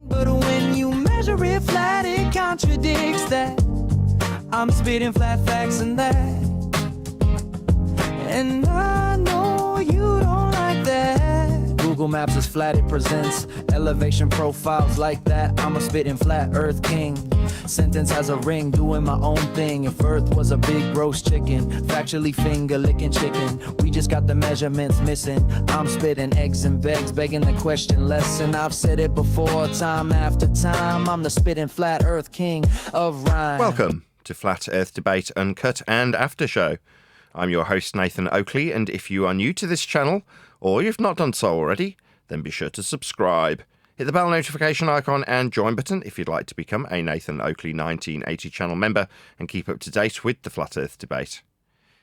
But when you measure it flat, it contradicts that. I'm spitting flat facts and that. And I know you don't like that. Google Maps is flat, it presents elevation profiles like that. I'm a spitting flat earth king. Sentence has a ring, doing my own thing. If earth was a big roast chicken, factually finger licking chicken, we just got the measurements missing. I'm spitting eggs and begs, begging the question lesson. I've said it before, time after time. I'm the spitting flat earth king of rhyme. Welcome to Flat Earth Debate Uncut and After Show. I'm your host Nathan Oakley, and if you are new to this channel, or you've not done so already, then be sure to subscribe. Hit the bell notification icon and join button if you'd like to become a Nathan Oakley 1980 channel member and keep up to date with the Flat Earth Debate.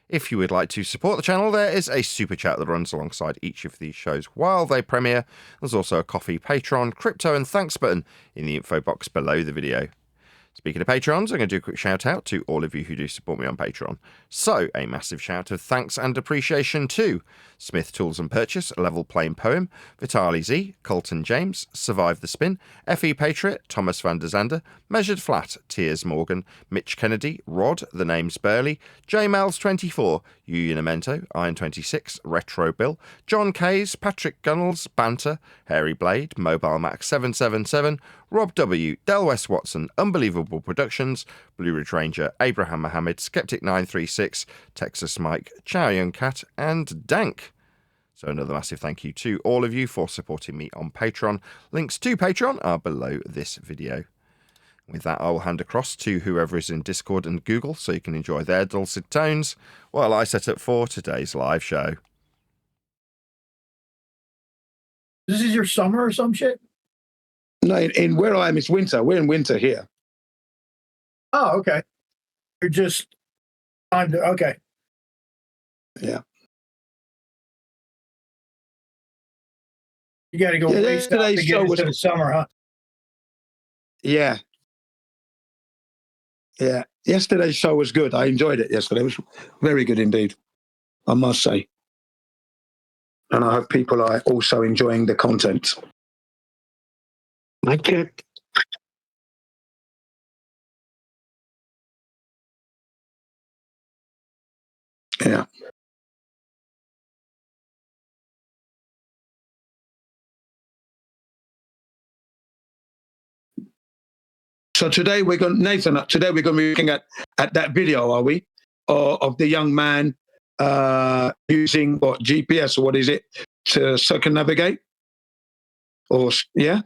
If you would like to support the channel, there is a super chat that runs alongside each of these shows while they premiere. There's also a coffee, Patreon, crypto and thanks button in the info box below the video. Speaking of Patrons, I'm going to do a quick shout out to all of you who do support me on Patreon. So, a massive shout of thanks and appreciation to Smith Tools and Purchase, Level Plain Poem, Vitali Z, Colton James, Survive the Spin, FE Patriot, Thomas van der Zander, Measured Flat, Tiers Morgan, Mitch Kennedy, Rod, The Name's Burley, JMels24, Unimento, Iron26, Retro Bill, John Kays, Patrick Gunnels, Banter, Hairy Blade, Mobile Max 777, Rob W, Del West Watson, Unbelievable Productions, Blue Ridge Ranger, Abraham Mohammed, Skeptic 936, Texas Mike, Chow Young Cat, and Dank. So another massive thank you to all of you for supporting me on Patreon. Links to Patreon are below this video. With that, I will hand across to whoever is in Discord and Google so you can enjoy their dulcet tones while I set up for today's live show. This is your summer or some shit? No, in where I am, it's winter. We're in winter here. Oh, okay. You're just okay. Yeah. You got to go way south to get into the summer, huh? Yeah. Yeah. Yesterday's show was good. I enjoyed it yesterday. It was very good indeed, I must say. And I hope people are also enjoying the content. Mic check. Yeah. So today we're going, Nathan, today we're going to be looking at that video, are we? Of the young man using what, GPS or what is it to circumnavigate? Or, yeah?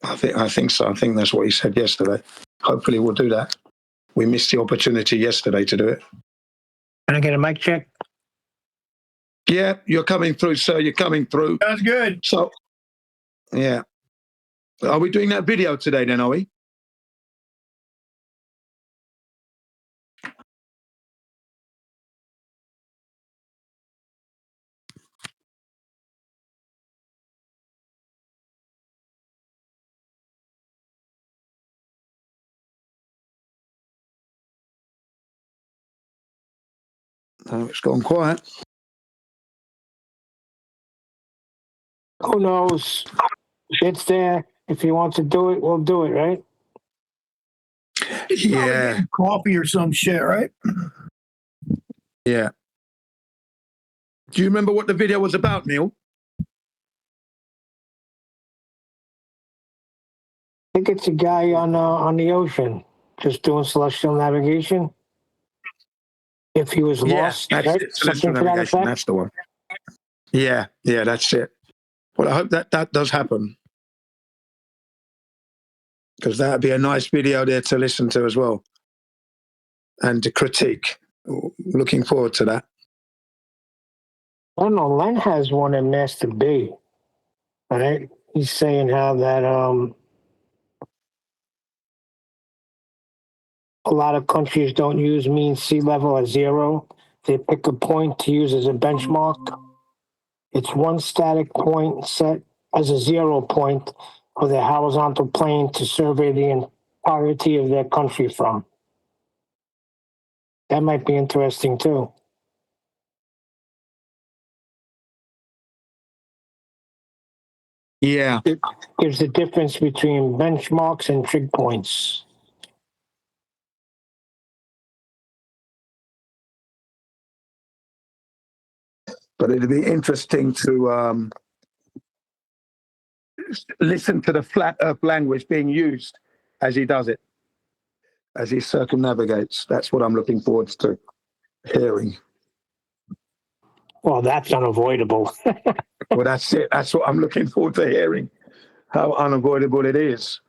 I think so. I think that's what he said yesterday. Hopefully we'll do that. We missed the opportunity yesterday to do it. Can I get a mic check? Yeah, you're coming through, sir. You're coming through. Sounds good. So, yeah. Are we doing that video today then, are we? Oh, it's gone quiet. Who knows? It's there. If he wants to do it, we'll do it, right? Yeah. Coffee or some shit, right? Yeah. Do you remember what the video was about, Neil? I think it's a guy on the ocean just doing celestial navigation. If he was lost, that's right? it. Celestial navigation. That's the one. Yeah, that's it. Well, I hope that does happen. Because that'd be a nice video there to listen to as well. And to critique. Looking forward to that. I don't know. Len has one in Master B. Right? He's saying how that a lot of countries don't use mean sea level as 0. They pick a point to use as a benchmark. It's one static point set as a 0 point for the horizontal plane to survey the entirety of their country from. That might be interesting too. Yeah. There's a difference between benchmarks and trig points. But it'd be interesting to listen to the flat earth language being used as he does it, as he circumnavigates. That's what I'm looking forward to hearing. Well, that's unavoidable. Well, that's it. That's what I'm looking forward to hearing, how unavoidable it is.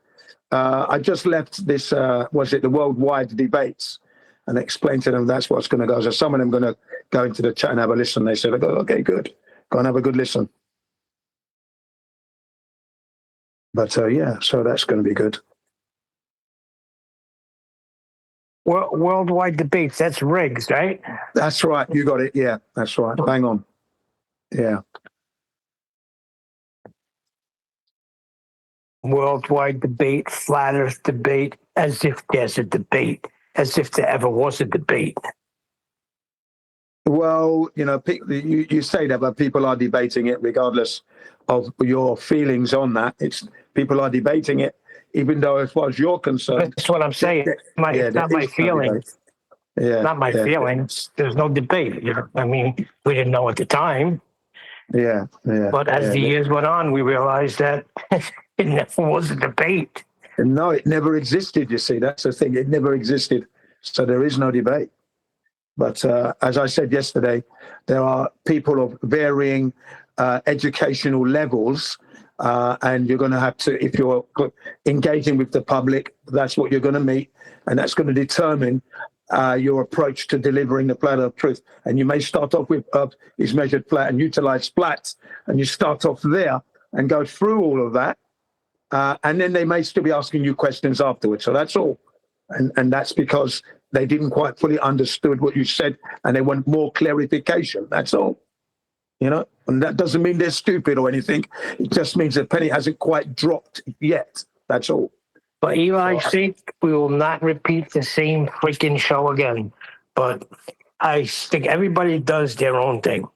I just left this, was it the worldwide debates, and explained to them that's what's going to go. So some of them going to go into the chat and have a listen. They said, okay, good. Go and have a good listen. But yeah, so that's going to be good. Worldwide debates, that's rigs, right? That's right. You got it. Yeah, that's right. Bang on. Yeah. Worldwide debate, flat earth debate, as if there's a debate, as if there ever was a debate. Well, you know, you say that, but people are debating it regardless of your feelings on that. People are debating it, even though as far as you're concerned. That's what I'm saying. It's not my feelings. Yeah, Not my feelings. There's no debate. You know? I mean, we didn't know at the time. Yeah. But as the years went on, we realized that it never was a debate. No, it never existed, you see. That's the thing. It never existed. So there is no debate. But as I said yesterday, there are people of varying educational levels, and you're going to have to, if you're engaging with the public, that's what you're going to meet, and that's going to determine your approach to delivering the platter of truth. And you may start off with is measured flat and utilize flats, and you start off there and go through all of that, and then they may still be asking you questions afterwards. So that's all, and that's because they didn't quite fully understood what you said, and they want more clarification. That's all, you know. And that doesn't mean they're stupid or anything. It just means the penny hasn't quite dropped yet. That's all. For Eli's sake, we will not repeat the same freaking show again. But I think everybody does their own thing.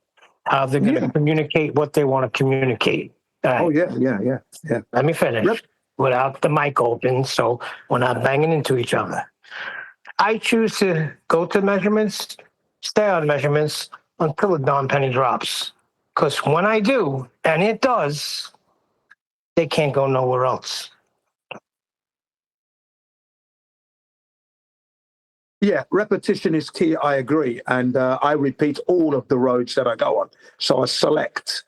How they're going to communicate what they want to communicate. Oh, yeah. Let me finish Yep. without the mic open, so we're not banging into each other. I choose to go to measurements, stay on measurements until the dawn penny drops. Because when I do, and it does, they can't go nowhere else. Yeah, repetition is key. I agree. And I repeat all of the roads that I go on. So I select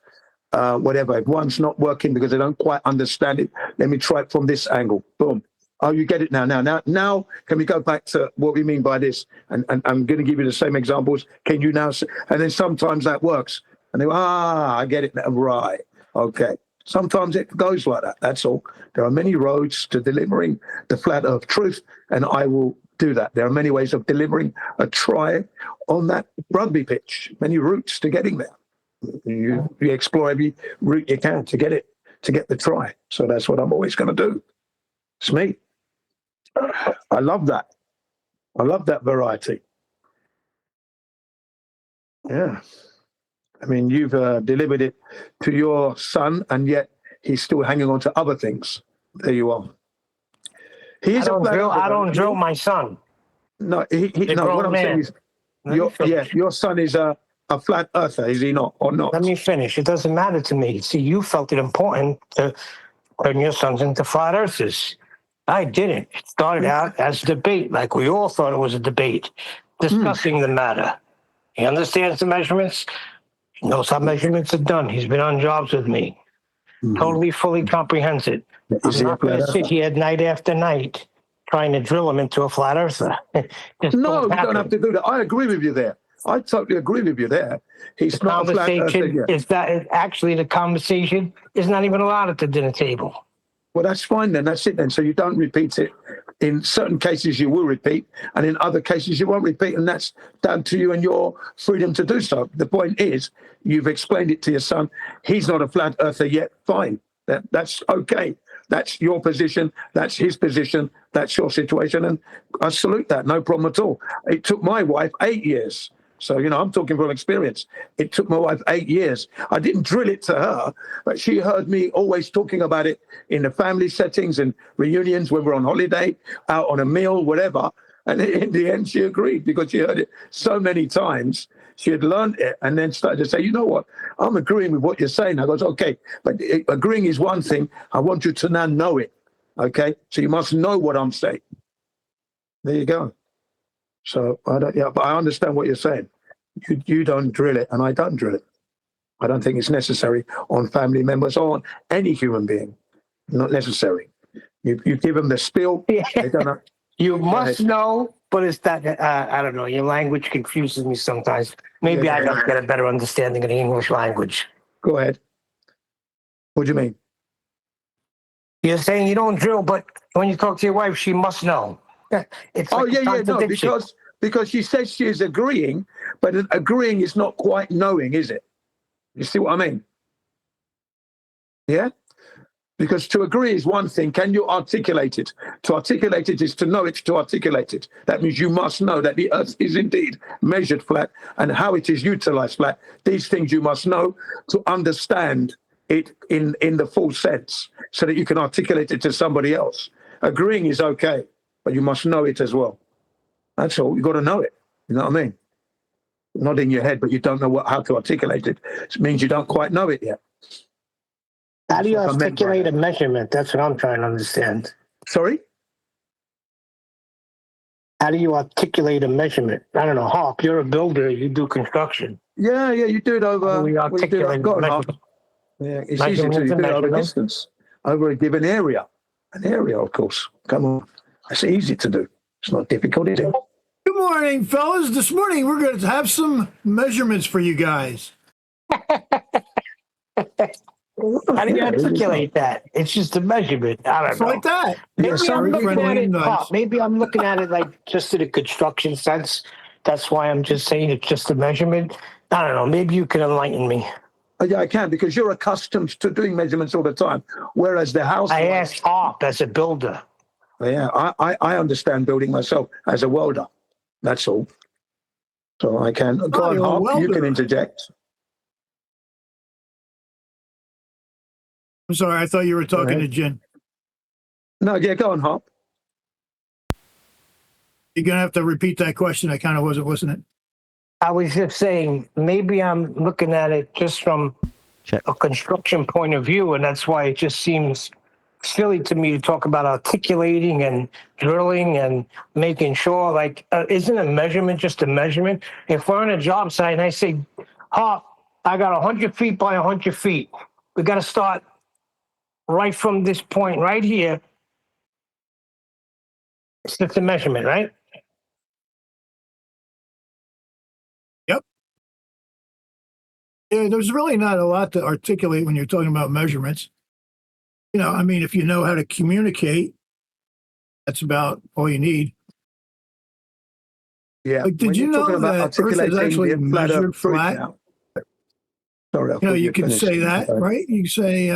whatever. If one's not working because I don't quite understand it, let me try it from this angle. Boom. Oh, you get it now. Now, can we go back to what we mean by this? And I'm going to give you the same examples. Can you now? And then sometimes that works. And they go, I get it now. Right. Okay. Sometimes it goes like that. That's all. There are many roads to delivering the flat earth truth, and I will do that. There are many ways of delivering a try on that rugby pitch, many routes to getting there. You explore every route you can to get the try. So that's what I'm always going to do. It's me. I love that. I love that variety. Yeah. I mean, you've delivered it to your son, and yet he's still hanging on to other things. There you are. I don't drill my son. No, what I'm saying is, your son is a flat earther, is he not, or not? Let me finish. It doesn't matter to me. See, you felt it important to turn your sons into flat earthers. I didn't. It started out as a debate, like we all thought it was a debate, discussing the matter. He understands the measurements. He knows how measurements are done. He's been on jobs with me. Totally, fully comprehends it. I'm not going to sit here night after night trying to drill him into a flat earther. No, you don't have to do that. I agree with you there. I totally agree with you there. He's not a flat earther yet. Is that actually the conversation is not even allowed at the dinner table. Well, that's fine then. That's it then. So you don't repeat it. In certain cases, you will repeat, and in other cases, you won't repeat, and that's down to you and your freedom to do so. The point is, you've explained it to your son. He's not a flat earther yet. Fine. That's okay. That's your position. That's his position. That's your situation, and I salute that. No problem at all. It took my wife 8 years. So, I'm talking from experience. It took my wife 8 years. I didn't drill it to her, but she heard me always talking about it in the family settings and reunions when we're on holiday, out on a meal, whatever. And in the end, she agreed because she heard it so many times. She had learned it and then started to say, you know what, I'm agreeing with what you're saying. I goes, okay, but agreeing is one thing. I want you to now know it. Okay, so you must know what I'm saying. There you go. So but I understand what you're saying. You don't drill it, and I don't drill it. I don't think it's necessary on family members or on any human being. Not necessary. You give them the spiel. Yeah. They don't know. You must know, but it's that I don't know. Your language confuses me sometimes. Maybe I don't get a better understanding of the English language. Go ahead. What do you mean? You're saying you don't drill, but when you talk to your wife, she must know. It's like No, because she says she is agreeing, but agreeing is not quite knowing, is it? You see what I mean? Yeah? Because to agree is one thing. Can you articulate it? To articulate it is to know it, to articulate it. That means you must know that the earth is indeed measured flat and how it is utilized flat. These things you must know to understand it in the full sense so that you can articulate it to somebody else. Agreeing is okay, but you must know it as well. That's all. You've got to know it. You know what I mean? Nodding your head, but you don't know how to articulate it. It means you don't quite know it yet. How do you articulate a measurement? That's what I'm trying to understand. Sorry? How do you articulate a measurement? I don't know. Hawk, you're a builder. You do construction. Yeah, you do it over. We articulate measurement. Yeah, it's easy to do it over distance, over a given area. An area, of course. Come on. That's easy to do. It's not difficult, is it? Good morning, fellas. This morning we're going to have some measurements for you guys. How do you articulate that? It's just a measurement. I don't It's know. like that. Maybe I'm looking at it like just in a construction sense. That's why I'm just saying it's just a measurement. I don't know. Maybe you can enlighten me. Yeah, I can, because you're accustomed to doing measurements all the time. Whereas the house... I asked Hawk as a builder. Yeah, I understand building myself as a welder. That's all. So I can... Go on, Hawk, you can interject. I'm sorry, I thought you were talking to Jen. No, yeah, go on, Hawk. You're going to have to repeat that question. I kind of wasn't listening. I was just saying, maybe I'm looking at it just from a construction point of view, and that's why it just seems silly to me to talk about articulating and drilling and making sure, like, isn't a measurement just a measurement? If we're on a job site and I say, Hawk, I got 100 feet by 100 feet. We got to start right from this point right here. It's just a measurement, right? Yeah, there's really not a lot to articulate when you're talking about measurements. You know, I mean, if you know how to communicate, that's about all you need. Yeah. Like, did you know that Earth is actually measured flat? Sorry, you know, you can say that, right? You say,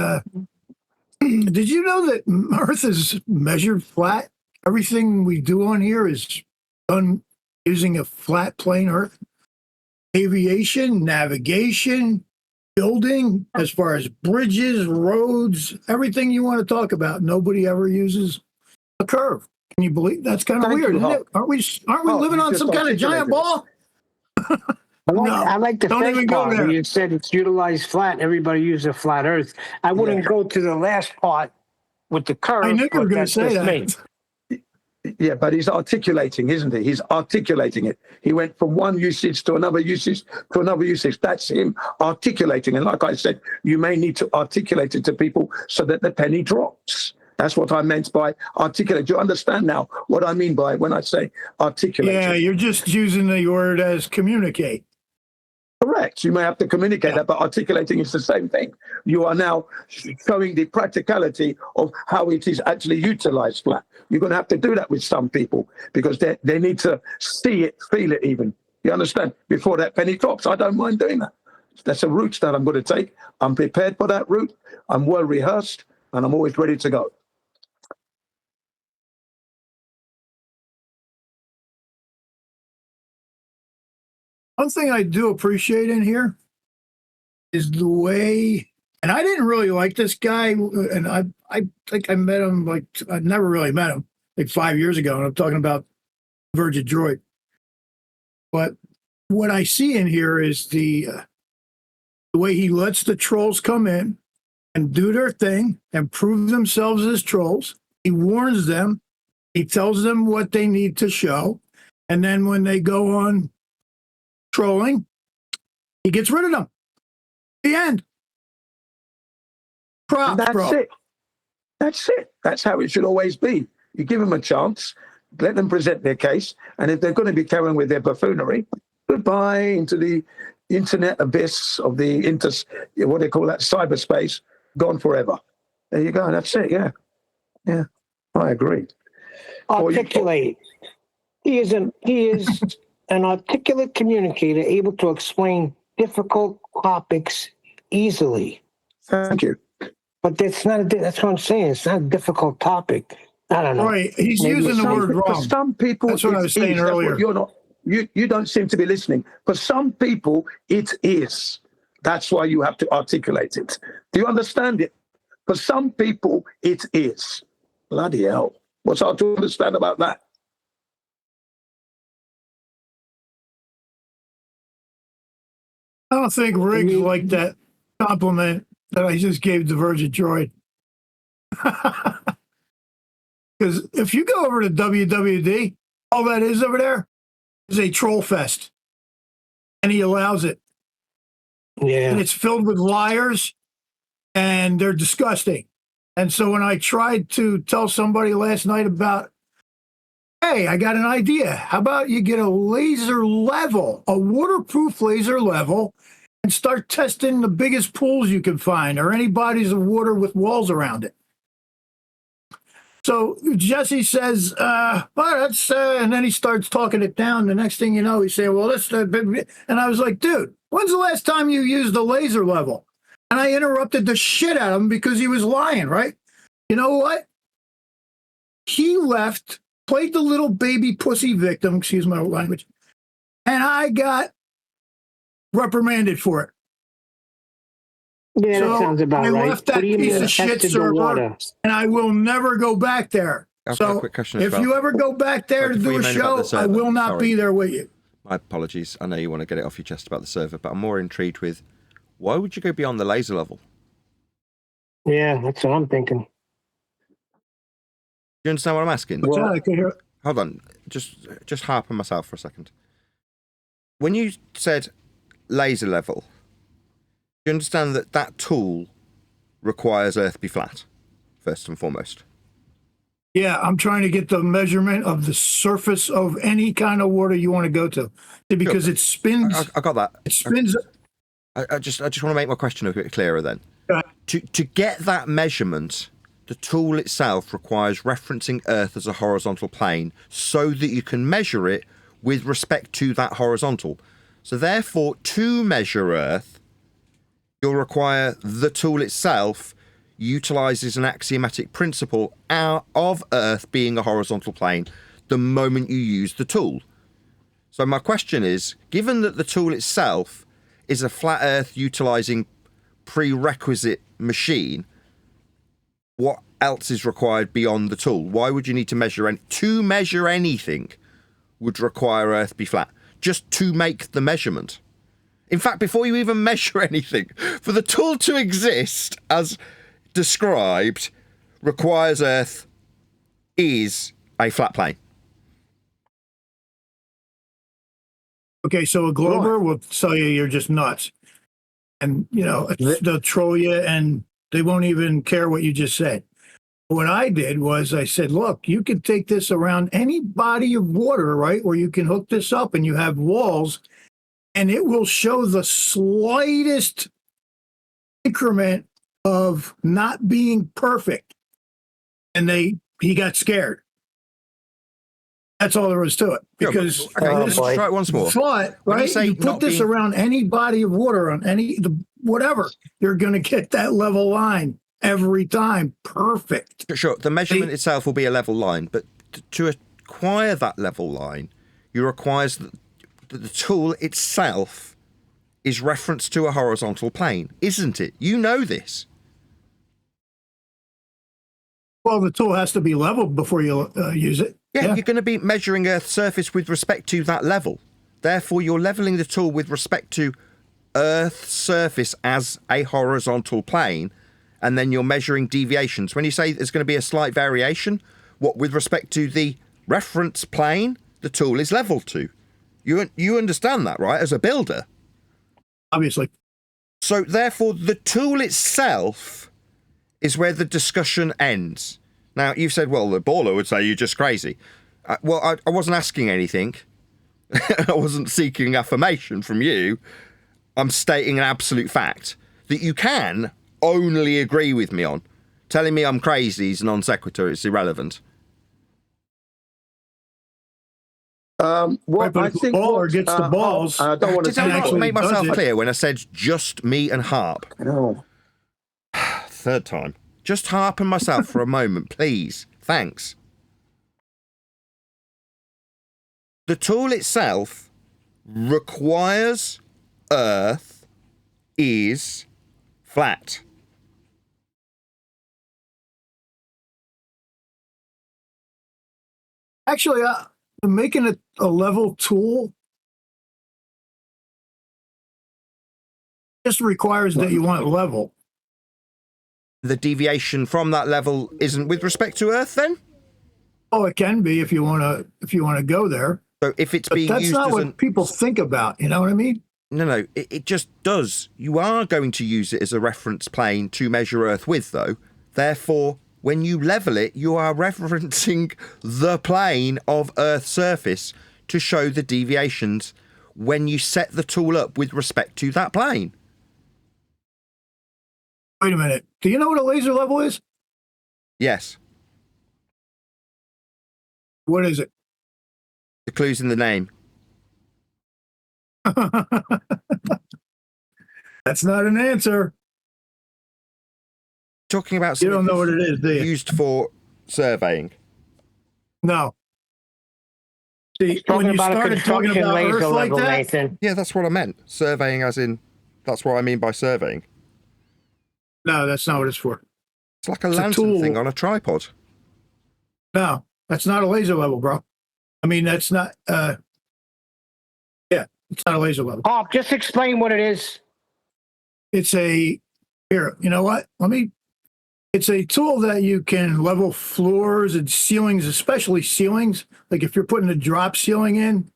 did you know that Earth is measured flat? Everything we do on here is done using a flat plane Earth. Aviation, navigation, building, as far as bridges, roads, everything you want to talk about, nobody ever uses a curve. Can you believe that's kind of weird, isn't it? Aren't we living on some kind of giant ball? I like the first part where you said it's utilized flat. Everybody uses a flat Earth. I wouldn't go to the last part with the curve. I knew you were going to say that. Yeah, but he's articulating, isn't he? He's articulating it. He went from one usage to another usage to another usage. That's him articulating. And like I said, you may need to articulate it to people so that the penny drops. That's what I meant by articulate. Do you understand now what I mean by when I say articulate? Yeah, you're just using the word as communicate. Correct. You may have to communicate that, but articulating is the same thing. You are now showing the practicality of how it is actually utilized flat. You're going to have to do that with some people because they need to see it, feel it even. You understand? Before that penny drops, I don't mind doing that. That's a route that I'm going to take. I'm prepared for that route. I'm well rehearsed and I'm always ready to go. One thing I do appreciate in here is the way, and I didn't really like this guy, and I think I met him, like, I never really met him, like 5 years ago, and I'm talking about Virgin Droid. But what I see in here is the way he lets the trolls come in and do their thing and prove themselves as trolls. He warns them. He tells them what they need to show. And then when they go on trolling, he gets rid of them. The end. Props, And that's bro. it. That's it. That's how it should always be. You give them a chance, let them present their case, and if they're going to be carrying with their buffoonery, goodbye into the internet abyss of the what they call that, cyberspace, gone forever. There you go. That's it. Yeah, yeah, I agree. Articulate. He is an articulate communicator, able to explain difficult topics easily. Thank you. But that's not. That's what I'm saying. It's not a difficult topic. I don't know. Right. He's Maybe using the some- word For wrong. some people, That's what I it was saying is. That's what earlier. you're not. You don't seem to be listening. For some people, it is. That's why you have to articulate it. Do you understand it? For some people, it is. Bloody hell. What's hard to understand about that? I don't think Riggs liked that compliment that I just gave the Virgin Droid. Because if you go over to WWD, all that is over there is a troll fest. And he allows it. And Yeah. it's filled with liars and they're disgusting. And so when I tried to tell somebody last night about, hey, I got an idea. How about you get a laser level, a waterproof laser level, and start testing the biggest pools you can find or any bodies of water with walls around it. So Jesse says, well, that's, and then he starts talking it down. The next thing you know, he's saying, well, this, and I was like, dude, when's the last time you used a laser level? And I interrupted the shit out of him because he was lying, right? You know what? He left, played the little baby pussy victim, excuse my language, and I got reprimanded for it. Yeah, So that sounds about I right. left that What do you piece mean of shit tested the server, water? and I will never go back there. I've got a So quick question as if well. you ever go back there to Before do you a moan about show, the I server, will not sorry. be there with you. My apologies. I know you want to get it off your chest about the server, but I'm more intrigued with why would you go beyond the laser level? Yeah, that's what I'm thinking. Do you understand what I'm asking? What's that? I can hear. Hold on. Just harp on myself for a second. When you said laser level, do you understand that that tool requires Earth be flat, first and foremost? Yeah, I'm trying to get the measurement of the surface of any kind of water you want to go to, because Sure. it spins. I got that. It spins. I just want to make my question a bit clearer then. Right. To get that measurement, the tool itself requires referencing Earth as a horizontal plane so that you can measure it with respect to that horizontal. So therefore, to measure Earth, you'll require the tool itself utilizes an axiomatic principle of Earth being a horizontal plane the moment you use the tool. So my question is, given that the tool itself is a flat Earth utilizing prerequisite machine, what else is required beyond the tool? Why would you need to measure to measure anything would require Earth be flat? Just to make the measurement. In fact, before you even measure anything, for the tool to exist as described requires Earth is a flat plane. Okay, so a Glober will tell you you're just nuts. And, you know, they'll troll you and they won't even care what you just said. What I did was I said, look, you can take this around any body of water, right? Or you can hook this up and you have walls and it will show the slightest increment of not being perfect. And he got scared. That's all there was to it. Because let's try it once more. thought, right? You put this around any body of water on whatever, you're going to get that level line every time. Perfect. Sure, the measurement itself will be a level line, but to acquire that level line, you require that the tool itself is reference to a horizontal plane, isn't it? You know this. Well, the tool has to be leveled before you use it. Yeah, you're going to be measuring Earth's surface with respect to that level. Therefore, you're leveling the tool with respect to Earth's surface as a horizontal plane, and then you're measuring deviations. When you say there's going to be a slight variation, what with respect to the reference plane the tool is leveled to. You understand that, right, as a builder? Obviously. So, therefore, the tool itself is where the discussion ends. Now, you've said, well, the baller would say you're just crazy. I wasn't asking anything. I wasn't seeking affirmation from you. I'm stating an absolute fact that you can only agree with me on. Telling me I'm crazy is non sequitur. It's irrelevant. Right, but if the baller gets the balls, I don't want to Did I not make myself does it. clear when I said just me and Harp? No. Third time. Just Harp and myself for a moment, please. Thanks. The tool itself requires Earth is flat. Actually, making it a level tool just requires that you want it level. The deviation from that level isn't with respect to Earth, then? Oh, it can be if you want to go there. So if it's But being that's used not as what people think about. You know what I mean? No, it just does. You are going to use it as a reference plane to measure Earth with, though. Therefore, when you level it, you are referencing the plane of Earth's surface to show the deviations when you set the tool up with respect to that plane. Wait a minute. Do you know what a laser level is? Yes, What is it? the clue's in the name. That's not an answer. Talking about You don't know what something it is, do you? used for surveying. No. See, when Talking you about a started talking construction about laser Earth like level, that, Nathan. Yeah, that's what I meant. Surveying as in, that's what I mean by surveying. no, that's not what it's for. It's like a It's a lantern tool. thing on a tripod. No, that's not a laser level, bro. I mean, that's not. Yeah, it's not a laser level. Oh, just explain what it is. It's a here. You know what? It's a tool that you can level floors and ceilings, especially ceilings. Like if you're putting a drop ceiling in,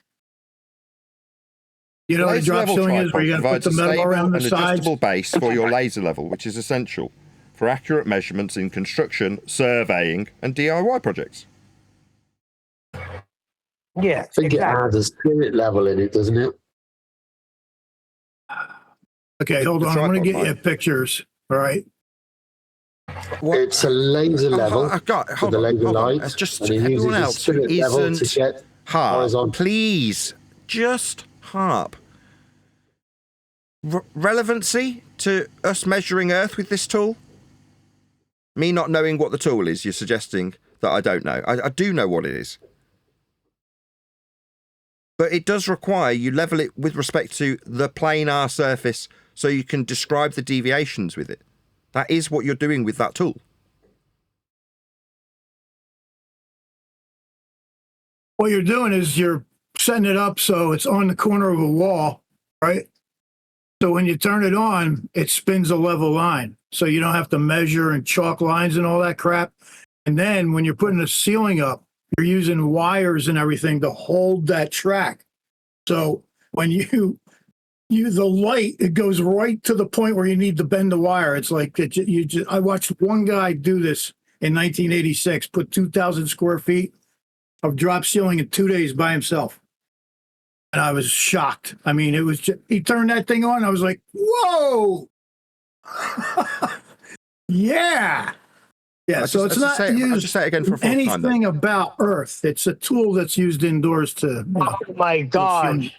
you know what a Laser drop level ceiling is, where tripod you got to put provides the a metal stable around the and sides. adjustable base for your laser level, which is essential for accurate measurements in construction, surveying, and DIY projects. Yeah, I think it exactly. has a spirit level in it, doesn't it? Okay, hold The on. I'm going to tripod, get you Mike. pictures. All right. What? It's a laser level I've got, with hold the on, laser hold on. light, Just and it everyone uses a else who spirit level to isn't get Harp, horizontal. please, just Harp. Relevancy to us measuring Earth with this tool? Me not knowing what the tool is, you're suggesting that I don't know. I do know what it is. But it does require you level it with respect to the planar surface so you can describe the deviations with it. That is what you're doing with that tool. What you're doing is you're setting it up so it's on the corner of a wall, right? So when you turn it on, it spins a level line. So you don't have to measure and chalk lines and all that crap. And then when you're putting the ceiling up, you're using wires and everything to hold that track. So when you the light, it goes right to the point where you need to bend the wire. It's like I watched one guy do this in 1986, put 2,000 square feet of drop ceiling in 2 days by himself. And I was shocked. I mean, it was just, he turned that thing on. I was like, whoa. Yeah. Yeah. So it's not I'll used just say it again for a fourth time. anything about Earth. It's a tool that's used indoors to. You know, Oh my God.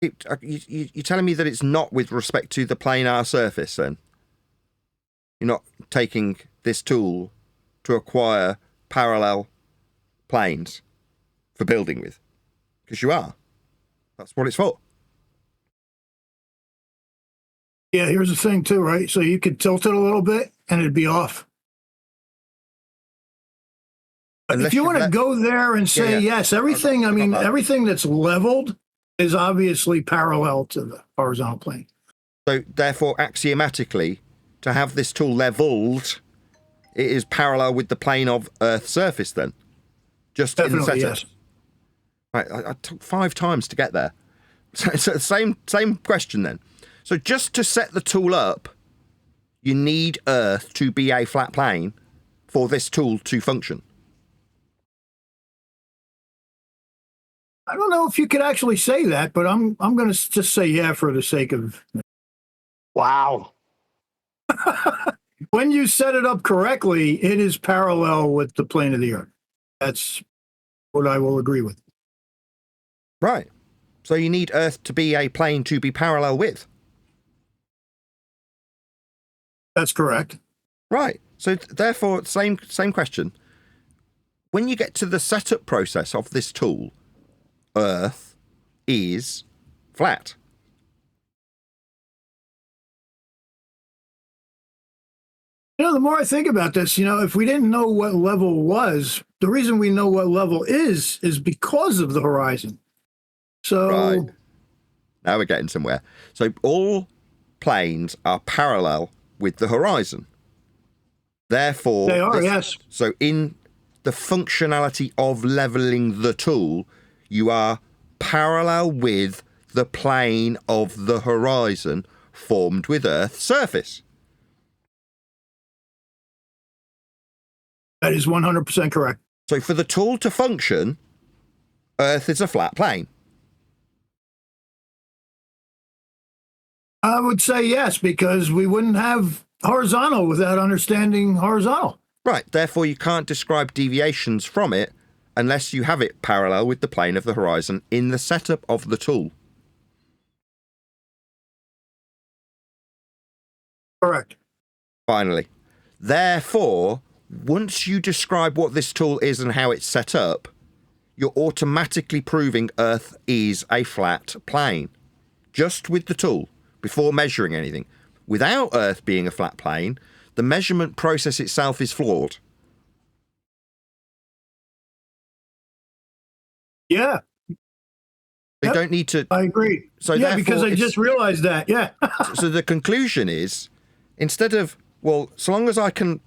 You're telling me that it's not with respect to the planar surface, then? You're not taking this tool to acquire parallel planes for building with? Because you are. That's what it's for. Yeah, here's the thing too, right? So you could tilt it a little bit and it'd be off. But Unless if you you've want to let- go there and say, yeah. yes, everything, I mean, that. everything that's leveled is obviously parallel to the horizontal plane. So therefore, axiomatically, to have this tool leveled, it is parallel with the plane of Earth's surface then? Just in the Definitely, setup? yes. Right, I took 5 times to get there. So same question then. So just to set the tool up, you need Earth to be a flat plane for this tool to function. I don't know if you could actually say that, but I'm going to just say yeah for the sake of. Wow. When you set it up correctly, it is parallel with the plane of the Earth. That's what I will agree with. Right. So you need Earth to be a plane to be parallel with. That's correct. Right. So therefore, same question. When you get to the setup process of this tool, Earth is flat. You know, the more I think about this, you know, if we didn't know what level was, the reason we know what level is because of the horizon. So, Right. Now we're getting somewhere. So all planes are parallel with the horizon. Therefore, they are, yes. So in the functionality of leveling the tool, you are parallel with the plane of the horizon formed with Earth's surface. That is 100% correct. So for the tool to function, Earth is a flat plane. I would say yes, because we wouldn't have horizontal without understanding horizontal. Right, therefore you can't describe deviations from it unless you have it parallel with the plane of the horizon in the setup of the tool. Correct. Finally. Therefore, once you describe what this tool is and how it's set up, you're automatically proving Earth is a flat plane. Just with the tool, before measuring anything. Without Earth being a flat plane, the measurement process itself is flawed. Yeah, They Yep. don't need to... I agree. So yeah, because therefore I just realized that. Yeah. So the conclusion is, instead of, well, so long as I can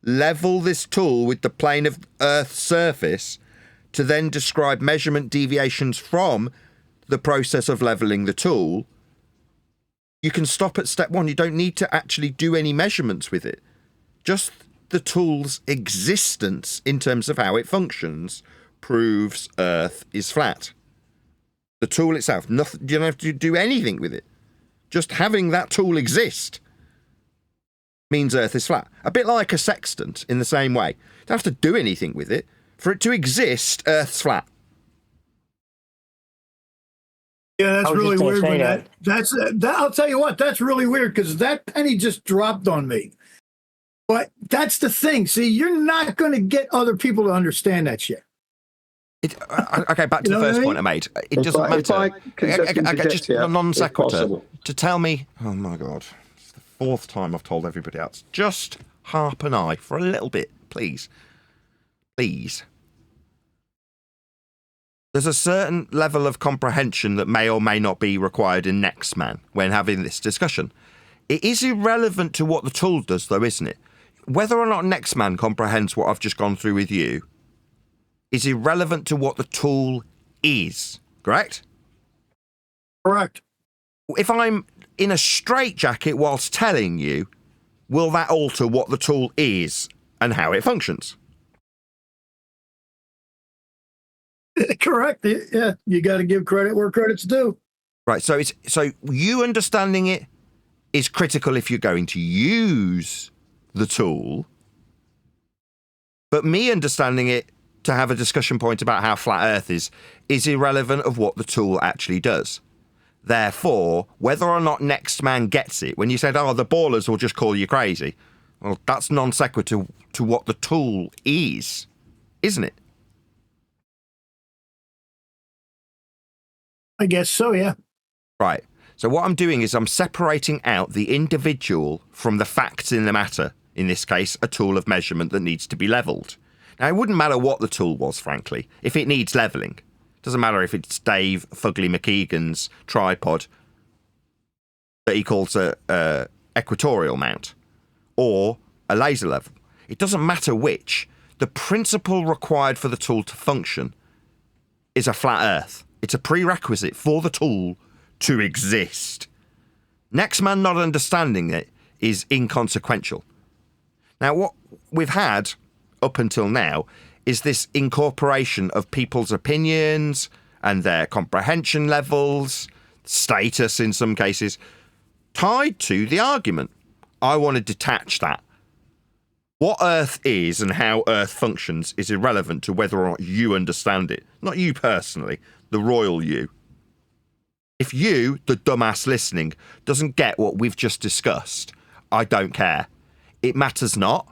level this tool with the plane of Earth's surface to then describe measurement deviations from the process of leveling the tool, you can stop at step 1. You don't need to actually do any measurements with it. Just the tool's existence in terms of how it functions proves Earth is flat. The tool itself, nothing, you don't have to do anything with it. Just having that tool exist means Earth is flat. A bit like a sextant in the same way. You don't have to do anything with it. For it to exist, Earth's flat. Yeah, that's I was really just gonna weird. say When that. that I'll tell you what, that's really weird because that penny just dropped on me. But that's the thing. See, you're not going to get other people to understand that shit. Okay, back to You the know first what I point I made. It If doesn't I- if matter. I can just interject Just here, a non if sequitur possible. to tell me. Oh my god, it's the 4th time I've told everybody else. Just harp an eye for a little bit, please. Please. There's a certain level of comprehension that may or may not be required in Next Man when having this discussion. It is irrelevant to what the tool does, though, isn't it? Whether or not Next Man comprehends what I've just gone through with you is irrelevant to what the tool is, correct? Correct. If I'm in a straitjacket whilst telling you, will that alter what the tool is and how it functions? Correct. Yeah, you got to give credit where credit's due. Right, so you understanding it is critical if you're going to use the tool, but me understanding it to have a discussion point about how flat Earth is irrelevant of what the tool actually does. Therefore, whether or not Next Man gets it, when you said, oh, the ballers will just call you crazy, well, that's non sequitur to what the tool is, isn't it? I guess so, yeah. Right. So what I'm doing is I'm separating out the individual from the facts in the matter. In this case, a tool of measurement that needs to be levelled. Now, it wouldn't matter what the tool was, frankly, if it needs levelling. Doesn't matter if it's Dave Fugly McKeegan's tripod that he calls a equatorial mount or a laser level. It doesn't matter which. The principle required for the tool to function is a flat earth. It's a prerequisite for the tool to exist. Next man not understanding it is inconsequential. Now, what we've had up until now is this incorporation of people's opinions and their comprehension levels, status in some cases, tied to the argument. I want to detach that. What Earth is and how Earth functions is irrelevant to whether or not you understand it. Not you personally, the royal you. If you, the dumbass listening, doesn't get what we've just discussed, I don't care. It matters not.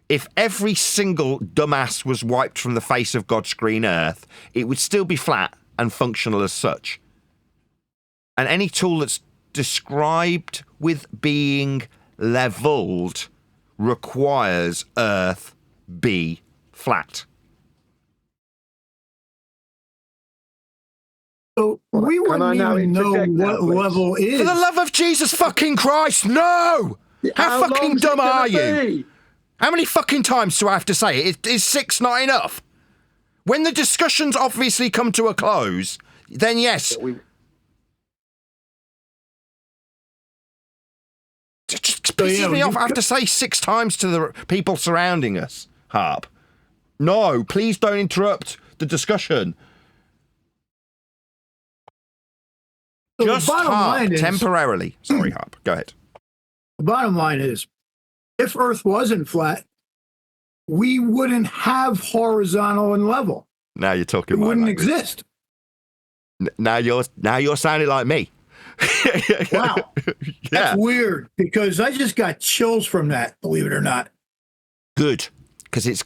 If every single dumbass was wiped from the face of God's green earth, it would still be flat and functional as such. And any tool that's described with being levelled requires Earth be flat. So we Can I wouldn't now even know interject now, what please? level is. For the love of Jesus fucking Christ, no! How fucking long's it dumb gonna are you? be? How many fucking times do I have to say it? Is 6 not enough? When the discussions obviously come to a close, then yes. Just pisses me off. I have to say 6 times to the people surrounding us, Harp. No, please don't interrupt the discussion. So Just the bottom Harp, line is, temporarily. Sorry, Harp. Go ahead. the bottom line is, if Earth wasn't flat, we wouldn't have horizontal and level. Now you're talking It my wouldn't language. exist. Now you're sounding like me. Wow. Yeah. That's weird because I just got chills from that, believe it or not. Good. Because it's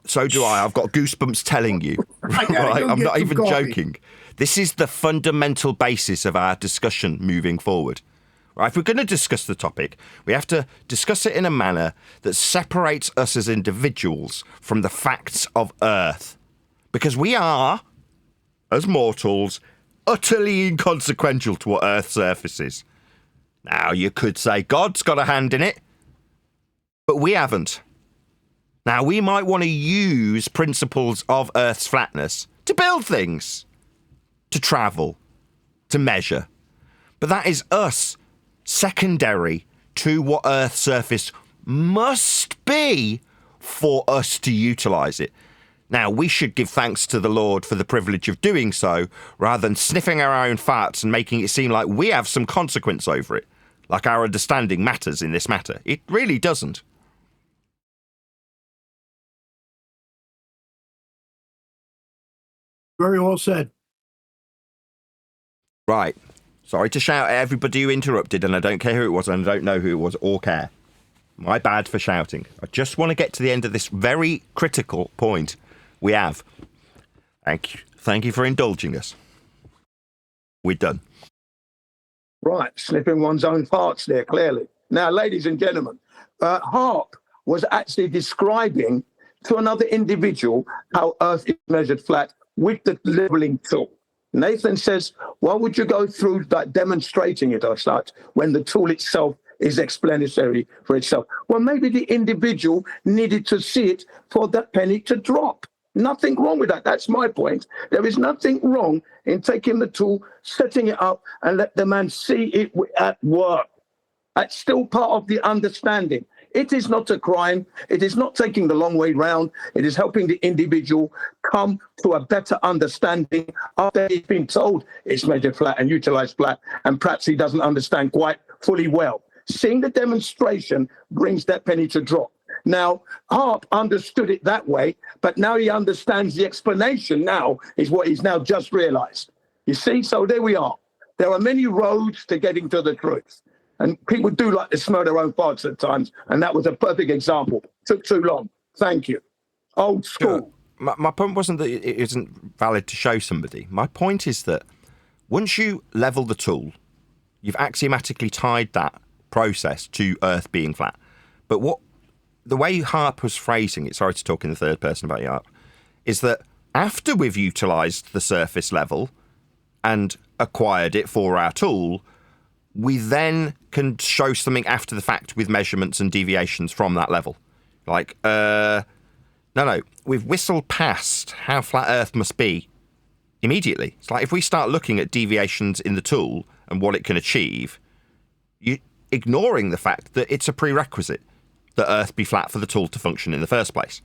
so do I. I've got goosebumps telling you. I gotta Right? go I'm get not some even coffee. joking. This is the fundamental basis of our discussion moving forward. Right? If we're going to discuss the topic, we have to discuss it in a manner that separates us as individuals from the facts of Earth. Because we are, as mortals, utterly inconsequential to what Earth's surface is. Now, you could say God's got a hand in it, but we haven't. Now, we might want to use principles of Earth's flatness to build things, to travel, to measure. But that is us secondary to what Earth's surface must be for us to utilise it. Now, we should give thanks to the Lord for the privilege of doing so, rather than sniffing our own farts and making it seem like we have some consequence over it, like our understanding matters in this matter. It really doesn't. Very well said. Right. Sorry to shout at everybody who interrupted, and I don't care who it was, and I don't know who it was or care. My bad for shouting. I just want to get to the end of this very critical point we have. Thank you. Thank you for indulging us. We're done. Right, sniffing one's own farts there, clearly. Now, ladies and gentlemen, Harp was actually describing to another individual how Earth is measured flat with the leveling tool. Nathan says, why would you go through that demonstrating it or such when the tool itself is explanatory for itself? Well, maybe the individual needed to see it for that penny to drop. Nothing wrong with that. That's my point. There is nothing wrong in taking the tool, setting it up, and let the man see it at work. That's still part of the understanding. It is not a crime. It is not taking the long way round. It is helping the individual come to a better understanding after he's been told it's measured flat and utilized flat, and perhaps he doesn't understand quite fully well. Seeing the demonstration brings that penny to drop. Now, Harp understood it that way, but now he understands the explanation now is what he's now just realized. You see, so there we are. There are many roads to getting to the truth. And people do like to smell their own farts at times, and that was a perfect example. Took too long. Thank you. Old school. My point wasn't that it isn't valid to show somebody. My point is that once you level the tool, you've axiomatically tied that process to Earth being flat. But the way Harp was phrasing it, sorry to talk in the third person about Harp, is that after we've utilised the surface level and acquired it for our tool, we then can show something after the fact with measurements and deviations from that level. Like, no, we've whistled past how flat Earth must be immediately. It's like if we start looking at deviations in the tool and what it can achieve, you ignoring the fact that it's a prerequisite that Earth be flat for the tool to function in the first place.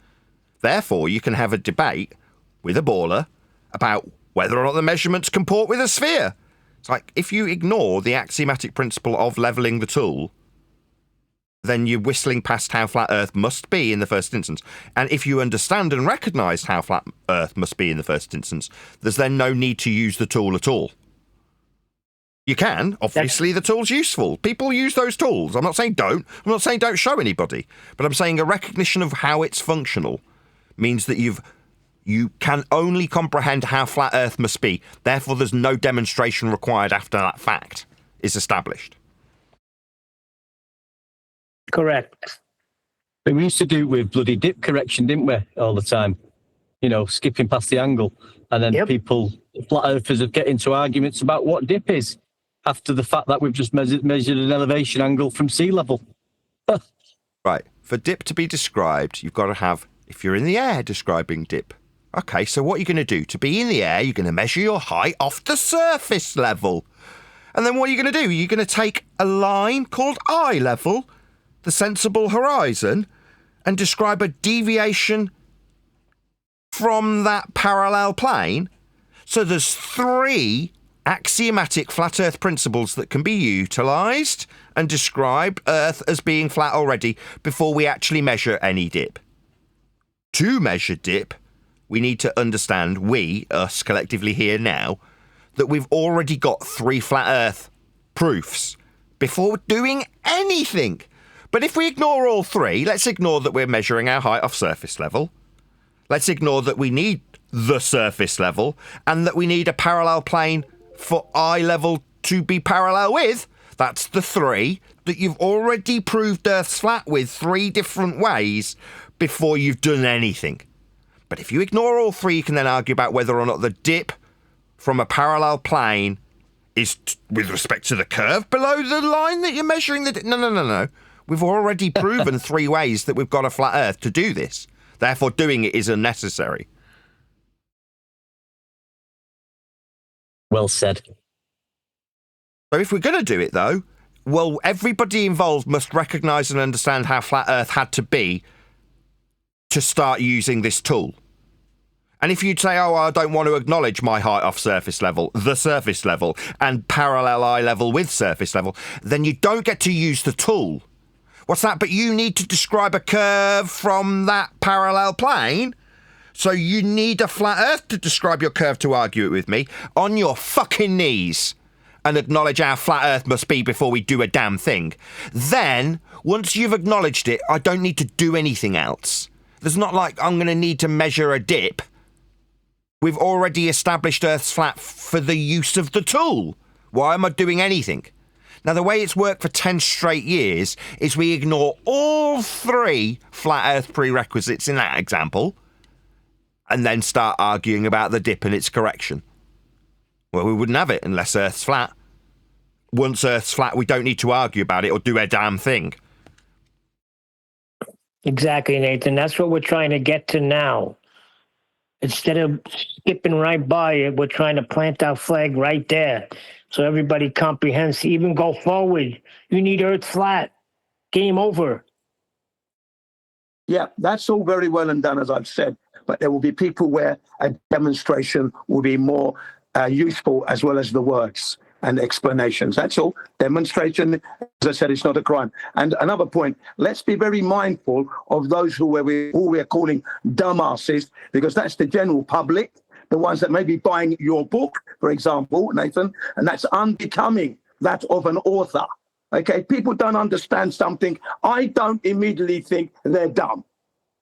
Therefore, you can have a debate with a baller about whether or not the measurements comport with a sphere. It's like, if you ignore the axiomatic principle of levelling the tool, then you're whistling past how flat Earth must be in the first instance. And if you understand and recognise how flat Earth must be in the first instance, there's then no need to use the tool at all. You can. Obviously, the tool's useful. People use those tools. I'm not saying don't. I'm not saying don't show anybody. But I'm saying a recognition of how it's functional means that you can only comprehend how flat Earth must be. Therefore, there's no demonstration required after that fact is established. Correct. But we used to do it with bloody dip correction, didn't we, all the time? You know, skipping past the angle. And then people, flat earthers, would get into arguments about what dip is after the fact that we've just measured an elevation angle from sea level. Right. For dip to be described, you've got to have, if you're in the air describing dip. Okay, so what are you going to do? To be in the air, you're going to measure your height off the surface level. And then what are you going to do? You're going to take a line called eye level, the sensible horizon, and describe a deviation from that parallel plane. So there's 3 axiomatic flat Earth principles that can be utilised and describe Earth as being flat already before we actually measure any dip. To measure dip, we need to understand, us collectively here now, that we've already got 3 flat Earth proofs before doing anything. But if we ignore all 3, let's ignore that we're measuring our height off surface level. Let's ignore that we need the surface level and that we need a parallel plane for eye level to be parallel with. That's the 3 that you've already proved Earth's flat with 3 different ways before you've done anything. But if you ignore all 3, you can then argue about whether or not the dip from a parallel plane is with respect to the curve below the line that you're measuring the dip. No. We've already proven 3 ways that we've got a flat Earth to do this. Therefore, doing it is unnecessary. Well said. So if we're going to do it, though, well, everybody involved must recognise and understand how flat Earth had to be to start using this tool. And if you'd say, oh, I don't want to acknowledge my height off surface level, the surface level, and parallel eye level with surface level, then you don't get to use the tool. What's that? But you need to describe a curve from that parallel plane. So you need a flat Earth to describe your curve to argue it with me on your fucking knees and acknowledge how flat Earth must be before we do a damn thing. Then, once you've acknowledged it, I don't need to do anything else. There's not like I'm going to need to measure a dip. We've already established Earth's flat for the use of the tool. Why am I doing anything? Now, the way it's worked for 10 straight years is we ignore all 3 flat Earth prerequisites in that example and then start arguing about the dip and its correction. Well, we wouldn't have it unless Earth's flat. Once Earth's flat, we don't need to argue about it or do a damn thing. Exactly, Nathan. That's what we're trying to get to now. Instead of skipping right by it, we're trying to plant our flag right there so everybody comprehends to even go forward. You need Earth flat. Game over. Yeah, that's all very well and done, as I've said. But there will be people where a demonstration will be more useful, as well as the words and explanations. That's all. Demonstration, as I said, it's not a crime. And another point, let's be very mindful of those who we're calling dumbasses, because that's the general public, the ones that may be buying your book, for example, Nathan, and that's unbecoming that of an author. Okay, people don't understand something. I don't immediately think they're dumb.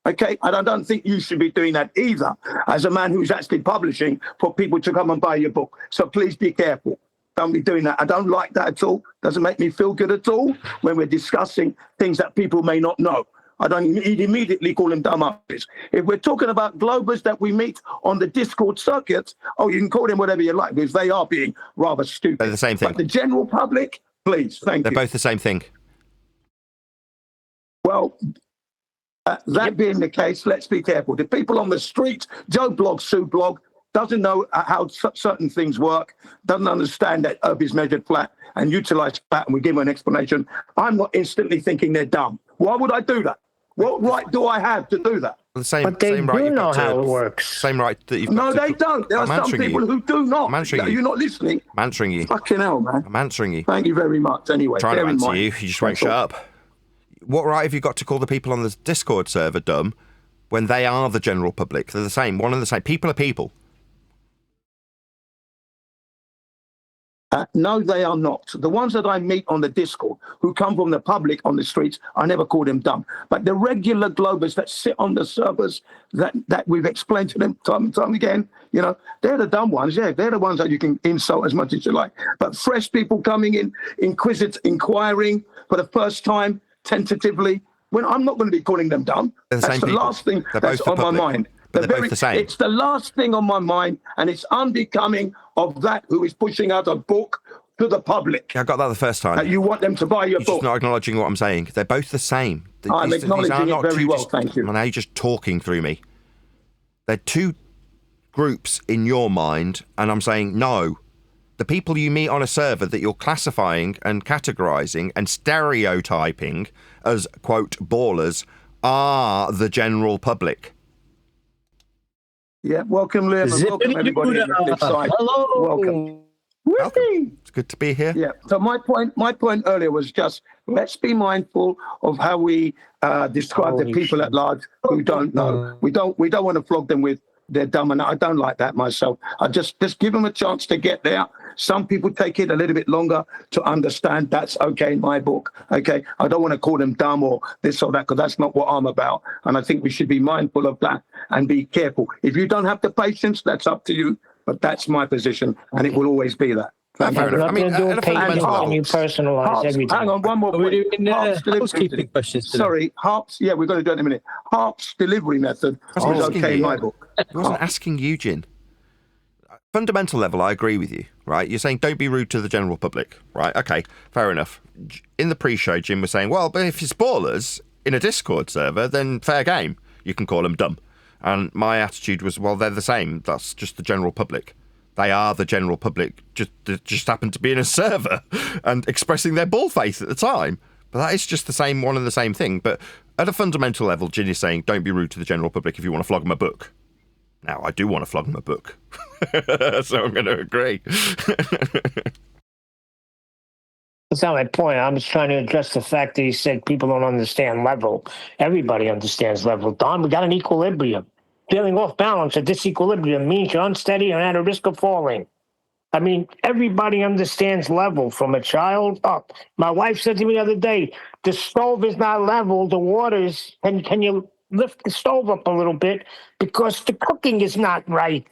Okay, and I don't think you should be doing that either, as a man who's actually publishing for people to come and buy your book. So please be careful. Don't be doing that. I don't like that at all. Doesn't make me feel good at all when we're discussing things that people may not know. I don't immediately call them dumbasses. If we're talking about Globers that we meet on the Discord circuits, you can call them whatever you like, because they are being rather stupid. They're the same thing. But the general public, please, thank you. They're both the same thing. Well, that being the case, let's be careful. The people on the street, Joe Blog, Sue Blog, doesn't know how certain things work, doesn't understand that Earth is measured flat and utilized flat, and we give them an explanation. I'm not instantly thinking they're dumb. Why would I do that? What right do I have to do that? But they do know how it works. Same right that you've No, got they don't. There are some people who do not. I'm answering you. You're not listening. I'm answering you. Fucking hell, man. I'm answering you. Thank you very much. Anyway, Trying to bear in answer mind. you. You just won't shut up. What right have you got to call the people on the Discord server dumb when they are the general public? They're the same. One and the same. People are people. No, they are not. The ones that I meet on the Discord who come from the public on the streets, I never call them dumb. But the regular Globers that sit on the servers that we've explained to them time and time again, you know, they're the dumb ones. Yeah, they're the ones that you can insult as much as you like. But fresh people coming in, inquiring for the first time, tentatively, when I'm not going to be calling them dumb. That's the last thing that's on my mind. But they're both the same. It's the last thing on my mind, and it's unbecoming of that who is pushing out a book to the public. I got that the first time. That you want them to buy your You're book. just not acknowledging what I'm saying. They're both the same. I'm acknowledging it very well, thank you. Now you're just talking through me. They're two groups in your mind, and I'm saying no. The people you meet on a server that you're classifying and categorizing and stereotyping as, quote, ballers are the general public. Yeah, welcome, Liam, and welcome everybody on this side. Hello. Welcome. It's good to be here. Yeah. So my point earlier was just let's be mindful of how we describe the people at large who don't know. We don't want to flog them with they're dumb, and I don't like that myself. I just give them a chance to get there. Some people take it a little bit longer to understand. That's okay in my book. Okay, I don't want to call them dumb or this or that, because that's not what I'm about. And I think we should be mindful of that and be careful. If you don't have the patience, that's up to you. But that's my position, and it will always be that. Fair enough. I mean, at a fundamental level, you personalize everything. Hang on, one more Are we point. doing Housekeeping questions today? Sorry, Harp's. Yeah, we're going to do it in a minute. Harp's delivery method is okay in my book. I wasn't asking you, Jin. Fundamental level, I agree with you, right? You're saying don't be rude to the general public, right? Okay, fair enough. In the pre-show, Jim was saying, well, but if it's ballers in a Discord server, then fair game. You can call them dumb. And my attitude was, well, they're the same. That's just the general public. They are the general public, just happen to be in a server and expressing their ball faith at the time. But that is just the same one and the same thing. But at a fundamental level, Jin is saying, don't be rude to the general public if you want to flog them a book. Now, I do want to flog them a book. So I'm going to agree. That's not my point. I'm just trying to address the fact that he said people don't understand level. Everybody understands level. Don, we got an equilibrium. Feeling off balance at disequilibrium means you're unsteady and at a risk of falling. I mean, everybody understands level from a child up. My wife said to me the other day, the stove is not level, the water's, and can you lift the stove up a little bit because the cooking is not right.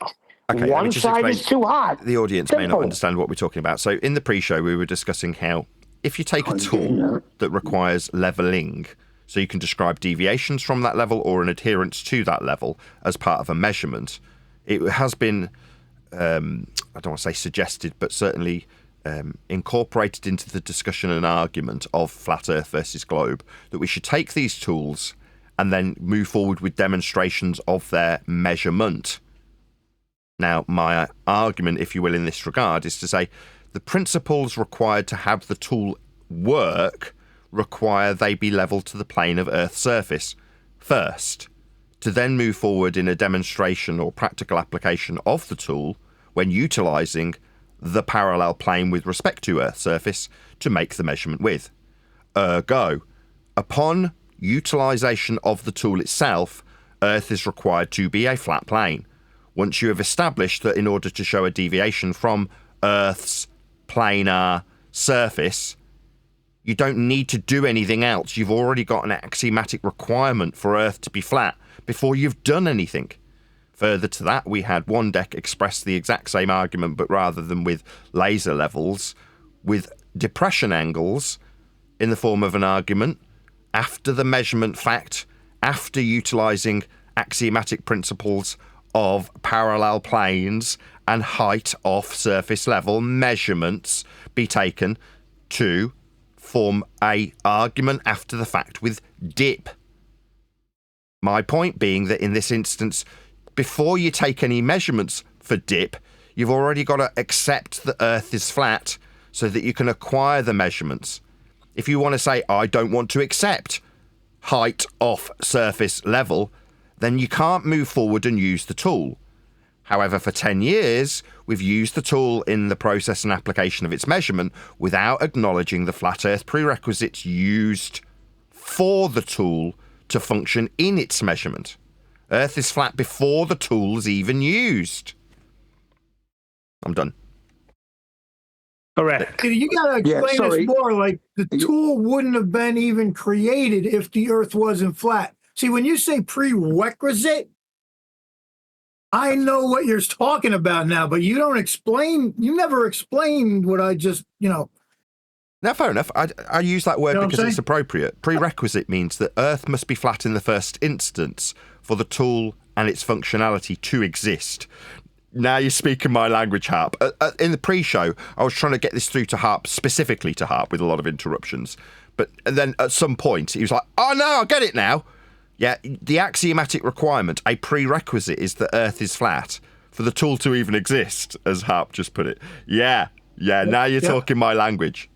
Okay, One side is too hot. The audience may not understand what we're talking about. So in the pre-show, we were discussing how if you take a tool that requires leveling, so you can describe deviations from that level or an adherence to that level as part of a measurement, it has been, I don't want to say suggested, but certainly incorporated into the discussion and argument of flat Earth versus globe, that we should take these tools and then move forward with demonstrations of their measurement. Now, my argument, if you will, in this regard, is to say the principles required to have the tool work require they be level to the plane of Earth's surface first, to then move forward in a demonstration or practical application of the tool when utilising the parallel plane with respect to Earth's surface to make the measurement with. Ergo, upon utilisation of the tool itself, Earth is required to be a flat plane. Once you have established that in order to show a deviation from Earth's planar surface, You don't need to do anything else. You've already got an axiomatic requirement for Earth to be flat before you've done anything. Further to that, we had one deck express the exact same argument, but rather than with laser levels, with depression angles in the form of an argument after the measurement fact, after utilising axiomatic principles of parallel planes and height off surface level measurements be taken to form a argument after the fact with dip. My point being that in this instance, before you take any measurements for dip, you've already got to accept that Earth is flat so that you can acquire the measurements. If you want to say, I don't want to accept height off surface level, then you can't move forward and use the tool. However, for 10 years, we've used the tool in the process and application of its measurement without acknowledging the flat Earth prerequisites used for the tool to function in its measurement. Earth is flat before the tool is even used. I'm done. Correct. You gotta explain this more. Like the tool wouldn't have been even created if the Earth wasn't flat. See, when you say prerequisite, I know what you're talking about now, but you don't explain. You never explained what I just, No, fair enough. I use that word because it's appropriate. Prerequisite means that Earth must be flat in the first instance for the tool and its functionality to exist. Now you're speaking my language, Harp. In the pre-show, I was trying to get this through to Harp, specifically to Harp, with a lot of interruptions. But then at some point, he was like, oh no, I get it now. Yeah, the axiomatic requirement, a prerequisite, is that Earth is flat for the tool to even exist, as Harp just put it. Yeah, now you're talking my language.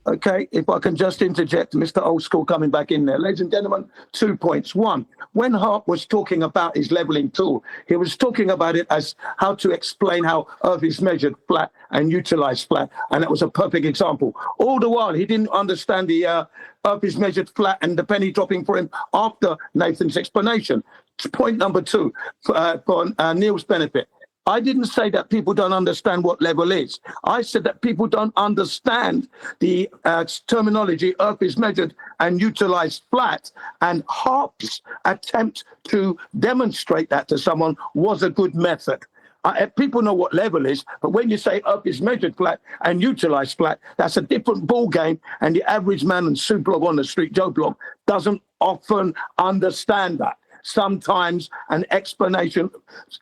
Okay, if I can just interject, Mr. Old School coming back in there. Ladies and gentlemen, 2 points. One, when Hart was talking about his leveling tool, he was talking about it as how to explain how Earth is measured flat and utilized flat. And that was a perfect example. All the while, he didn't understand the Earth is measured flat and the penny dropping for him after Nathan's explanation. Point number two, for Neil's benefit. I didn't say that people don't understand what level is. I said that people don't understand the terminology Earth is measured and utilized flat, and Harp's attempt to demonstrate that to someone was a good method. People know what level is, but when you say Earth is measured flat and utilized flat, that's a different ball game, and the average man and Sue blog on the street, Joe blog, doesn't often understand that. Sometimes an explanation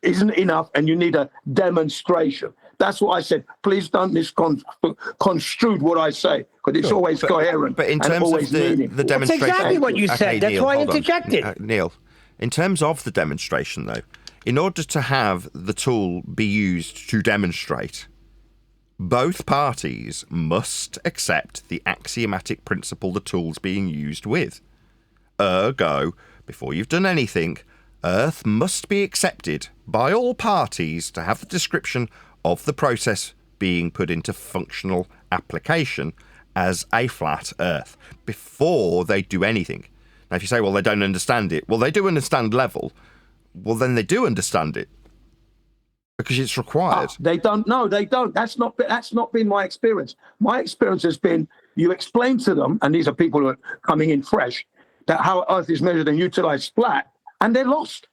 isn't enough and you need a demonstration. That's what I said. Please don't misconstrue what I say, because it's always coherent. But in terms of the demonstration... That's exactly what you said. That's why I interjected. Neil, in terms of the demonstration, though, in order to have the tool be used to demonstrate, both parties must accept the axiomatic principle the tool's being used with. Ergo, before you've done anything, Earth must be accepted by all parties to have the description of the process being put into functional application as a flat Earth before they do anything. Now, if you say, well, they don't understand it, well, they do understand level. Well, then they do understand it because it's required. They don't. No, they don't. That's not been my experience. My experience has been you explain to them, and these are people who are coming in fresh, that how Earth is measured and utilized flat, and they're lost.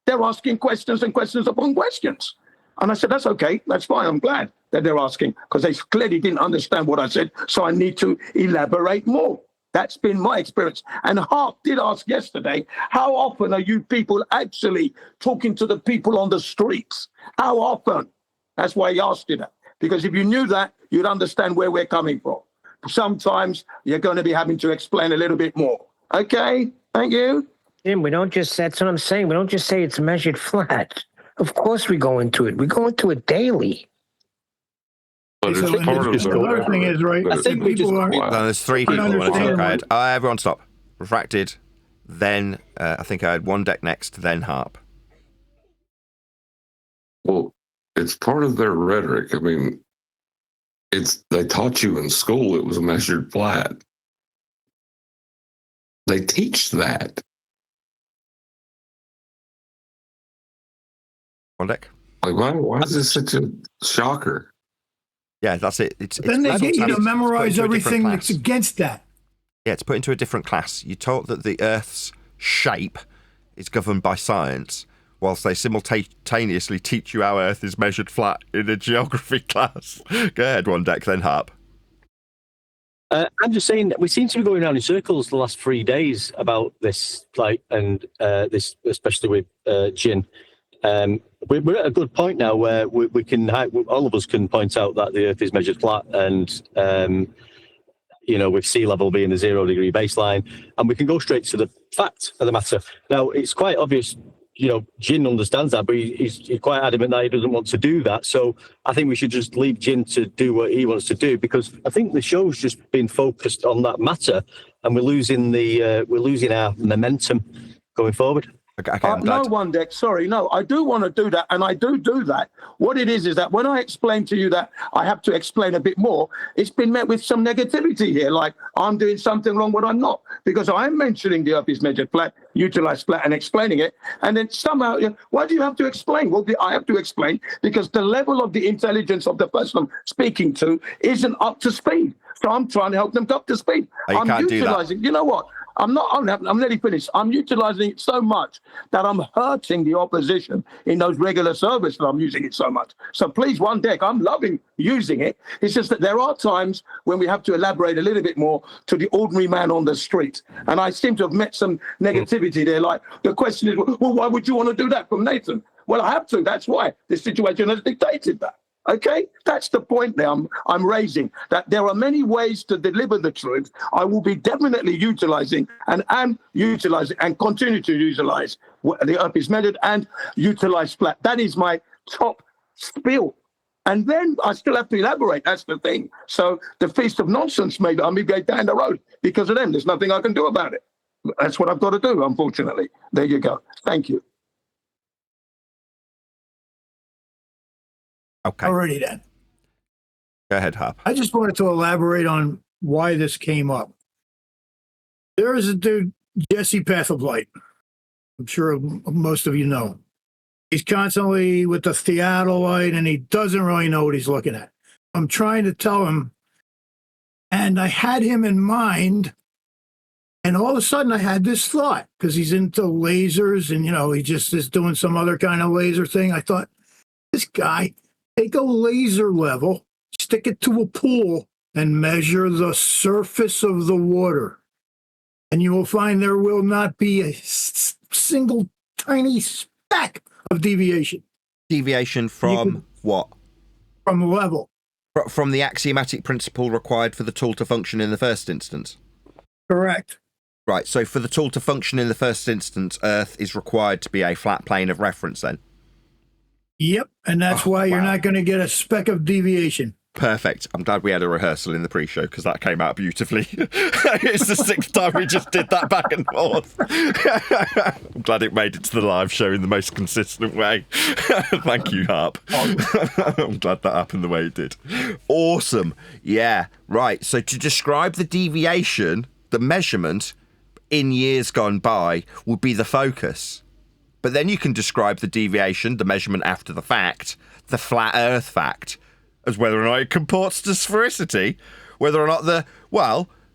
They're asking questions and questions upon questions. And I said, that's okay, that's fine, I'm glad that they're asking, because they clearly didn't understand what I said, so I need to elaborate more. That's been my experience. And Hart did ask yesterday, how often are you people actually talking to the people on the streets? How often? That's why he asked you that. Because if you knew that, you'd understand where we're coming from. Sometimes you're going to be having to explain a little bit more. Okay, thank you. Jim, we don't just, that's what I'm saying. We don't just say it's measured flat. Of course we go into it. We go into it daily. But it's part of the other thing is, right, I think we just... No, there's three people. Everyone stop. Refracted, then I think I had one deck next, then Harp. Well, it's part of their rhetoric. I mean, they taught you in school it was measured flat. They teach that. One deck. Like, why is this such a shocker? Yeah, that's it. Then they get you to memorize everything that's against that. Yeah, to put into a different class, you taught that the Earth's shape is governed by science, whilst they simultaneously teach you how Earth is measured flat in a geography class. Go ahead, one deck, then Harp. I'm just saying that we seem to be going around in circles the last 3 days about this, and this, especially with Jin. We're at a good point now where we can, all of us can point out that the Earth is measured flat, and with sea level being the 0 degree baseline, and we can go straight to the fact of the matter. Now, it's quite obvious. Jin understands that, but he's quite adamant that he doesn't want to do that. So I think we should just leave Jin to do what he wants to do, because I think the show's just been focused on that matter, and we're losing our momentum going forward. Okay, no, one deck. Sorry, no, I do want to do that, and I do that. What it is that when I explain to you that I have to explain a bit more, it's been met with some negativity here, like I'm doing something wrong when I'm not, because I'm mentioning the Earth is measured flat, utilized flat, and explaining it, and then somehow, why do you have to explain? Well, I have to explain because the level of the intelligence of the person I'm speaking to isn't up to speed, so I'm trying to help them up to speed. I'm utilizing. You know what? I'm nearly finished. I'm utilizing it so much that I'm hurting the opposition in those regular servers that I'm using it so much. So please, one deck, I'm loving using it. It's just that there are times when we have to elaborate a little bit more to the ordinary man on the street. And I seem to have met some negativity there. Like the question is, well, why would you want to do that from Nathan? Well, I have to. That's why the situation has dictated that. Okay, that's the point now I'm raising, that there are many ways to deliver the truth. I will be definitely utilizing and am utilizing and continue to utilize the Earth is measured and utilize flat. That is my top spiel. And then I still have to elaborate. That's the thing. So the Feast of Nonsense maybe I'll be going down the road because of them. There's nothing I can do about it. That's what I've got to do, unfortunately. There you go. Thank you. Okay. Alrighty then. Go ahead, Harp. I just wanted to elaborate on why this came up. There is a dude, Jesse Path of Light. I'm sure most of you know. He's constantly with the theodolite, and he doesn't really know what he's looking at. I'm trying to tell him, and I had him in mind, and all of a sudden I had this thought, because he's into lasers, and, he just is doing some other kind of laser thing. I thought, this guy, take a laser level, stick it to a pool, and measure the surface of the water. And you will find there will not be a single tiny speck of deviation. Deviation from what? From level. From the axiomatic principle required for the tool to function in the first instance? Correct. Right, so for the tool to function in the first instance, Earth is required to be a flat plane of reference then? Yep, and that's why you're not going to get a speck of deviation. Perfect. I'm glad we had a rehearsal in the pre-show because that came out beautifully. It's the 6th time we just did that back and forth. I'm glad it made it to the live show in the most consistent way. Thank you, Harp. I'm glad that happened the way it did. Awesome. Yeah, right. So to describe the deviation, the measurement in years gone by would be the focus. But then you can describe the deviation, the measurement after the fact, the flat Earth fact, as whether or not it comports to sphericity, whether or not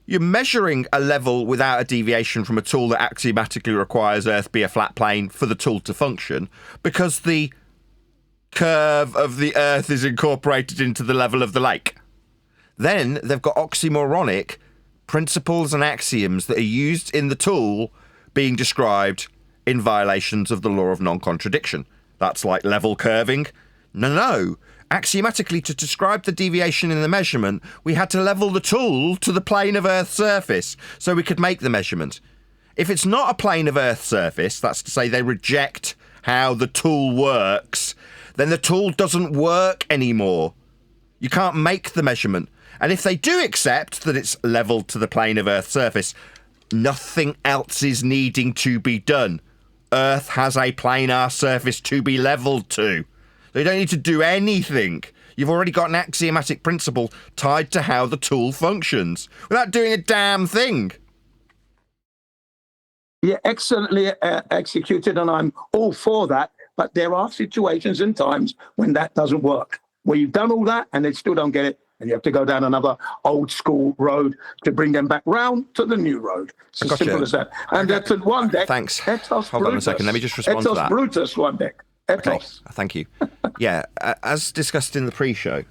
you're measuring a level without a deviation from a tool that axiomatically requires Earth be a flat plane for the tool to function, because the curve of the Earth is incorporated into the level of the lake. Then they've got oxymoronic principles and axioms that are used in the tool being described in violations of the law of non-contradiction. That's like level curving. No. Axiomatically, to describe the deviation in the measurement, we had to level the tool to the plane of Earth's surface so we could make the measurement. If it's not a plane of Earth's surface, that's to say they reject how the tool works, then the tool doesn't work anymore. You can't make the measurement. And if they do accept that it's leveled to the plane of Earth's surface, nothing else is needing to be done. Earth has a planar surface to be leveled to. They don't need to do anything. You've already got an axiomatic principle tied to how the tool functions without doing a damn thing. Yeah, excellently executed, and I'm all for that. But there are situations and times when that doesn't work, where you've done all that and they still don't get it. And you have to go down another old school road to bring them back round to the new road. It's as simple as that. And that's at one deck. Thanks. Ethos Hold on a second. Let me just respond to Ethos that. Brutus, one deck. Okay, Ethos. thank you. Yeah, as discussed in the pre-show,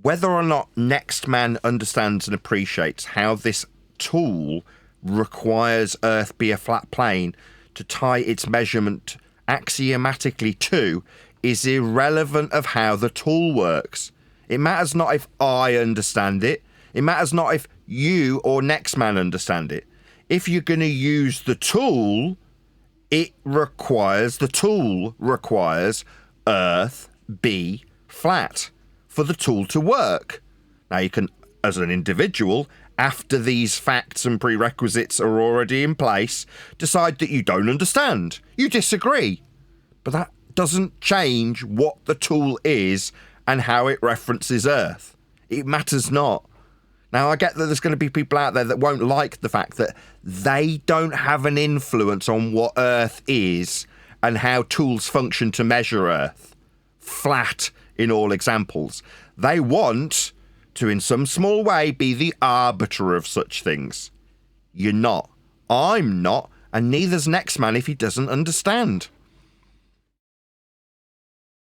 whether or not Next Man understands and appreciates how this tool requires Earth be a flat plane to tie its measurement axiomatically to is irrelevant of how the tool works. It matters not if I understand it. It matters not if you or Next Man understand it. If you're going to use the tool, the tool requires Earth be flat for the tool to work. Now you can, as an individual, after these facts and prerequisites are already in place, decide that you don't understand. You disagree. But that doesn't change what the tool is and how it references Earth. It matters not. Now, I get that there's going to be people out there that won't like the fact that they don't have an influence on what Earth is and how tools function to measure Earth. Flat in all examples. They want to, in some small way, be the arbiter of such things. You're not. I'm not. And neither's Next Man if he doesn't understand.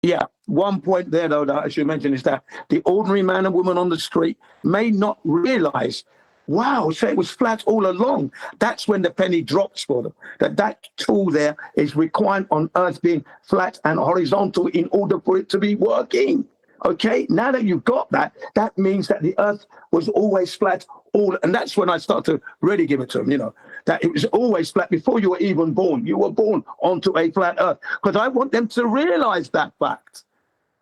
Yeah, one point there, though, that I should mention is that the ordinary man and woman on the street may not realize, wow, so it was flat all along. That's when the penny drops for them, that tool there is required on Earth being flat and horizontal in order for it to be working. Okay, now that you've got that, that means that the Earth was always flat, and that's when I start to really give it to them, that it was always flat before you were even born. You were born onto a flat Earth, because I want them to realize that fact.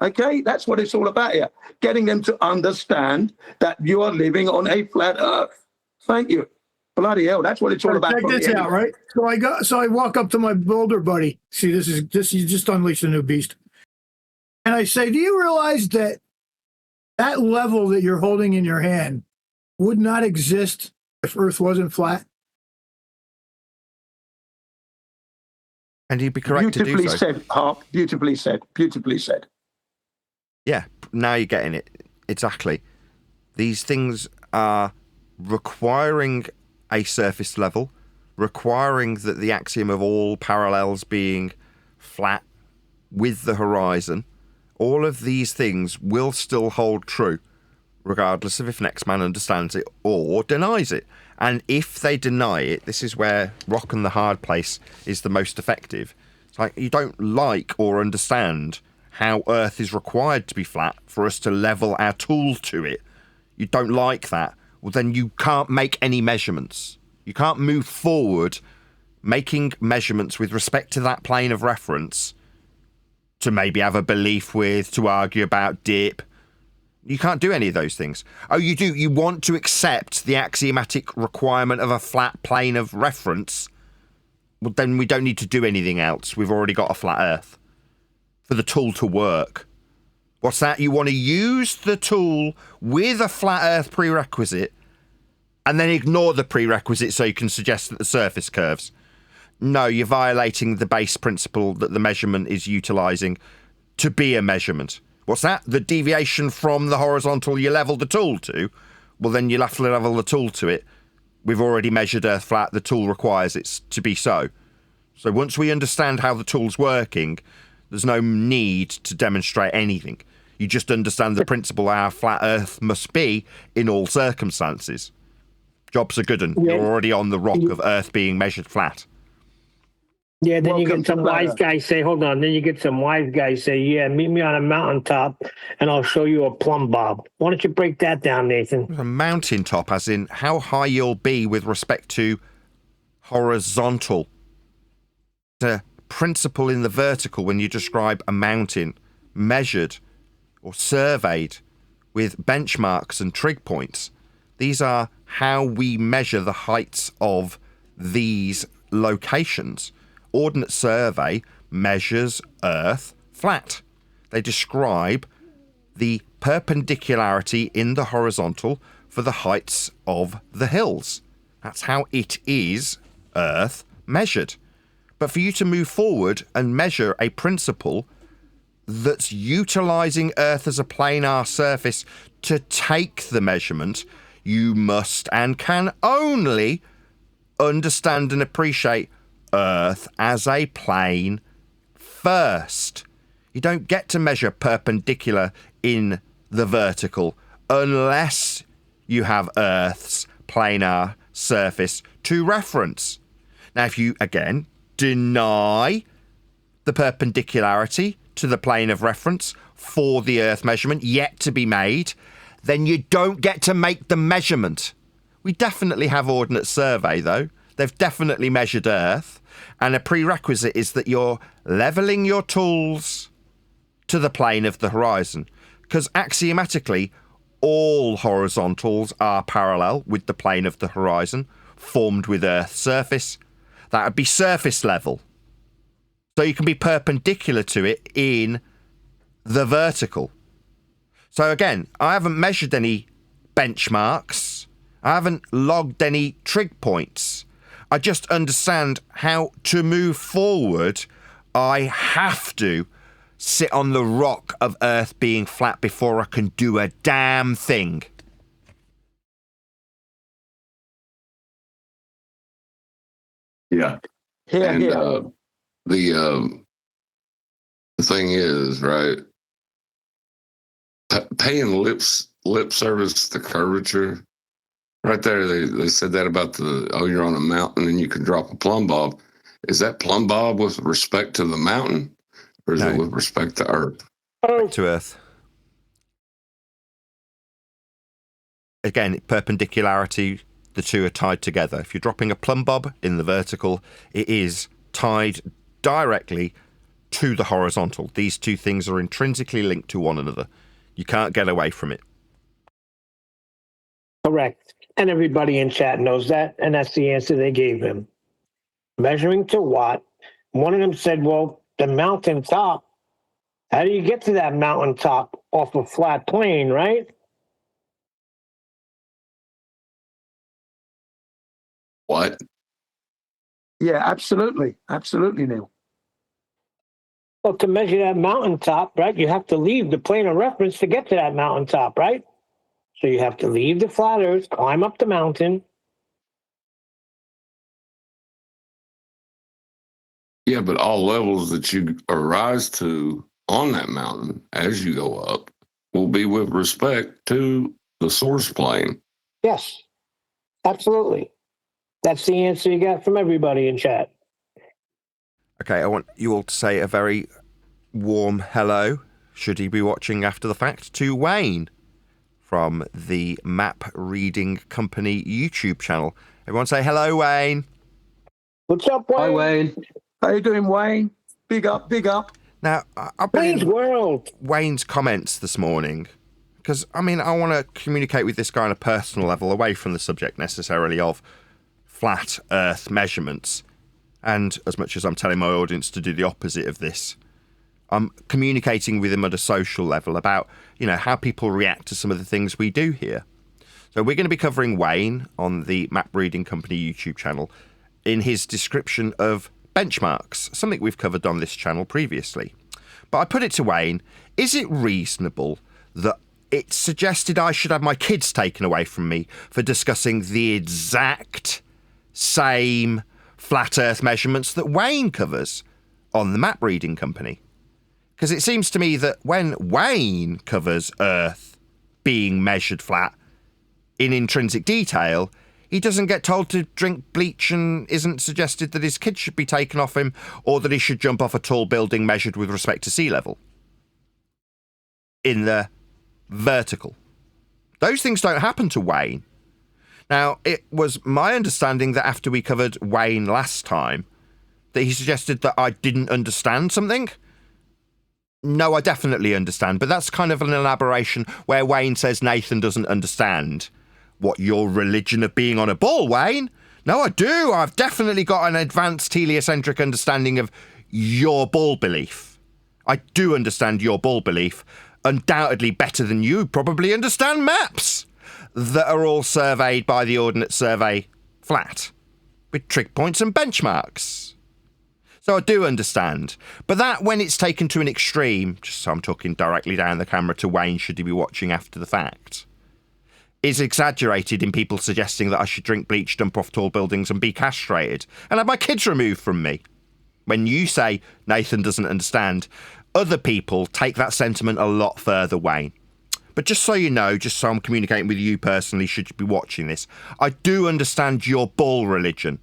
Okay, that's what it's all about here, getting them to understand that you are living on a flat Earth. Thank you. Bloody hell, that's what it's all about. Check this out, right? So I walk up to my builder buddy. See, this you just unleashed a new beast. And I say, do you realize that level that you're holding in your hand would not exist if Earth wasn't flat? And he'd be correct to do so. Beautifully said, Harp. Beautifully said. Beautifully said. Yeah, now you're getting it. Exactly. These things are requiring a surface level, requiring that the axiom of all parallels being flat with the horizon. All of these things will still hold true, regardless of if Next Man understands it or denies it. And if they deny it, this is where rock and the hard place is the most effective. It's like you don't like or understand how Earth is required to be flat for us to level our tool to it. You don't like that. Well, then you can't make any measurements. You can't move forward making measurements with respect to that plane of reference to maybe have a belief with, to argue about dip. You can't do any of those things. Oh, you do. You want to accept the axiomatic requirement of a flat plane of reference. Well, then we don't need to do anything else. We've already got a flat Earth for the tool to work. What's that? You want to use the tool with a flat Earth prerequisite and then ignore the prerequisite so you can suggest that the surface curves. No, you're violating the base principle that the measurement is utilising to be a measurement. What's that? The deviation from the horizontal you level the tool to? Well, then you'll have to level the tool to it. We've already measured Earth flat. The tool requires it to be so. So once we understand how the tool's working, there's no need to demonstrate anything. You just understand the principle how flat Earth must be in all circumstances. Jobs are good, and you're already on the rock of Earth being measured flat. Yeah, then you Welcome get some to wise Florida. guys say, hold on. Then you get some wise guys say, yeah, meet me on a mountaintop and I'll show you a plumb bob. Why don't you break that down, Nathan? A mountaintop, as in how high you'll be with respect to horizontal. The principle in the vertical when you describe a mountain measured or surveyed with benchmarks and trig points. These are how we measure the heights of these locations. Ordnance Survey measures Earth flat. They describe the perpendicularity in the horizontal for the heights of the hills. That's how it is Earth measured. But for you to move forward and measure a principle that's utilizing Earth as a planar surface to take the measurement, you must and can only understand and appreciate Earth as a plane first. You don't get to measure perpendicular in the vertical unless you have Earth's planar surface to reference. Now, if you, again, deny the perpendicularity to the plane of reference for the Earth measurement yet to be made, then you don't get to make the measurement. We definitely have Ordnance Survey, though. They've definitely measured Earth, and a prerequisite is that you're levelling your tools to the plane of the horizon, because axiomatically, all horizontals are parallel with the plane of the horizon, formed with Earth's surface. That would be surface level. So you can be perpendicular to it in the vertical. So again, I haven't measured any benchmarks. I haven't logged any trig points. I just understand how to move forward. I have to sit on the rock of Earth being flat before I can do a damn thing. Yeah. Here, And here. the thing is, right? Paying lip service to curvature. Right there, they said that about you're on a mountain and you can drop a plumb bob. Is that plumb bob with respect to the mountain, or is No. it with respect to Earth? To Earth. Again, perpendicularity, the two are tied together. If you're dropping a plumb bob in the vertical, it is tied directly to the horizontal. These two things are intrinsically linked to one another. You can't get away from it. Correct. And everybody in chat knows that, and that's the answer they gave him. Measuring to what? One of them said, well, the mountaintop. How do you get to that mountaintop off a flat plane, right? What? Yeah, absolutely. Absolutely, Neil. Well, to measure that mountaintop, right, you have to leave the plane of reference to get to that mountaintop, right? So you have to leave the flat earth, climb up the mountain. Yeah, but all levels that you arise to on that mountain as you go up will be with respect to the source plane. Yes, absolutely. That's the answer you got from everybody in chat. Okay, I want you all to say a very warm hello, should he be watching after the fact, to Wayne from the Map Reading Company YouTube channel. Everyone say hello, Wayne. What's up, Wayne? Hi, Wayne. How you doing, Wayne? Big up, big up. Now, I've been Wayne's in World. Wayne's comments this morning because, I mean, I want to communicate with this guy on a personal level away from the subject necessarily of flat Earth measurements. And as much as I'm telling my audience to do the opposite of this, I'm communicating with him at a social level about, you know, how people react to some of the things we do here. So we're going to be covering Wayne on the Map Reading Company YouTube channel in his description of benchmarks, something we've covered on this channel previously. But I put it to Wayne, is it reasonable that it's suggested I should have my kids taken away from me for discussing the exact same flat Earth measurements that Wayne covers on the Map Reading Company? Because it seems to me that when Wayne covers Earth being measured flat in intrinsic detail, he doesn't get told to drink bleach and isn't suggested that his kids should be taken off him or that he should jump off a tall building measured with respect to sea level in the vertical. Those things don't happen to Wayne. Now, it was my understanding that after we covered Wayne last time, that he suggested that I didn't understand something. No, I definitely understand, but that's kind of an elaboration where Wayne says Nathan doesn't understand. What, your religion of being on a ball, Wayne? No, I do. I've definitely got an advanced heliocentric understanding of your ball belief. I do understand your ball belief, undoubtedly better than you probably understand maps that are all surveyed by the Ordnance Survey flat, with trig points and benchmarks. So I do understand. But that, when it's taken to an extreme, just so I'm talking directly down the camera to Wayne, should he be watching after the fact, is exaggerated in people suggesting that I should drink bleach, jump off tall buildings and be castrated and have my kids removed from me. When you say Nathan doesn't understand, other people take that sentiment a lot further, Wayne. But just so you know, just so I'm communicating with you personally, should you be watching this, I do understand your bull religion,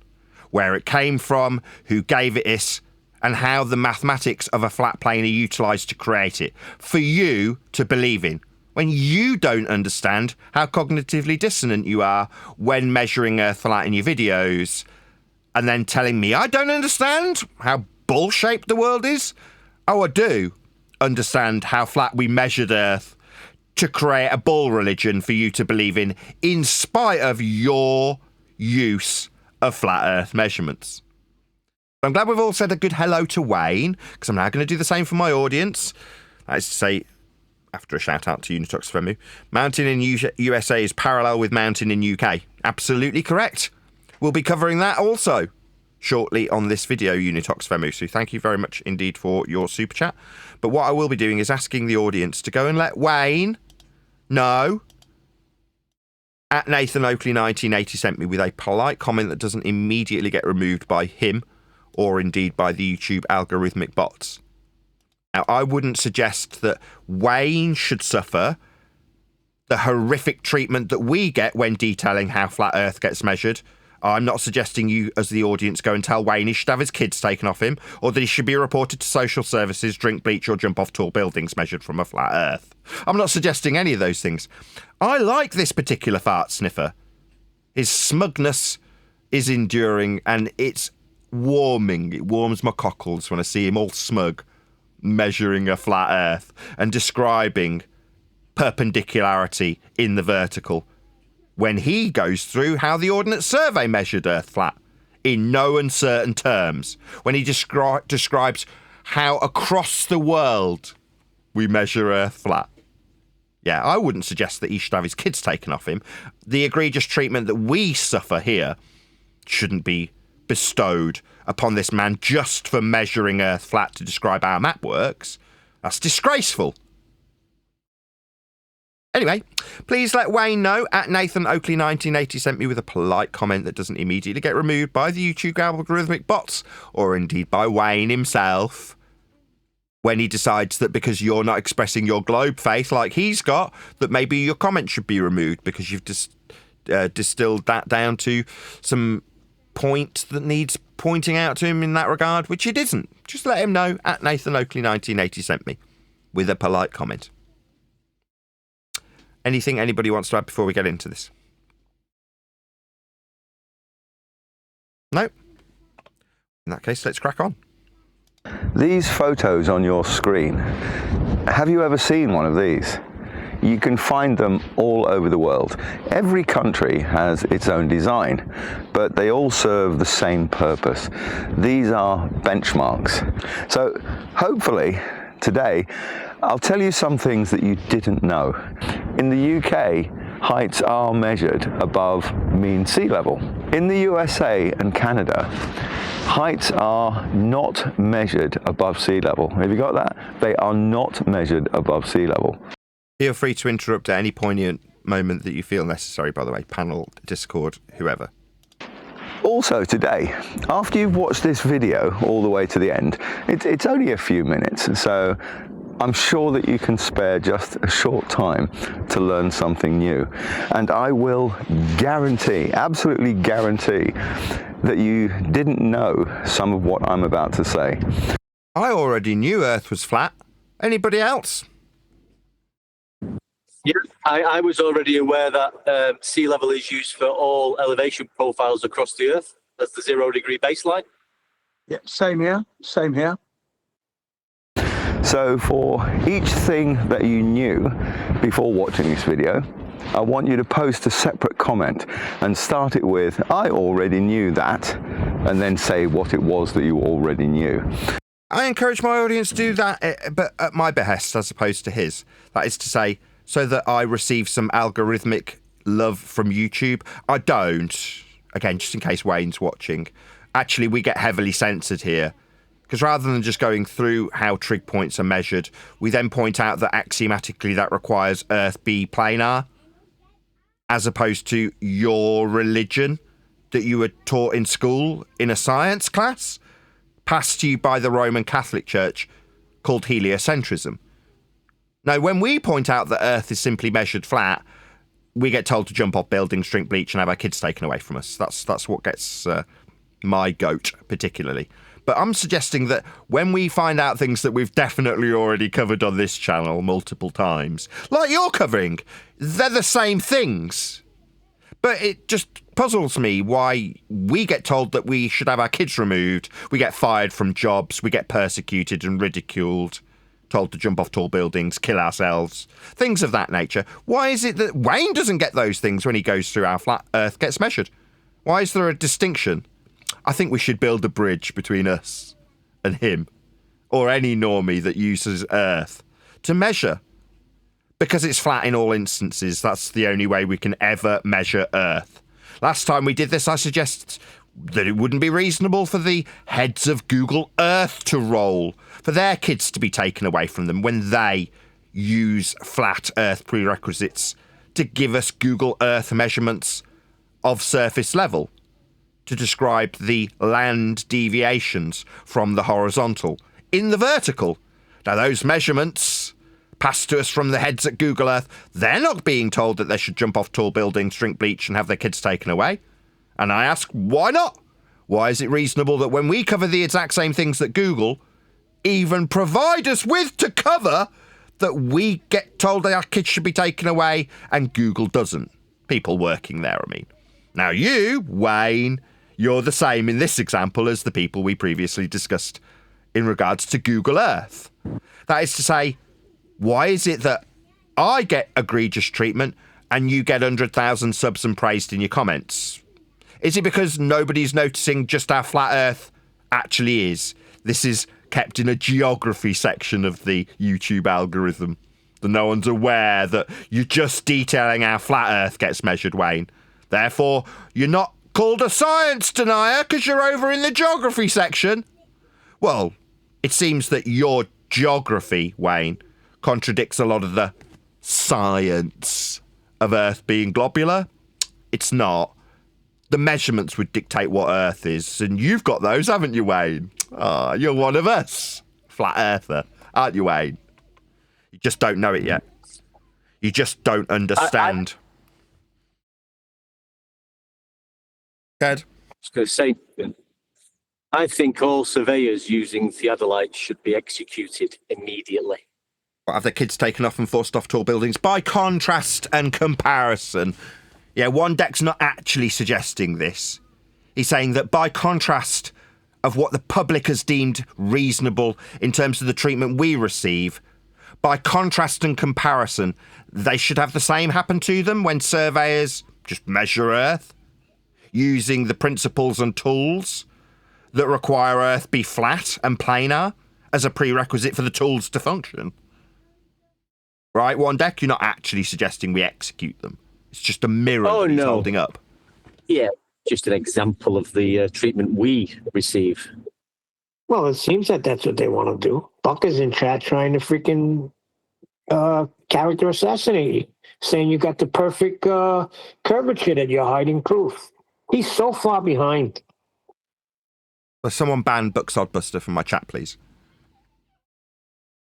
where it came from, who gave it this, and how the mathematics of a flat plane are utilised to create it, for you to believe in, when you don't understand how cognitively dissonant you are when measuring Earth flat in your videos, and then telling me I don't understand how bull-shaped the world is. Oh, I do understand how flat we measured Earth to create a bull religion for you to believe in spite of your use of flat Earth measurements. I'm glad we've all said a good hello to Wayne, because I'm now going to do the same for my audience. That is to say, after a shout out to Unitox Femu, mountain in USA is parallel with mountain in UK. Absolutely correct. We'll be covering that also shortly on this video, Unitox Femu. So thank you very much indeed for your super chat. But what I will be doing is asking the audience to go and let Wayne know at Nathan Oakley 1980 sent me with a polite comment that doesn't immediately get removed by him or indeed by the YouTube algorithmic bots. Now, I wouldn't suggest that Wayne should suffer the horrific treatment that we get when detailing how flat Earth gets measured. I'm not suggesting you, as the audience, go and tell Wayne he should have his kids taken off him, or that he should be reported to social services, drink bleach, or jump off tall buildings measured from a flat Earth. I'm not suggesting any of those things. I like this particular fart sniffer. His smugness is enduring, and it's warming. It warms my cockles when I see him all smug, measuring a flat Earth and describing perpendicularity in the vertical, when he goes through how the Ordnance Survey measured Earth flat in no uncertain terms, when he describes how across the world we measure Earth flat. Yeah, I wouldn't suggest that he should have his kids taken off him. The egregious treatment that we suffer here shouldn't be bestowed upon this man just for measuring Earth flat to describe how a map works. That's disgraceful. Anyway, please let Wayne know at Nathan Oakley 1980 sent me with a polite comment that doesn't immediately get removed by the YouTube algorithmic bots, or indeed by Wayne himself, when he decides that because you're not expressing your globe faith like he's got, that maybe your comment should be removed because you've distilled that down to some point that needs pointing out to him in that regard, which it isn't. Just let him know at Nathan Oakley 1980 sent me with a polite comment. Anything anybody wants to add before we get into this? No? In that case, let's crack on. These photos on your screen, have you ever seen one of these? You can find them all over the world. Every country has its own design, but they all serve the same purpose. These are benchmarks. So hopefully today I'll tell you some things that you didn't know. In the UK, heights are measured above mean sea level. In the USA and Canada, heights are not measured above sea level. Have you got that? They are not measured above sea level. Feel free to interrupt at any poignant moment that you feel necessary, by the way. Panel, Discord, whoever. Also today, after you've watched this video all the way to the end, it's only a few minutes, so I'm sure that you can spare just a short time to learn something new. And I will guarantee, absolutely guarantee, that you didn't know some of what I'm about to say. I already knew Earth was flat. Anybody else? Yeah, I was already aware that sea level is used for all elevation profiles across the Earth. That's the 0 degree baseline. Yeah, same here, same here. So for each thing that you knew before watching this video, I want you to post a separate comment and start it with, I already knew that, and then say what it was that you already knew. I encourage my audience to do that, but at my behest as opposed to his. That is to say, so that I receive some algorithmic love from YouTube. I don't. Again, just in case Wayne's watching. Actually, we get heavily censored here Because rather than just going through how trig points are measured, we then point out that axiomatically that requires Earth be planar, as opposed to your religion that you were taught in school in a science class, passed to you by the Roman Catholic Church, called heliocentrism. Now, when we point out that Earth is simply measured flat, we get told to jump off buildings, drink bleach, and have our kids taken away from us. That's what gets my goat, particularly. But I'm suggesting that when we find out things that we've definitely already covered on this channel multiple times, like you're covering, they're the same things. But it just puzzles me why we get told that we should have our kids removed, we get fired from jobs, we get persecuted and ridiculed, told to jump off tall buildings, kill ourselves, things of that nature. Why is it that Wayne doesn't get those things when he goes through our flat Earth gets measured? Why is there a distinction? I think we should build a bridge between us and him, or any normie that uses Earth, to measure. Because it's flat in all instances, that's the only way we can ever measure Earth. Last time we did this, I suggest that it wouldn't be reasonable for the heads of Google Earth to roll, for their kids to be taken away from them when they use flat Earth prerequisites to give us Google Earth measurements of surface level, to describe the land deviations from the horizontal in the vertical. Now, those measurements passed to us from the heads at Google Earth, they're not being told that they should jump off tall buildings, drink bleach, and have their kids taken away. And I ask, why not? Why is it reasonable that when we cover the exact same things that Google even provide us with to cover, that we get told that our kids should be taken away and Google doesn't? People working there, I mean. Now you, Wayne, you're the same in this example as the people we previously discussed in regards to Google Earth. That is to say, why is it that I get egregious treatment and you get 100,000 subs and praised in your comments? Is it because nobody's noticing just how flat Earth actually is? This is kept in a geography section of the YouTube algorithm. That no one's aware that you're just detailing how flat Earth gets measured, Wayne. Therefore, you're not called a science denier because you're over in the geography section. Well, it seems that your geography, Wayne, contradicts a lot of the science of Earth being globular. It's not. The measurements would dictate what Earth is, and you've got those, haven't you, Wayne? Ah, you're one of us. Flat Earther, aren't you, Wayne? You just don't know it yet. You just don't understand. Ed? I was going to say, I think all surveyors using theodolites should be executed immediately. Have their kids taken off and forced off tall buildings? By contrast and comparison. Yeah, Wandek's not actually suggesting this. He's saying that by contrast of what the public has deemed reasonable in terms of the treatment we receive, by contrast and comparison, they should have the same happen to them when surveyors just measure Earth, using the principles and tools that require Earth be flat and planar as a prerequisite for the tools to function. Right, Wandek, you're not actually suggesting we execute them. It's just a mirror that he's holding up. Yeah, just an example of the treatment we receive. Well, it seems that that's what they want to do. Buck is in chat trying to freaking character assassinate you, saying you got the perfect curvature that you're hiding proof. He's so far behind. Will someone ban Buck Sodbuster from my chat, please?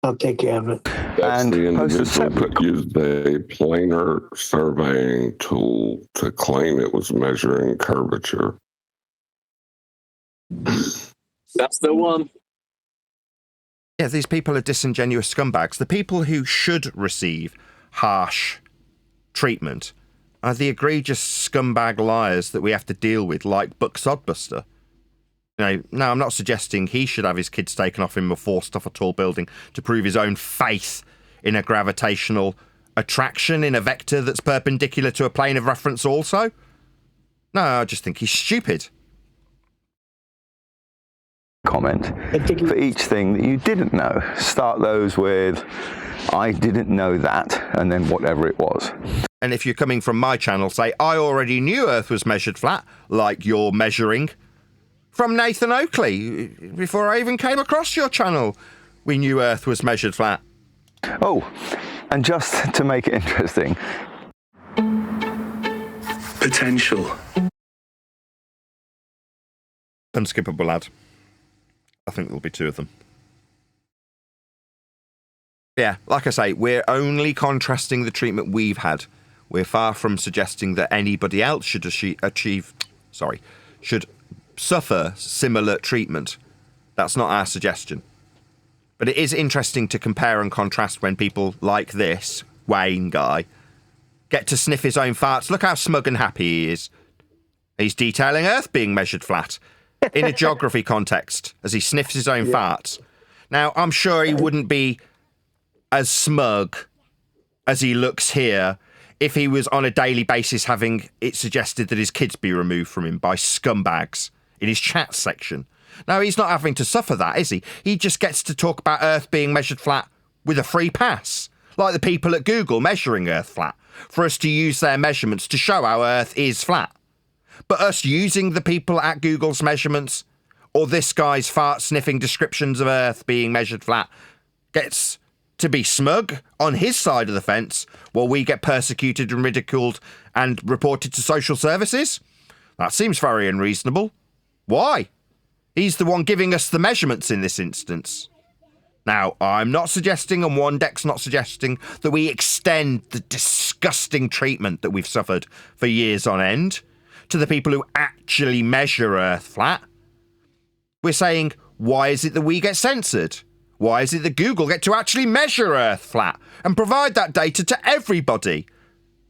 I'll take care of it. That's And the post a individual separate that used a planar surveying tool to claim it was measuring curvature. That's the one. Yeah, these people are disingenuous scumbags. The people who should receive harsh treatment are the egregious scumbag liars that we have to deal with, like Buck Sodbuster. You know, no, I'm not suggesting he should have his kids taken off him or forced off a tall building to prove his own faith in a gravitational attraction in a vector that's perpendicular to a plane of reference also. No, I just think he's stupid. Comment for each thing that you didn't know. Start those with, I didn't know that, and then whatever it was. And if you're coming from my channel, say, I already knew Earth was measured flat, like you're measuring, from Nathan Oakley. Before I even came across your channel, we knew Earth was measured flat. Oh, and just to make it interesting, potential. Unskippable lad. I think there'll be two of them. Yeah, like I say, we're only contrasting the treatment we've had. We're far from suggesting that anybody else should should suffer similar treatment. That's not our suggestion. But it is interesting to compare and contrast when people like this Wayne guy get to sniff his own farts. Look how smug and happy he is. He's detailing Earth being measured flat in a geography context as he sniffs his own farts. Now, I'm sure he wouldn't be as smug as he looks here if he was on a daily basis having it suggested that his kids be removed from him by scumbags in his chat section. No, he's not having to suffer that, is he? He just gets to talk about Earth being measured flat with a free pass, like the people at Google measuring Earth flat, for us to use their measurements to show how Earth is flat. But us using the people at Google's measurements, or this guy's fart-sniffing descriptions of Earth being measured flat, gets to be smug on his side of the fence while we get persecuted and ridiculed and reported to social services? That seems very unreasonable. Why? He's the one giving us the measurements in this instance. Now, I'm not suggesting, and Wandeck's not suggesting, that we extend the disgusting treatment that we've suffered for years on end to the people who actually measure Earth flat. We're saying, why is it that we get censored? Why is it that Google get to actually measure Earth flat and provide that data to everybody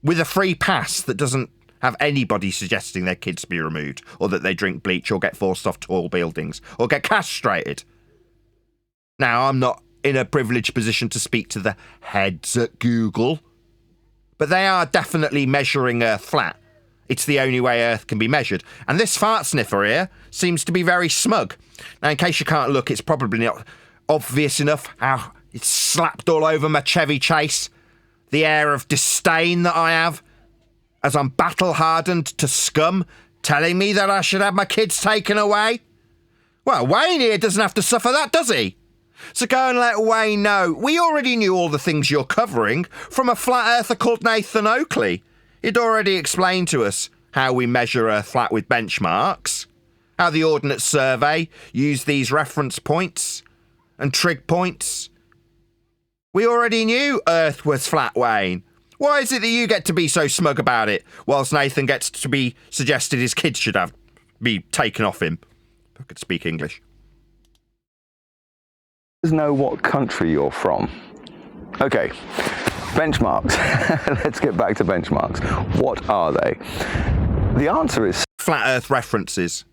with a free pass that doesn't have anybody suggesting their kids be removed, or that they drink bleach, or get forced off tall buildings, or get castrated? Now, I'm not in a privileged position to speak to the heads at Google, but they are definitely measuring Earth flat. It's the only way Earth can be measured. And this fart sniffer here seems to be very smug. Now, in case you can't look, it's probably not obvious enough how it's slapped all over my Chevy Chase. The air of disdain that I have as I'm battle-hardened to scum telling me that I should have my kids taken away. Well, Wayne here doesn't have to suffer that, does he? So go and let Wayne know. We already knew all the things you're covering from a flat earther called Nathan Oakley. He'd already explained to us how we measure Earth flat with benchmarks, how the Ordnance Survey used these reference points and trig points. We already knew Earth was flat, Wayne. Why is it that you get to be so smug about it, whilst Nathan gets to be suggested his kids should be taken off him? If I could speak English. Know what country you're from. Okay, benchmarks. Let's get back to benchmarks. What are they? The answer is flat Earth references.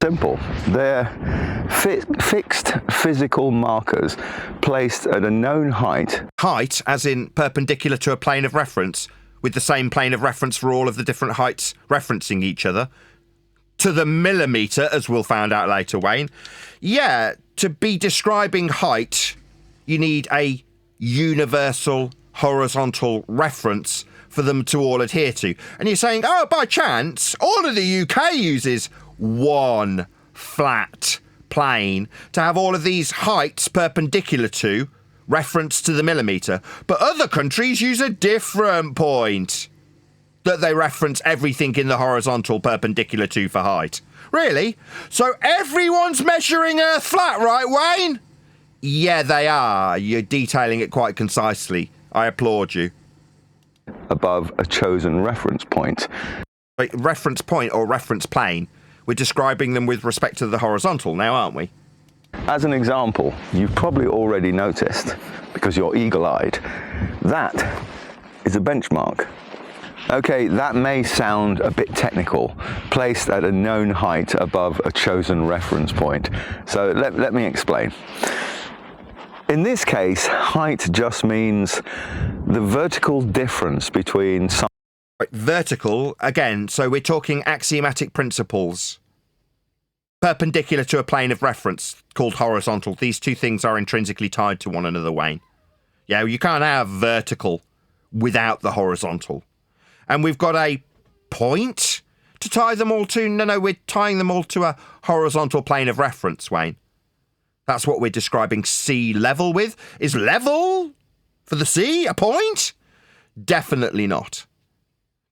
Simple. They're fixed physical markers placed at a known height. Height, as in perpendicular to a plane of reference, with the same plane of reference for all of the different heights referencing each other. To the millimetre, as we'll find out later, Wayne. Yeah, to be describing height, you need a universal horizontal reference for them to all adhere to. And you're saying, oh, by chance, all of the UK uses one flat plane to have all of these heights perpendicular to reference to the millimetre. But other countries use a different point that they reference everything in the horizontal perpendicular to for height. Really? So everyone's measuring Earth flat, right, Wayne? Yeah, they are. You're detailing it quite concisely. I applaud you. Above a chosen reference point. Wait, reference point or reference plane? We're describing them with respect to the horizontal now, aren't we? As an example, you've probably already noticed, because you're eagle-eyed, that is a benchmark. Okay, that may sound a bit technical, placed at a known height above a chosen reference point. So let me explain. In this case, height just means the vertical difference between some... Vertical, again, so we're talking axiomatic principles. Perpendicular to a plane of reference called horizontal. These two things are intrinsically tied to one another, Wayne. Yeah, you can't have vertical without the horizontal. And we've got a point To tie them all to... No, we're tying them all to a horizontal plane of reference, Wayne. That's what we're describing sea level with. Is level for the sea a point? Definitely not.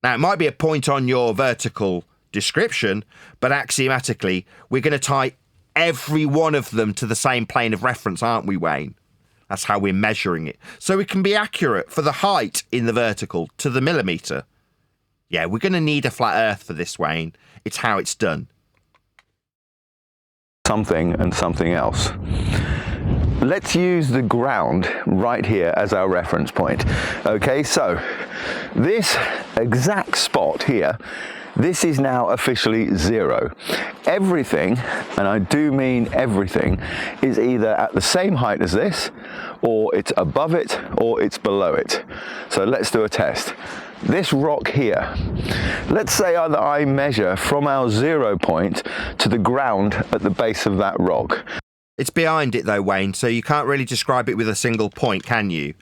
Now, it might be a point on your vertical description, but axiomatically, we're going to tie every one of them to the same plane of reference, aren't we, Wayne? That's how we're measuring it. So we can be accurate for the height in the vertical to the millimetre. Yeah, we're going to need a flat earth for this, Wayne. It's how it's done. Something and something else. Let's use the ground right here as our reference point. Okay, so this exact spot here, this is now officially 0. Everything, and I do mean everything, is either at the same height as this, or it's above it, or it's below it. So let's do a test. This rock here, let's say that I measure from our 0 point to the ground at the base of that rock. It's behind it though, Wayne, so you can't really describe it with a single point, can you?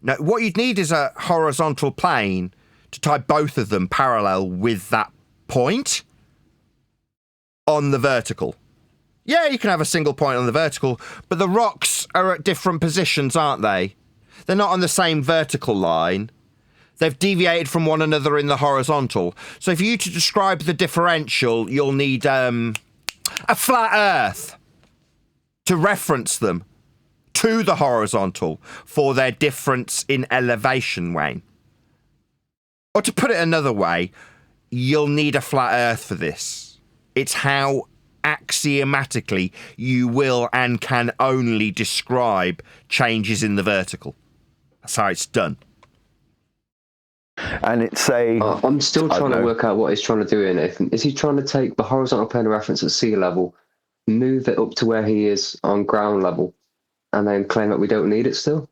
No, what you'd need is a horizontal plane to tie both of them parallel with that point on the vertical. Yeah, you can have a single point on the vertical, but the rocks are at different positions, aren't they? They're not on the same vertical line. They've deviated from one another in the horizontal. So for you to describe the differential, you'll need a flat earth to reference them to the horizontal for their difference in elevation, Wayne. Or to put it another way, you'll need a flat earth for this. It's how axiomatically you will and can only describe changes in the vertical. That's how it's done. And it's a... I'm still trying to work out what he's trying to do here, Nathan. Is he trying to take the horizontal plane of reference at sea level, move it up to where he is on ground level, and then claim that we don't need it still?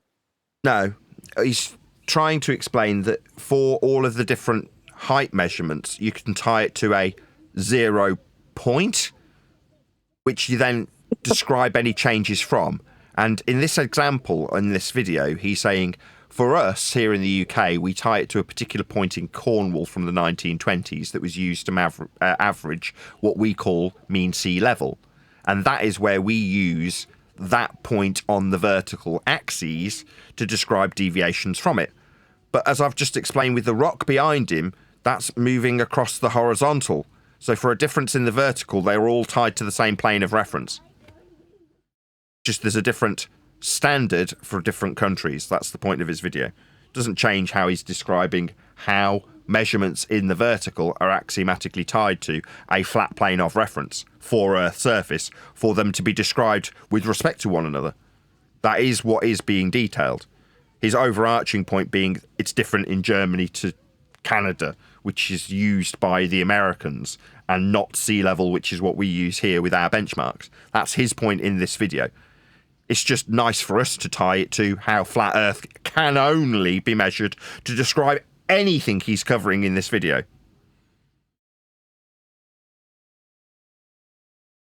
No, he's trying to explain that for all of the different height measurements, you can tie it to a 0 point, which you then describe any changes from. And in this example, in this video, he's saying, for us here in the UK, we tie it to a particular point in Cornwall from the 1920s that was used to average what we call mean sea level. And that is where we use that point on the vertical axes to describe deviations from it. But as I've just explained with the rock behind him, that's moving across the horizontal. So for a difference in the vertical, they're all tied to the same plane of reference. Just there's a different standard for different countries. That's the point of his video. Doesn't change how he's describing how measurements in the vertical are axiomatically tied to a flat plane of reference for Earth's surface for them to be described with respect to one another. That is what is being detailed. His overarching point being it's different in Germany to Canada, which is used by the Americans, and not sea level, which is what we use here with our benchmarks. That's his point in this video. It's just nice for us to tie it to how flat Earth can only be measured to describe anything he's covering in this video.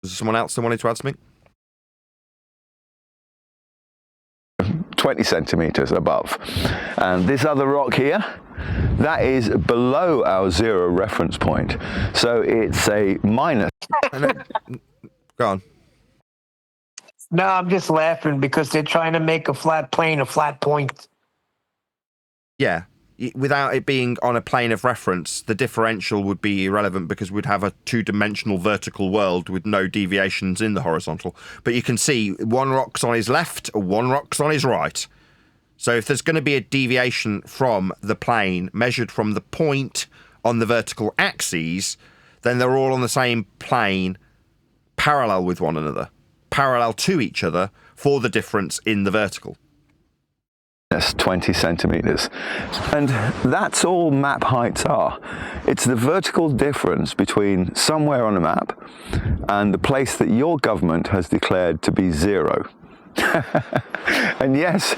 Was there someone else that wanted to add something? 20 centimeters above. And this other rock here, that is below our 0 reference point. So it's a minus. Go on. No, I'm just laughing because they're trying to make a flat plane a flat point. Yeah. Without it being on a plane of reference, the differential would be irrelevant because we'd have a two-dimensional vertical world with no deviations in the horizontal. But you can see one rock's on his left, one rock's on his right. So if there's going to be a deviation from the plane measured from the point on the vertical axes, then they're all on the same plane, parallel with one another, parallel to each other for the difference in the vertical. That's 20 centimeters. And that's all map heights are. It's the vertical difference between somewhere on a map and the place that your government has declared to be 0. And yes,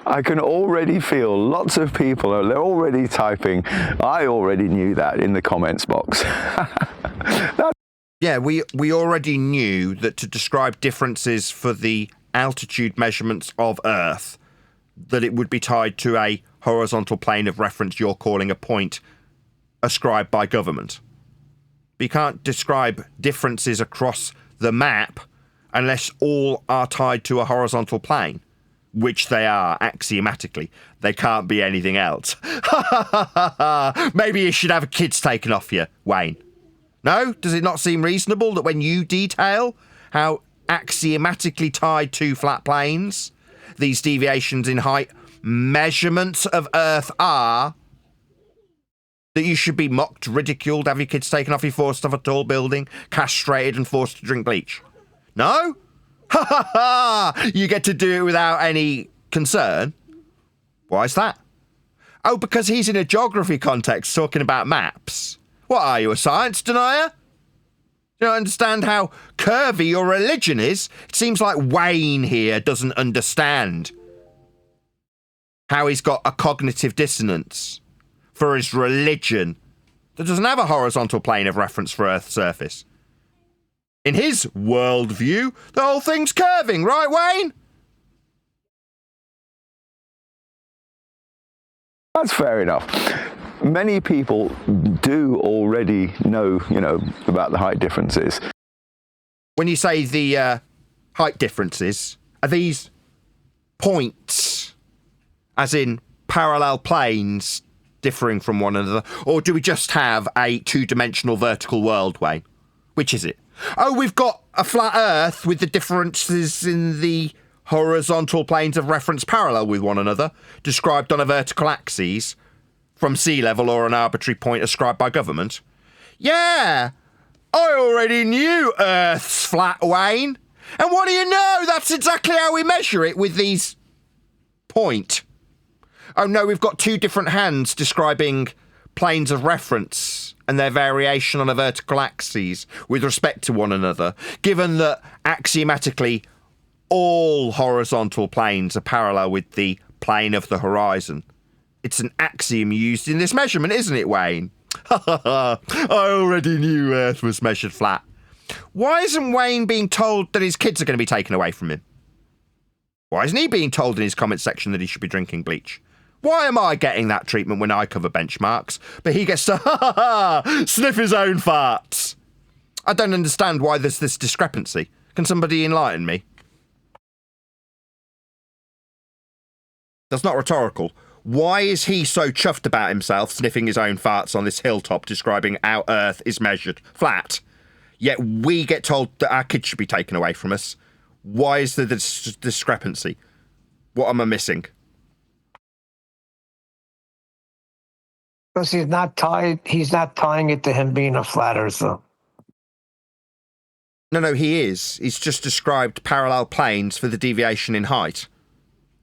I can already feel lots of people are already typing, I already knew that, in the comments box. Yeah, we already knew that to describe differences for the altitude measurements of Earth, that it would be tied to a horizontal plane of reference you're calling a point ascribed by government. But you can't describe differences across the map unless all are tied to a horizontal plane, which they are axiomatically. They can't be anything else. Maybe you should have a kids taken off you, Wayne. No? Does it not seem reasonable that when you detail how axiomatically tied to flat planes these deviations in height measurements of Earth are, that you should be mocked, ridiculed, have your kids taken off you, forced off a tall building, castrated and forced to drink bleach? No? Ha ha ha! You get to do it without any concern? Why is that? Oh, because he's in a geography context talking about maps. What are you, a science denier? You don't understand how curvy your religion is? It seems like Wayne here doesn't understand how he's got a cognitive dissonance for his religion that doesn't have a horizontal plane of reference for Earth's surface. In his worldview, the whole thing's curving, right, Wayne? That's fair enough. Many people do already know, about the height differences. When you say the height differences, are these points, as in parallel planes, differing from one another? Or do we just have a two-dimensional vertical world, Wayne? Which is it? Oh, we've got a flat Earth with the differences in the horizontal planes of reference parallel with one another, described on a vertical axis from sea level or an arbitrary point ascribed by government. Yeah, I already knew Earth's flat, Wayne. And what do you know? That's exactly how we measure it with these point. Oh no, we've got two different hands describing planes of reference and their variation on a vertical axis with respect to one another, given that axiomatically all horizontal planes are parallel with the plane of the horizon. It's an axiom used in this measurement, isn't it, Wayne? I already knew Earth was measured flat. Why isn't Wayne being told that his kids are going to be taken away from him? Why isn't he being told in his comment section that he should be drinking bleach? Why am I getting that treatment when I cover benchmarks, but he gets to sniff his own farts? I don't understand why there's this discrepancy. Can somebody enlighten me? That's not rhetorical. Why is he so chuffed about himself sniffing his own farts on this hilltop describing how Earth is measured flat, yet we get told that our kids should be taken away from us? Why is there this discrepancy? What am I missing? Because he's not tying it to him being a flat earther. No, he is. He's just described parallel planes for the deviation in height.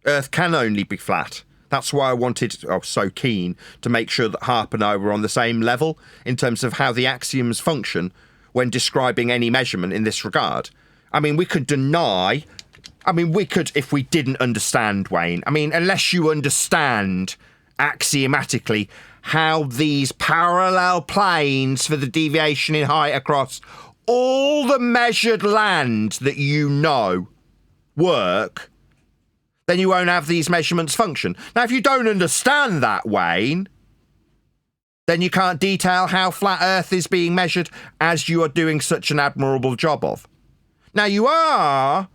Earth can only be flat. That's why I was so keen to make sure that Harp and I were on the same level in terms of how the axioms function when describing any measurement in this regard. I mean, we could, if we didn't understand, Wayne. I mean, unless you understand axiomatically how these parallel planes for the deviation in height across all the measured land that you know work, then you won't have these measurements function. Now, if you don't understand that, Wayne, then you can't detail how flat Earth is being measured as you are doing such an admirable job of. Now, you are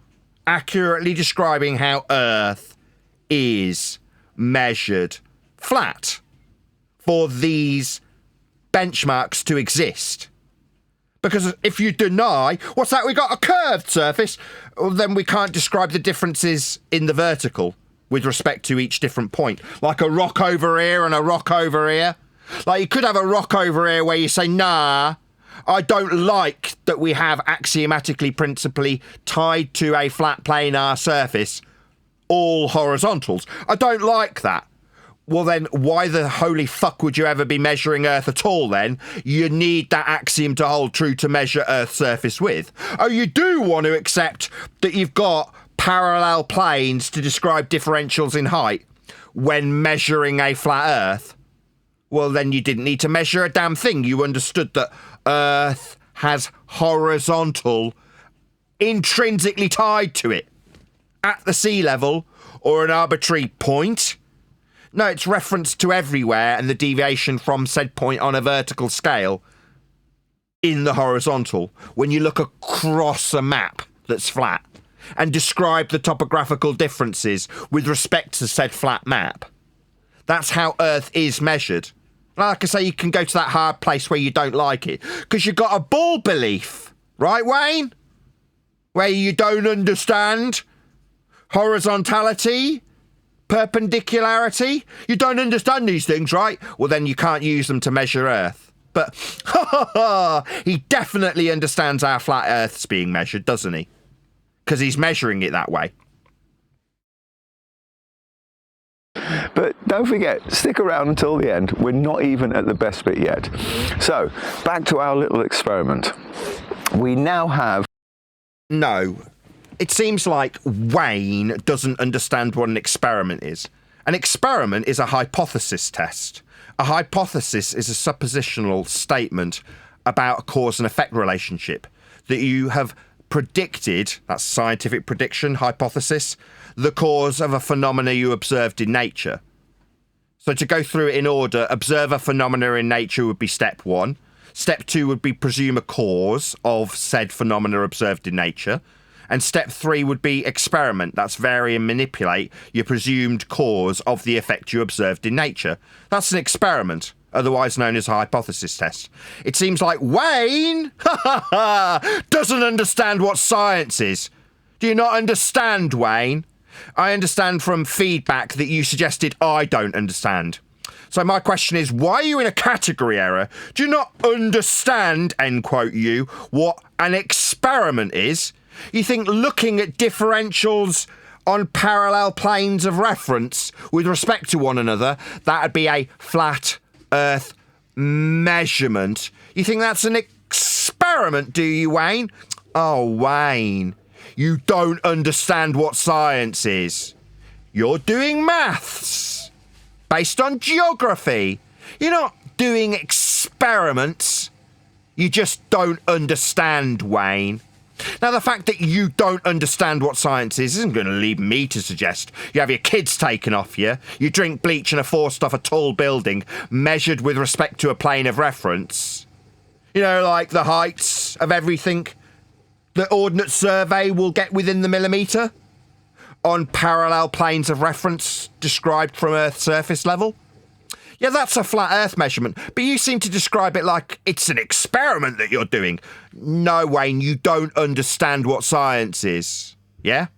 accurately describing how Earth is measured flat for these benchmarks to exist. Because if you deny, what's that, we got a curved surface, well, then we can't describe the differences in the vertical with respect to each different point. Like a rock over here and a rock over here. Like you could have a rock over here where you say, nah, I don't like that we have axiomatically principally tied to a flat planar surface all horizontals. I don't like that. Well then, why the holy fuck would you ever be measuring Earth at all then? You need that axiom to hold true to measure Earth's surface with. Oh, you do want to accept that you've got parallel planes to describe differentials in height when measuring a flat Earth? Well then you didn't need to measure a damn thing. You understood that Earth has horizontal intrinsically tied to it at the sea level or an arbitrary point. No, it's reference to everywhere and the deviation from said point on a vertical scale. in the horizontal when you look across a map that's flat and describe the topographical differences with respect to said flat map. That's how Earth is measured. Like I say, you can go to that hard place where you don't like it because you've got a bull belief, right, Wayne? Where you don't understand horizontality, perpendicularity. You don't understand these things, right? Well, then you can't use them to measure Earth. But he definitely understands how flat Earth's being measured, doesn't he? Because he's measuring it that way. But don't forget, stick around until the end. We're not even at the best bit yet. So, back to our little experiment. We now have... No. It seems like Wayne doesn't understand what an experiment is. An experiment is a hypothesis test. A hypothesis is a suppositional statement about a cause and effect relationship that you have predicted, that's scientific prediction, hypothesis, the cause of a phenomena you observed in nature. So to go through it in order, observe a phenomena in nature would be step 1. Step 2 would be presume a cause of said phenomena observed in nature. And step 3 would be experiment. That's vary and manipulate your presumed cause of the effect you observed in nature. That's an experiment, otherwise known as a hypothesis test. It seems like Wayne doesn't understand what science is. Do you not understand, Wayne? I understand from feedback that you suggested I don't understand. So my question is, why are you in a category error? Do you not understand, end quote you, what an experiment is? You think looking at differentials on parallel planes of reference with respect to one another, that'd be a flat Earth measurement? You think that's an experiment, do you, Wayne? Oh, Wayne, you don't understand what science is. You're doing maths based on geography. You're not doing experiments. You just don't understand, Wayne. Now, the fact that you don't understand what science is isn't going to lead me to suggest you have your kids taken off you, you drink bleach and are forced off a tall building measured with respect to a plane of reference. You know, like the heights of everything the Ordnance Survey will get within the millimetre on parallel planes of reference described from Earth's surface level. Yeah, that's a flat Earth measurement, but you seem to describe it like it's an experiment that you're doing. No, Wayne, you don't understand what science is. Yeah?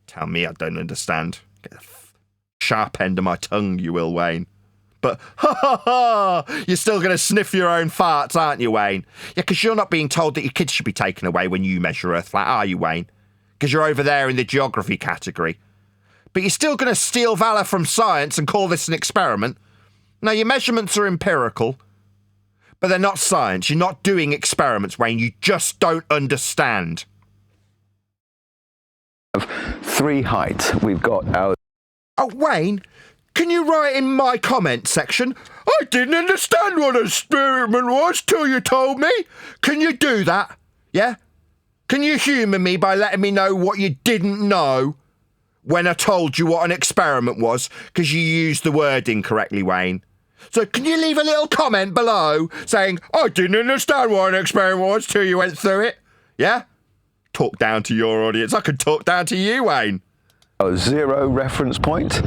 Tell me I don't understand. Get the sharp end of my tongue, you will, Wayne. But, you're still going to sniff your own farts, aren't you, Wayne? Yeah, because you're not being told that your kids should be taken away when you measure Earth flat, are you, Wayne? Because you're over there in the geography category. But you're still going to steal valor from science and call this an experiment. Now, your measurements are empirical, but they're not science. You're not doing experiments, Wayne. You just don't understand. 3 heights. We've got our... Oh, Wayne, can you write in my comment section, I didn't understand what an experiment was till you told me? Can you do that? Yeah? Can you humour me by letting me know what you didn't know when I told you what an experiment was? Because you used the word incorrectly, Wayne. So can you leave a little comment below saying, I didn't understand what an experiment was till you went through it? Yeah? Talk down to your audience. I could talk down to you, Wayne. 0 reference point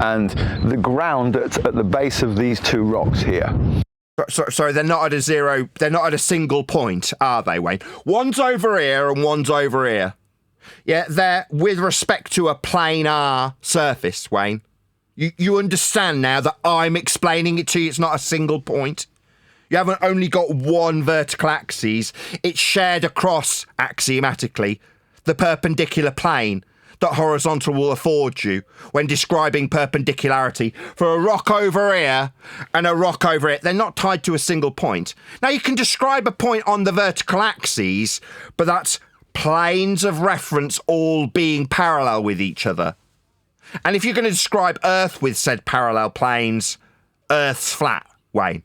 and the ground at the base of these 2 rocks here. Sorry, they're not at a 0, they're not at a single point, are they, Wayne? One's over here and one's over here. Yeah, they're with respect to a planar surface, Wayne. You understand now that I'm explaining it to you, it's not a single point. You haven't only got one vertical axis, it's shared across, axiomatically, the perpendicular plane that horizontal will afford you when describing perpendicularity for a rock over here and a rock over here. They're not tied to a single point. Now, you can describe a point on the vertical axes, but that's planes of reference all being parallel with each other. And if you're going to describe Earth with said parallel planes, Earth's flat, Wayne.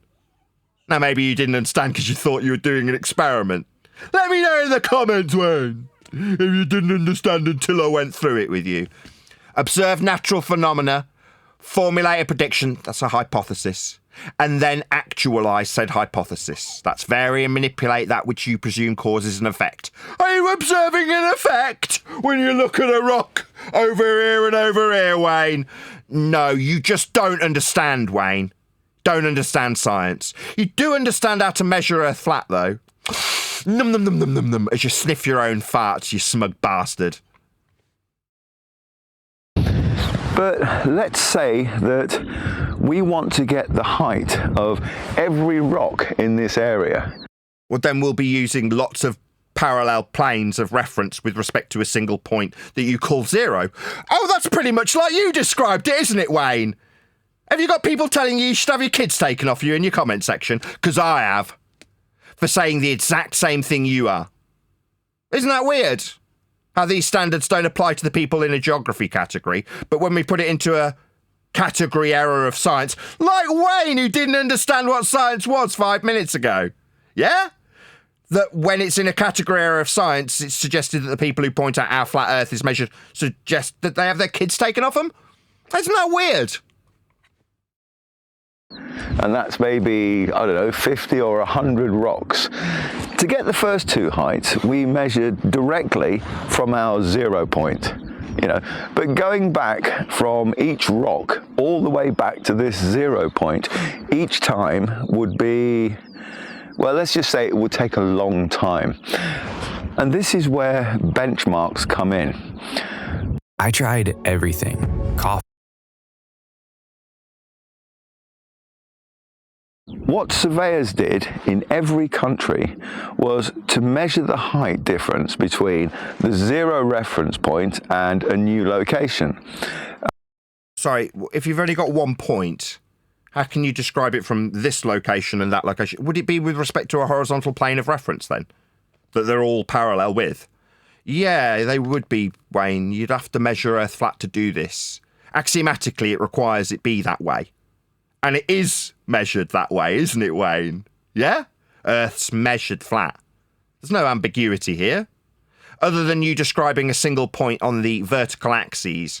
Now, maybe you didn't understand because you thought you were doing an experiment. Let me know in the comments, Wayne, if you didn't understand until I went through it with you. Observe natural phenomena, formulate a prediction, that's a hypothesis, and then actualise said hypothesis. That's vary and manipulate that which you presume causes an effect. Are you observing an effect when you look at a rock over here, Wayne? No, you just don't understand, Wayne. Don't understand science. You do understand how to measure Earth flat, though. Num num num num num num as you sniff your own farts, you smug bastard. But let's say that we want to get the height of every rock in this area. Well, then we'll be using lots of parallel planes of reference with respect to a single point that you call zero. Oh, that's pretty much like you described it, isn't it, Wayne? Have you got people telling you should have your kids taken off you in your comment section? Because I have. For saying the exact same thing you are. Isn't that weird? How these standards don't apply to the people in a geography category, but when we put it into a category error of science, like Wayne, who didn't understand what science was 5 minutes ago. Yeah? That when it's in a category error of science, it's suggested that the people who point out how flat Earth is measured suggest that they have their kids taken off them? Isn't that weird? And that's maybe, I don't know, 50 or 100 rocks. To get the first two heights, we measured directly from our 0 point. But going back from each rock all the way back to this 0 point, each time would be, well, let's just say it would take a long time. And this is where benchmarks come in. I tried everything. Coffee. What surveyors did in every country was to measure the height difference between the 0 reference point and a new location. Sorry, if you've only got 1 point, how can you describe it from this location and that location? Would it be with respect to a horizontal plane of reference then? That they're all parallel with? Yeah, they would be, Wayne. You'd have to measure Earth flat to do this. Axiomatically, it requires it be that way. And it is measured that way, isn't it, Wayne? Yeah? Earth's measured flat. There's no ambiguity here. Other than you describing a single point on the vertical axes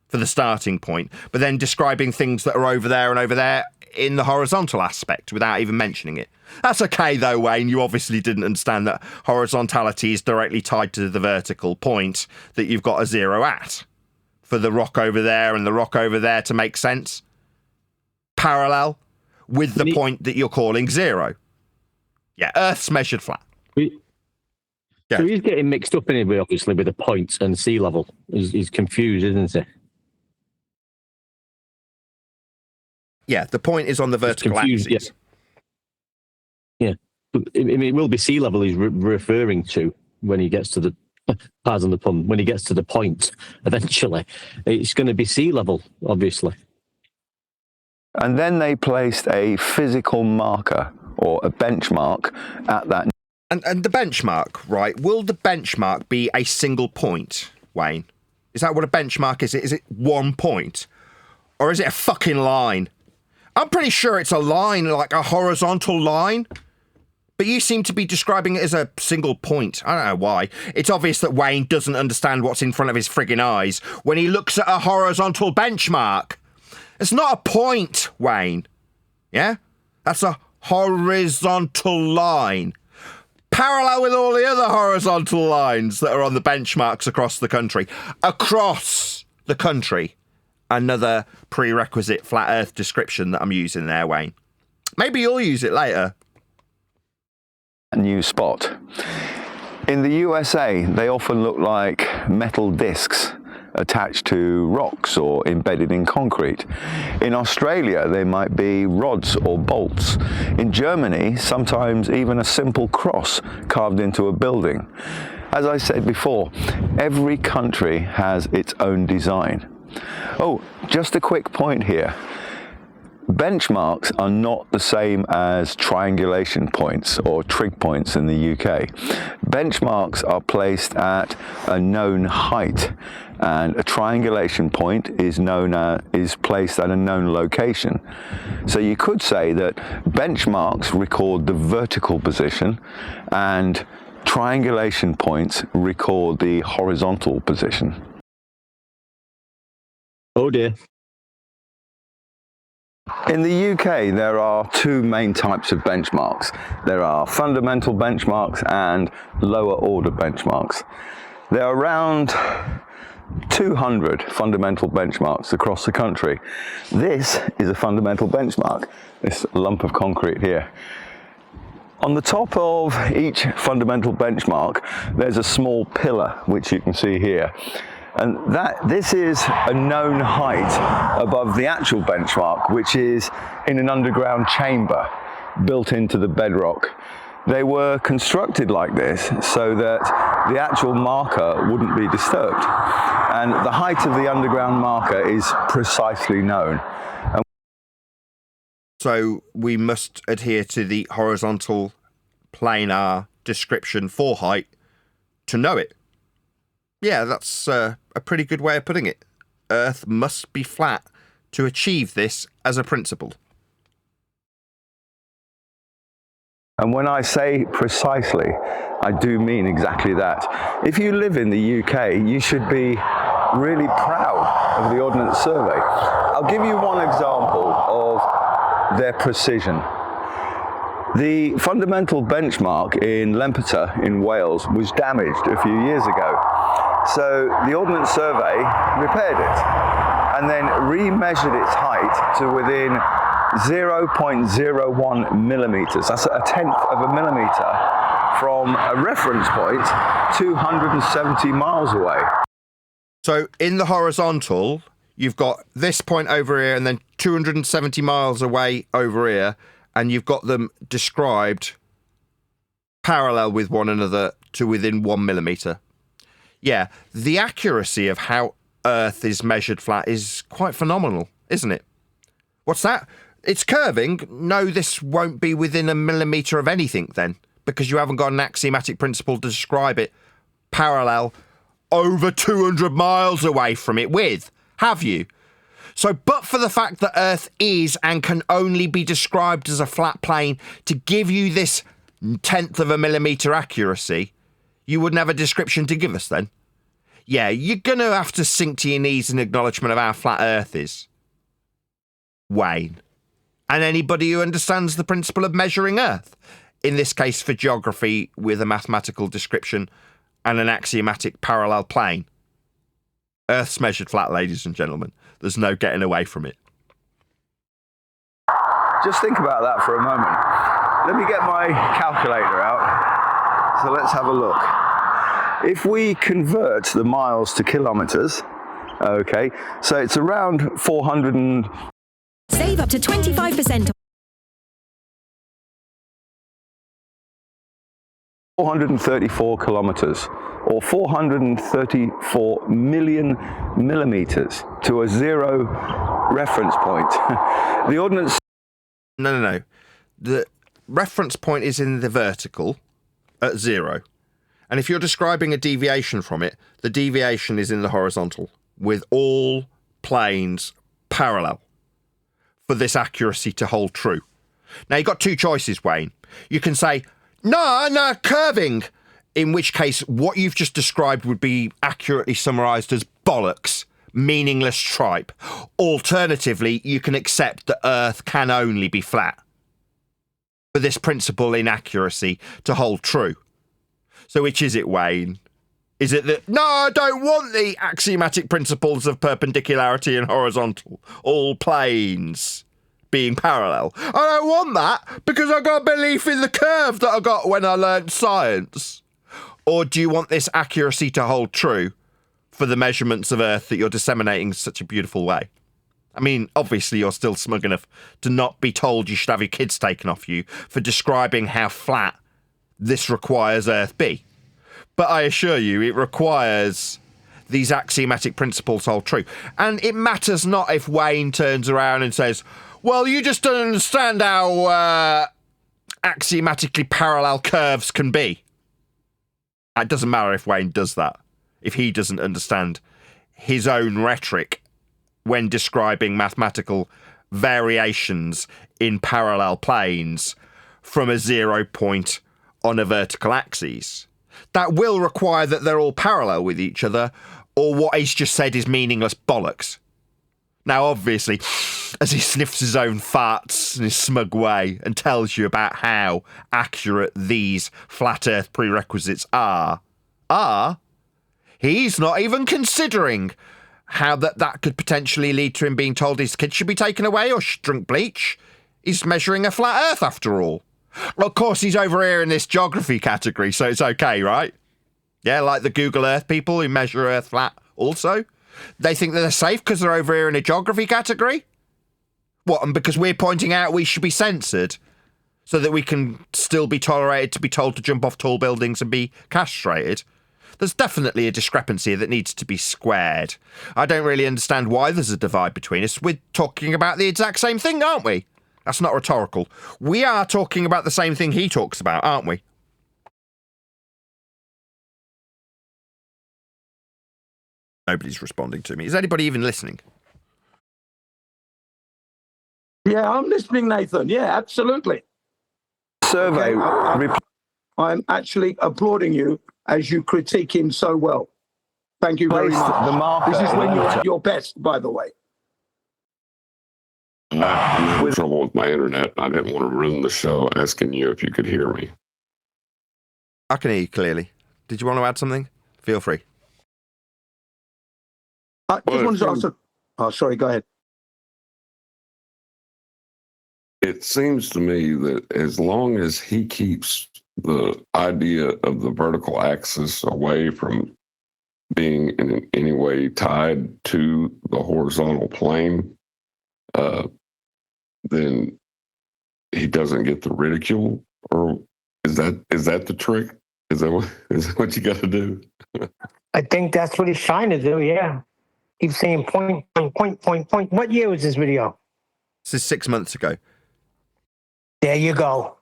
for the starting point, but then describing things that are over there and over there in the horizontal aspect without even mentioning it. That's okay, though, Wayne. You obviously didn't understand that horizontality is directly tied to the vertical point that you've got a 0 at. For the rock over there and the rock over there to make sense. Parallel with the point that you're calling 0. Yeah, Earth's measured flat. So he's getting mixed up anyway, obviously, with the points and sea level. He's confused, isn't he? Yeah, the point is on the vertical axis. Yeah. It will be sea level he's referring to when he gets to the, pardon the pun, when he gets to the point eventually. It's going to be sea level, obviously. And then they placed a physical marker or a benchmark at that. And the benchmark, right? Will the benchmark be a single point, Wayne? Is that what a benchmark is? Is it 1 point? Or is it a fucking line? I'm pretty sure it's a line, like a horizontal line. But you seem to be describing it as a single point. I don't know why. It's obvious that Wayne doesn't understand what's in front of his friggin' eyes when he looks at a horizontal benchmark. It's not a point, Wayne. Yeah? That's a horizontal line. Parallel with all the other horizontal lines that are on the benchmarks across the country. Across the country. Another prerequisite flat Earth description that I'm using there, Wayne. Maybe you'll use it later. A new spot. In the USA, they often look like metal discs attached to rocks or embedded in concrete. In Australia, they might be rods or bolts. In Germany, sometimes even a simple cross carved into a building. As I said before, every country has its own design. Oh, just a quick point here. Benchmarks are not the same as triangulation points or trig points in the UK. Benchmarks are placed at a known height, and a triangulation point is placed at a known location. So you could say that benchmarks record the vertical position and triangulation points record the horizontal position. Oh dear. In the UK, there are two main types of benchmarks. There are fundamental benchmarks and lower order benchmarks. There are around 200 fundamental benchmarks across the country. This is a fundamental benchmark, this lump of concrete here. On the top of each fundamental benchmark, there's a small pillar, which you can see here. And this is a known height above the actual benchmark, which is in an underground chamber built into the bedrock. They were constructed like this so that the actual marker wouldn't be disturbed. And the height of the underground marker is precisely known. So we must adhere to the horizontal planar description for height to know it. Yeah, that's a pretty good way of putting it. Earth must be flat to achieve this as a principle. And when I say precisely, I do mean exactly that. If you live in the UK, you should be really proud of the Ordnance Survey. I'll give you one example of their precision. The fundamental benchmark in Lempeter in Wales was damaged a few years ago. So the Ordnance Survey repaired it and then remeasured its height to within 0.01 millimeters. That's a tenth of a millimeter from a reference point 270 miles away. So in the horizontal, you've got this point over here and then 270 miles away over here, and you've got them described parallel with one another to within 1 millimeter. Yeah, the accuracy of how Earth is measured flat is quite phenomenal, isn't it? What's that? It's curving? No, this won't be within a millimetre of anything then, because you haven't got an axiomatic principle to describe it parallel over 200 miles away from it with, have you? So, but for the fact that Earth is and can only be described as a flat plane to give you this tenth of a millimetre accuracy, you wouldn't have a description to give us then? Yeah, you're going to have to sink to your knees in acknowledgement of how flat Earth is, Wayne. And anybody who understands the principle of measuring Earth, in this case for geography with a mathematical description and an axiomatic parallel plane. Earth's measured flat, ladies and gentlemen. There's no getting away from it. Just think about that for a moment. Let me get my calculator out. So let's have a look. If we convert the miles to kilometers, okay, so it's around 400 and... Save up to 25%. 434 kilometers, or 434 million millimeters to a zero reference point. The ordnance... No. The reference point is in the vertical at 0. And if you're describing a deviation from it, the deviation is in the horizontal, with all planes parallel for this accuracy to hold true. Now, you've got two choices, Wayne. You can say, no, curving, in which case what you've just described would be accurately summarised as bollocks, meaningless tripe. Alternatively, you can accept that Earth can only be flat for this principle in accuracy to hold true. So which is it, Wayne? Is it that, no, I don't want the axiomatic principles of perpendicularity and horizontal, all planes being parallel? I don't want that because I got a belief in the curve that I got when I learnt science. Or do you want this accuracy to hold true for the measurements of Earth that you're disseminating in such a beautiful way? I mean, obviously you're still smug enough to not be told you should have your kids taken off you for describing how flat this requires Earth be. But I assure you, it requires these axiomatic principles hold true. And it matters not if Wayne turns around and says, well, you just don't understand how axiomatically parallel curves can be. It doesn't matter if Wayne does that, if he doesn't understand his own rhetoric when describing mathematical variations in parallel planes from a 0 point on a vertical axis. That will require that they're all parallel with each other, or what he's just said is meaningless bollocks. Now, obviously, as he sniffs his own farts in his smug way and tells you about how accurate these flat Earth prerequisites are, he's not even considering how that could potentially lead to him being told his kids should be taken away or should drink bleach. He's measuring a flat Earth after all. Well, of course, he's over here in this geography category, so it's okay, right? Yeah, like the Google Earth people who measure Earth flat also. They think that they're safe because they're over here in a geography category? What, and because we're pointing out we should be censored so that we can still be tolerated to be told to jump off tall buildings and be castrated? There's definitely a discrepancy that needs to be squared. I don't really understand why there's a divide between us. We're talking about the exact same thing, aren't we? That's not rhetorical. We are talking about the same thing he talks about, aren't we? Nobody's responding to me. Is anybody even listening? Yeah, I'm listening, Nathan. Yeah, absolutely. Survey. I'm actually applauding you as you critique him so well. Thank you very much. The marker this is when you're in at your best, by the way. I'm having trouble with my internet. I didn't want to ruin the show asking you if you could hear me. I can hear you clearly. Did you want to add something? Feel free. I just wanted to answer. Oh, sorry, go ahead. It seems to me that as long as he keeps the idea of the vertical axis away from being in any way tied to the horizontal plane, then he doesn't get the ridicule. Or is that the trick? Is that what you got to do? I think that's what he's trying to do, yeah. He's saying point. What year was this video? This is 6 months ago. There you go.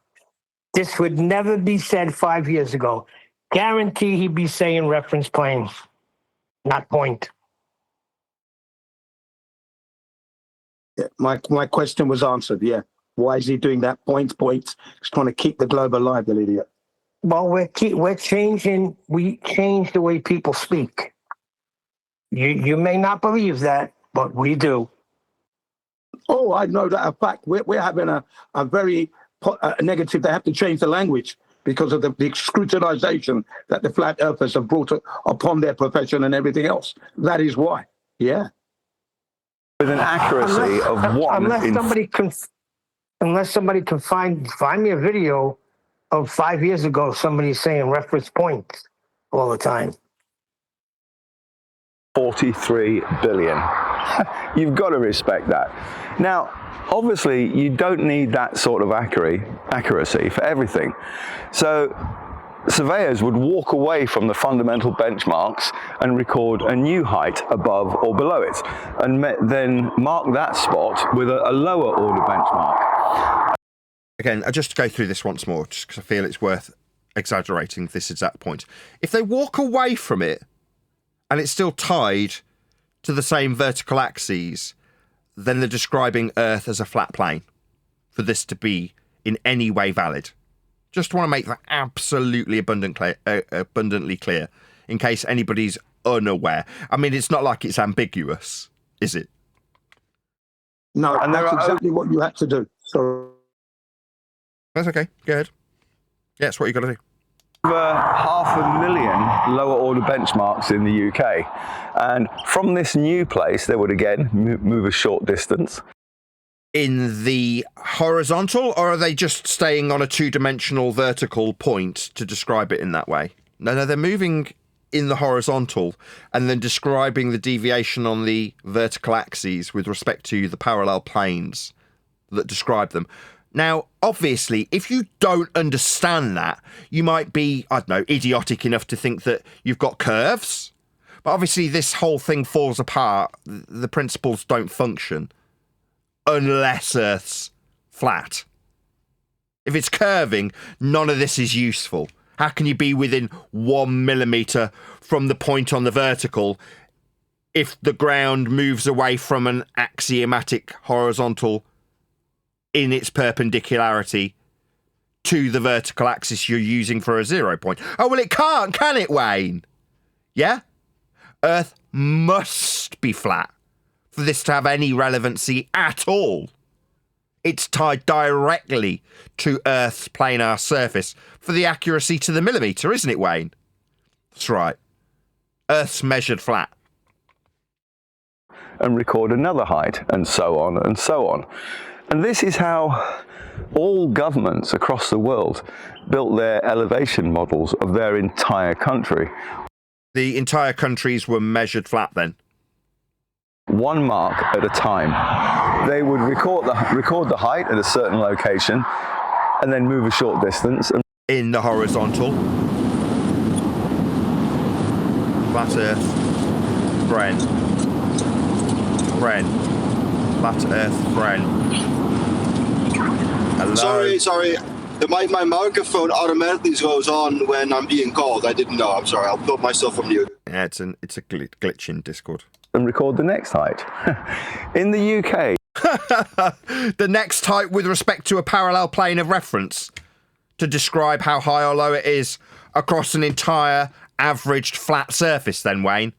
This would never be said 5 years ago. Guarantee he'd be saying reference plane, not point. Yeah, my question was answered, yeah. Why is he doing that? Points. He's trying to keep the globe alive, the idiot. Well, we're changing. We change the way people speak. You may not believe that, but we do. Oh, I know that. In fact, we're having a very negative. They have to change the language because of the scrutinization that the flat earthers have brought upon their profession and everything else. That is why. Yeah. with an accuracy of one. Unless somebody can find me a video of 5 years ago, somebody saying reference points all the time. 43 billion. You've got to respect that. Now, obviously, you don't need that sort of accuracy for everything. So surveyors would walk away from the fundamental benchmarks and record a new height above or below it, and then mark that spot with a lower order benchmark. Again, I just go through this once more, just because I feel it's worth exaggerating this exact point. If they walk away from it, and it's still tied to the same vertical axes, then they're describing Earth as a flat plane for this to be in any way valid. Just want to make that absolutely abundantly clear in case anybody's unaware. I mean, it's not like it's ambiguous, is it? No, and that's exactly what you had to do. So that's okay. Go ahead. Yeah, it's what you got to do. Over 500,000 lower order benchmarks in the UK, and from this new place they would again move a short distance. In the horizontal, or are they just staying on a two-dimensional vertical point to describe it in that way? No, they're moving in the horizontal and then describing the deviation on the vertical axes with respect to the parallel planes that describe them. Now, obviously, if you don't understand that, you might be, I don't know, idiotic enough to think that you've got curves. But obviously, this whole thing falls apart. The principles don't function unless Earth's flat. If it's curving, none of this is useful. How can you be within 1 millimeter from the point on the vertical if the ground moves away from an axiomatic horizontal in its perpendicularity to the vertical axis you're using for a 0 point? Oh, well, it can't, can it, Wayne? Yeah? Earth must be flat for this to have any relevancy at all. It's tied directly to Earth's planar surface for the accuracy to the millimetre, isn't it, Wayne? That's right. Earth's measured flat. And record another height, and so on and so on. And this is how all governments across the world built their elevation models of their entire country. The entire countries were measured flat then? One mark at a time. They would record the height at a certain location and then move a short distance. In the horizontal. Flat Earth. Bren. Flat Earth. Bren. Hello? Sorry. My microphone automatically goes on when I'm being called. I didn't know. I'm sorry. I'll put myself on mute. Yeah, it's a glitch in Discord. And record the next height. In the UK. The next height with respect to a parallel plane of reference to describe how high or low it is across an entire averaged flat surface then, Wayne.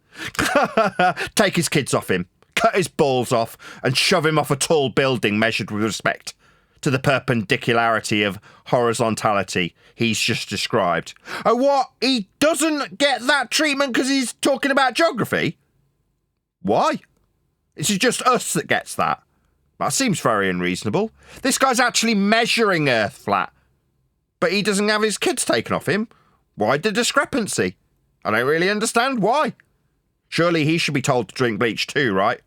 Take his kids off him, cut his balls off and shove him off a tall building measured with respect to the perpendicularity of horizontality he's just described. Oh, what? He doesn't get that treatment because he's talking about geography? Why? It's just us that gets that. That seems very unreasonable. This guy's actually measuring Earth flat, but he doesn't have his kids taken off him. Why the discrepancy? I don't really understand why. Surely he should be told to drink bleach too, right?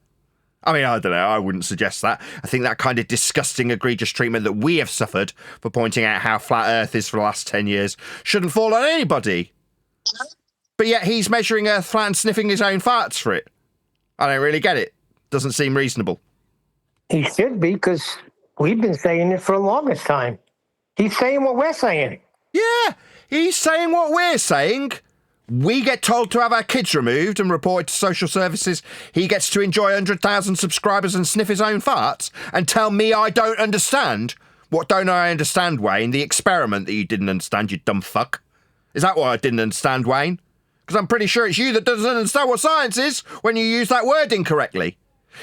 I mean, I don't know, I wouldn't suggest that. I think that kind of disgusting, egregious treatment that we have suffered for pointing out how flat Earth is for the last 10 years shouldn't fall on anybody. But yet he's measuring Earth flat and sniffing his own farts for it. I don't really get it. Doesn't seem reasonable. He should be, because we've been saying it for the longest time. He's saying what we're saying. Yeah, he's saying what we're saying. We get told to have our kids removed and reported to social services. He gets to enjoy 100,000 subscribers and sniff his own farts and tell me I don't understand. What don't I understand, Wayne? The experiment that you didn't understand, you dumb fuck. Is that what I didn't understand, Wayne? Because I'm pretty sure it's you that doesn't understand what science is when you use that word incorrectly.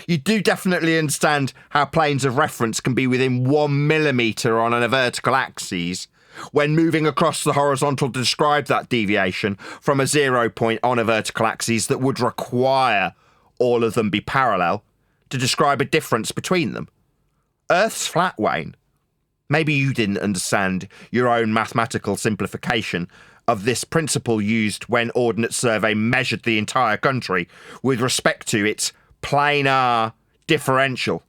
You do definitely understand how planes of reference can be within 1 millimetre on a vertical axis when moving across the horizontal to describe that deviation from a 0 point on a vertical axis that would require all of them be parallel to describe a difference between them. Earth's flat, Wayne. Maybe you didn't understand your own mathematical simplification of this principle used when Ordnance Survey measured the entire country with respect to its planar differential.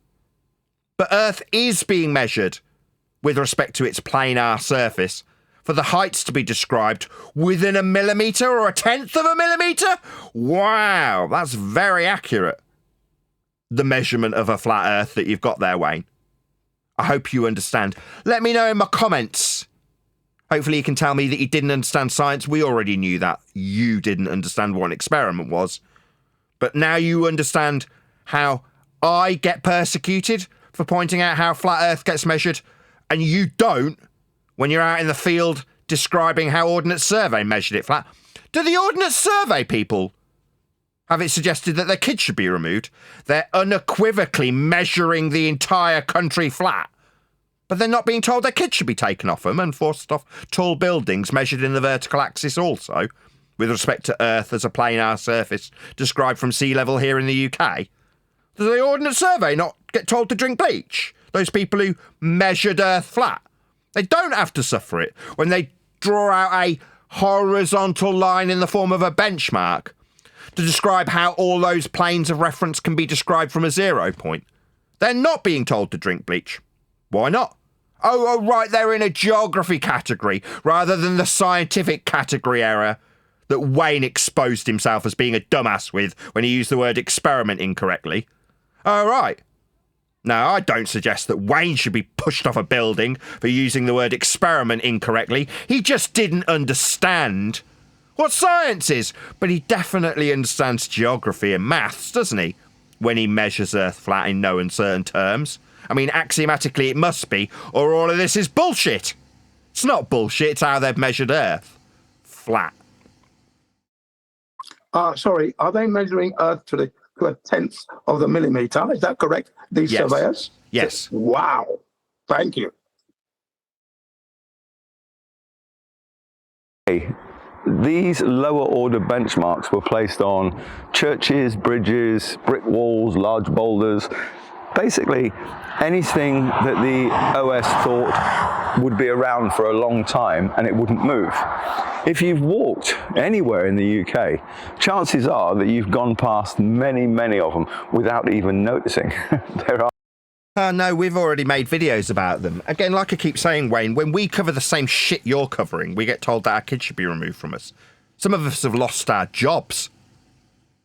But Earth is being measured with respect to its planar surface for the heights to be described within a millimetre or a tenth of a millimetre? Wow, that's very accurate. The measurement of a flat Earth that you've got there, Wayne. I hope you understand. Let me know in my comments. Hopefully you can tell me that you didn't understand science. We already knew that. You didn't understand what an experiment was. But now you understand how I get persecuted for pointing out how flat Earth gets measured, and you don't when you're out in the field describing how Ordnance Survey measured it flat. Do the Ordnance Survey people have it suggested that their kids should be removed? They're unequivocally measuring the entire country flat, but they're not being told their kids should be taken off them and forced off tall buildings measured in the vertical axis also, with respect to Earth as a planar surface described from sea level here in the UK. Does the Ordnance Survey not get told to drink bleach? Those people who measured Earth flat. They don't have to suffer it when they draw out a horizontal line in the form of a benchmark to describe how all those planes of reference can be described from a 0 point. They're not being told to drink bleach. Why not? Oh, right, they're in a geography category rather than the scientific category error that Wayne exposed himself as being a dumbass with when he used the word experiment incorrectly. Oh, right. Now, I don't suggest that Wayne should be pushed off a building for using the word experiment incorrectly. He just didn't understand what science is. But he definitely understands geography and maths, doesn't he? When he measures Earth flat in no uncertain terms. I mean, axiomatically it must be, or all of this is bullshit. It's not bullshit, it's how they've measured Earth. Flat. Sorry, are they measuring Earth to the to a tenth of the millimeter. Is that correct? These Yes. surveyors? Yes. Wow. Thank you. These lower order benchmarks were placed on churches, bridges, brick walls, large boulders, basically anything that the OS thought would be around for a long time and it wouldn't move. If you've walked anywhere in the UK, chances are that you've gone past many, many of them without even noticing. There are. No, we've already made videos about them. Again, like I keep saying, Wayne, when we cover the same shit you're covering, we get told that our kids should be removed from us. Some of us have lost our jobs.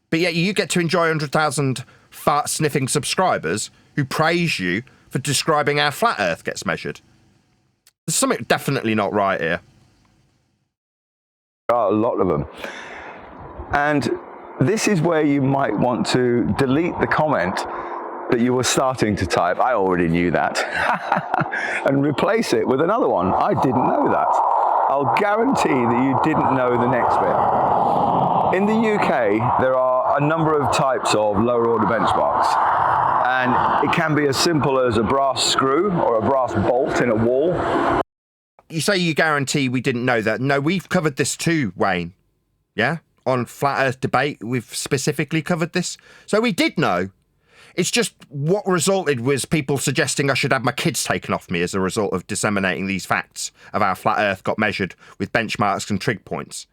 But yet you get to enjoy 100,000 fart-sniffing subscribers who praise you for describing how flat Earth gets measured. There's something definitely not right here. There are a lot of them. And this is where you might want to delete the comment that you were starting to type, I already knew that, and replace it with another one, I didn't know that. I'll guarantee that you didn't know the next bit. In the UK, there are a number of types of lower order benchmarks, and it can be as simple as a brass screw or a brass bolt in a wall. You say you guarantee we didn't know that. No, we've covered this too, Wayne. Yeah? On Flat Earth Debate, we've specifically covered this. So we did know. It's just what resulted was people suggesting I should have my kids taken off me as a result of disseminating these facts of how flat Earth got measured with benchmarks and trig points.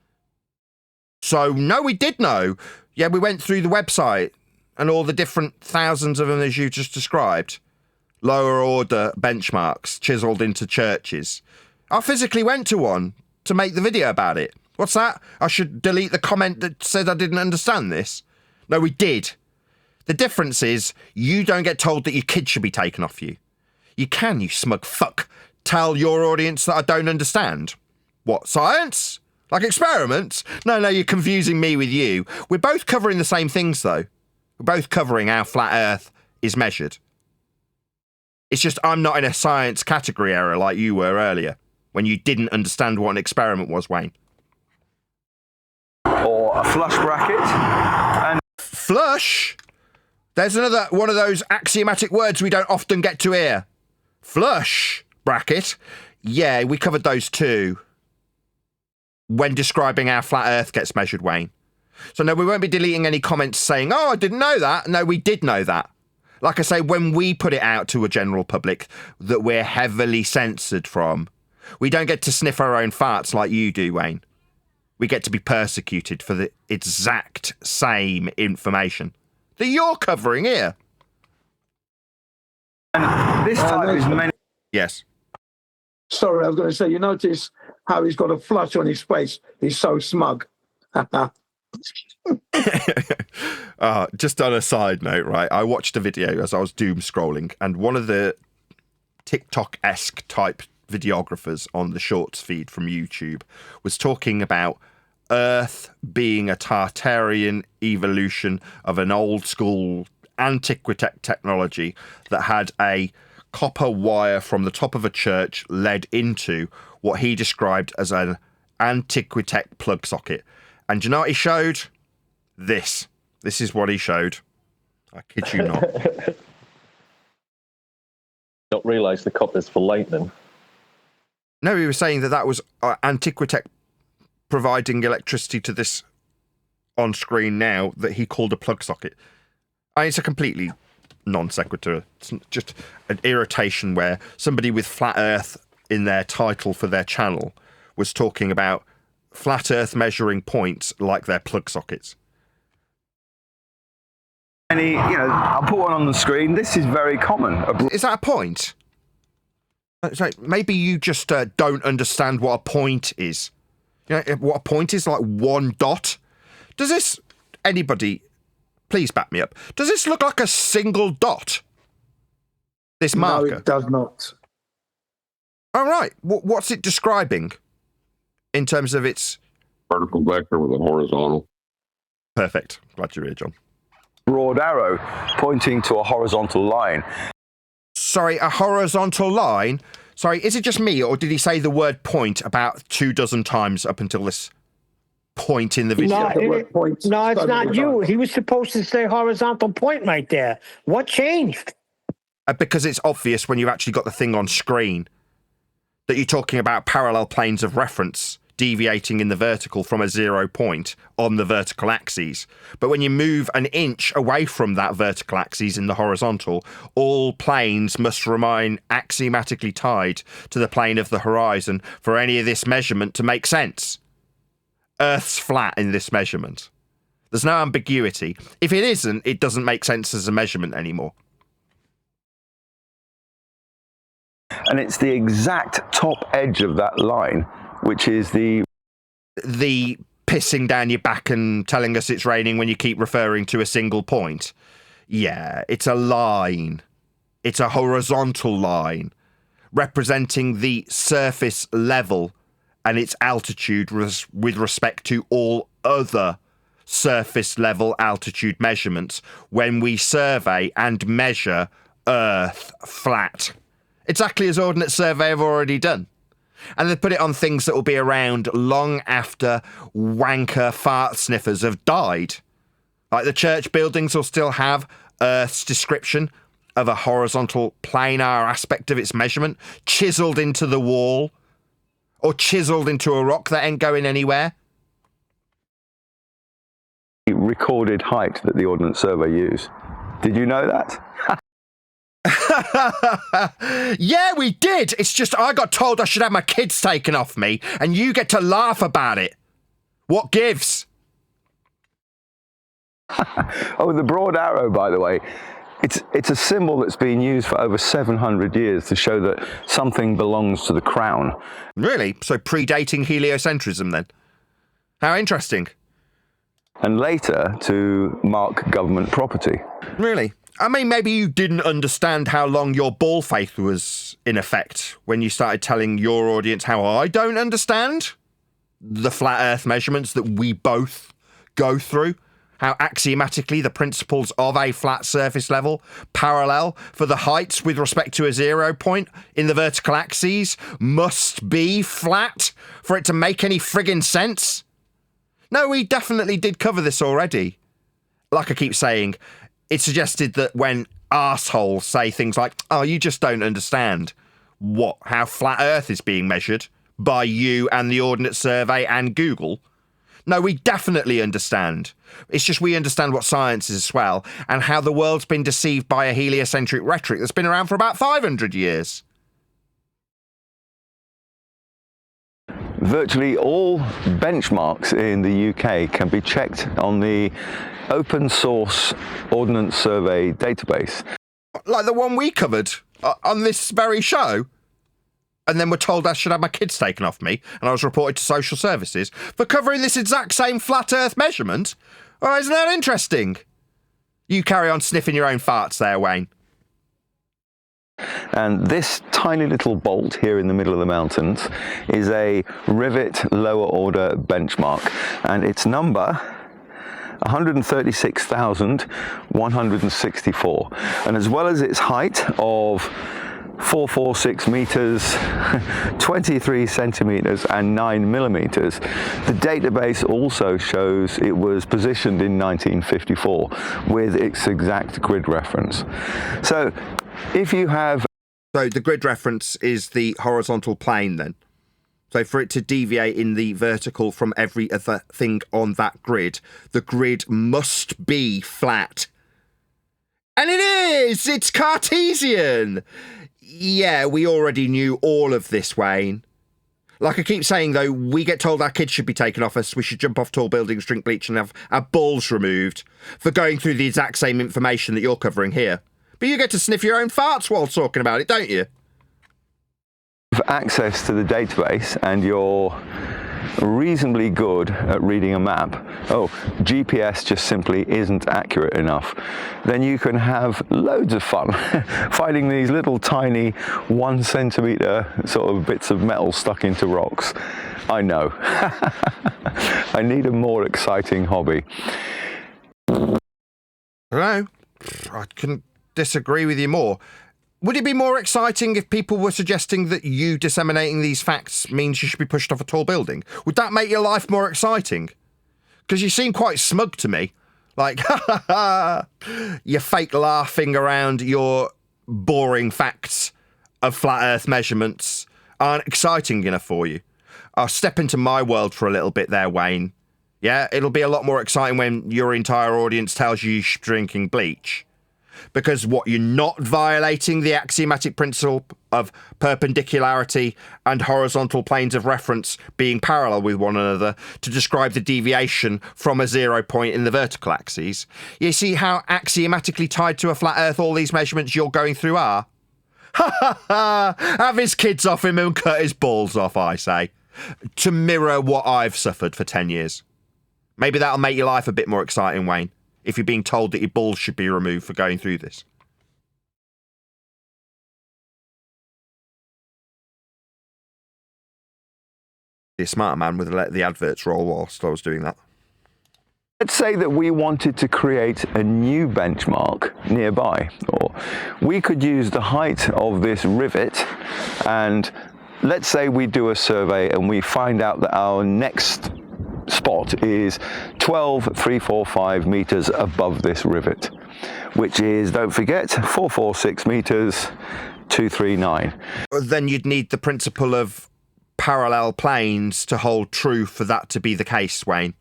So, no, we did know. Yeah, we went through the website and all the different thousands of them as you just described. Lower order benchmarks chiseled into churches. I physically went to one to make the video about it. What's that? I should delete the comment that said I didn't understand this? No, we did. The difference is you don't get told that your kids should be taken off you. You can, you smug fuck, tell your audience that I don't understand. What, science? Like experiments? No, you're confusing me with you. We're both covering the same things, though. We're both covering how flat Earth is measured. It's just I'm not in a science category error like you were earlier, when you didn't understand what an experiment was, Wayne. Or a flush bracket. And flush? There's another one of those axiomatic words we don't often get to hear. Flush bracket. Yeah, we covered those too when describing how flat Earth gets measured, Wayne. So no, we won't be deleting any comments saying, oh, I didn't know that. No, we did know that. Like I say, when we put it out to a general public that we're heavily censored from, we don't get to sniff our own farts like you do, Wayne. We get to be persecuted for the exact same information that you're covering here. And this type is many. Yes. Sorry, I was going to say, you notice how he's got a flush on his face? He's so smug. Just on a side note, right? I watched a video as I was doom scrolling, and one of the TikTok-esque type videographers on the shorts feed from YouTube was talking about Earth being a Tartarian evolution of an old school antiquitech technology that had a copper wire from the top of a church led into what he described as an antiquitech plug socket. And do you know what he showed? This. This is what he showed. I kid you not. Don't realise the copper's for lightning. No, he was saying that was antiquitech providing electricity to this on screen now that he called a plug socket. It's a completely non sequitur. It's just an irritation where somebody with Flat Earth in their title for their channel was talking about Flat Earth measuring points like they're plug sockets. I'll put one on the screen. This is very common. Is that a point? It's like, maybe you just don't understand what a point is. You know what a point is? Like one dot. Does this, anybody, please back me up. Does this look like a single dot? This marker? No, it does not. All right. What's it describing in terms of its vertical vector with a horizontal? Perfect. Glad you're here, John. Broad arrow pointing to a horizontal line. Sorry, a horizontal line? Sorry, is it just me, or did he say the word point about 24 times up until this point in the video. No, points. no, it's So not many you. times. He was supposed to say horizontal point right there. What changed? Because it's obvious when you've actually got the thing on screen that you're talking about parallel planes of reference deviating in the vertical from a 0 point on the vertical axis. But when you move an inch away from that vertical axis in the horizontal, all planes must remain axiomatically tied to the plane of the horizon for any of this measurement to make sense. Earth's flat in this measurement. There's no ambiguity. If it isn't, it doesn't make sense as a measurement anymore. And it's the exact top edge of that line, which is the pissing down your back and telling us it's raining when you keep referring to a single point. Yeah, it's a line. It's a horizontal line representing the surface level and its altitude with respect to all other surface level altitude measurements when we survey and measure Earth flat. Exactly as Ordnance Survey have already done. And they put it on things that will be around long after wanker fart sniffers have died. Like the church buildings will still have Earth's description of a horizontal planar aspect of its measurement chiselled into the wall or chiselled into a rock that ain't going anywhere. recorded height that the Ordnance Survey use. Did you know that? Yeah, we did. It's just I got told I should have my kids taken off me, and you get to laugh about it. What gives? Oh, the broad arrow, by the way, it's a symbol that's been used for over 700 years to show that something belongs to the crown. Really? So predating heliocentrism, then? How interesting. And later to mark government property. Really? I mean, maybe you didn't understand how long your ball faith was in effect when you started telling your audience how I don't understand the flat earth measurements that we both go through, how axiomatically the principles of a flat surface level parallel for the heights with respect to a 0 point in the vertical axes must be flat for it to make any friggin' sense. No, we definitely did cover this already. Like I keep saying, it suggested that when arseholes say things like, oh, you just don't understand how flat Earth is being measured by you and the Ordnance Survey and Google. No, we definitely understand. It's just we understand what science is as well, and how the world's been deceived by a heliocentric rhetoric that's been around for about 500 years. Virtually all benchmarks in the UK can be checked on the open source Ordnance Survey database. Like the one we covered on this very show. And then we're told I should have my kids taken off me, and I was reported to social services for covering this exact same flat earth measurement. Oh, isn't that interesting? You carry on sniffing your own farts there, Wayne. And this tiny little bolt here in the middle of the mountains is a Rivet lower order benchmark, and its number 136,164. And as well as its height of 446 meters, 23 centimeters and 9 millimeters, the database also shows it was positioned in 1954 with its exact grid reference. So if you have... So the grid reference is the horizontal plane then. So for it to deviate in the vertical from every other thing on that grid, the grid must be flat. And it is! It's Cartesian! Yeah, we already knew all of this, Wayne. Like I keep saying, though, we get told our kids should be taken off us, we should jump off tall buildings, drink bleach and have our balls removed for going through the exact same information that you're covering here. But you get to sniff your own farts while talking about it, don't you? Access to the database and you're reasonably good at reading a map, GPS just simply isn't accurate enough, then you can have loads of fun finding these little tiny 1 centimeter sort of bits of metal stuck into rocks. I know. I need a more exciting hobby. Hello? I couldn't disagree with you more. Would it be more exciting if people were suggesting that you disseminating these facts means you should be pushed off a tall building? Would that make your life more exciting? Because you seem quite smug to me. Like, you're fake laughing around your boring facts of flat Earth measurements aren't exciting enough for you. I'll step into my world for a little bit there, Wayne. Yeah, it'll be a lot more exciting when your entire audience tells you you're drinking bleach. Because what, you're not violating the axiomatic principle of perpendicularity and horizontal planes of reference being parallel with one another to describe the deviation from a 0 point in the vertical axes. You see how axiomatically tied to a flat Earth all these measurements you're going through are? Ha ha ha! Have his kids off him and cut his balls off, I say. To mirror what I've suffered for 10 years. Maybe that'll make your life a bit more exciting, Wayne, if you're being told that your balls should be removed for going through this. Be a smarter man would have let the adverts roll whilst I was doing that. Let's say that we wanted to create a new benchmark nearby, or we could use the height of this rivet, and let's say we do a survey and we find out that our next spot is 12,345 meters above this rivet, which is, don't forget, 446 meters, 239. Then you'd need the principle of parallel planes to hold true for that to be the case, Wayne.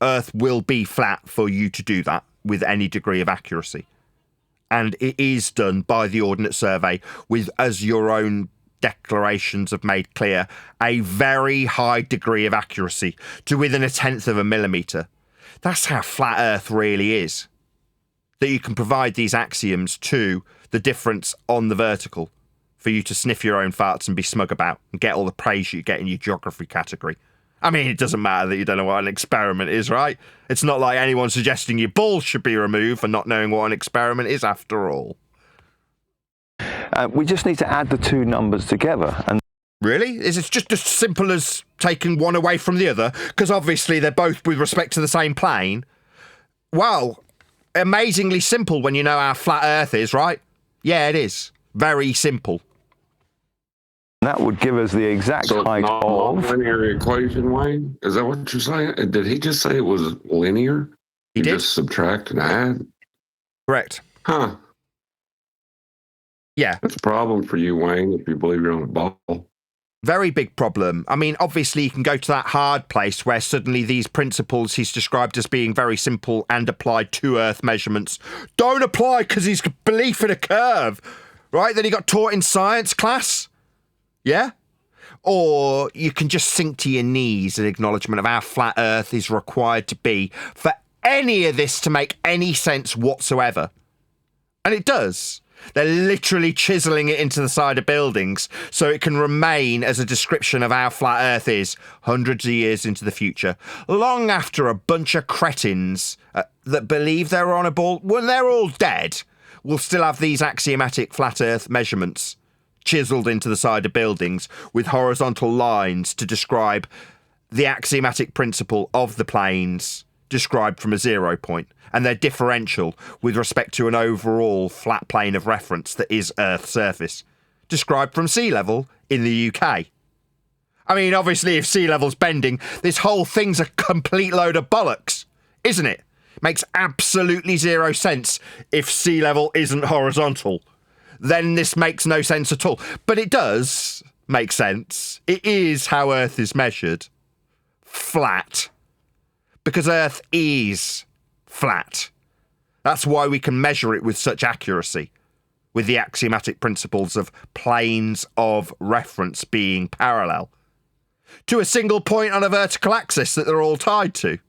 Earth will be flat for you to do that with any degree of accuracy. And it is done by the Ordnance Survey with, as your own declarations have made clear, a very high degree of accuracy to within 1/10 of a millimetre. That's how flat Earth really is. That you can provide these axioms to the difference on the vertical for you to sniff your own farts and be smug about and get all the praise you get in your geography category. I mean, it doesn't matter that you don't know what an experiment is, right? It's not like anyone suggesting your balls should be removed for not knowing what an experiment is after all. We just need to add the two numbers together. And really? Is it just as simple as taking one away from the other? Because obviously they're both with respect to the same plane. Well, amazingly simple when you know how flat Earth is, right? Yeah, it is. Very simple. That would give us the exact height of... linear equation, Wayne? Is that what you're saying? Did he just say it was linear? He did. Just subtract and add? Correct. Huh. Yeah. That's a problem for you, Wayne, if you believe you're on a ball. Very big problem. I mean, obviously you can go to that hard place where suddenly these principles he's described as being very simple and applied to Earth measurements don't apply because he's belief in a curve, right? That he got taught in science class. Yeah? Or you can just sink to your knees in acknowledgement of how flat Earth is required to be for any of this to make any sense whatsoever. And it does. They're literally chiseling it into the side of buildings so it can remain as a description of how flat Earth is hundreds of years into the future, long after a bunch of cretins that believe they're on a ball, when they're all dead, will still have these axiomatic flat Earth measurements chiseled into the side of buildings with horizontal lines to describe the axiomatic principle of the planes described from a 0 point, and they're differential with respect to an overall flat plane of reference that is Earth's surface, described from sea level in the UK. I mean, obviously, if sea level's bending, this whole thing's a complete load of bollocks, isn't it? Makes absolutely zero sense if sea level isn't horizontal. Then this makes no sense at all. But it does make sense. It is how Earth is measured. Flat. Because Earth is flat. That's why we can measure it with such accuracy, with the axiomatic principles of planes of reference being parallel to a single point on a vertical axis that they're all tied to.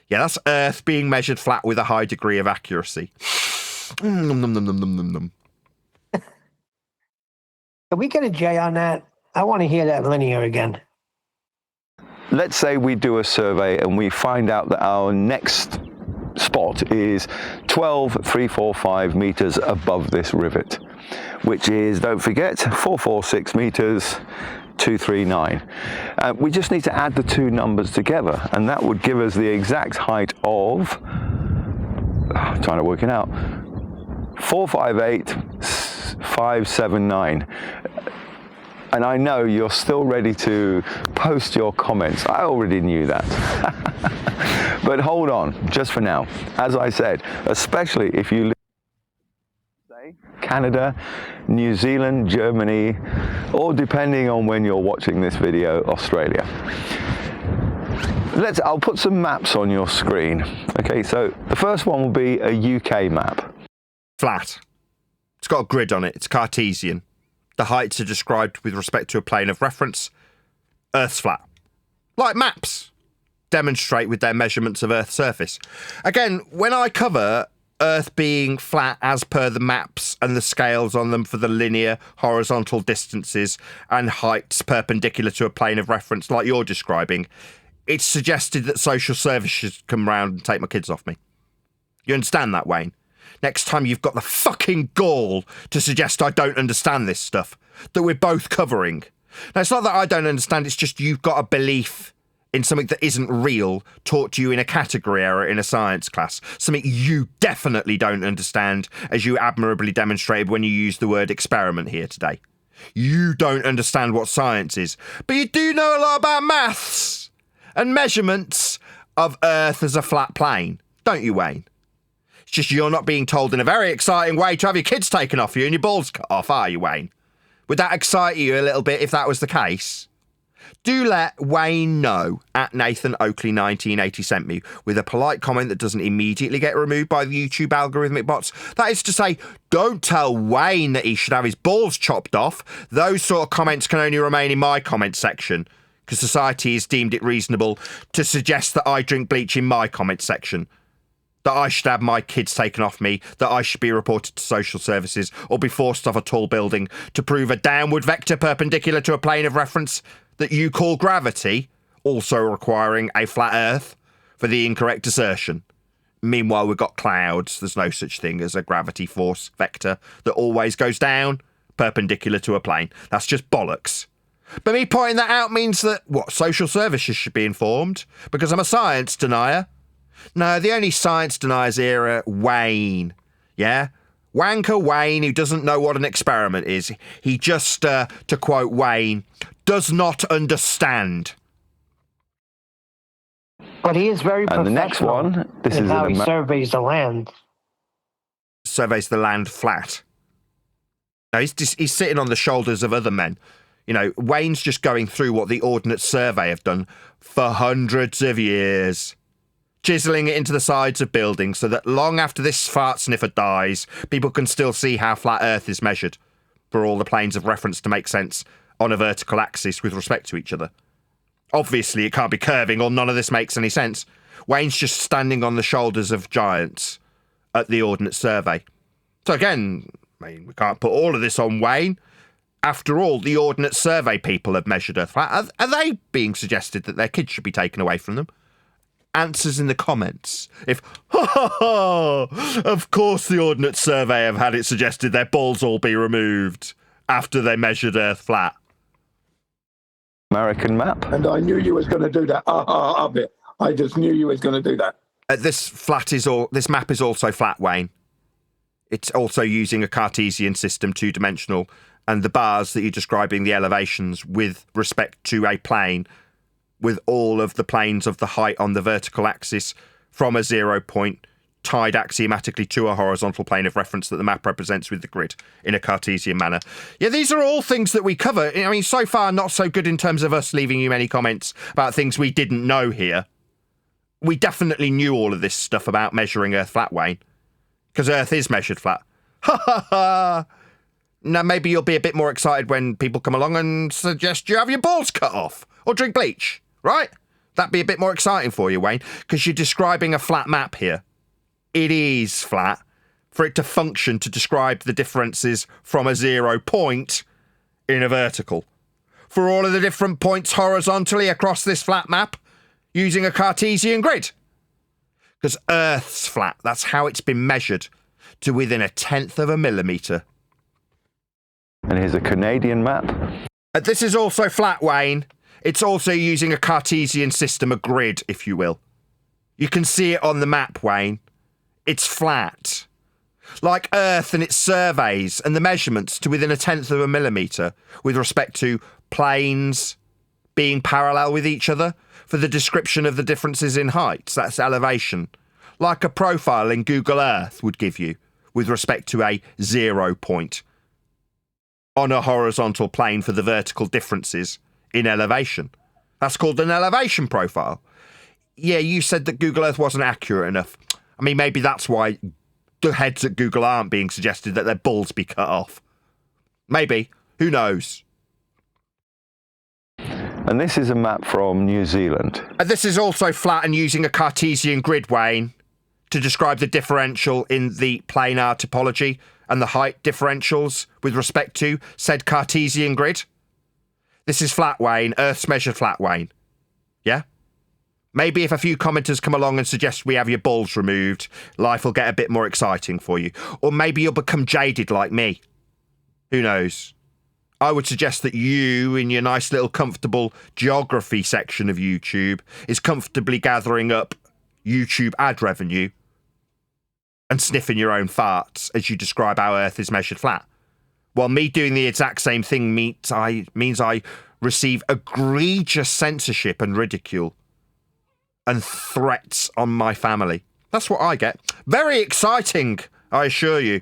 Yeah, that's Earth being measured flat with a high degree of accuracy. Nom, nom, nom, nom, nom, nom, nom. Can we get a J on that? I want to hear that linear again. Let's say we do a survey and we find out that our next spot is 12,345 meters above this rivet, which is, don't forget, 446 meters, 239. We just need to add the two numbers together, and that would give us the exact height of, I'm trying to work it out, 458,579. And I know you're still ready to post your comments. I already knew that. But hold on, just for now. As I said, especially if you live in Canada, New Zealand, Germany, or depending on when you're watching this video, Australia. I'll put some maps on your screen. Okay, so the first one will be a UK map. Flat. It's got a grid on it. It's Cartesian. The heights are described with respect to a plane of reference. Earth's flat. Like maps demonstrate with their measurements of Earth's surface. Again, when I cover Earth being flat as per the maps and the scales on them for the linear, horizontal distances and heights perpendicular to a plane of reference like you're describing, it's suggested that social services come round and take my kids off me. You understand that, Wayne? Next time you've got the fucking gall to suggest I don't understand this stuff that we're both covering. Now, it's not that I don't understand, it's just you've got a belief in something that isn't real taught to you in a category error in a science class. Something you definitely don't understand, as you admirably demonstrated when you used the word experiment here today. You don't understand what science is, but you do know a lot about maths and measurements of Earth as a flat plane, don't you, Wayne? It's just you're not being told in a very exciting way to have your kids taken off you and your balls cut off, are you, Wayne? Would that excite you a little bit if that was the case? Do let Wayne know at Nathan Oakley 1980 sent me with a polite comment that doesn't immediately get removed by the YouTube algorithmic bots. That is to say, don't tell Wayne that he should have his balls chopped off. Those sort of comments can only remain in my comment section, because society has deemed it reasonable to suggest that I drink bleach in my comment section, that I should have my kids taken off me, that I should be reported to social services or be forced off a tall building to prove a downward vector perpendicular to a plane of reference that you call gravity, also requiring a flat Earth for the incorrect assertion. Meanwhile, we've got clouds. There's no such thing as a gravity force vector that always goes down perpendicular to a plane. That's just bollocks. But me pointing that out means that, social services should be informed? Because I'm a science denier? No, the only science deniers here are Wayne. Yeah? Wanker Wayne, who doesn't know what an experiment is. He just, to quote Wayne, does not understand. But he is very professional. And the next one, this is how he surveys the land. Surveys the land flat. No, he's sitting on the shoulders of other men. You know, Wayne's just going through what the Ordnance Survey have done for hundreds of years, chiseling it into the sides of buildings so that long after this fart sniffer dies, people can still see how flat Earth is measured for all the planes of reference to make sense on a vertical axis with respect to each other. Obviously, it can't be curving or none of this makes any sense. Wayne's just standing on the shoulders of giants at the Ordnance Survey. So again, I mean, we can't put all of this on Wayne. After all, the Ordnance Survey people have measured Earth flat. Are they being suggested that their kids should be taken away from them? Answers in the comments. If, of course the Ordnance Survey have had it suggested their balls all be removed after they measured Earth flat. American map. And I knew you was going to do that. I just knew you was going to do that. This map is also flat, Wayne. It's also using a Cartesian system, two-dimensional, and the bars that you're describing, the elevations with respect to a plane, with all of the planes of the height on the vertical axis from a 0 point tied axiomatically to a horizontal plane of reference that the map represents with the grid in a Cartesian manner. Yeah, these are all things that we cover. I mean, so far, not so good in terms of us leaving you many comments about things we didn't know here. We definitely knew all of this stuff about measuring Earth flat, Wayne, because Earth is measured flat. Ha ha ha! Now, maybe you'll be a bit more excited when people come along and suggest you have your balls cut off or drink bleach, right? That'd be a bit more exciting for you, Wayne, because you're describing a flat map here. It is flat. For it to function to describe the differences from a 0 point in a vertical. For all of the different points horizontally across this flat map, using a Cartesian grid. Because Earth's flat, that's how it's been measured, to within 1/10 of a millimetre. And here's a Canadian map. This is also flat, Wayne. It's also using a Cartesian system, a grid, if you will. You can see it on the map, Wayne. It's flat. Like Earth and its surveys and the measurements to within 1/10 of a millimetre with respect to planes being parallel with each other for the description of the differences in heights. That's elevation. Like a profile in Google Earth would give you with respect to a 0 point on a horizontal plane for the vertical differences in elevation. That's called an elevation profile. Yeah, you said that Google Earth wasn't accurate enough. I mean, maybe that's why the heads at Google aren't being suggested that their balls be cut off. Maybe. Who knows? And this is a map from New Zealand. This is also flat and using a Cartesian grid, Wayne, to describe the differential in the planar topology and the height differentials with respect to said Cartesian grid. This is flat, Wayne. Earth's measured flat, Wayne. Yeah? Maybe if a few commenters come along and suggest we have your balls removed, life will get a bit more exciting for you. Or maybe you'll become jaded like me. Who knows? I would suggest that you, in your nice little comfortable geography section of YouTube, is comfortably gathering up YouTube ad revenue and sniffing your own farts as you describe how Earth is measured flat. While me doing the exact same thing means I receive egregious censorship and ridicule and threats on my family. That's what I get. Very exciting, I assure you.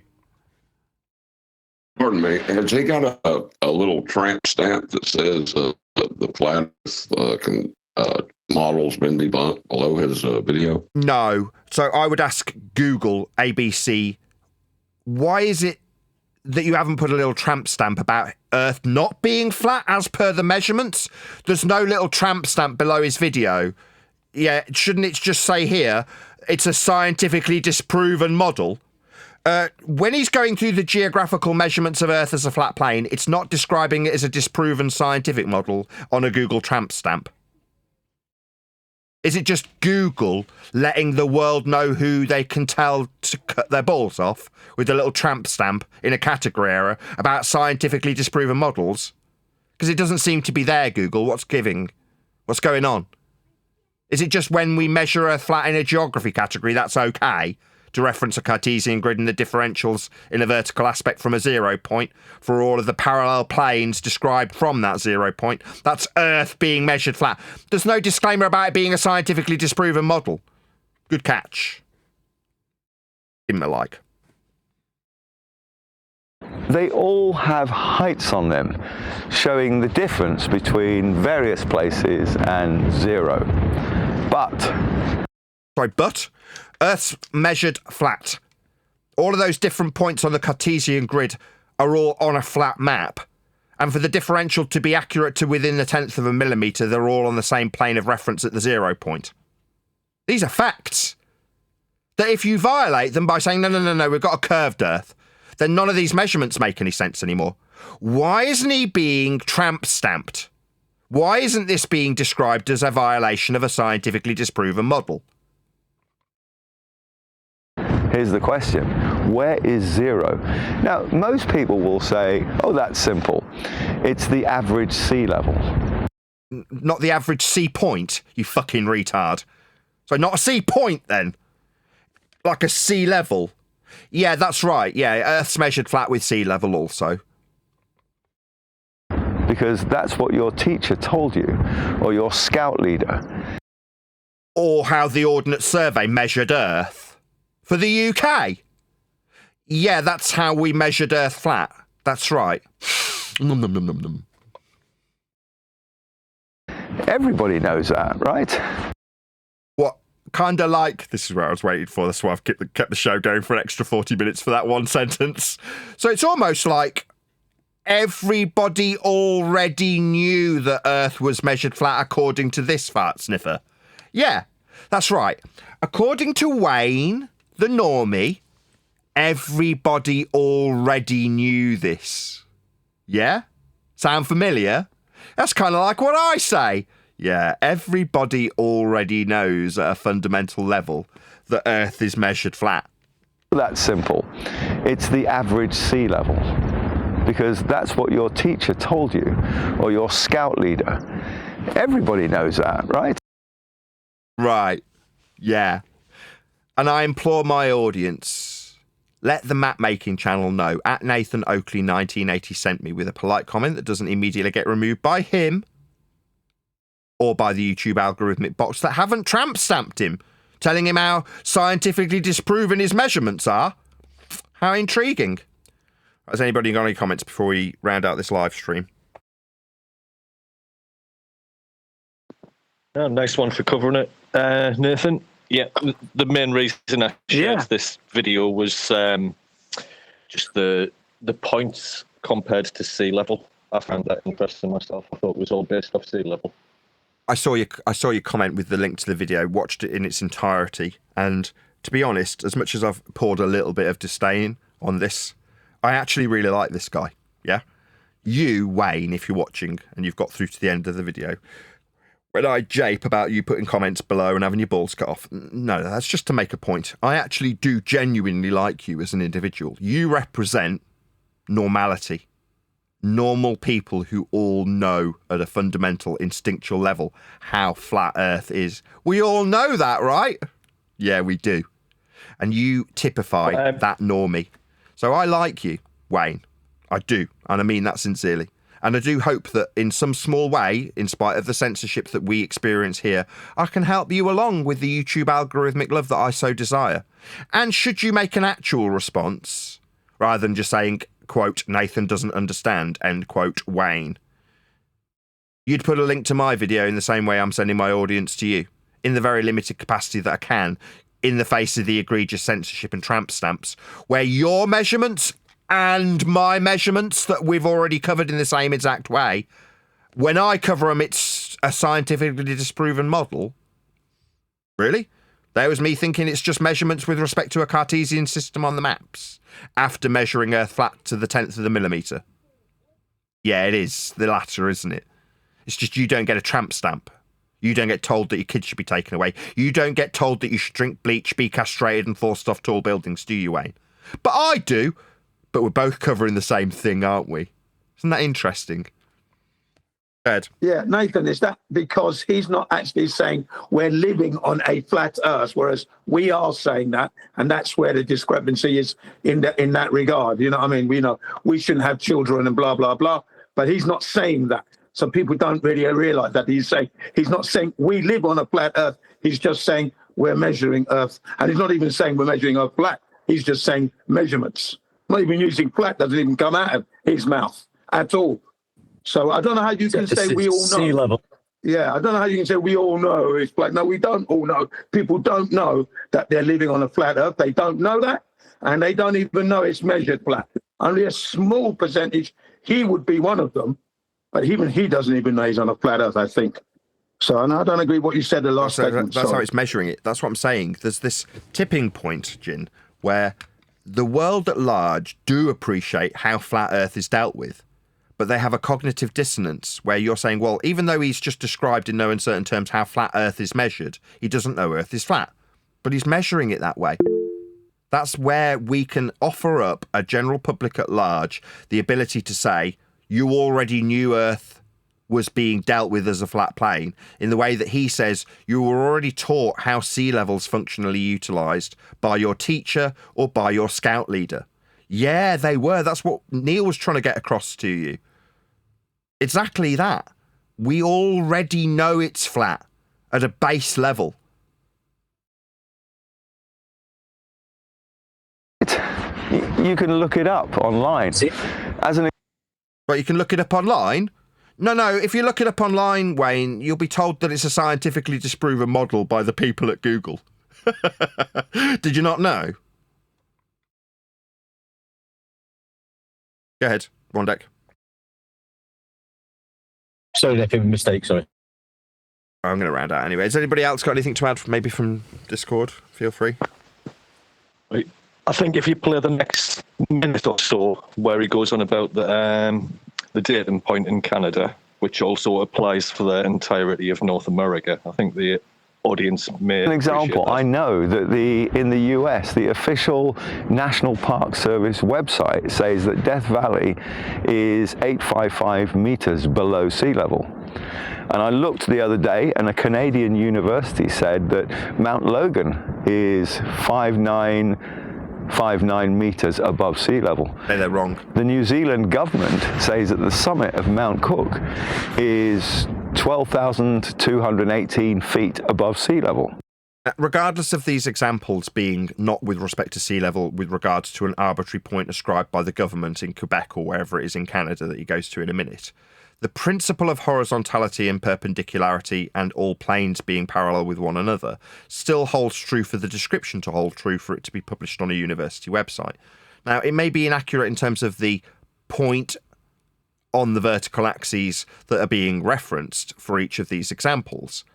Pardon me. Has he got a little tramp stamp that says the flat model's been debunked below his video? No. So I would ask Google, ABC, why is it that you haven't put a little tramp stamp about Earth not being flat as per the measurements? There's no little tramp stamp below his video. Yeah, shouldn't it just say here, it's a scientifically disproven model? When he's going through the geographical measurements of Earth as a flat plane, it's not describing it as a disproven scientific model on a Google tramp stamp. Is it just Google letting the world know who they can tell to cut their balls off with a little tramp stamp in a category error about scientifically disproven models? Because it doesn't seem to be there, Google. What's going on? Is it just when we measure Earth flat in a geography category, that's okay to reference a Cartesian grid and the differentials in a vertical aspect from a 0 point for all of the parallel planes described from that 0 point? That's Earth being measured flat. There's no disclaimer about it being a scientifically disproven model. Good catch. Give him a like. They all have heights on them, showing the difference between various places and 0. But Earth's measured flat. All of those different points on the Cartesian grid are all on a flat map. And for the differential to be accurate to within the 1/10 of a millimetre, they're all on the same plane of reference at the 0 point. These are facts. That if you violate them by saying, no, we've got a curved Earth, then none of these measurements make any sense anymore. Why isn't he being tramp stamped? Why isn't this being described as a violation of a scientifically disproven model? Here's the question. Where is 0? Now, most people will say, oh, that's simple. It's the average sea level. Not the average sea point, you fucking retard. So not a sea point, then. Like a sea level. Yeah, that's right. Yeah, Earth's measured flat with sea level also. Because that's what your teacher told you, or your scout leader. Or how the Ordnance Survey measured Earth. For the UK. Yeah, that's how we measured Earth flat. That's right. Num, num, num, num, num. Everybody knows that, right? What? Kind of like... This is where I was waiting for. That's why I've kept the show going for an extra 40 minutes for that one sentence. So it's almost like everybody already knew that Earth was measured flat according to this fart sniffer. Yeah, that's right. According to Wayne, the normie, everybody already knew this. Yeah? Sound familiar? That's kind of like what I say. Yeah, everybody already knows at a fundamental level that Earth is measured flat. That's simple. It's the average sea level. Because that's what your teacher told you, or your scout leader. Everybody knows that, right? Right. Yeah. And I implore my audience, let the map making channel know at Nathan Oakley 1980 sent me with a polite comment that doesn't immediately get removed by him. or by the YouTube algorithmic bots that haven't tramp stamped him, telling him how scientifically disproven his measurements are. How intriguing. Has anybody got any comments before we round out this live stream? Oh, nice one for covering it, Nathan. Yeah, the main reason I shared this video was just the points compared to sea level. I found that interesting myself. I thought it was all based off sea level. I saw your comment with the link to the video, watched it in its entirety, and to be honest, as much as I've poured a little bit of disdain on this, I actually really like this guy. Yeah, you, Wayne, if you're watching and you've got through to the end of the video, when I jape about you putting comments below and having your balls cut off, no, that's just to make a point. I actually do genuinely like you as an individual. You represent normality. Normal people who all know at a fundamental instinctual level how flat Earth is. We all know that, right? Yeah, we do. And you typify that normie. So I like you, Wayne. I do. And I mean that sincerely. And I do hope that in some small way, in spite of the censorship that we experience here, I can help you along with the YouTube algorithmic love that I so desire. And should you make an actual response, rather than just saying, quote, Nathan doesn't understand, end quote, Wayne, you'd put a link to my video in the same way I'm sending my audience to you, in the very limited capacity that I can, in the face of the egregious censorship and tramp stamps, where your measurements and my measurements that we've already covered in the same exact way, when I cover them, it's a scientifically disproven model. Really? There was me thinking it's just measurements with respect to a Cartesian system on the maps, after measuring Earth flat to the 10th of the millimetre. Yeah, it is the latter, isn't it? It's just you don't get a tramp stamp. You don't get told that your kids should be taken away. You don't get told that you should drink bleach, be castrated and forced off tall buildings, do you, Wayne? But I do. But we're both covering the same thing, aren't we? Isn't that interesting? Ed? Yeah, Nathan, is that because he's not actually saying we're living on a flat Earth, whereas we are saying that, and that's where the discrepancy is in that regard. You know what I mean? We know we shouldn't have children and blah, blah, blah, but he's not saying that. So people don't really realize that he's not saying we live on a flat Earth. He's just saying we're measuring Earth. And he's not even saying we're measuring Earth flat. He's just saying measurements. Not even using flat, doesn't even come out of his mouth at all. So I don't know how you can say we all know. Sea level. Yeah, I don't know how you can say we all know it's flat. No, we don't all know. People don't know that they're living on a flat Earth. They don't know that, and they don't even know it's measured flat. Only a small percentage. He would be one of them, but even he doesn't even know he's on a flat Earth, I think. So I don't agree with what you said the last segment. That's how it's measuring it. That's what I'm saying. There's this tipping point, Jin, where the world at large do appreciate how flat Earth is dealt with, but they have a cognitive dissonance where you're saying, well, even though he's just described in no uncertain terms how flat Earth is measured, he doesn't know Earth is flat, but he's measuring it that way. That's where we can offer up a general public at large the ability to say, you already knew Earth was being dealt with as a flat plane, in the way that he says you were already taught how sea levels functionally utilised by your teacher or by your scout leader. Yeah, they were. That's what Neil was trying to get across to you. Exactly that. We already know it's flat at a base level. You can look it up online. But you can look it up online? No, if you look it up online, Wayne, you'll be told that it's a scientifically disproven model by the people at Google. Did you not know? Go ahead, Rondek. Sorry, Nathan, mistake, sorry. I'm going to round out anyway. Has anybody else got anything to add, maybe from Discord? Feel free. I think if you play the next minute or so, where he goes on about the datum point in Canada, which also applies for the entirety of North America, I think the audience may an example. I know that in the US, the official National Park Service website says that Death Valley is 855 meters below sea level. And I looked the other day, and a Canadian university said that Mount Logan is 5.959 meters above sea level. They're wrong. The New Zealand government says that the summit of Mount Cook is 12,218 feet above sea level. Regardless of these examples being not with respect to sea level, with regards to an arbitrary point ascribed by the government in Quebec or wherever it is in Canada that he goes to in a minute, the principle of horizontality and perpendicularity and all planes being parallel with one another still holds true for the description to hold true for it to be published on a university website. Now, it may be inaccurate in terms of the point on the vertical axes that are being referenced for each of these examples.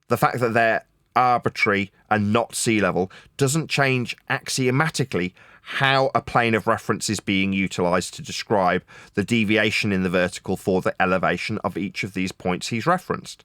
The fact that they're arbitrary and not sea level doesn't change axiomatically how a plane of reference is being utilized to describe the deviation in the vertical for the elevation of each of these points he's referenced.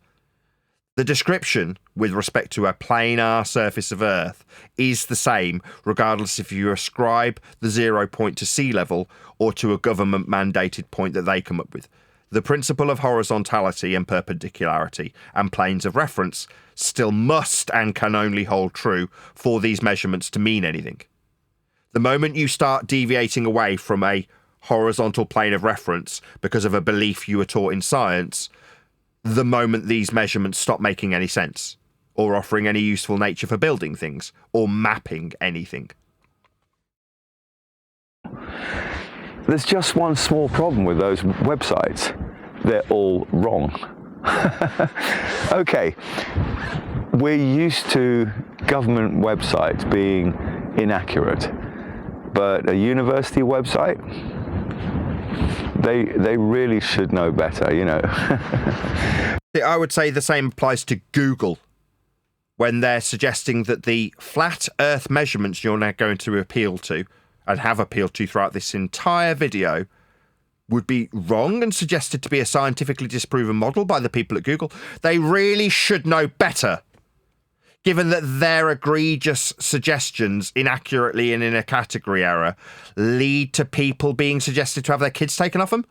The description with respect to a planar surface of Earth is the same regardless if you ascribe the 0 point to sea level or to a government mandated point that they come up with. The principle of horizontality and perpendicularity and planes of reference still must and can only hold true for these measurements to mean anything. The moment you start deviating away from a horizontal plane of reference because of a belief you were taught in science, the moment these measurements stop making any sense or offering any useful nature for building things or mapping anything. There's just one small problem with those websites. They're all wrong. Okay, we're used to government websites being inaccurate, but a university website, they really should know better, you know. I would say the same applies to Google when they're suggesting that the flat Earth measurements you're now going to appeal to and have appealed to throughout this entire video would be wrong and suggested to be a scientifically disproven model by the people at Google. They really should know better, given that their egregious suggestions inaccurately and in a category error lead to people being suggested to have their kids taken off them.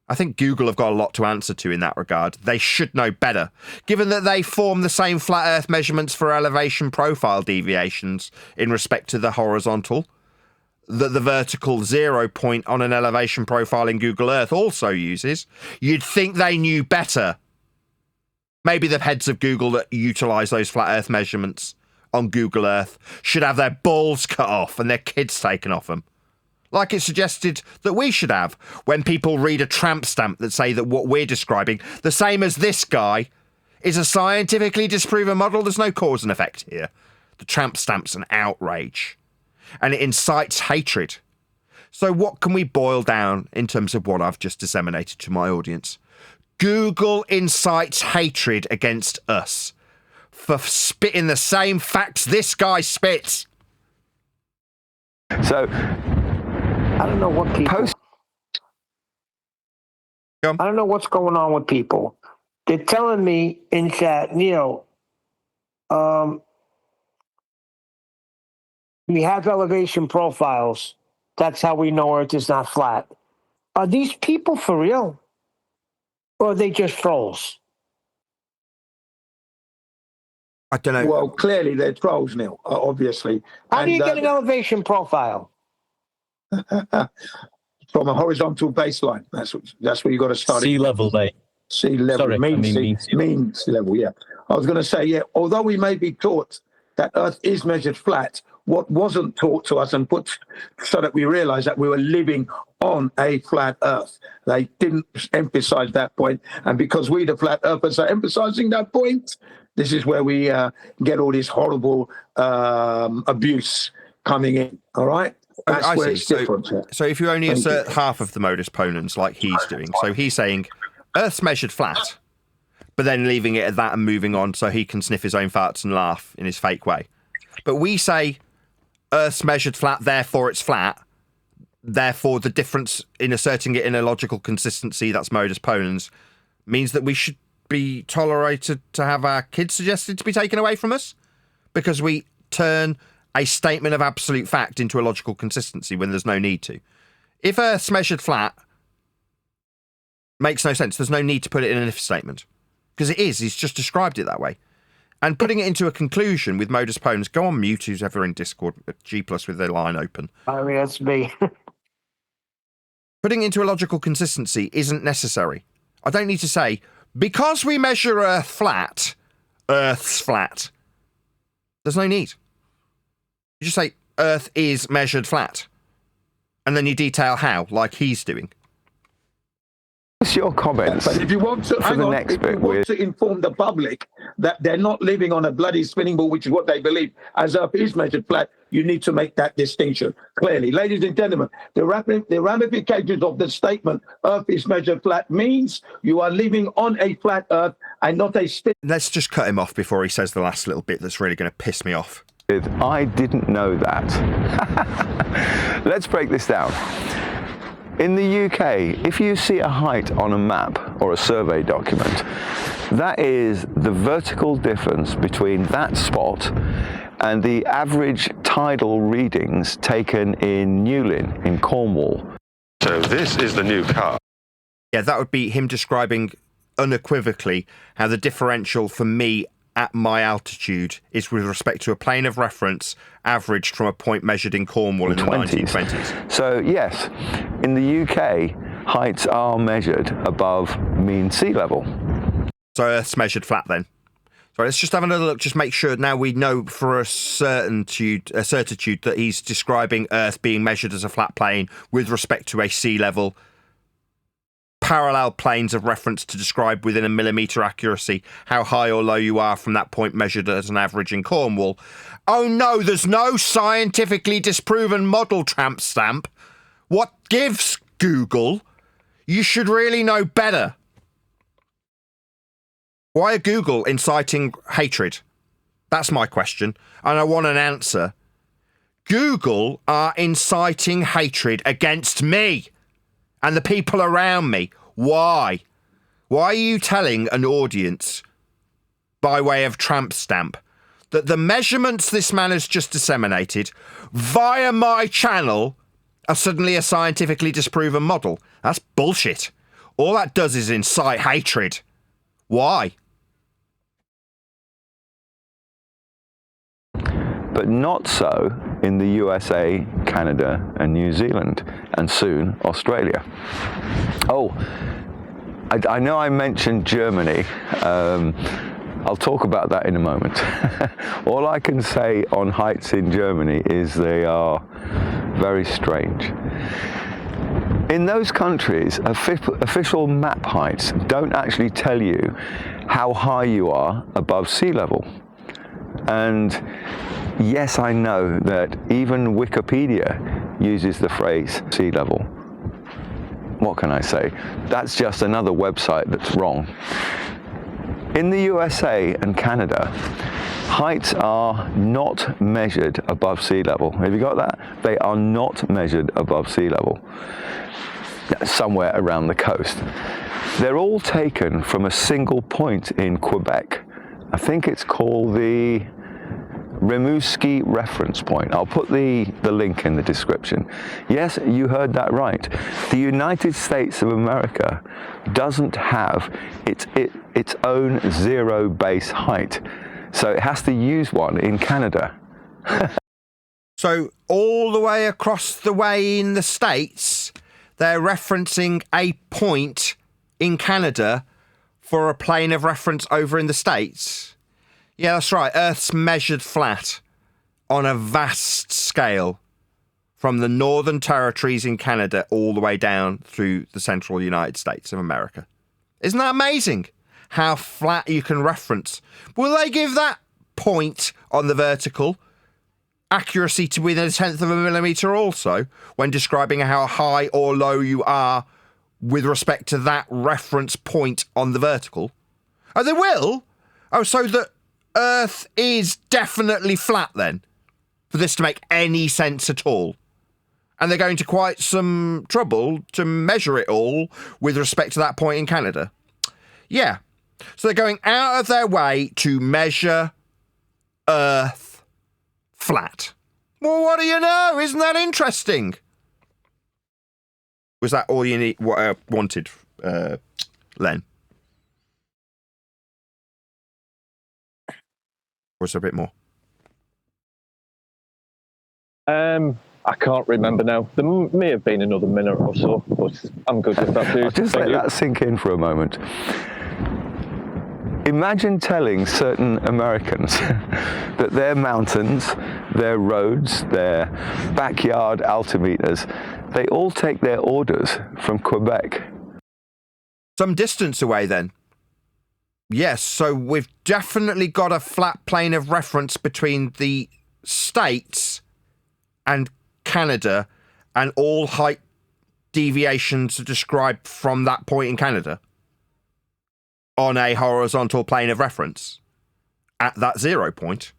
I think Google have got a lot to answer to in that regard. They should know better, given that they form the same flat Earth measurements for elevation profile deviations in respect to the horizontal that the vertical 0 point on an elevation profile in Google Earth also uses. You'd think they knew better. Maybe the heads of Google that utilise those flat Earth measurements on Google Earth should have their balls cut off and their kids taken off them. Like it's suggested that we should have when people read a tramp stamp that say that what we're describing, the same as this guy, is a scientifically disproven model. There's no cause and effect here. The tramp stamp's an outrage, and it incites hatred. So what can we boil down in terms of what I've just disseminated to my audience? Google incites hatred against us for spitting the same facts this guy spits. So, I don't know what people... I don't know what's going on with people. They're telling me in chat, Neil, we have elevation profiles. That's how we know Earth is not flat. Are these people for real? Or are they just trolls? I don't know. Well, clearly they're trolls, Neil, obviously. How do you get an elevation profile? From a horizontal baseline. That's where you got to start. Sea level, mate. Sea level. Sorry, mean sea level, yeah. I was going to say, yeah, although we may be taught that Earth is measured flat, what wasn't taught to us and put so that we realize that we were living on a flat Earth. They didn't emphasize that point. And because we, the flat earthers, are emphasizing that point, this is where we get all this horrible abuse coming in. All right? That's where it's different. So if you only assert half of the modus ponens like he's doing, so he's saying Earth's measured flat, but then leaving it at that and moving on so he can sniff his own farts and laugh in his fake way. But we say Earth's measured flat, therefore it's flat. Therefore, the difference in asserting it in a logical consistency, that's modus ponens, means that we should be tolerated to have our kids suggested to be taken away from us because we turn a statement of absolute fact into a logical consistency when there's no need to. If Earth's measured flat makes no sense, there's no need to put it in an if statement because it is. He's just described it that way. And putting it into a conclusion with modus ponens, go on mute who's ever in Discord at G+ with their line open. I mean, that's me. Putting it into a logical consistency isn't necessary. I don't need to say Because we measure Earth flat, Earth's flat. There's no need. You just say Earth is measured flat. And then you detail how, like he's doing. What's your comments? But if you want to, to inform the public that they're not living on a bloody spinning ball, which is what they believe, as Earth is measured flat, you need to make that distinction clearly. Ladies and gentlemen, the ramifications of the statement, Earth is measured flat, means you are living on a flat Earth and not a spin. Let's just cut him off before he says the last little bit that's really going to piss me off. I didn't know that. Let's break this down. In the UK, if you see a height on a map or a survey document, that is the vertical difference between that spot and the average tidal readings taken in Newlyn in Cornwall. So this is the new car. Yeah, that would be him describing unequivocally how the differential for me at my altitude is with respect to a plane of reference averaged from a point measured in Cornwall in the 1920s. So yes, in the UK, heights are measured above mean sea level. So Earth's measured flat then. So let's just have another look, just make sure now we know for a certitude that he's describing Earth being measured as a flat plane with respect to a sea level. Parallel planes of reference to describe within a millimetre accuracy how high or low you are from that point measured as an average in Cornwall. Oh no, there's no scientifically disproven model, tramp stamp. What gives, Google? You should really know better. Why are Google inciting hatred? That's my question, and I want an answer. Google are inciting hatred against me and the people around me. Why? Why are you telling an audience, by way of tramp stamp, that the measurements this man has just disseminated via my channel are suddenly a scientifically disproven model? That's bullshit. All that does is incite hatred. Why? But not so in the USA, Canada, and New Zealand, and soon Australia. Oh, I know I mentioned Germany. I'll talk about that in a moment. All I can say on heights in Germany is they are very strange. In those countries, official map heights don't actually tell you how high you are above sea level. And yes, I know that even Wikipedia uses the phrase sea level. What can I say? That's just another website that's wrong. In the USA and Canada, heights are not measured above sea level. Have you got that? They are not measured above sea level. Somewhere around the coast. They're all taken from a single point in Quebec. I think it's called the Rimouski reference point. I'll put the link in the description. Yes, you heard that right. The United States of America doesn't have its own zero base height, so it has to use one in Canada. So all the way across the way in the States, they're referencing a point in Canada for a plane of reference over in the States. Yeah, that's right. Earth's measured flat on a vast scale from the Northern Territories in Canada all the way down through the central United States of America. Isn't that amazing? How flat you can reference. Will they give that point on the vertical accuracy to within a tenth of a millimetre also when describing how high or low you are with respect to that reference point on the vertical? Oh, they will? Oh, so that Earth is definitely flat then, for this to make any sense at all. And they're going to quite some trouble to measure it all with respect to that point in Canada. Yeah. So they're going out of their way to measure Earth flat. Well, what do you know? Isn't that interesting? Was that all you need? What I wanted, Len? Or is there a bit more? I can't remember now. There may have been another minute or so, but I'm good with that, dude. I'll just let that sink in for a moment. Imagine telling certain Americans that their mountains, their roads, their backyard altimeters, they all take their orders from Quebec. Some distance away then. Yes, so we've definitely got a flat plane of reference between the States and Canada, and all height deviations are described from that point in Canada on a horizontal plane of reference at that 0 point.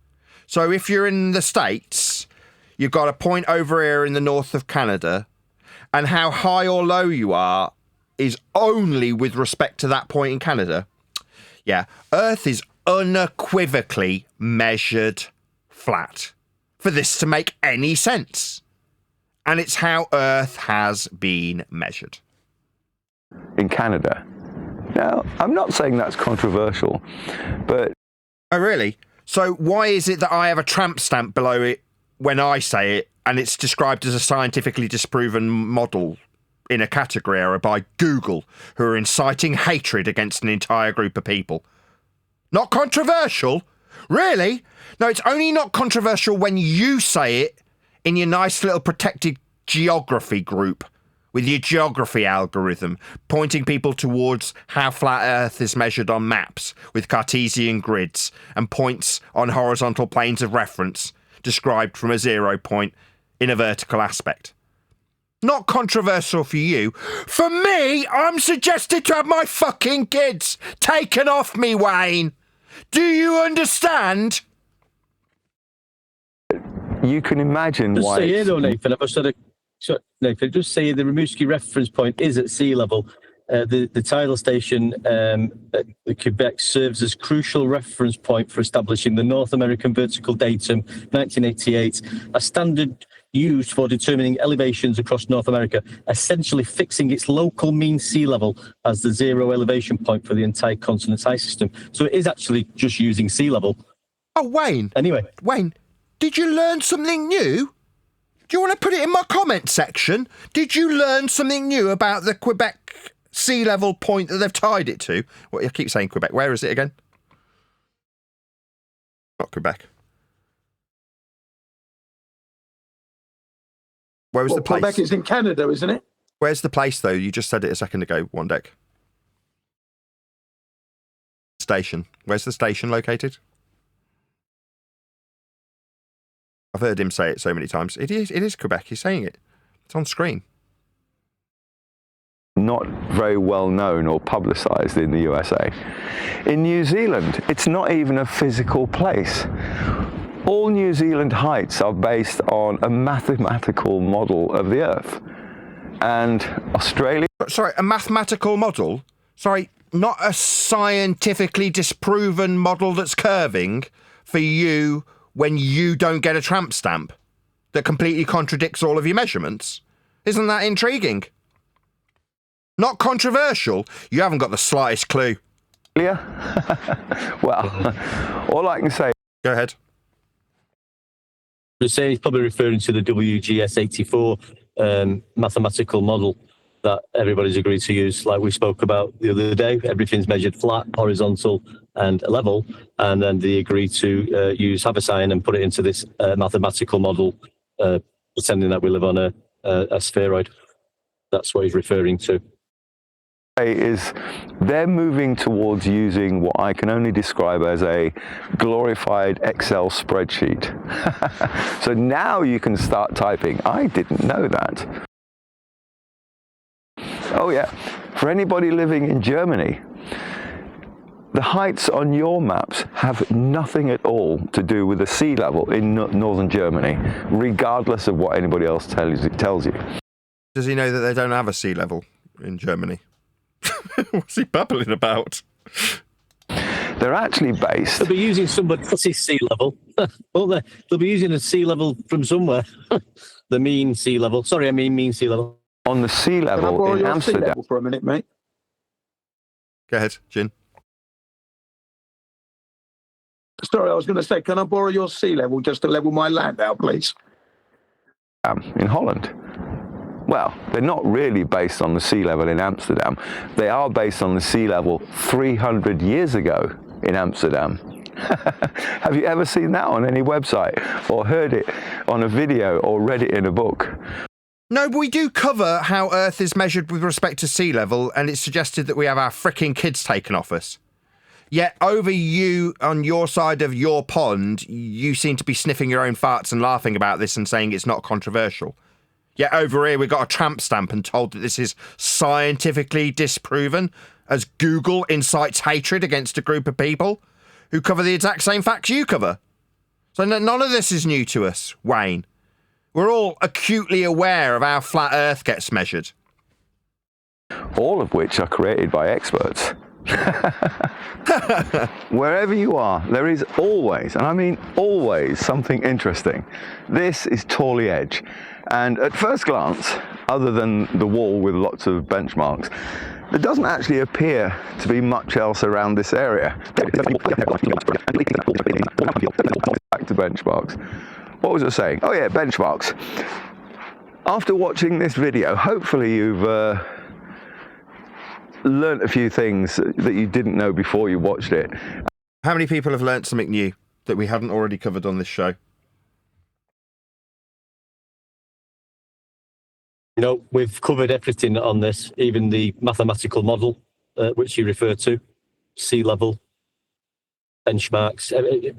So if you're in the States, you've got a point over here in the north of Canada, and how high or low you are is only with respect to that point in Canada. Yeah, Earth is unequivocally measured flat for this to make any sense. And it's how Earth has been measured. In Canada. Now, I'm not saying that's controversial, but... Oh, really? So why is it that I have a tramp stamp below it when I say it, and it's described as a scientifically disproven model in a category error by Google, who are inciting hatred against an entire group of people? Not controversial? Really? No, it's only not controversial when you say it in your nice little protected geography group with your geography algorithm, pointing people towards how flat Earth is measured on maps with Cartesian grids and points on horizontal planes of reference described from a 0 point in a vertical aspect. Not controversial for you. For me, I'm suggested to have my fucking kids taken off me, Wayne. Do you understand? You can imagine just why... Say here, though, Nathan, if I sort of... So, Nathan, just say the Rimouski reference point is at sea level. The tidal station at Quebec serves as crucial reference point for establishing the North American vertical datum 1988, a standard used for determining elevations across North America, essentially fixing its local mean sea level as the 0 elevation point for the entire continent's ice system. So it is actually just using sea level. Oh, Wayne. Anyway. Wayne, did you learn something new? Do you want to put it in my comment section? Did you learn something new about the Quebec sea level point that they've tied it to? Well, I keep saying Quebec. Where is it again? Not Quebec. Where was the place? Quebec is in Canada, isn't it? Where's the place, though? You just said it a second ago, one deck. Station. Where's the station located? I've heard him say it so many times. It is Quebec. He's saying it. It's on screen. Not very well known or publicised in the USA. In New Zealand, it's not even a physical place. All New Zealand heights are based on a mathematical model of the Earth. And Australia... Sorry, a mathematical model? Sorry, not a scientifically disproven model that's curving for you when you don't get a tramp stamp that completely contradicts all of your measurements? Isn't that intriguing? Not controversial? You haven't got the slightest clue. Yeah. Well, all I can say... Go ahead. I was saying he's probably referring to the WGS84 mathematical model that everybody's agreed to use, like we spoke about the other day. Everything's measured flat, horizontal, and level, and then they agreed to use Haversine and put it into this mathematical model, pretending that we live on a spheroid. That's what he's referring to. Is they're moving towards using what I can only describe as a glorified Excel spreadsheet. So now you can start typing. I didn't know that. Oh yeah, for anybody living in Germany, the heights on your maps have nothing at all to do with the sea level in northern Germany, regardless of what anybody else tells you. Does he know that they don't have a sea level in Germany? What's he babbling about? They're actually based... They'll be using somebody else's sea level, won't they? They'll be using a sea level from somewhere. The mean sea level. Sorry, I mean mean sea level. On the sea level in Amsterdam. Sea level for a minute, mate. Go ahead, Jin. Sorry, I was going to say, can I borrow your sea level just to level my land out, please? In Holland. Well, they're not really based on the sea level in Amsterdam. They are based on the sea level 300 years ago in Amsterdam. Have you ever seen that on any website, or heard it on a video, or read it in a book? No, but we do cover how Earth is measured with respect to sea level, and it's suggested that we have our fricking kids taken off us. Yet over you, on your side of your pond, you seem to be sniffing your own farts and laughing about this and saying it's not controversial. Yet over here we've got a tramp stamp and told that this is scientifically disproven, as Google incites hatred against a group of people who cover the exact same facts you cover. So none of this is new to us, Wayne. We're all acutely aware of how flat Earth gets measured. All of which are created by experts. Wherever you are, there is always, and I mean always, something interesting. This is Tawley Edge, and at first glance, other than the wall with lots of benchmarks, there doesn't actually appear to be much else around this area. Back to benchmarks. What was I saying? Oh yeah, benchmarks. After watching this video, hopefully you've learnt a few things that you didn't know before you watched it. How many people have learnt something new that we hadn't already covered on this show? You know, we've covered everything on this, even the mathematical model, which you refer to, sea level, benchmarks,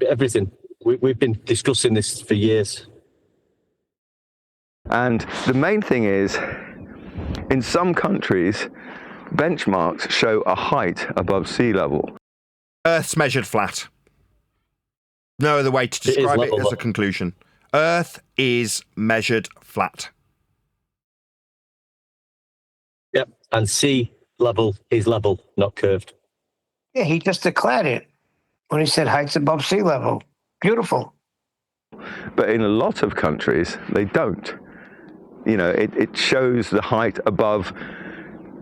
everything. We've been discussing this for years. And the main thing is, in some countries, benchmarks show a height above sea level. Earth's measured flat. No other way to describe it as a conclusion. Earth is measured flat. Yep, and sea level is level, not curved. Yeah, he just declared it when he said heights above sea level. Beautiful. But in a lot of countries, they don't. You know, it shows the height above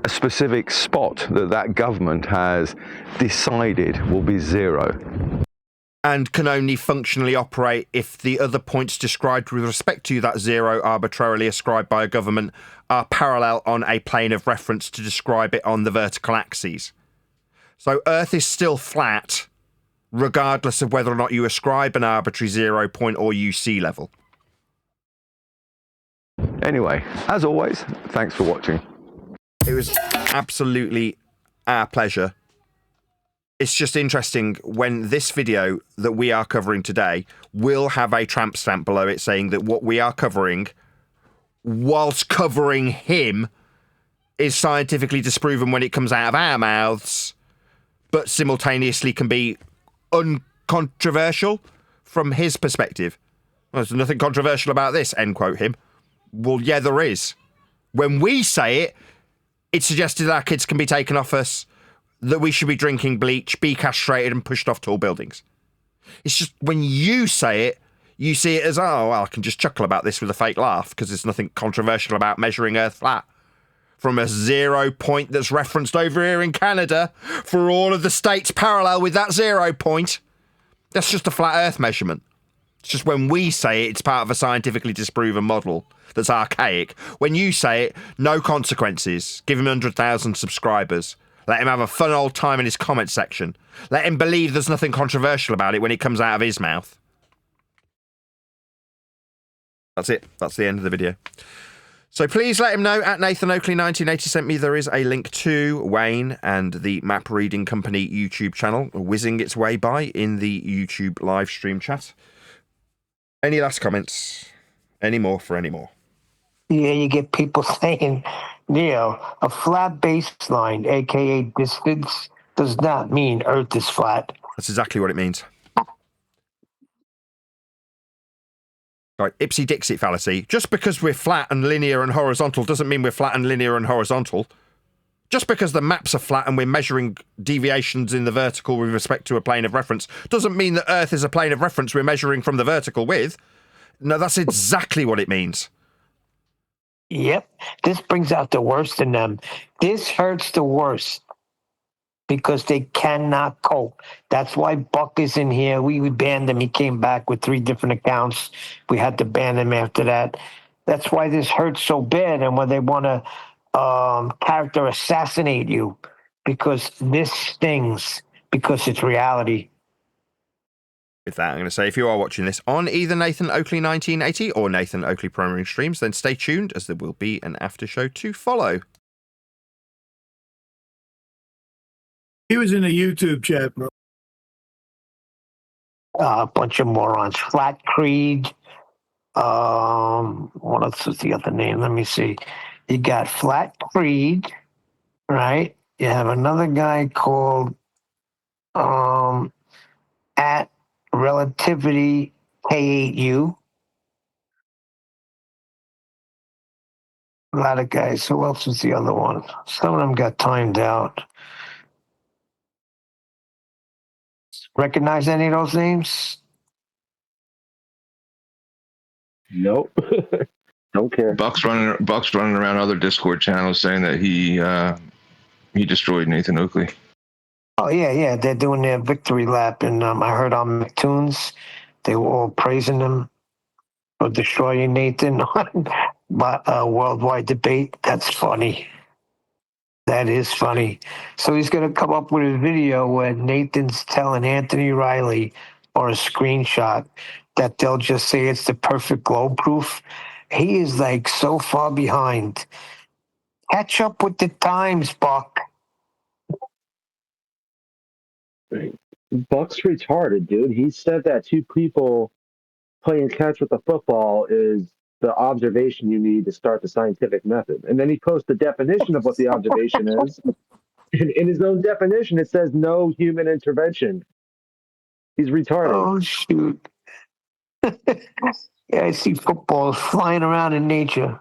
a specific spot that government has decided will be zero. And can only functionally operate if the other points described with respect to that zero arbitrarily ascribed by a government are parallel on a plane of reference to describe it on the vertical axes. So Earth is still flat, regardless of whether or not you ascribe an arbitrary 0 point or use sea level. Anyway, as always, thanks for watching. It was absolutely our pleasure. It's just interesting when this video that we are covering today will have a tramp stamp below it saying that what we are covering, whilst covering him, is scientifically disproven when it comes out of our mouths, but simultaneously can be uncontroversial from his perspective. Well, there's nothing controversial about this, end quote him. Well, yeah, there is. When we say it, it's suggested that our kids can be taken off us, that we should be drinking bleach, be castrated and pushed off tall buildings. It's just when you say it, you see it as, oh, well, I can just chuckle about this with a fake laugh because there's nothing controversial about measuring Earth flat. From a 0 point that's referenced over here in Canada for all of the states parallel with that 0 point. That's just a flat Earth measurement. It's just when we say it, it's part of a scientifically disproven model that's archaic. When you say it, no consequences. Give him 100,000 subscribers. Let him have a fun old time in his comment section. Let him believe there's nothing controversial about it when it comes out of his mouth. That's it. That's the end of the video. So please let him know at Nathan Oakley 1980 sent me there is a link to Wayne and the Map Reading Company YouTube channel whizzing its way by in the YouTube live stream chat. Any last comments? Any more for any more? Yeah, you get people saying, a flat baseline, aka distance, does not mean Earth is flat. That's exactly what it means. Right, Ipsy-Dixit fallacy. Just because we're flat and linear and horizontal doesn't mean we're flat and linear and horizontal. Just because the maps are flat and we're measuring deviations in the vertical with respect to a plane of reference doesn't mean that Earth is a plane of reference we're measuring from the vertical with. No, that's exactly what it means. Yep. This brings out the worst in them. This hurts the worst because they cannot cope. That's why Buck is in here. We banned him. He came back with 3 different accounts. We had to ban him after that. That's why this hurts so bad, and when they want to character assassinate you, because this stings. because it's reality. With that, I'm going to say if you are watching this on either Nathan Oakley 1980 or Nathan Oakley Primary Streams, then stay tuned as there will be an after show to follow. He was in the YouTube chat, bro. A bunch of morons. Flat Creed. What else is the other name? Let me see. You got Flat Creed, right? You have another guy called at Relativity K8U. A lot of guys. Who else was the other one? Some of them got timed out. Recognize any of those names? Nope. Don't care. Buck's running around other Discord channels saying that he destroyed Nathan Oakley. Oh yeah. They're doing their victory lap, and I heard on McTunes they were all praising him for destroying Nathan on worldwide debate. That's funny. That is funny. So he's going to come up with a video where Nathan's telling Anthony Riley or a screenshot that they'll just say it's the perfect globe proof. He is like so far behind. Catch up with the times, Buck. Buck's retarded, dude. He said that two people playing catch with the football is the observation you need to start the scientific method. And then he posts the definition of what the observation is. And in his own definition, it says no human intervention. He's retarded. Oh, shoot. Yeah, I see footballs flying around in nature.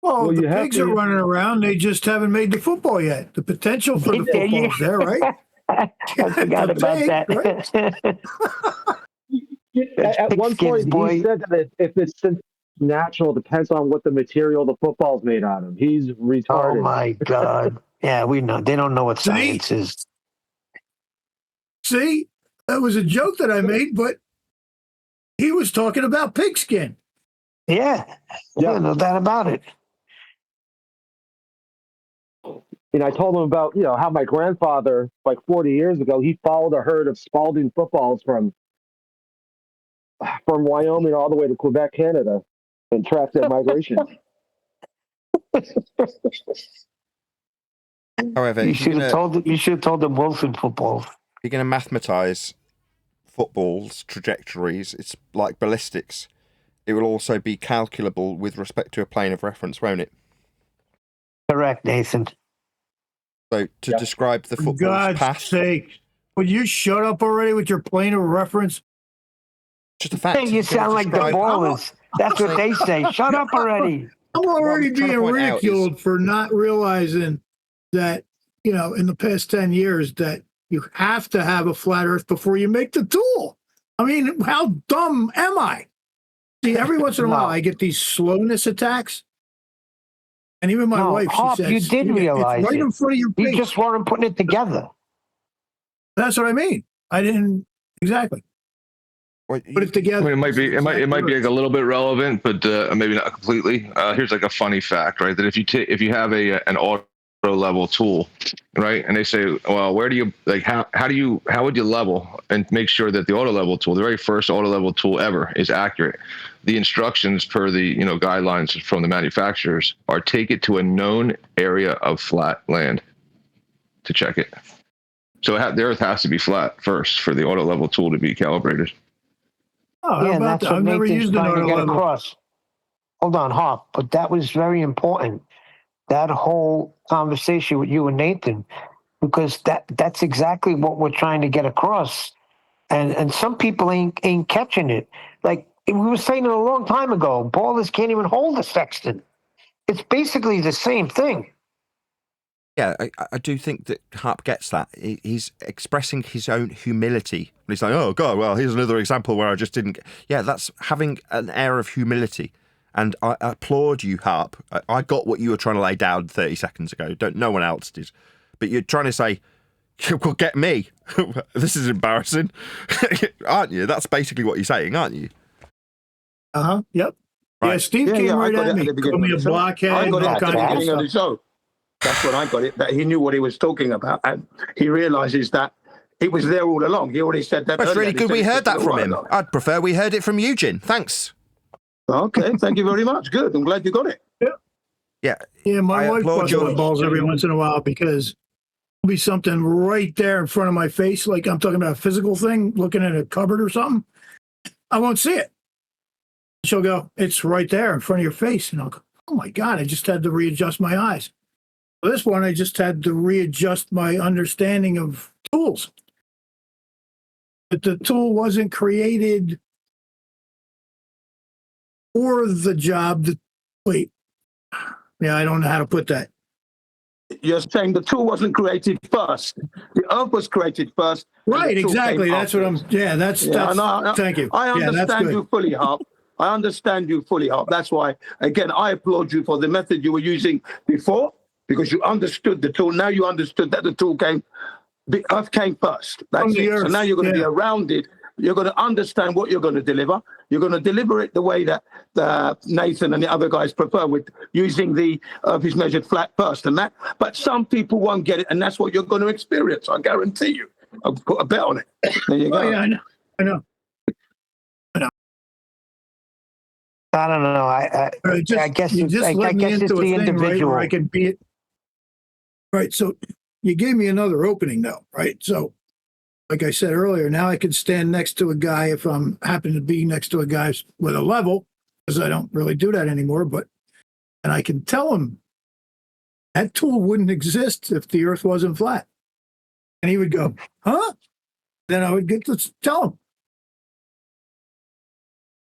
Well, the pigs are running around. They just haven't made the football yet. The potential for the football's there, right? I forgot about that. At one point, he said that if it's natural, it depends on what the material the football's made out of. He's retarded. Oh, my God. Yeah, we know. They don't know what science is. See? That was a joke that I made, but he was talking about pigskin. Yeah, no doubt about it. And I told him about, how my grandfather, like 40 years ago, he followed a herd of Spalding footballs from Wyoming all the way to Quebec, Canada, and tracked their migration. However, you should have told them Wilson football. You're going to mathematize football's trajectories. It's like ballistics. It will also be calculable with respect to a plane of reference, won't it? Correct, Nathan. So to describe the football's God's path. sake, would you shut up already with your plane of reference? Just a fact. Hey, you sound like the ballers. That's what they say. Shut up already. I'm already being ridiculed for not realizing that, in the past 10 years that you have to have a flat earth before you make the tool. I mean, how dumb am I? See, every once in a while I get these slowness attacks. And even my wife, she says, you did realize it's right in front of your face. You just weren't putting it together. That's what I mean. I didn't exactly put it together. I mean, it might be like a little bit relevant, but maybe not completely. Here's like a funny fact, right? That if you have an auto level tool, right, and they say, well, where do you how would you level and make sure that the auto level tool, the very first auto level tool ever, is accurate? The instructions per the guidelines from the manufacturers are take it to a known area of flat land to check it. So the earth has to be flat first for the auto level tool to be calibrated. Oh, yeah, and that's what I've never Nathan's used trying to get level. across. Hold on, Hop, but that was very important. That whole conversation with you and Nathan, because that's exactly what we're trying to get across. And some people ain't catching it. Like we were saying it a long time ago, ballers can't even hold a sextant. It's basically the same thing. Yeah, I do think that Harp gets that. He's expressing his own humility. He's like, oh, God, well, here's another example where I just didn't get... Yeah, that's having an air of humility. And I applaud you, Harp. I got what you were trying to lay down 30 seconds ago. No one else did. But you're trying to say, well, get me. This is embarrassing. Aren't you? That's basically what you're saying, aren't you? Uh-huh, yep. Right. Yeah, Steve came right at me. Called me a blockhead. I got it at the beginning of the show. That's when I got it, that he knew what he was talking about. And he realizes that it was there all along. He already said that. That's earlier. really good we heard that from him. Along. I'd prefer we heard it from Eugene. Thanks. Okay, thank you very much. Good. I'm glad you got it. Yeah. Yeah, my I wife applaud busts your- my balls every once in a while because there'll be something right there in front of my face, like I'm talking about a physical thing, looking at a cupboard or something. I won't see it. She'll go, it's right there in front of your face. And I'll go, oh my God, I just had to readjust my eyes. This one, I just had to readjust my understanding of tools. But the tool wasn't created for the job that, wait, yeah, I don't know how to put that. You're saying the tool wasn't created first. The earth was created first. Right, exactly. That's what I'm, that's thank you. I Yeah, that's understand good. you fully, Harp. I understand you fully, Harp. That's why, again, I applaud you for the method you were using before, because you understood the tool. Now you understood that the tool came, the earth came first. That's it. So now you're going to be around it. You're going to understand what you're going to deliver. You're going to deliver it the way that Nathan and the other guys prefer, with using the earth is measured flat first and that. But some people won't get it, and that's what you're going to experience. I guarantee you. I'll put a bet on it. There you go. Yeah, I know. I don't know. I guess you just let me it's into a the thing, right, individual. where I can be it. Right. So you gave me another opening, though, right? So, like I said earlier, now I can stand next to a guy if I'm happen to be next to a guy with a level, because I don't really do that anymore. And I can tell him that tool wouldn't exist if the Earth wasn't flat, and he would go, "Huh?" Then I would get to tell him.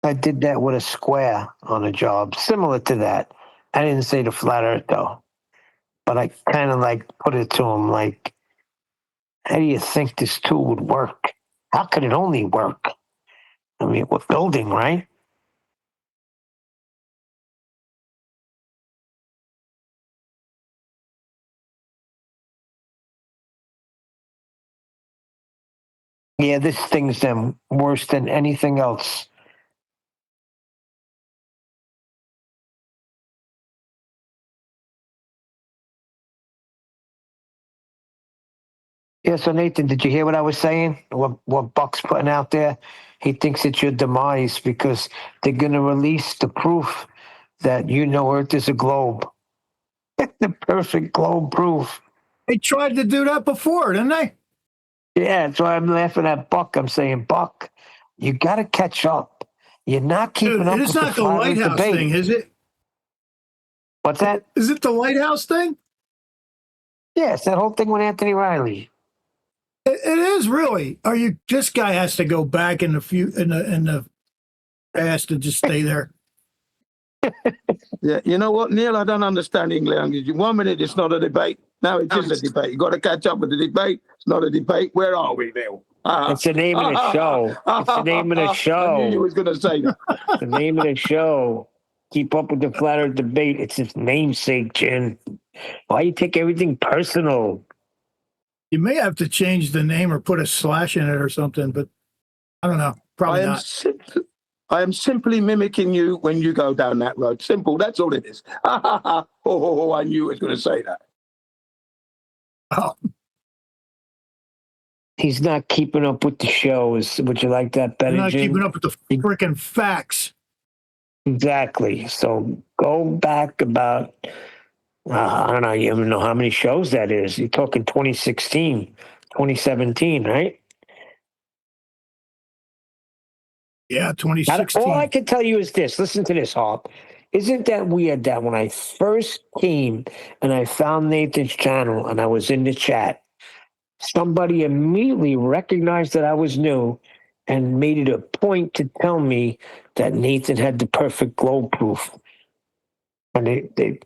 I did that with a square on a job, similar to that. I didn't say the flat earth though, but I kind of like put it to him like, how do you think this tool would work? How could it only work? I mean, we're building, right? Yeah, this thing's them worse than anything else. Yeah, so Nathan, did you hear what I was saying? What Buck's putting out there? He thinks it's your demise because they're going to release the proof that Earth is a globe. The perfect globe proof. They tried to do that before, didn't they? Yeah, that's why I'm laughing at Buck. I'm saying, Buck, you got to catch up. You're not keeping up with It's not the lighthouse debate. thing, is it? What's that? Is it the lighthouse thing? Yeah, it's that whole thing with Anthony Riley. It is really. Are you? This guy has to go back in the past to just stay there. Yeah, you know what, Neil? I don't understand English language. 1 minute it's not a debate. Now it is a debate. You got to catch up with the debate. It's not a debate. Where are we, Neil? It's the name of the show. It's the name of the show. I knew you was going to say that. The name of the show. Keep up with the flat earth debate. It's its namesake, Jen. Why you take everything personal? You may have to change the name or put a slash in it or something, but I don't know. Probably not. I am simply mimicking you when you go down that road. Simple. That's all it is. Oh, I knew it was going to say that. Oh. He's not keeping up with the shows. Would you like that better, You're not Jim? keeping up with the freaking facts. Exactly. So go back about, I don't know, you even know how many shows that is. You're talking 2016, 2017, right? Yeah, 2016. All I can tell you is this. Listen to this, Harp. Isn't that weird that when I first came and I found Nathan's channel and I was in the chat, somebody immediately recognized that I was new and made it a point to tell me that Nathan had the perfect globe proof. And they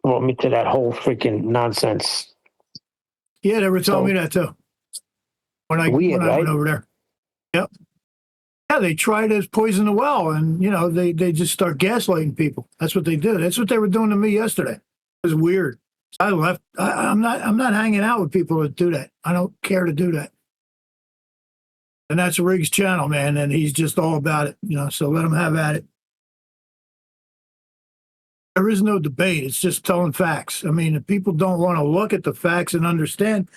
brought me to that whole freaking nonsense. Yeah, they were telling me that too. When I went over there. Yep. Yeah, they tried to poison the well, and they just start gaslighting people. That's what they did. That's what they were doing to me yesterday. It was weird. I left. I'm not hanging out with people that do that. I don't care to do that. And that's Riggs' channel, man, and he's just all about it. So let him have at it. There is no debate. It's just telling facts. I mean, if people don't want to look at the facts and understand,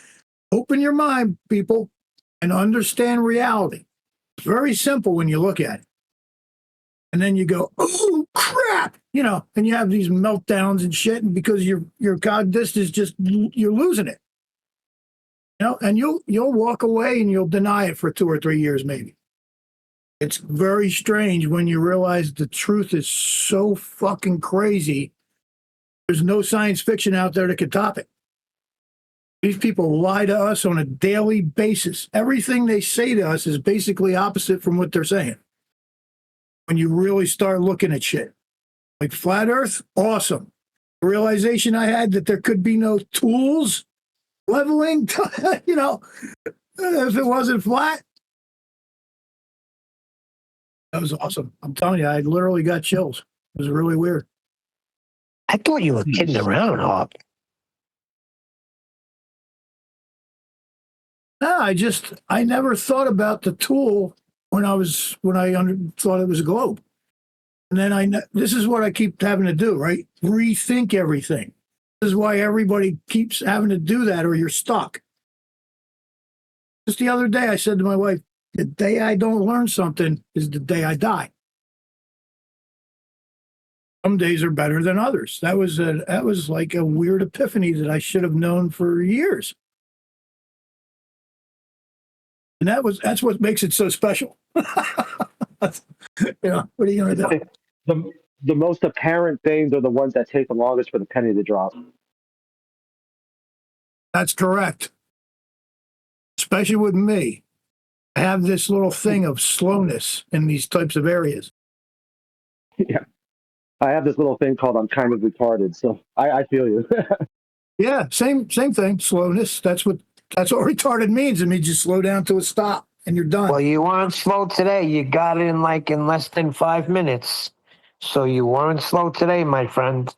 open your mind, people, and understand reality. It's very simple when you look at it. And then you go, oh, crap, and you have these meltdowns and shit, and because your cognition is just, you're losing it. And you'll walk away and you'll deny it for 2 or 3 years, maybe. It's very strange when you realize the truth is so fucking crazy. There's no science fiction out there that can top it. These people lie to us on a daily basis. Everything they say to us is basically opposite from what they're saying. When you really start looking at shit. Like flat earth, awesome. The realization I had that there could be no tools leveling, if it wasn't flat. That was awesome. I'm telling you, I literally got chills. It was really weird. I thought you were kidding around, Hawk. No, I never thought about the tool when I thought it was a globe. And then this is what I keep having to do, right? Rethink everything. This is why everybody keeps having to do that, or you're stuck. Just the other day, I said to my wife, the day I don't learn something is the day I die. Some days are better than others. That was like a weird epiphany that I should have known for years. And that's what makes it so special. What are you going to do? The most apparent things are the ones that take the longest for the penny to drop. That's correct. Especially with me. I have this little thing of slowness in these types of areas. Yeah. I have this little thing called I'm kind of retarded, so I feel you. Yeah, same thing. Slowness. That's what retarded means. It means you slow down to a stop and you're done. Well, you weren't slow today. You got it in less than 5 minutes. So you weren't slow today, my friend.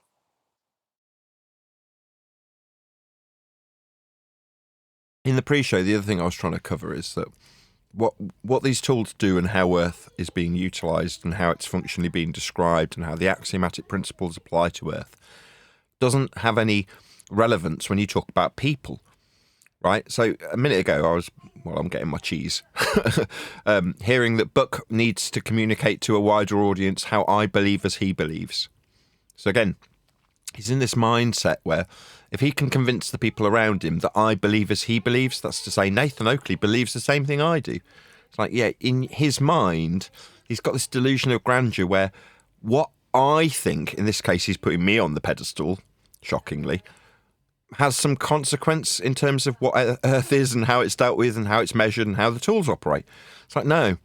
In the pre-show, the other thing I was trying to cover is that what these tools do and how Earth is being utilised and how it's functionally being described and how the axiomatic principles apply to Earth doesn't have any relevance when you talk about people, right? So a minute ago, I'm getting my cheese, hearing that Buck needs to communicate to a wider audience how I believe as he believes. So again, he's in this mindset where if he can convince the people around him that I believe as he believes, that's to say Nathan Oakley believes the same thing I do. It's like, yeah, in his mind, he's got this delusion of grandeur where what I think, in this case, he's putting me on the pedestal, shockingly, has some consequence in terms of what Earth is and how it's dealt with and how it's measured and how the tools operate. It's like, no.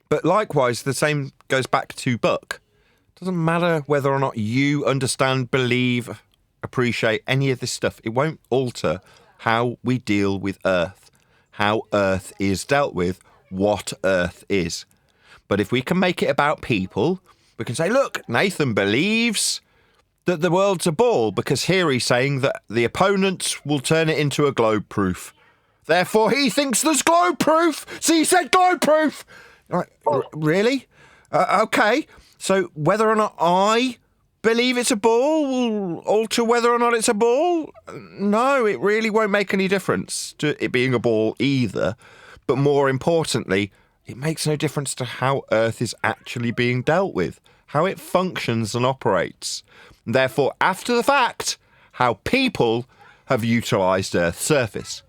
But likewise, the same goes back to Buck. It doesn't matter whether or not you understand, believe, appreciate any of this stuff. It won't alter how we deal with Earth, how Earth is dealt with, what Earth is. But if we can make it about people, we can say, look, Nathan believes that the world's a ball because here he's saying that the opponents will turn it into a globe proof. Therefore, he thinks there's globe proof. So he said globe proof. Like, really? Okay. So whether or not I believe it's a ball will alter whether or not it's a ball? No, it really won't make any difference to it being a ball either. But more importantly, it makes no difference to how Earth is actually being dealt with, how it functions and operates. Therefore, after the fact, how people have utilised Earth's surface.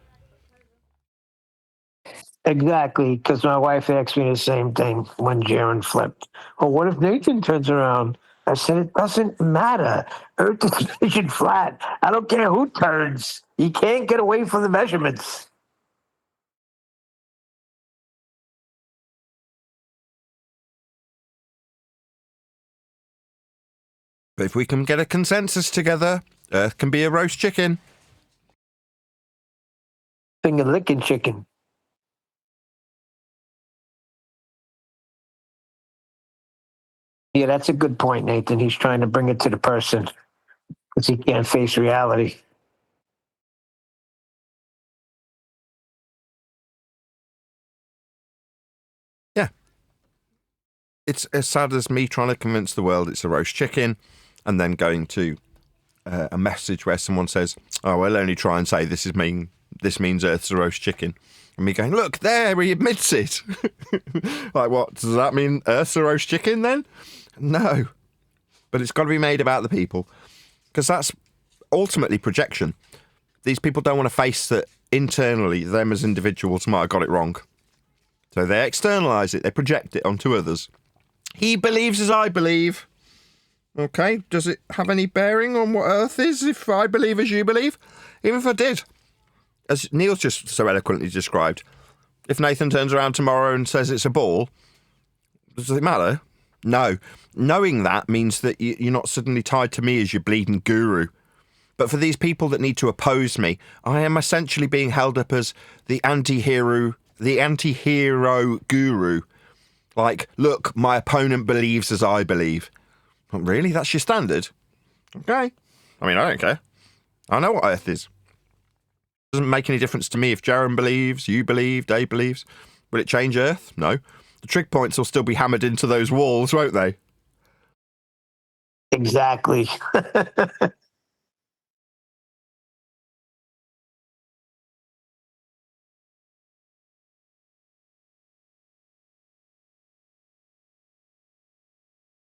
Exactly, because my wife asked me the same thing when Jaron flipped. Well, what if Nathan turns around? I said, it doesn't matter. Earth is vision flat. I don't care who turns. You can't get away from the measurements. But if we can get a consensus together, Earth can be a roast chicken. Finger licking chicken. Yeah, that's a good point, Nathan. He's trying to bring it to the person because he can't face reality. Yeah. It's as sad as me trying to convince the world it's a roast chicken. and then going to a message where someone says, "Oh, I'll only try and say this means Earth's a roast chicken," and me going, "Look there, he admits it." Like, what does that mean? Earth's a roast chicken then? No, but it's got to be made about the people, because that's ultimately projection. These people don't want to face that internally them as individuals might have got it wrong, so they externalize it, they project it onto others. He believes as I believe. Okay, does it have any bearing on what Earth is if I believe as you believe? Even if I did. As Neil's just so eloquently described, if Nathan turns around tomorrow and says it's a ball, does it matter? No. Knowing that means that you're not suddenly tied to me as your bleeding guru. But for these people that need to oppose me, I am essentially being held up as the anti-hero guru. Like, look, my opponent believes as I believe. Really? That's your standard? Okay. I mean, I don't care. I know what Earth is. It doesn't make any difference to me if Jaron believes, you believe, Dave believes. Will it change Earth? No. The trig points will still be hammered into those walls, won't they? Exactly.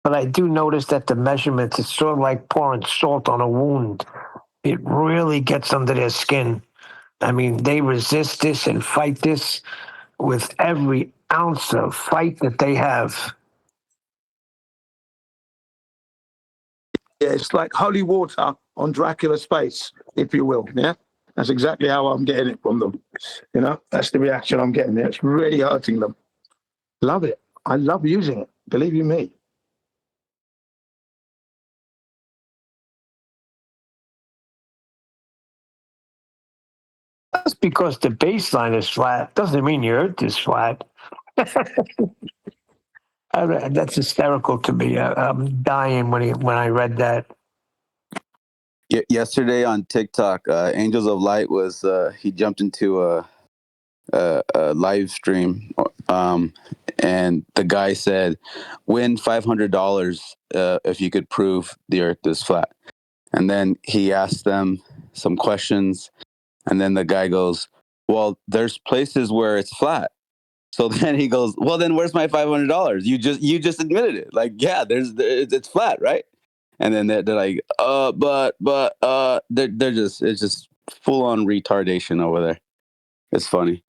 But I do notice that the measurements, it's sort of like pouring salt on a wound. It really gets under their skin. I mean, they resist this and fight this with every ounce of fight that they have. Yeah, it's like holy water on Dracula's face, if you will. Yeah, that's exactly how I'm getting it from them. You know, that's the reaction I'm getting there. It's really hurting them. Love it. I love using it. Believe you me. That's because the baseline is flat. Doesn't mean your Earth is flat. That's hysterical to me. I'm dying when I read that. Yesterday on TikTok, Angels of Light was he jumped into a live stream, and the guy said, "Win $500 if you could prove the Earth is flat." And then he asked them some questions. And then the guy goes, "Well, there's places where it's flat." So then he goes, "Well, then where's my $500? You just admitted it. Like, yeah, it's flat, right?" And then they're like, but they're just, it's just full on retardation over there. It's funny.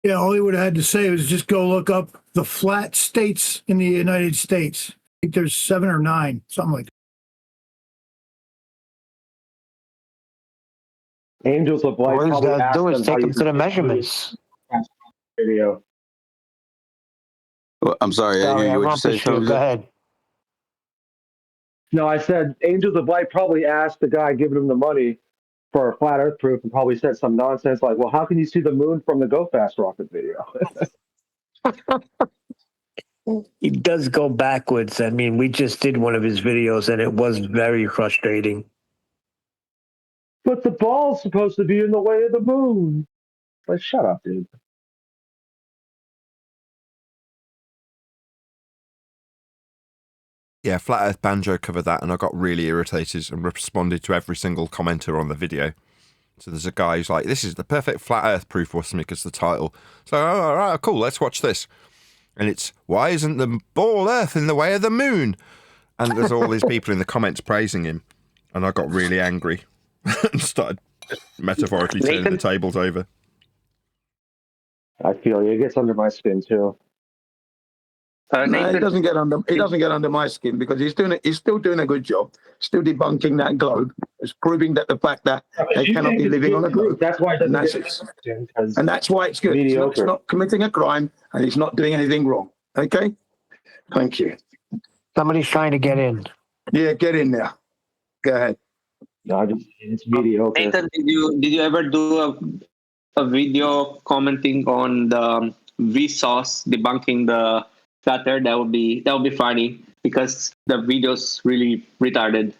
Yeah, all he would have had to say was just go look up the flat states in the United States. I think there's 7 or 9, something like that. Angels of Light. All he's probably got to asked do is them how take you him to the could measurements. video. Well, I'm sorry, I didn't Sorry, hear I you. What you rumped say, you. Shows? Go ahead. No, I said Angels of Light probably asked the guy giving him the money for a flat Earth proof and probably said some nonsense like, "Well, how can you see the moon from the Go Fast rocket video?" He does go backwards. I mean, we just did one of his videos and it was very frustrating. But the ball's supposed to be in the way of the moon. Like, shut up, dude. Yeah, Flat Earth Banjo covered that, and I got really irritated and responded to every single commenter on the video. So there's a guy who's like, "This is the perfect Flat Earth proof," or something as the title. So, oh, all right, cool, let's watch this. And it's, "Why isn't the ball Earth in the way of the moon?" And there's all these people in the comments praising him. And I got really angry and started metaphorically turning the tables over. I feel you. It gets under my skin too. No, it doesn't get under my skin because he's still doing a good job, still debunking that globe. It's proving that the fact that they cannot be living on a globe. That's why it doesn't and that's why it's good. It's not committing a crime and he's not doing anything wrong. Okay? Thank you. Somebody's trying to get in. Yeah, get in there. Go ahead. No, it's mediocre. Nathan, did you ever do a video commenting on the Vsauce debunking the flat Earth? That would be funny because the video's really retarded.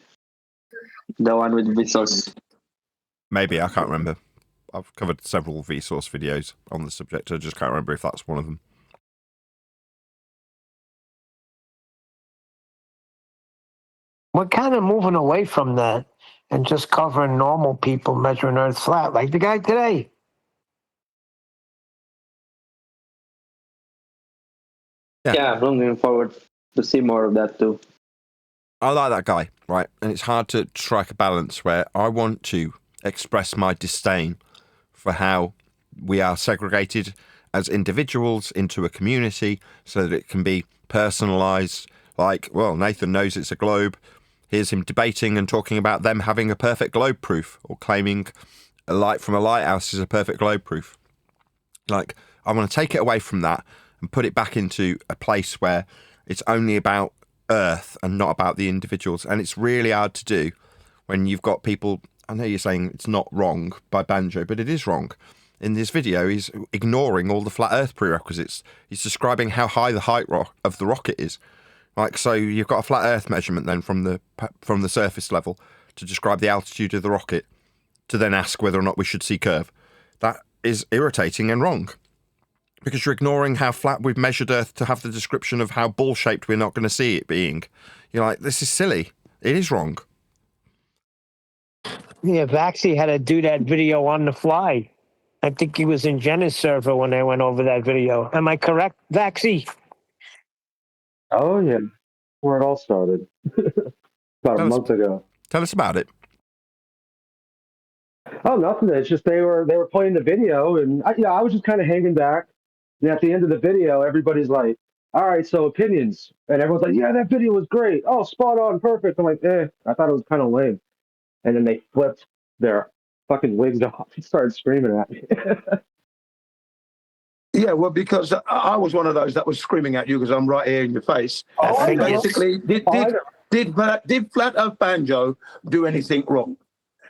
The one with Vsauce. Maybe, I can't remember. I've covered several Vsauce videos on the subject. I just can't remember if that's one of them. We're kind of moving away from that and just covering normal people measuring Earth flat, like the guy today. Yeah, I'm looking forward to see more of that too. I like that guy, right? And it's hard to strike a balance where I want to express my disdain for how we are segregated as individuals into a community so that it can be personalized. Like, well, Nathan knows it's a globe. Here's him debating and talking about them having a perfect globe proof, or claiming a light from a lighthouse is a perfect globe proof. Like, I want to take it away from that and put it back into a place where it's only about Earth and not about the individuals. And it's really hard to do when you've got people. I know you're saying it's not wrong by Banjo, but it is wrong. In this video, he's ignoring all the flat Earth prerequisites. He's describing how high the height of the rocket is. Like, so you've got a flat Earth measurement then from the surface level to describe the altitude of the rocket, to then ask whether or not we should see curve. That is irritating and wrong, because you're ignoring how flat we've measured Earth to have the description of how ball-shaped we're not going to see it being. You're like, this is silly. It is wrong. Yeah, Vaxi had to do that video on the fly. I think he was in Jenna's server when they went over that video. Am I correct, Vaxi? Oh yeah, where it all started. About a month ago. Tell us about it. Oh, nothing. It's just they were playing the video, and I was just kind of hanging back. And at the end of the video, everybody's like, "All right, so opinions," and everyone's like, "Yeah, that video was great. Oh, spot on, perfect." I'm like, I thought it was kind of lame. And then they flipped their fucking wigs off and started screaming at me. Yeah, well, because I was one of those that was screaming at you because I'm right here in your face. Oh, basically, did Flat Earth Banjo do anything wrong?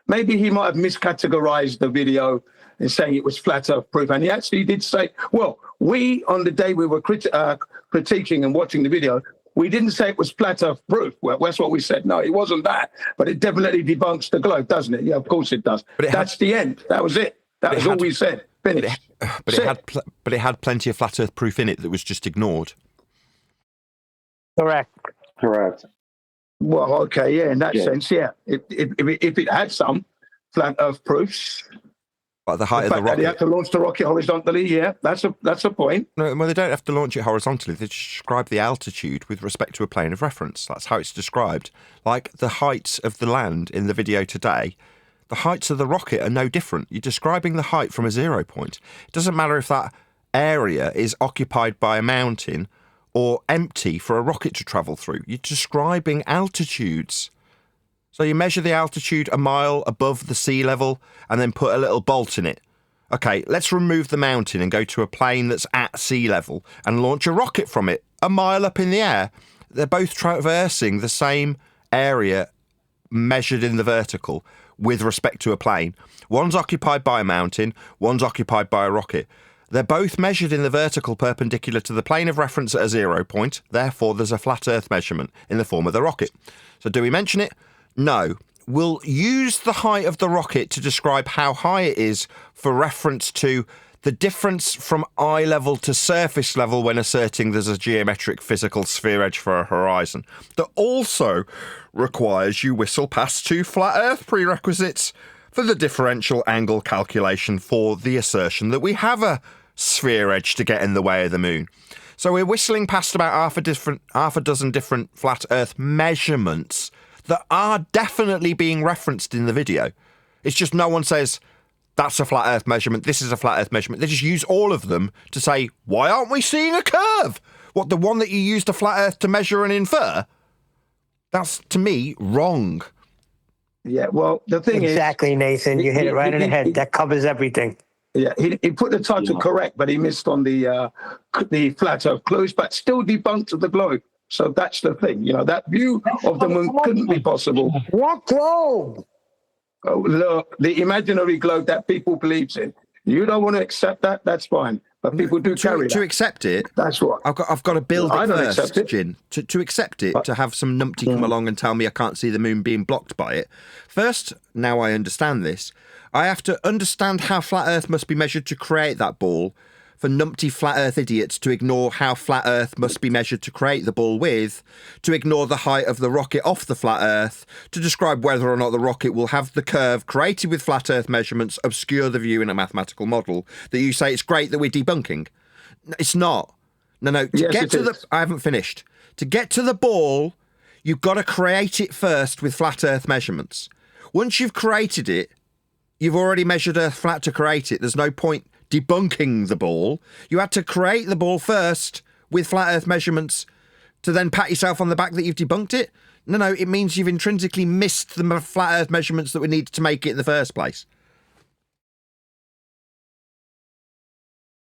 Maybe he might have miscategorized the video and saying it was flat Earth proof. And he actually did say, well, we, on the day we were critiquing and watching the video, we didn't say it was flat Earth proof. Well, that's what we said. No, it wasn't that. But it definitely debunks the globe, doesn't it? Yeah, of course it does. But that's the end. That was it. That was all we said. Finished. But it had plenty of flat Earth proof in it that was just ignored. Correct. Well, okay, yeah, in that sense, yeah. If it had some flat Earth proofs, like the height of the rocket, they have to launch the rocket horizontally. Yeah, that's a point. No, well, they don't have to launch it horizontally. They describe the altitude with respect to a plane of reference. That's how it's described. Like the heights of the land in the video today, the heights of the rocket are no different. You're describing the height from a 0 point. It doesn't matter if that area is occupied by a mountain or empty for a rocket to travel through. You're describing altitudes. So you measure the altitude a mile above the sea level and then put a little bolt in it. Okay, let's remove the mountain and go to a plane that's at sea level and launch a rocket from it a mile up in the air. They're both traversing the same area measured in the vertical with respect to a plane. One's occupied by a mountain, one's occupied by a rocket. They're both measured in the vertical perpendicular to the plane of reference at a 0 point. Therefore, there's a flat Earth measurement in the form of the rocket. So do we mention it? No. We'll use the height of the rocket to describe how high it is for reference to the difference from eye level to surface level when asserting there's a geometric physical sphere edge for a horizon. That also requires you whistle past 2 flat Earth prerequisites for the differential angle calculation for the assertion that we have a sphere edge to get in the way of the moon. So we're whistling past about half a dozen different flat Earth measurements that are definitely being referenced in the video. It's just no one says, that's a flat Earth measurement, this is a flat Earth measurement. They just use all of them to say, why aren't we seeing a curve? What, the one that you used a flat Earth to measure and infer? That's, to me, wrong. Yeah, well, the thing is... Exactly, Nathan. You hit it right in the head. That covers everything. Yeah, he put the title correct, but he missed on the flat Earth clues, but still debunked the globe. So that's the thing. You know, that view of the moon couldn't be possible. What globe? Oh, look, the imaginary globe that people believes in. You don't want to accept that, that's fine. But people do carry that. To accept it, that's what I've got to build it I don't first, accept it. Jin. To accept it, to have some numpty come along and tell me I can't see the moon being blocked by it. First, now I understand this, I have to understand how flat Earth must be measured to create that ball, for numpty flat earth idiots to ignore how flat earth must be measured to create the ball width, to ignore the height of the rocket off the flat earth, to describe whether or not the rocket will have the curve created with flat earth measurements obscure the view in a mathematical model, that you say it's great that we're debunking. It's not. No. I haven't finished. To get to the ball, you've got to create it first with flat earth measurements. Once you've created it, you've already measured Earth flat to create it. There's no point debunking the ball. You had to create the ball first with flat Earth measurements to then pat yourself on the back that you've debunked it. No, it means you've intrinsically missed the flat Earth measurements that were needed to make it in the first place.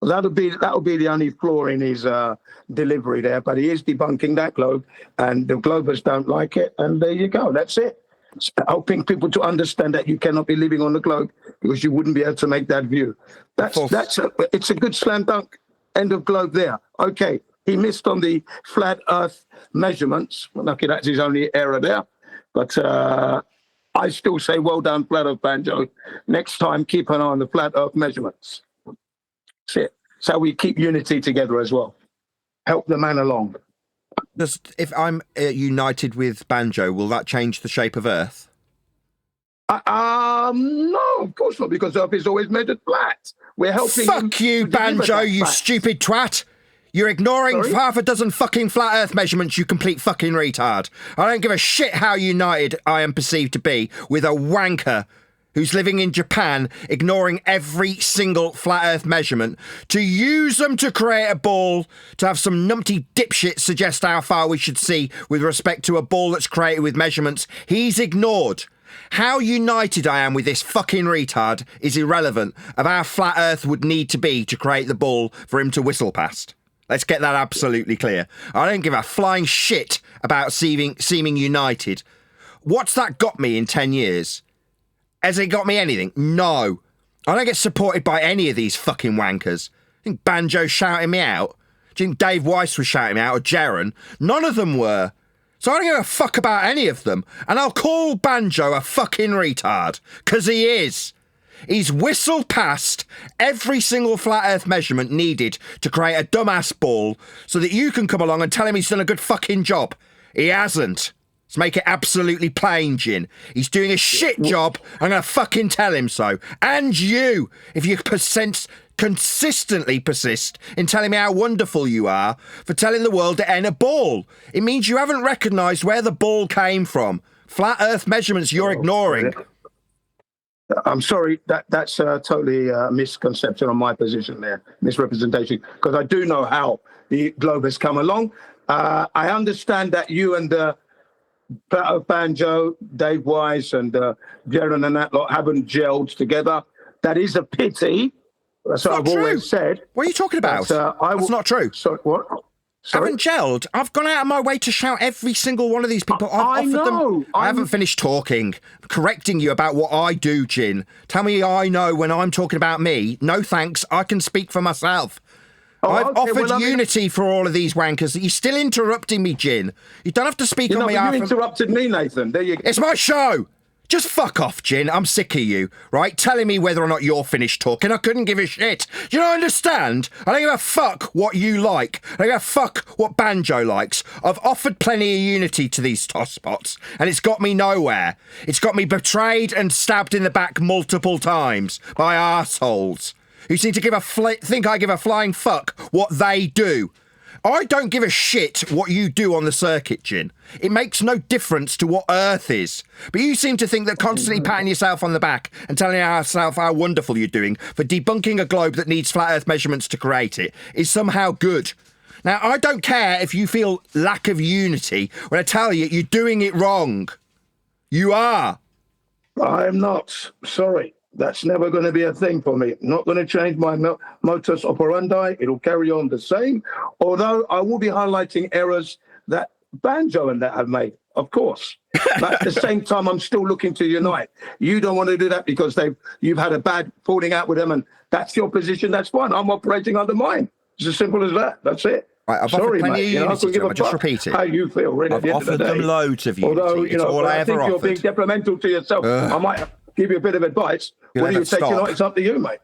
That'll be the only flaw in his delivery there, but he is debunking that globe, and the Globers don't like it, and there you go. That's it. It's helping people to understand that you cannot be living on the globe because you wouldn't be able to make that view. It's a good slam dunk. End of globe there. Okay, he missed on the flat Earth measurements. Lucky that's his only error there, but I still say well done, Flat Earth Banjo. Next time, keep an eye on the flat Earth measurements. That's it. It's how we keep unity together as well. Help the man along. If I'm united with Banjo, will that change the shape of Earth? No, of course not, because Earth is always measured flat. We're helping. Fuck you, Banjo, you stupid twat. You're ignoring half a dozen fucking flat Earth measurements, you complete fucking retard. I don't give a shit how united I am perceived to be with a wanker who's living in Japan, ignoring every single flat Earth measurement, to use them to create a ball, to have some numpty dipshit suggest how far we should see with respect to a ball that's created with measurements he's ignored. How united I am with this fucking retard is irrelevant of how flat Earth would need to be to create the ball for him to whistle past. Let's get that absolutely clear. I don't give a flying shit about seeming united. What's that got me in 10 years? Has it got me anything? No. I don't get supported by any of these fucking wankers. I think Banjo's shouting me out. Do you think Dave Weiss was shouting me out, or Jaron? None of them were. So I don't give a fuck about any of them. And I'll call Banjo a fucking retard. 'Cause he is. He's whistled past every single flat Earth measurement needed to create a dumbass ball so that you can come along and tell him he's done a good fucking job. He hasn't. Let's make it absolutely plain, Jin. He's doing a shit job. I'm going to fucking tell him so. And you, if you consistently persist in telling me how wonderful you are for telling the world to end a ball. It means you haven't recognised where the ball came from. Flat Earth measurements you're ignoring. I'm sorry, that's a totally misconception on my position there, misrepresentation, because I do know how the globe has come along. I understand that you and Banjo, Dave Wise, and Jaron and that lot haven't gelled together. That is a pity. That's what I've always said. What are you talking about? That's not true. Sorry, what? Sorry? Haven't gelled. I've gone out of my way to shout every single one of these people. I haven't finished talking. I'm correcting you about what I do, Jin. Tell me I know when I'm talking about me. No thanks. I can speak for myself. I've offered unity for all of these wankers. You're still interrupting me, Jin. You don't have to speak on behalf of... You interrupted me, Nathan. There you go. It's my show. Just fuck off, Jin. I'm sick of you, right? Telling me whether or not you're finished talking. I couldn't give a shit. Do you not understand? I don't give a fuck what you like. I don't give a fuck what Banjo likes. I've offered plenty of unity to these tosspots, and it's got me nowhere. It's got me betrayed and stabbed in the back multiple times by arseholes who seem to think I give a flying fuck what they do. I don't give a shit what you do on the circuit, Jin. It makes no difference to what Earth is. But you seem to think that constantly patting yourself on the back and telling yourself how wonderful you're doing for debunking a globe that needs flat Earth measurements to create it is somehow good. Now, I don't care if you feel lack of unity when I tell you you're doing it wrong. You are. I'm not. Sorry. That's never going to be a thing for me. Not going to change my modus operandi. It'll carry on the same. Although I will be highlighting errors that Banjo and that have made, of course. But at the same time, I'm still looking to unite. You don't want to do that because you've had a bad falling out with them, and that's your position. That's fine. I'm operating under mine. It's as simple as that. That's it. Right, I've offered plenty of unity to them. I just repeat it. How you feel, really. I've offered them loads of unity. Although, it's all I ever offered. You're being detrimental to yourself. I might give you a bit of advice. Whether you take it or not, it's up to you, mate.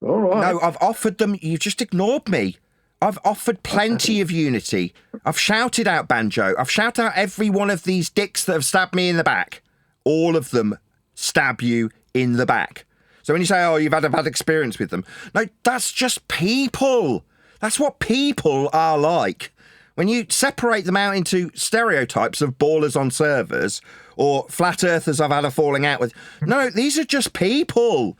All right. No, I've offered them. You've just ignored me. I've offered plenty of unity. I've shouted out Banjo. I've shouted out every one of these dicks that have stabbed me in the back. All of them stab you in the back. So when you say, oh, you've had a bad experience with them. No, that's just people. That's what people are like. When you separate them out into stereotypes of ballers on servers or flat earthers I've had a falling out with. No, these are just people.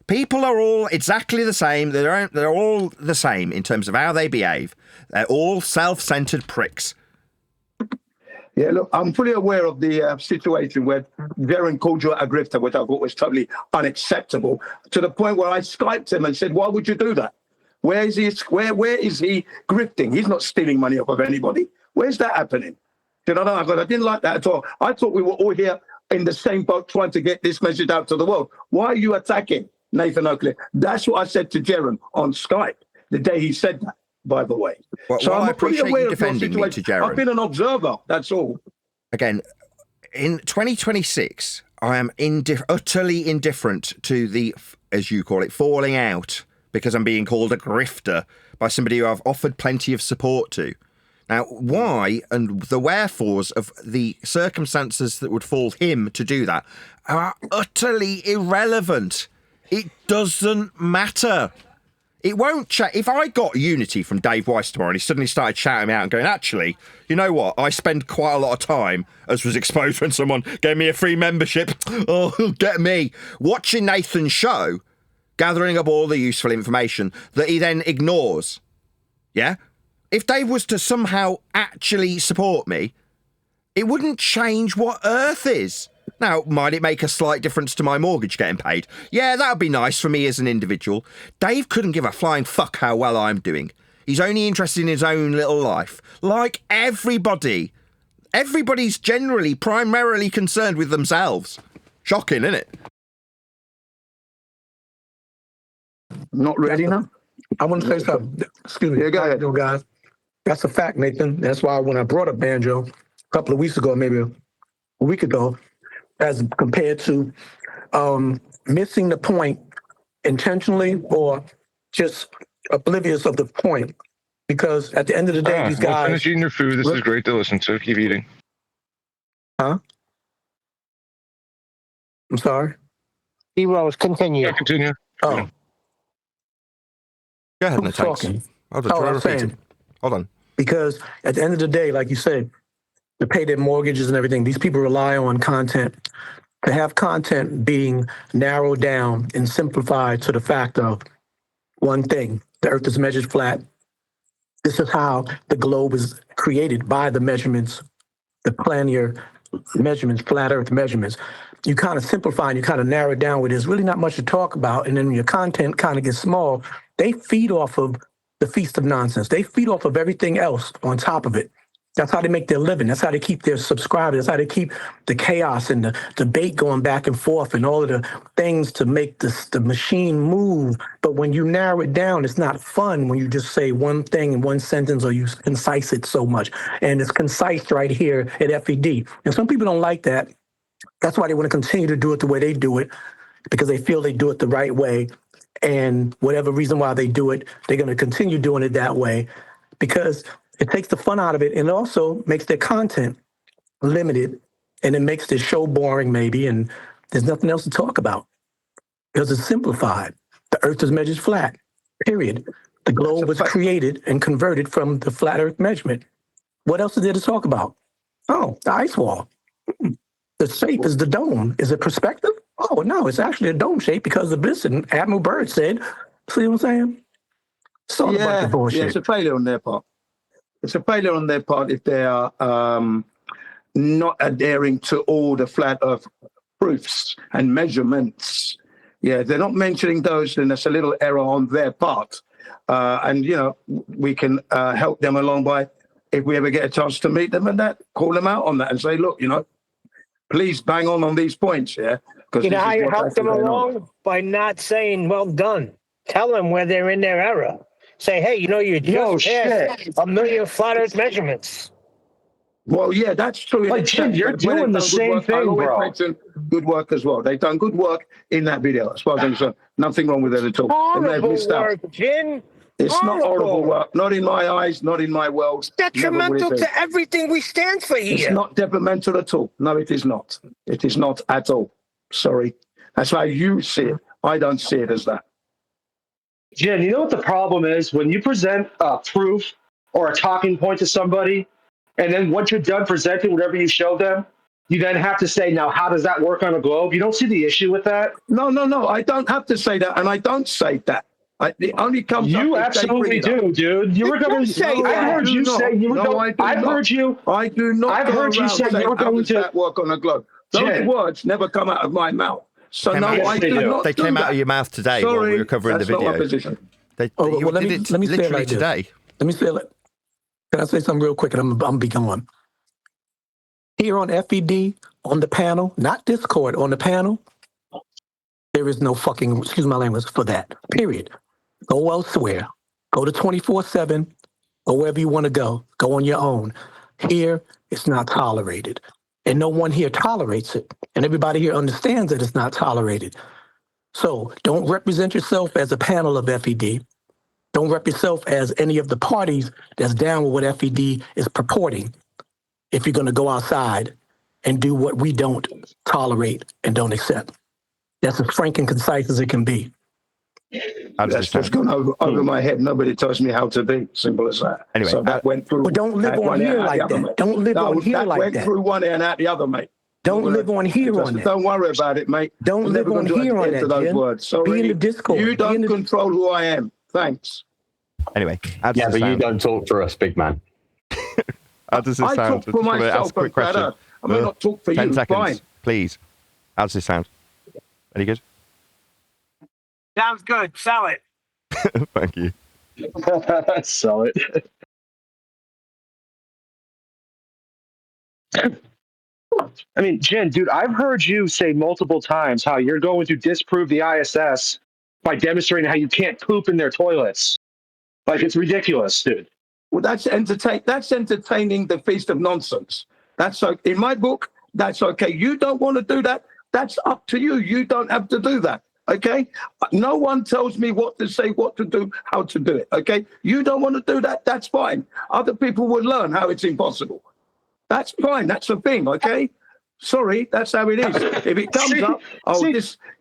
People are all exactly the same. They're all the same in terms of how they behave. They're all self-centered pricks. Yeah, look, I'm fully aware of the situation where Darren called you a grifter, which I thought was totally unacceptable, to the point where I Skyped him and said, why would you do that? Where is he grifting? He's not stealing money off of anybody. Where's that happening? You know, I didn't like that at all. I thought we were all here in the same boat trying to get this message out to the world. Why are you attacking Nathan Oakley? That's what I said to Jerem on Skype the day he said that, by the way. Well, so I I'm pretty appreciate aware you of your defending me to situation. Jerem. I've been an observer, that's all. Again, in 2026, I am utterly indifferent to the, as you call it, falling out because I'm being called a grifter by somebody who I've offered plenty of support to. Now, why and the wherefores of the circumstances that would fall him to do that are utterly irrelevant. It doesn't matter. It won't change. If I got unity from Dave Weiss tomorrow and he suddenly started shouting me out and going, actually, you know what? I spend quite a lot of time, as was exposed when someone gave me a free membership. Oh, get me. Watching Nathan's show, gathering up all the useful information that he then ignores. Yeah? If Dave was to somehow actually support me, it wouldn't change what Earth is. Now, might it make a slight difference to my mortgage getting paid? Yeah, that would be nice for me as an individual. Dave couldn't give a flying fuck how well I'm doing. He's only interested in his own little life. Like everybody. Everybody's generally primarily concerned with themselves. Shocking, isn't it? Not ready now? I want to say something. Excuse me. Yeah, go ahead. Guys. That's a fact, Nathan. That's why when I brought up Banjo a couple of weeks ago, maybe a week ago, as compared to missing the point intentionally or just oblivious of the point. Because at the end of the day, these guys... Finish eating your food. This is great to listen to. Keep eating. Huh? I'm sorry? Heroes, continue. Yeah, continue. Oh. Go ahead, Who's thanks. talking? I'll just try to repeat it. Hold on. Because at the end of the day, like you said, to pay their mortgages and everything, these people rely on content. To have content being narrowed down and simplified to the fact of one thing, the earth is measured flat. This is how the globe is created by the measurements, the planar measurements, flat earth measurements. You kind of simplify and you kind of narrow it down where there's really not much to talk about. And then your content kind of gets small. They feed off of the feast of nonsense. They feed off of everything else on top of it. That's how they make their living. That's how they keep their subscribers. That's how they keep the chaos and the debate going back and forth and all of the things to make the machine move. But when you narrow it down, it's not fun when you just say one thing in one sentence or you concise it so much. And it's concise right here at FED. And some people don't like that. That's why they want to continue to do it the way they do it, because they feel they do it the right way. And whatever reason why they do it, they're going to continue doing it that way because it takes the fun out of it and also makes their content limited and it makes the show boring maybe and there's nothing else to talk about because it's simplified. The earth is measured flat, period. The globe was created and converted from the flat earth measurement. What else is there to talk about? Oh, the ice wall. The shape is the dome. Is it perspective? Oh, no, it's actually a dome shape because of this. And Admiral Byrd said, see what I'm saying? It's all a bunch of bullshit. Yeah, it's a failure on their part. It's a failure on their part if they are not adhering to all the flat earth proofs and measurements. Yeah, they're not mentioning those, then that's a little error on their part. And, you know, we can help them along by, if we ever get a chance to meet them and that, call them out on that and say, look, you know, please bang on these points, yeah? You know how you help them along? By not saying, well done. Tell them where they're in their error. Say, hey, you know, you just passed 1 million flat earth measurements. Well, yeah, that's true. But Jim, you're doing the same thing, bro. good work as well. They've done good work in that video, as far as I'm concerned. Nothing wrong with it at all. They may have missed out. Jin. It's not horrible work. Not in my eyes, not in my world. It's detrimental to everything we stand for here. It's not detrimental at all. No, it is not. It is not at all. Sorry. That's how you see it. I don't see it as that. Jen, you know what the problem is? When you present proof or a talking point to somebody, and then once you're done presenting whatever you show them, you then have to say, now, how does that work on a globe? You don't see the issue with that? No. I don't have to say that, and I don't say that. It only comes up. You absolutely do, dude. You were going to say. I heard you say you were going. I've heard you. I do not. I've heard you say you were going to that work on a globe. Those words never come out of my mouth. So no, I do not. They came out of your mouth today while we were covering the video. Not my position. Let me say it like this. Today. Let me say it. Can I say something real quick? And I'm be gone. Here on FED, on the panel, not Discord, on the panel, there is no fucking, excuse my language, for that. Period. Go elsewhere. Go to 24/7. Go wherever you want to go. Go on your own. Here, it's not tolerated. And no one here tolerates it. And everybody here understands that it's not tolerated. So don't represent yourself as a panel of FED. Don't rep yourself as any of the parties that's down with what FED is purporting if you're going to go outside and do what we don't tolerate and don't accept. That's as frank and concise as it can be. That's just gone over my head. Nobody tells me how to be. Simple as that. Anyway, so that went through. But don't live on here like that. Don't live on here like that. That went through one ear and out the other, mate. Don't live on here on that. Don't worry about it, mate. Don't live on here on that, those words. Sorry. Be in the Discord. You don't control who I am. Thanks. Anyway. But you don't talk for us, big man. How does this sound? I talk for myself, quick question. I may not talk for 10 you. seconds, Fine. please. How does this sound? Any good? Sounds good. Sell it. Thank you. Sell it. I mean, Jen, dude, I've heard you say multiple times how you're going to disprove the ISS by demonstrating how you can't poop in their toilets. Like, it's ridiculous, dude. Well, that's entertaining the feast of nonsense. That's in my book. That's okay. You don't want to do that. That's up to you. You don't have to do that. Okay. No one tells me what to say, what to do, how to do it. Okay. You don't want to do that. That's fine. Other people will learn how it's impossible. That's fine. That's the thing. Okay. Sorry, that's how it is. If it comes up,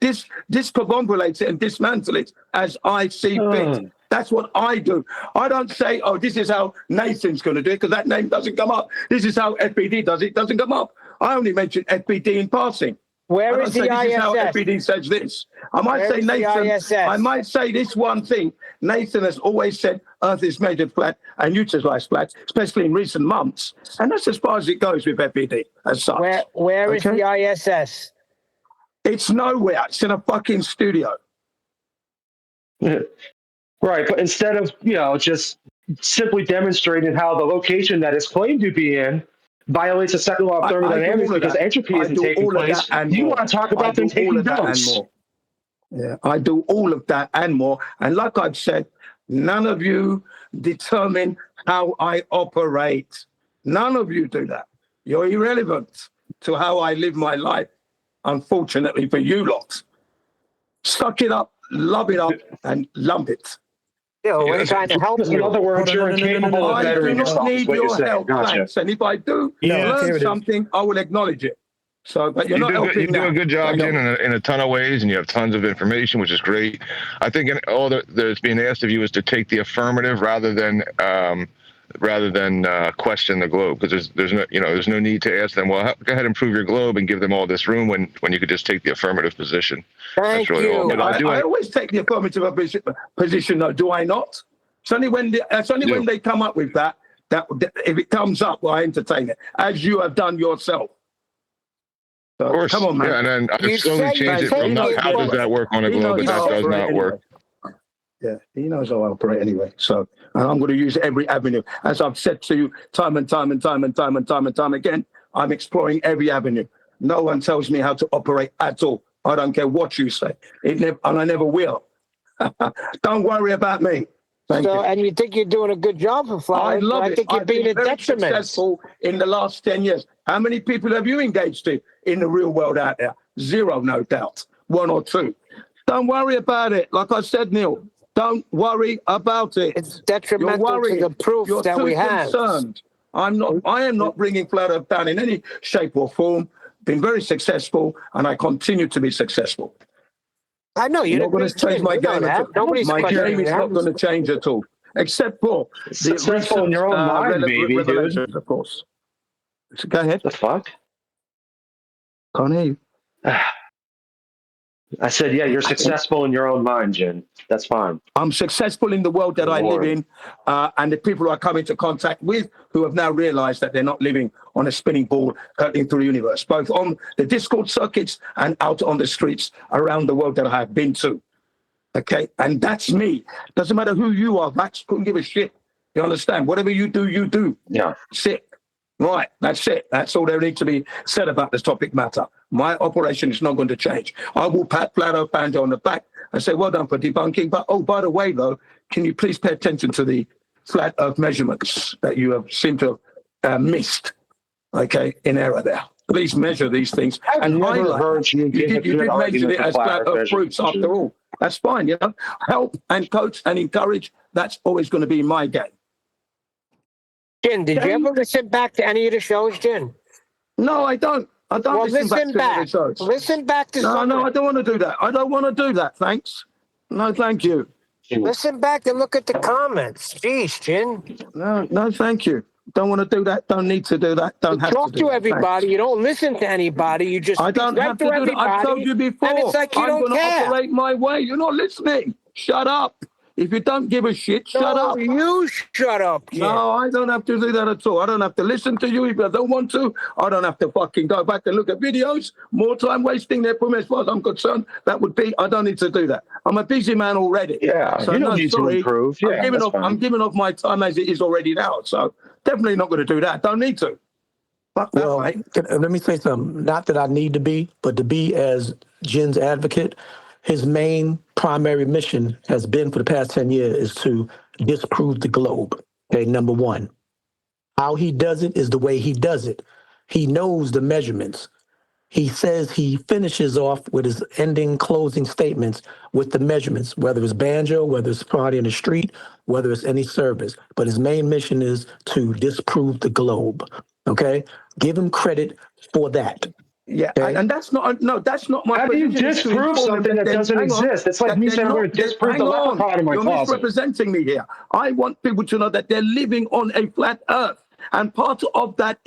this discombobulates it and dismantle it as I see fit. That's what I do. I don't say, oh, this is how Nathan's going to do it, because that name doesn't come up. This is how FPD does it. Doesn't come up. I only mention FPD in passing. Where is the ISS? This is how FPD says this. I might say Nathan. I might say this one thing. Nathan has always said Earth is made of flat and utilized flat, especially in recent months. And that's as far as it goes with FPD as such. Where is the ISS? It's nowhere. It's in a fucking studio. Right, but instead of, just simply demonstrating how the location that it's claimed to be in violates the second law of thermodynamics because entropy isn't taking place, you want to talk about them taking notes. Yeah, I do all of that and more. And like I've said, none of you determine how I operate. None of you do that. You're irrelevant to how I live my life, unfortunately for you lot. Suck it up, love it up, and lump it. We're trying to help you. In other words, you're incapable of bettering yourself. I do not need your help, thanks. And if I do learn something, I will acknowledge it. So, but you're not helping. You do a good job, Jen, in a ton of ways, and you have tons of information, which is great. I think all that's being asked of you is to take the affirmative rather than question the globe, because there's no need to ask them, well, go ahead and prove your globe and give them all this room when you could just take the affirmative position. Thank you. But I always take the affirmative position, though, do I not? It's only when they come up with that if it comes up, I entertain it, as you have done yourself. So, of course, come on, man. Yeah, and then I slowly change it from how does that work on a globe, but that does not work. Yeah, he knows how I operate anyway. So, and I'm going to use every avenue. As I've said to you time and time again, I'm exploring every avenue. No one tells me how to operate at all. I don't care what you say. And I never will. Don't worry about me. Thank you. And you think you're doing a good job for Flowers? I love it. I think you're being a detriment. Successful in the last 10 years. How many people have you engaged in the real world out there? Zero, no doubt. 1 or 2. Don't worry about it. Like I said, Neil, don't worry about it. It's detrimental You're to the proof You're that too we have. concerned. I am not bringing flat earth down in any shape or form. Been very successful, and I continue to be successful. I know you're not going to change my game at all. Nobody's My questioning game is that. not going to change at all, except for the Successful in your own mind, baby, dude. revelations, of course. So go ahead. The fuck? Can't hear you. I said, yeah, you're successful in your own mind, Jin. That's fine. I'm successful in the world that I live in, and the people I come into contact with who have now realized that they're not living on a spinning ball cutting through the universe, both on the Discord circuits and out on the streets around the world that I have been to. Okay, and that's me. Doesn't matter who you are, Vax, couldn't give a shit. You understand? Whatever you do, you do. Yeah. That's it. Right, that's it. That's all there needs to be said about this topic matter. My operation is not going to change. I will pat Flat Earth Banjo on the back and say, well done for debunking. But, oh, by the way, though, can you please pay attention to the Flat Earth measurements that you have seemed to have missed, okay, in error there. Please measure these things. And highlight. You did mention it as Flat Earth proofs after all. That's fine, you know. Help and coach and encourage, that's always going to be my game. Jin, did you ever listen back to any of the shows, Jin? No, I don't. I don't listen back to any of the shows. Listen back to some. No, I don't want to do that. I don't want to do that, thanks. No, thank you. Listen back and look at the comments. Jeez, Jin. No, thank you. Don't want to do that. Don't need to do that. Don't have to talk do to that. everybody. Thanks. You don't listen to anybody. You just I don't have to do that. I've told you before. And it's like you I'm don't going to care. operate my way. You're not listening. Shut up. If you don't give a shit, shut up. You shut up, Jin. No, I don't have to do that at all. I don't have to listen to you if I don't want to. I don't have to fucking go back and look at videos. More time wasting there for me as far as I'm concerned. That would be, I don't need to do that. I'm a busy man already. Yeah, so you don't need to improve. Yeah, I'm giving off my time as it is already now. So definitely not going to do that. Don't need to. Fuck that, Well, mate. let me say something. Not that I need to be, but to be as Jin's advocate, his main primary mission has been for the past 10 years is to disprove the globe. Okay, number one. How he does it is the way he does it. He knows the measurements. He says he finishes off with his ending closing statements with the measurements, whether it's banjo, whether it's party in the street, whether it's any service. But his main mission is to disprove the globe. Okay? Give him credit for that. Yeah, and that's not that's not my. How do you disprove something that doesn't exist? It's like me saying I'm going to disprove the leprechaun in my closet. You're misrepresenting me here. I want people to know that they're living on a flat earth. And part of that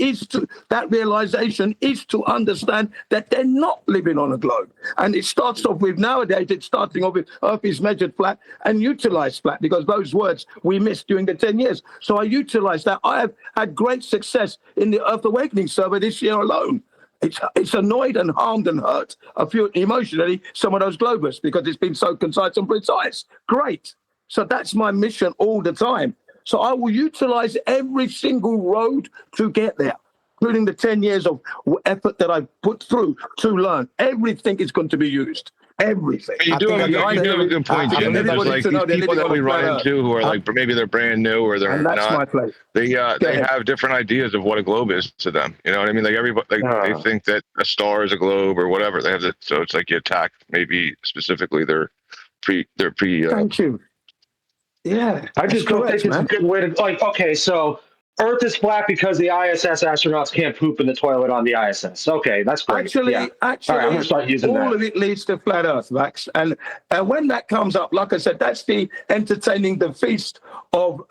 that realization is to understand that they're not living on a globe. And it starts off with, nowadays, it's starting off with Earth is measured flat and utilized flat, because those words we missed during the 10 years. So I utilize that. I have had great success in the Earth Awakening server this year alone. It's annoyed and harmed and hurt a few emotionally some of those globers because it's been so concise and precise. Great. So that's my mission all the time. So I will utilize every single road to get there, including the 10 years of effort that I've put through to learn. Everything is going to be used. Everything. You do have a good point, Jim. There's like these people that we run into who are like, maybe they're brand new or they're not. They have different ideas of what a globe is to them. You know what I mean? Like everybody, they think that a star is a globe or whatever. They have that. So it's like you attack maybe specifically their pre. Thank you. Yeah, I just don't think it's a good way to, like, okay, so Earth is flat because the ISS astronauts can't poop in the toilet on the ISS. Okay, that's great. Actually, all right, I'm gonna start using all that. of it leads to flat Earth, Max. And when that comes up, like I said, that's the entertaining the feast of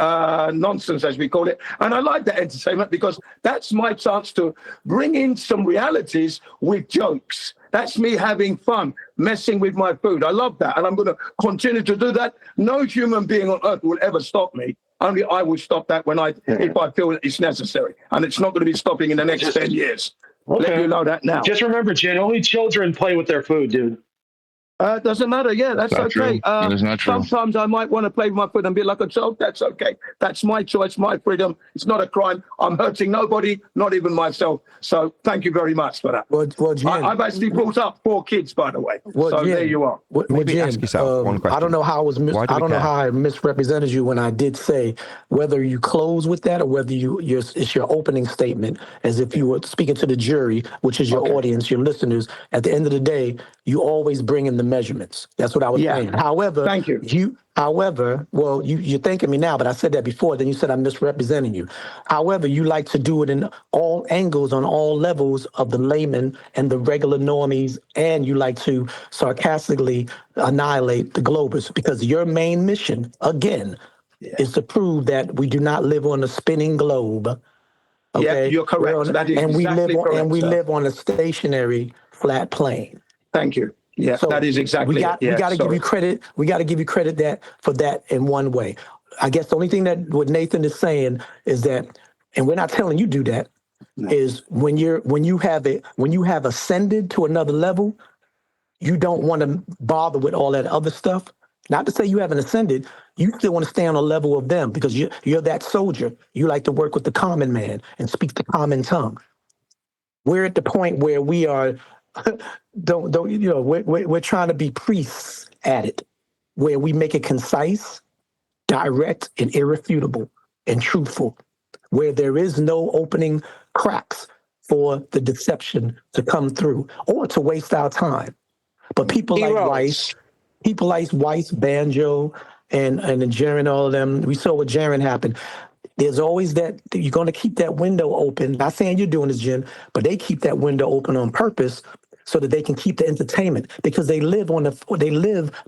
nonsense, as we call it. And I like that entertainment because that's my chance to bring in some realities with jokes. That's me having fun, messing with my food. I love that. And I'm going to continue to do that. No human being on earth will ever stop me. Only I will stop that if I feel that it's necessary. And it's not going to be stopping in the next 10 years. Okay. Let you know that now. Just remember, Jen, only children play with their food, dude. Doesn't matter. Yeah, that's Not okay. true. That is not true. Sometimes I might want to play with my foot and be like a child. That's okay. That's my choice, my freedom. It's not a crime. I'm hurting nobody, not even myself. So thank you very much for that. Well, Jen, I've actually brought up 4 kids, by the way. Well, so Jen, there you are. Maybe Jen, ask yourself one question. I don't know how I was. Why do I we don't know care? how I misrepresented you when I did say whether you close with that or whether it's your opening statement, as if you were speaking to the jury, which is your audience, your listeners. At the end of the day, you always bring in the measurements. That's what I was saying. However, thank you. Well, you're thanking me now, but I said that before. Then you said I'm misrepresenting you. However, you like to do it in all angles, on all levels of the layman and the regular normies, and you like to sarcastically annihilate the globers because your main mission, again, is to prove that we do not live on a spinning globe. Okay, Yeah, you're correct. That is exactly correct. And we live on a stationary flat plane. Thank you. Yeah, so that is exactly. We got to give you credit. We got to give you credit for that in one way. I guess the only thing that what Nathan is saying is that, and we're not telling you do that, is when you have ascended to another level, you don't want to bother with all that other stuff. Not to say you haven't ascended, you still want to stay on a level of them because you're that soldier. You like to work with the common man and speak the common tongue. We're at the point where we are. We're trying to be priests at it, where we make it concise, direct, and irrefutable, and truthful, where there is no opening cracks for the deception to come through or to waste our time. But people like Weiss, Banjo, and Jaren, all of them, we saw what Jaren happened. There's always that you're going to keep that window open. Not saying you're doing this, Jen, but they keep that window open on purpose so that they can keep the entertainment because they live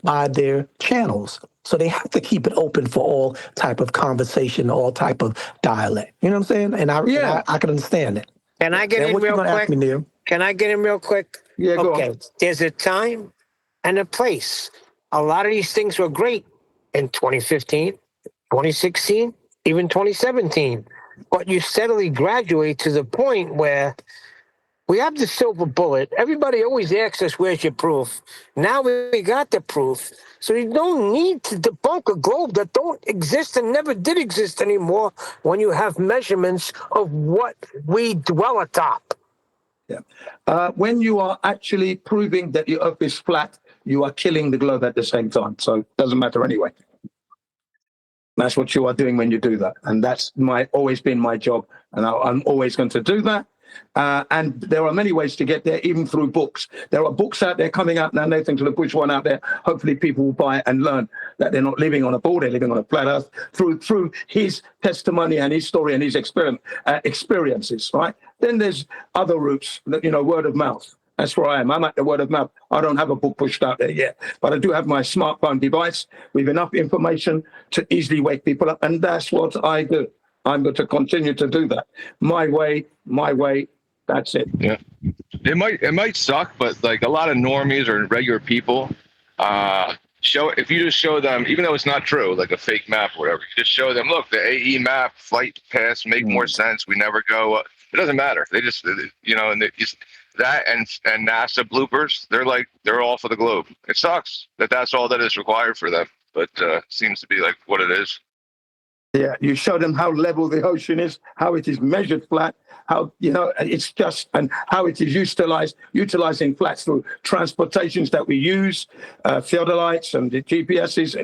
by their channels. So they have to keep it open for all type of conversation, all type of dialect. You know what I'm saying? And I can understand it. Can I get in real quick? Can I get in real quick? Yeah, go okay. on. There's a time and a place. A lot of these things were great in 2015, 2016, even 2017. But you steadily graduate to the point where we have the silver bullet. Everybody always asks us, where's your proof? Now we got the proof. So you don't need to debunk a globe that don't exist and never did exist anymore when you have measurements of what we dwell atop. Yeah. When you are actually proving that the Earth is flat, you are killing the globe at the same time. So it doesn't matter anyway. That's what you are doing when you do that. And that's always been my job. And I'm always going to do that. And there are many ways to get there, even through books. There are books out there coming out now. Nathan to push one out there. Hopefully people will buy it and learn that they're not living on a ball, they're living on a flat earth through his testimony and his story and his experiences, right? Then there's other routes, word of mouth. That's where I am. I'm at the word of mouth. I don't have a book pushed out there yet, but I do have my smartphone device with enough information to easily wake people up. And that's what I do. I'm going to continue to do that. My way. That's it. Yeah. It might suck, but like a lot of normies or regular people, if you just show them, even though it's not true, like a fake map or whatever, you just show them, look, the AE map, flight paths make more sense. We never go. It doesn't matter. They just, and that and NASA bloopers, they're all for the globe. It sucks that's all that is required for them, but seems to be like what it is. Yeah, you show them how level the ocean is, how it is measured flat, how, it's just, and how it is utilizing flats through transportations that we use, theodolites and the GPSs,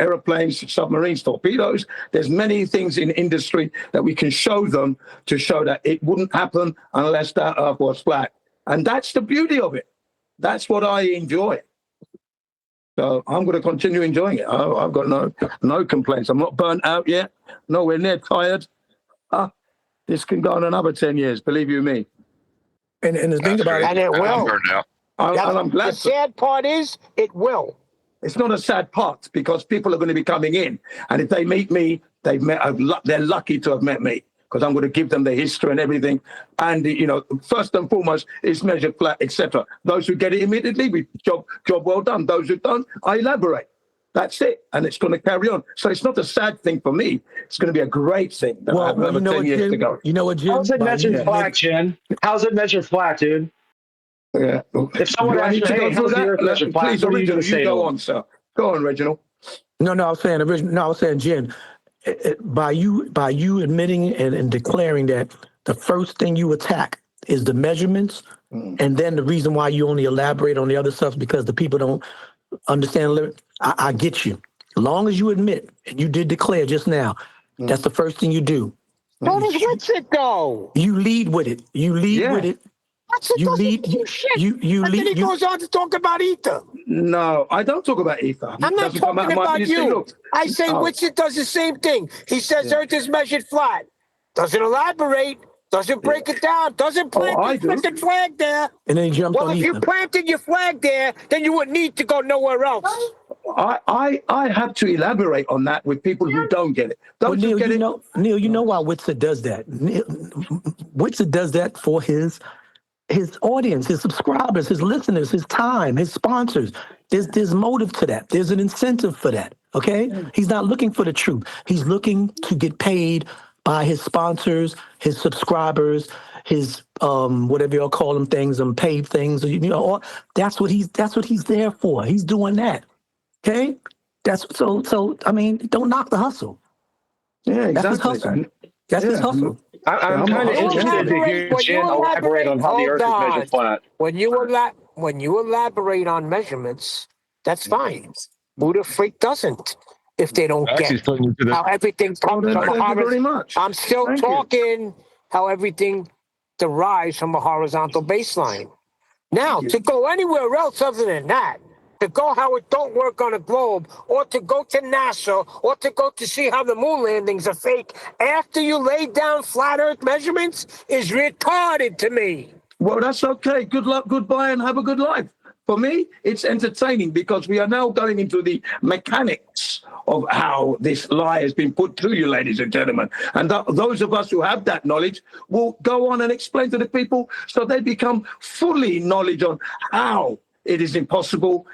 aeroplanes, submarines, torpedoes. There's many things in industry that we can show them to show that it wouldn't happen unless that Earth was flat. And that's the beauty of it. That's what I enjoy. So I'm going to continue enjoying it. I've got no complaints. I'm not burnt out yet. Nowhere near tired. This can go on another 10 years, believe you me. And the thing about it, and it will. I'm burned out. I'm glad. The sad part is, it will. It's not a sad part because people are going to be coming in, and if they meet me, they're lucky to have met me because I'm going to give them the history and everything. And first and foremost, it's measured flat, etc. Those who get it immediately, job well done. Those who don't, I elaborate. That's it, and it's going to carry on. So it's not a sad thing for me. It's going to be a great thing. That I have another 10 years to go. You know what, Jim? How's it measured flat, Jen? How's it measured flat, dude? Yeah. If someone Do I asks need you, to hey, go through how's the Earth that? measure flat? Please, What are you original, going to say you to go them? on, sir. Go on, Reginald. No, I was saying original. No, I was saying Jen. By you admitting and declaring that the first thing you attack is the measurements, and then the reason why you only elaborate on the other stuff because the people don't understand. I get you. As long as you admit, and you did declare just now, that's the first thing you do. How does Witsit go? You lead with it. You lead with it. Witsit You doesn't lead. do shit. You And then he lead. goes on to talk about ether. No, I don't talk about ether. I'm not Doesn't come out talking of my- about see, you. look. I say Oh. Witsit does the same thing. He says Earth is measured flat. Doesn't elaborate. Doesn't break it down. Doesn't plant I the fucking flag there. And then he jumps Well, on if you ether. planted your flag there, then you wouldn't need to go nowhere else. I have to elaborate on that with people who don't get it. Well, Don't you Neil, get it? Neil, you know why Witsit does that? Witsit does that for his audience, his subscribers, his listeners, his time, his sponsors. There's motive to that. There's an incentive for that. Okay? He's not looking for the truth. He's looking to get paid by his sponsors, his subscribers, his whatever y'all call them things, paid things. That's what he's there for. He's doing that. Okay? That's so I mean, don't knock the hustle. Yeah, exactly. That's his hustle. That's his hustle. I'm kind of interested to hear Jen elaborate on how the Earth is measured flat. When you elaborate on measurements, that's fine. Who the freak doesn't? If they don't get how everything comes from a Thank you very horizontal. much. I'm still Thank you. talking how everything derives from a horizontal baseline. Now, to go anywhere else other than that, to go how it don't work on a globe, or to go to NASA, or to go to see how the moon landings are fake after you lay down flat Earth measurements is retarded to me. Well, that's okay. Good luck, goodbye, and have a good life. For me, it's entertaining because we are now going into the mechanics of how this lie has been put to you, ladies and gentlemen. And those of us who have that knowledge will go on and explain to the people so they become fully knowledge on how it is impossible,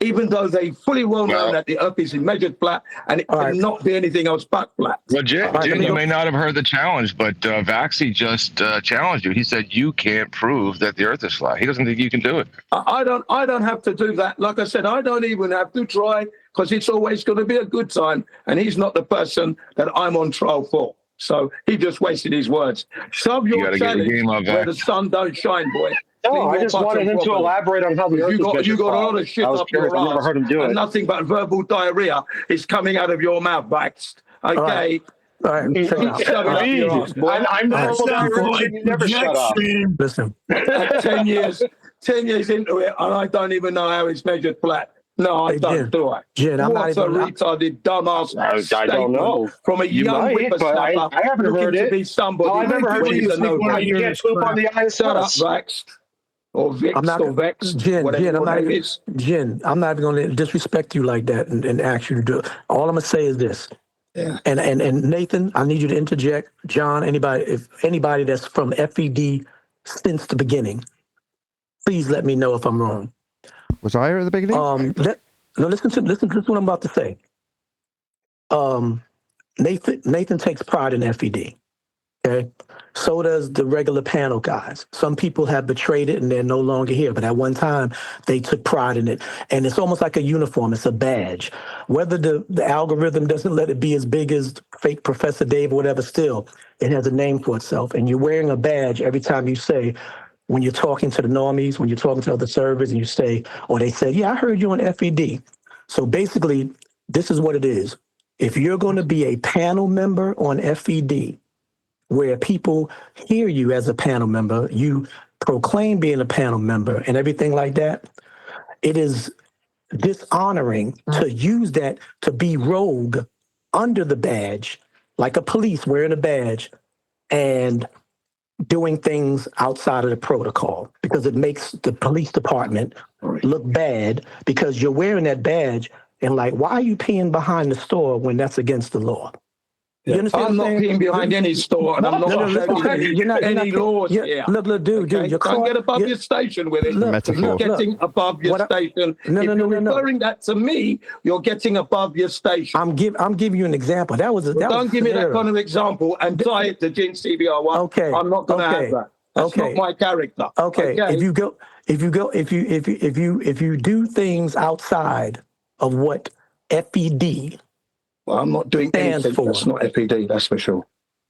even though they fully well know that the Earth is measured flat and it cannot be anything else but flat. Well, Jen, you may not have heard the challenge, but Vaxi just challenged you. He said you can't prove that the Earth is flat. He doesn't think you can do it. I don't have to do that. Like I said, I don't even have to try because it's always going to be a good time. And he's not the person that I'm on trial for. So he just wasted his words. Shove your challenge where the sun don't shine, boy. No, I just wanted him to elaborate on how the Earth is measured. You got a lot of shit up your ass. I've never heard him do it. And nothing but verbal diarrhea is coming out of your mouth, Bax. Okay? All right. Shut it up your ass, boy. I'm verbal diarrhea. You never shut up. Listen. 10 years into it, and I don't even know how it's measured flat. No, I don't do it. Jen, I'm what not a even... retarded dumbass I don't know. From a young whippersnapper I haven't heard looking it. to be somebody. I've never heard you speak one. You can't poop on the ISS. Shut up, Vax. Or Vix or Vex. Jen, I'm not even going to disrespect you like that and ask you to do it. All I'm going to say is this. Yeah. And Nathan, I need you to interject. John, anybody that's from FED since the beginning, please let me know if I'm wrong. Was I at the beginning? Listen to what I'm about to say. Nathan takes pride in FED. Okay. So does the regular panel guys. Some people have betrayed it and they're no longer here. But at one time, they took pride in it. And it's almost like a uniform. It's a badge. Whether the algorithm doesn't let it be as big as fake Professor Dave or whatever, still, it has a name for itself. And you're wearing a badge every time you say, when you're talking to the normies, when you're talking to other servers, and you say, or they say, yeah, I heard you on FED. So basically, this is what it is. If you're going to be a panel member on FED, where people hear you as a panel member, you proclaim being a panel member and everything like that, it is dishonoring to use that to be rogue under the badge, like a police wearing a badge and doing things outside of the protocol, because it makes the police department look bad because you're wearing that badge and like, why are you peeing behind the store when that's against the law? You understand I'm not peeing behind any store, and I'm not any laws here. Look, dude, you can't get above your station with it. You're getting above your station. If you're referring that to me, you're getting above your station. I'm giving you an example. Don't give me that kind of example and tie it to Gene CBR1. Okay. I'm not going to have that. That's not my character. Okay. If you do things outside of what FED well, I'm not doing stands anything for. that's not FED, that's for sure.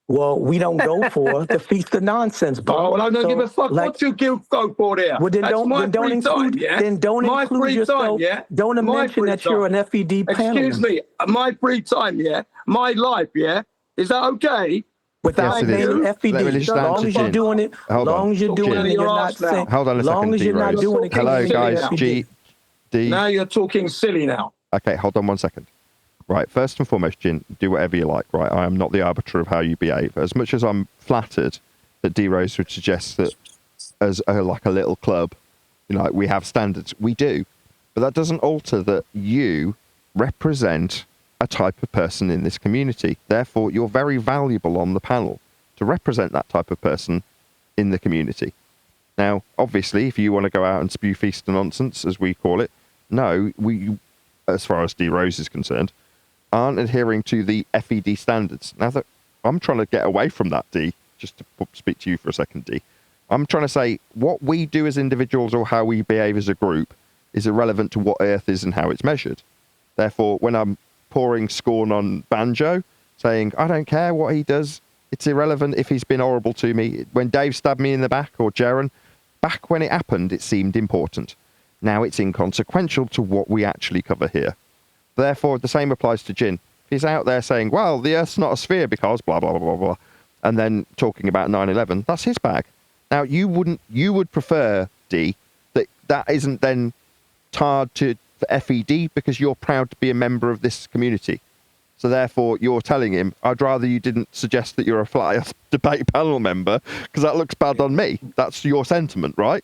Well, we don't go for the Feast of Nonsense, bro. Oh, well, I don't give a fuck what you go for there. Well, then that's don't, my then don't free include, time, yeah? then don't my include free yourself. Time, yeah? Don't mention that you're an FED panel. Excuse me, my free time, yeah? My life, yeah? Is that okay? Without naming FED, as long as you're doing it, as long as you're doing it, and you're not saying, hold on a second, as long as you're not doing it. Hello, guys. G, D. Now you're talking silly now. Okay, hold on 1 second. Right, first and foremost, Jin, do whatever you like, right? I am not the arbiter of how you behave. As much as I'm flattered that D Rose would suggest that as like a little club, you know, like we have standards, we do. But that doesn't alter that you represent a type of person in this community. Therefore, you're very valuable on the panel to represent that type of person in the community. Now, obviously, if you want to go out and spew feast of nonsense, as we call it, no, we, as far as D Rose is concerned, aren't adhering to the FED standards. Now that I'm trying to get away from that, D, just to speak to you for a second, D, I'm trying to say what we do as individuals or how we behave as a group is irrelevant to what Earth is and how it's measured. Therefore, when I'm pouring scorn on Banjo, saying, I don't care what he does, it's irrelevant if he's been horrible to me. When Dave stabbed me in the back, or Jaren, back when it happened, it seemed important. Now it's inconsequential to what we actually cover here. Therefore, the same applies to Jin. If he's out there saying, well, the Earth's not a sphere because blah, blah, blah, blah, blah, and then talking about 9/11, that's his bag. Now, you would prefer, D, that isn't then tarred to FED because you're proud to be a member of this community. So therefore, you're telling him, I'd rather you didn't suggest that you're a flat Earth debate panel member because that looks bad on me. That's your sentiment, right?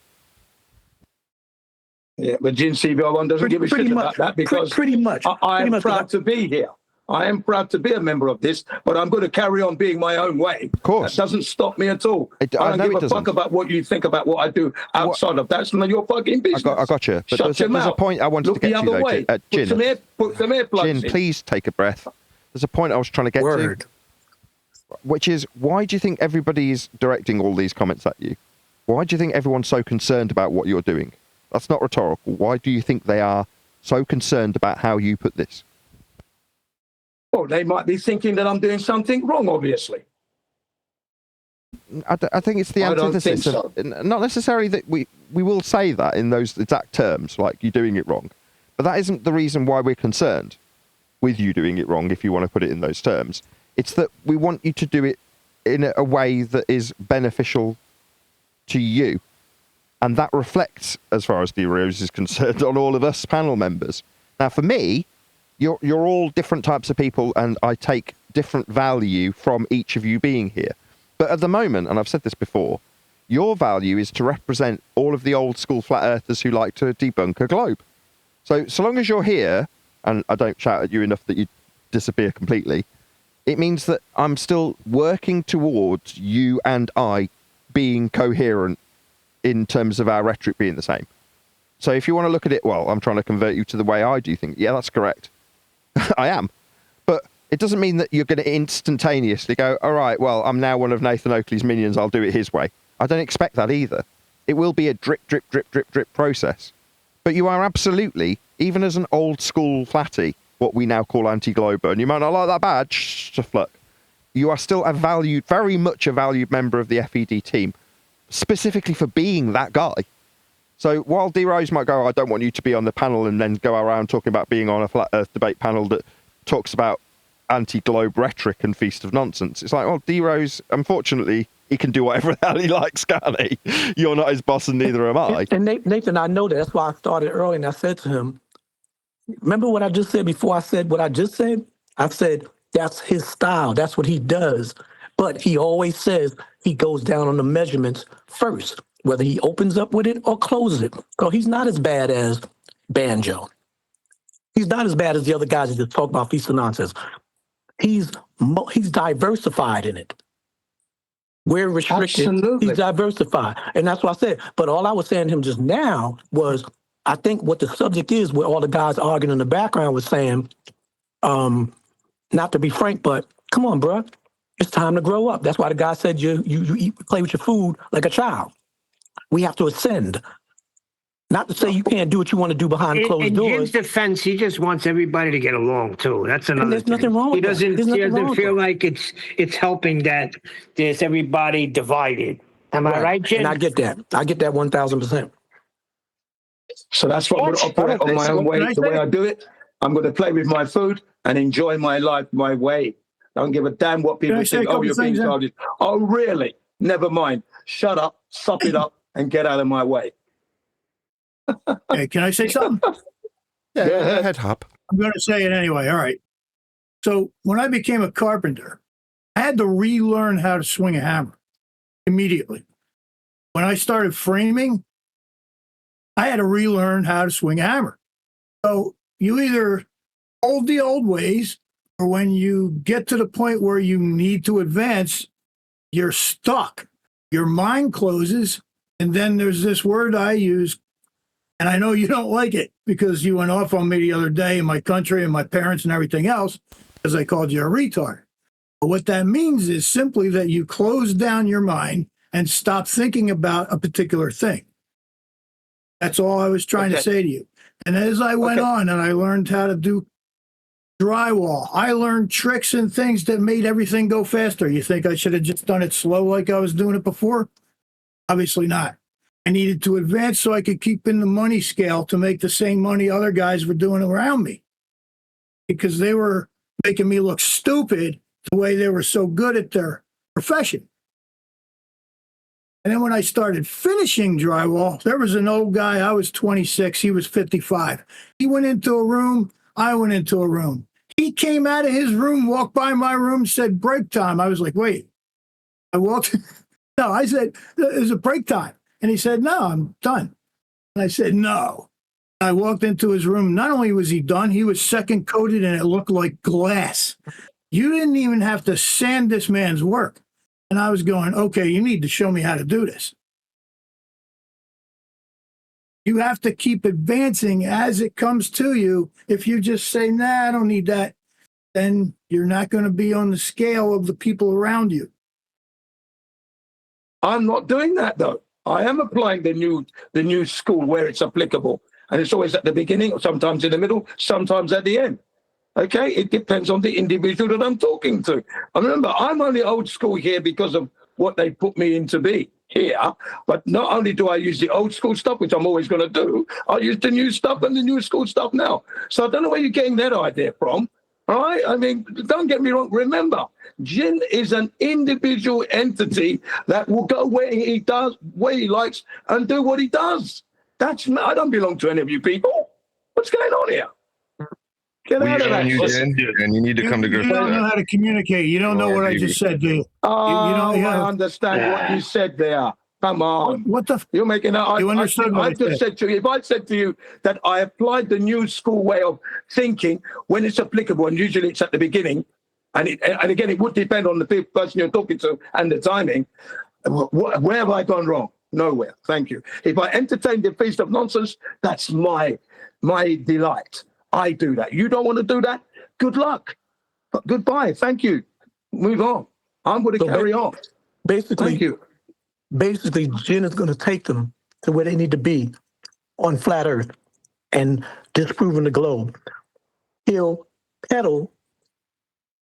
Yeah, but Jin CBR1 doesn't give a shit about that because I am proud to be here. I am proud to be a member of this, but I'm going to carry on being my own way. Of course. That doesn't stop me at all. I don't give a fuck about what you think about what I do outside of that's none of your fucking business. I got you. But there's a point I wanted to get to, though. Jin, put some earplugs Jin, in. please take a breath. There's a point I was trying to get to, which is, why do you think everybody is directing all these comments at you? Why do you think everyone's so concerned about what you're doing? That's not rhetorical. Why do you think they are so concerned about how you put this? Well, they might be thinking that I'm doing something wrong, obviously. I think it's the antithesis. Not necessarily that we will say that in those exact terms, like you're doing it wrong. But that isn't the reason why we're concerned with you doing it wrong, if you want to put it in those terms. It's that we want you to do it in a way that is beneficial to you. And that reflects, as far as D Rose is concerned, on all of us panel members. Now, for me, you're all different types of people, and I take different value from each of you being here. But at the moment, and I've said this before, your value is to represent all of the old school flat earthers who like to debunk a globe. So long as you're here, and I don't shout at you enough that you disappear completely, it means that I'm still working towards you and I being coherent in terms of our rhetoric being the same. So if you want to look at it, well, I'm trying to convert you to the way I do things. Yeah, that's correct. I am. But it doesn't mean that you're going to instantaneously go, all right, well, I'm now one of Nathan Oakley's minions. I'll do it his way. I don't expect that either. It will be a drip, drip, drip, drip, drip process. But you are absolutely, even as an old school flatty, what we now call anti-glober, and you might not like that badge, fluck. You are still a valued, very much a valued member of the FED team, specifically for being that guy. So while D Rose might go, I don't want you to be on the panel, and then go around talking about being on a flat earth debate panel that talks about anti-globe rhetoric and feast of nonsense, it's like, well, D Rose, unfortunately, he can do whatever the hell he likes, can't he? You're not his boss, and neither am I. And Nathan, I know that. That's why I started early, and I said to him, remember what I just said before I said what I just said? I said, that's his style. That's what he does. But he always says he goes down on the measurements first, whether he opens up with it or closes it. So he's not as bad as Banjo. He's not as bad as the other guys that just talk about feast of nonsense. He's diversified in it. We're restricted. Absolutely. He's diversified. And that's what I said. But all I was saying to him just now was, I think what the subject is, where all the guys arguing in the background was saying, not to be frank, but come on, bro. It's time to grow up. That's why the guy said you play with your food like a child. We have to ascend. Not to say you can't do what you want to do behind closed In doors. Jim's defense, he just wants everybody to get along too. That's another there's thing. nothing wrong with He that. doesn't. There's He nothing wrong doesn't with feel that. like it's helping that there's everybody divided. Am I right, Jim? And I get that. I get that 1,000%. So that's what I'm going to operate on my own way. The way I do it, I'm going to play with my food and enjoy my life my way. I don't give a damn what people think. Oh, you're being targeted. Oh, really? Never mind. Shut up, suck it up, and get out of my way. Hey, can I say something? Yeah, go ahead, Hop. I'm going to say it anyway. All right. So when I became a carpenter, I had to relearn how to swing a hammer immediately. When I started framing, I had to relearn how to swing a hammer. So you either hold the old ways, or when you get to the point where you need to advance, you're stuck. Your mind closes. And then there's this word I use, and I know you don't like it because you went off on me the other day in my country and my parents and everything else because I called you a retard. But what that means is simply that you close down your mind and stop thinking about a particular thing. That's all I was trying to say to you. And as I went on and I learned how to do drywall, I learned tricks and things that made everything go faster. You think I should have just done it slow like I was doing it before? Obviously not. I needed to advance so I could keep in the money scale to make the same money other guys were doing around me, because they were making me look stupid the way they were so good at their profession. And then when I started finishing drywall, there was an old guy. I was 26. He was 55. He went into a room. I went into a room. He came out of his room, walked by my room, said, break time. I was like, wait. I walked. No, I said, there's a break time. And he said, no, I'm done. And I said, no. I walked into his room. Not only was he done, he was second coated and it looked like glass. You didn't even have to sand this man's work. And I was going, okay, you need to show me how to do this. You have to keep advancing as it comes to you. If you just say, nah, I don't need that, then you're not going to be on the scale of the people around you. I'm not doing that, though. I am applying the new school where it's applicable. And it's always at the beginning, or sometimes in the middle, sometimes at the end. Okay, it depends on the individual that I'm talking to. And remember, I'm only old school here because of what they put me in to be here. But not only do I use the old school stuff, which I'm always going to do, I use the new stuff and the new school stuff now. So I don't know where you're getting that idea from. All right? I mean, don't get me wrong. Remember, Jin is an individual entity that will go where he does, where he likes, and do what he does. I don't belong to any of you people. What's going on here? Get out of that. And you need to come to grips You with don't know that. how to communicate. You don't know what I just said, do you? I understand what you said there. Come on. What the? You're making that. You understood what I just said to you. If I said to you that I applied the new school way of thinking when it's applicable, and usually it's at the beginning, and again, it would depend on the person you're talking to and the timing. Where have I gone wrong? Nowhere. Thank you. If I entertain the feast of nonsense, that's my delight. I do that. You don't want to do that? Good luck. Goodbye. Thank you. Move on. I'm going to carry on. Basically, thank you. Basically, Jin is going to take them to where they need to be on flat Earth and disproving the globe. He'll pedal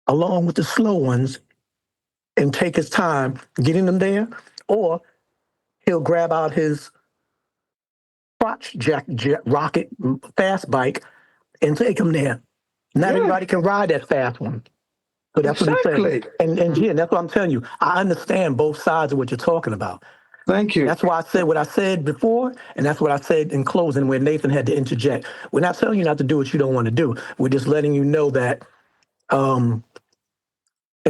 along with the slow ones and take his time getting them there, or he'll grab out his crotch jack rocket fast bike and take them there. Not everybody can ride that fast one. So that's what he's saying. And Jim, that's what I'm telling you. I understand both sides of what you're talking about. Thank you. That's why I said what I said before, and that's what I said in closing when Nathan had to interject. We're not telling you not to do what you don't want to do. We're just letting you know that, and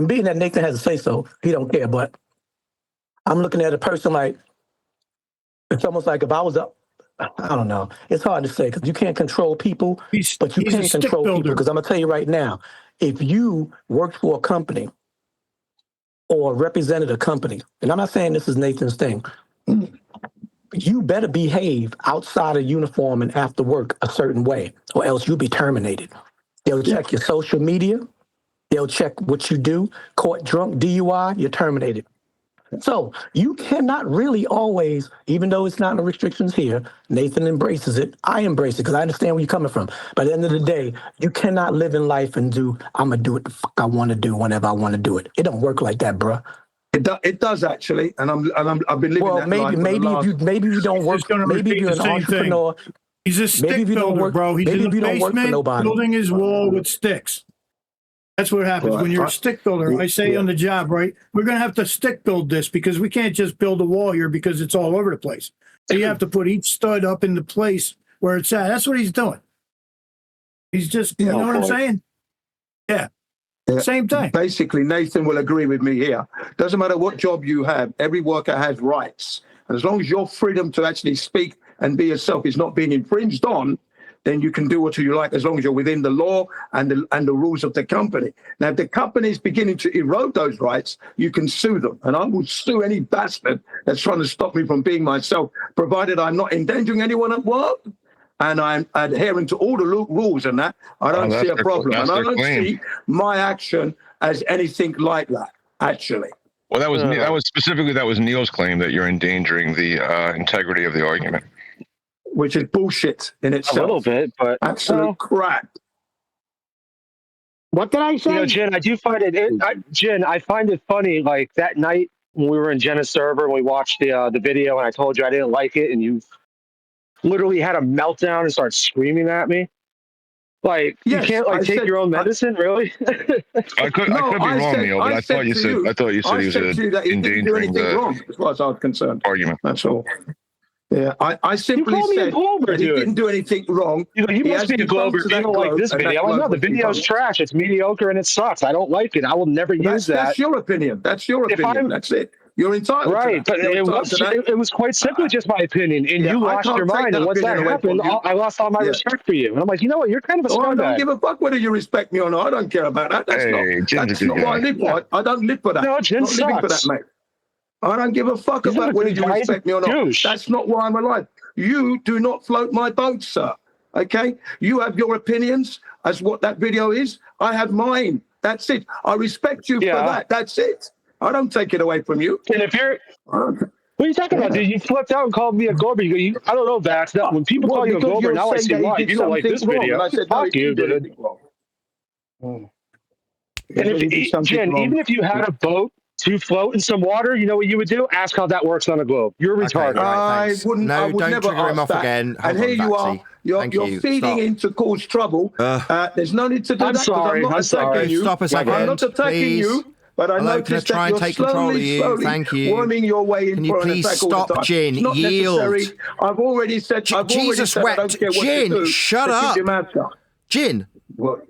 being that Nathan has to say so, he don't care. But I'm looking at a person like, it's almost like if I was I don't know. It's hard to say because you can't control people, but you can control people. Because I'm going to tell you right now, if you worked for a company or represented a company, and I'm not saying this is Nathan's thing, you better behave outside of uniform and after work a certain way, or else you'll be terminated. They'll check your social media. They'll check what you do. Caught drunk, DUI, you're terminated. So you cannot really always, even though it's not in the restrictions here, Nathan embraces it. I embrace it because I understand where you're coming from. But at the end of the day, you cannot live in life and I'm going to do what the fuck I want to do whenever I want to do it. It don't work like that, bruh. It does actually, and I've been living that life. Maybe you don't work. Maybe if you're an entrepreneur. He's a stick builder, bro. He's in the basement building his wall with sticks. That's what happens when you're a stick builder. I say on the job, right? We're going to have to stick build this because we can't just build a wall here because it's all over the place. So you have to put each stud up in the place where it's at. That's what he's doing. He's just, you know what I'm saying? Yeah. Same thing. Basically, Nathan will agree with me here. Doesn't matter what job you have, every worker has rights. And as long as your freedom to actually speak and be yourself is not being infringed on, then you can do what you like as long as you're within the law and the rules of the company. Now, if the company is beginning to erode those rights, you can sue them. And I will sue any bastard that's trying to stop me from being myself, provided I'm not endangering anyone at work and I'm adhering to all the rules and that. I don't see a problem. And I don't see my action as anything like that, actually. Well, that was Neil's claim that you're endangering the integrity of the argument. Which is bullshit in itself. A little bit, but absolute crap. What did I say? You know, Jen, I do find Jen, I find it funny. Like that night when we were in Jenna's server and we watched the video, and I told you I didn't like it, and you literally had a meltdown and started screaming at me. Like you can't take your own medicine, really? I could be wrong, Neil, but I thought you said he was endangering the as far as I was concerned. Argument. That's all. Yeah, I simply said that he didn't do anything wrong. You must be a Glober. You don't like this video. I know the video's trash. It's mediocre and it sucks. I don't like it. I will never use that. That's your opinion. That's your opinion. That's it. You're entitled to that. It was quite simply just my opinion. And you lost your mind. And once that happened, I lost all my respect for you. And I'm like, you know what? You're kind of a scumbag. I don't give a fuck whether you respect me or not. I don't care about that. That's not what I live for. I don't live for that. No, Jen sucks. I'm not living for that, mate. I don't give a fuck about whether you respect me or not. That's not why I'm alive. You do not float my boat, sir. Okay? You have your opinions as what that video is. I have mine. That's it. I respect you for that. That's it. I don't take it away from you. And if you're... What are you talking about, dude? You flipped out and called me a Glober. I don't know, Vax. No, when people call you a Glober, now I see why. You don't like this video. I said, fuck you, dude. And Jen, even if you had a boat to float in some water, you know what you would do? Ask how that works on a globe. You're retarded. I would never trigger him ask off that. again. And here you are. You're feeding in to cause trouble. There's no need to do I'm that. Sorry. I'm not attacking you. Stop a second. I'm not attacking you. But I noticed that you're slowly worming your way in for an attack all the time. Stop, Jin? It's not Yield. necessary. I've already said. Jesus wept. Jin, shut up. Jin. Well,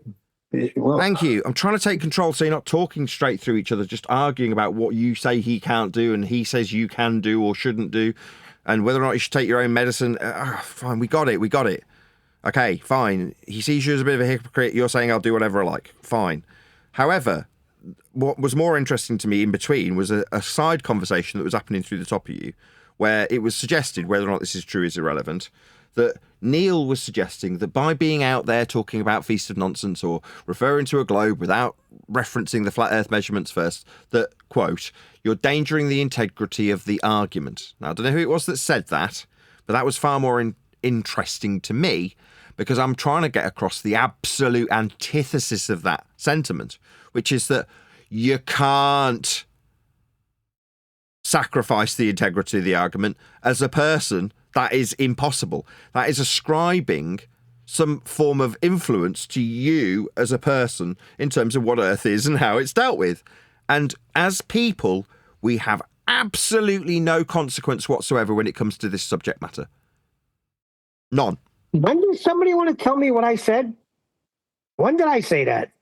thank you. I'm trying to take control so you're not talking straight through each other, just arguing about what you say he can't do and he says you can do or shouldn't do, and whether or not you should take your own medicine. Fine, we got it. Okay, fine. He sees you as a bit of a hypocrite. You're saying I'll do whatever I like. Fine. However, what was more interesting to me in between was a side conversation that was happening through the top of you, where it was suggested, whether or not this is true is irrelevant, that Neil was suggesting that by being out there talking about Feast of Nonsense or referring to a globe without referencing the flat earth measurements first, that, quote, you're endangering the integrity of the argument. Now, I don't know who it was that said that, but that was far more interesting to me because I'm trying to get across the absolute antithesis of that sentiment, which is that you can't sacrifice the integrity of the argument as a person. That is impossible. That is ascribing some form of influence to you as a person in terms of what Earth is and how it's dealt with. And as people, we have absolutely no consequence whatsoever when it comes to this subject matter. None. When did somebody want to tell me what I said? When did I say that?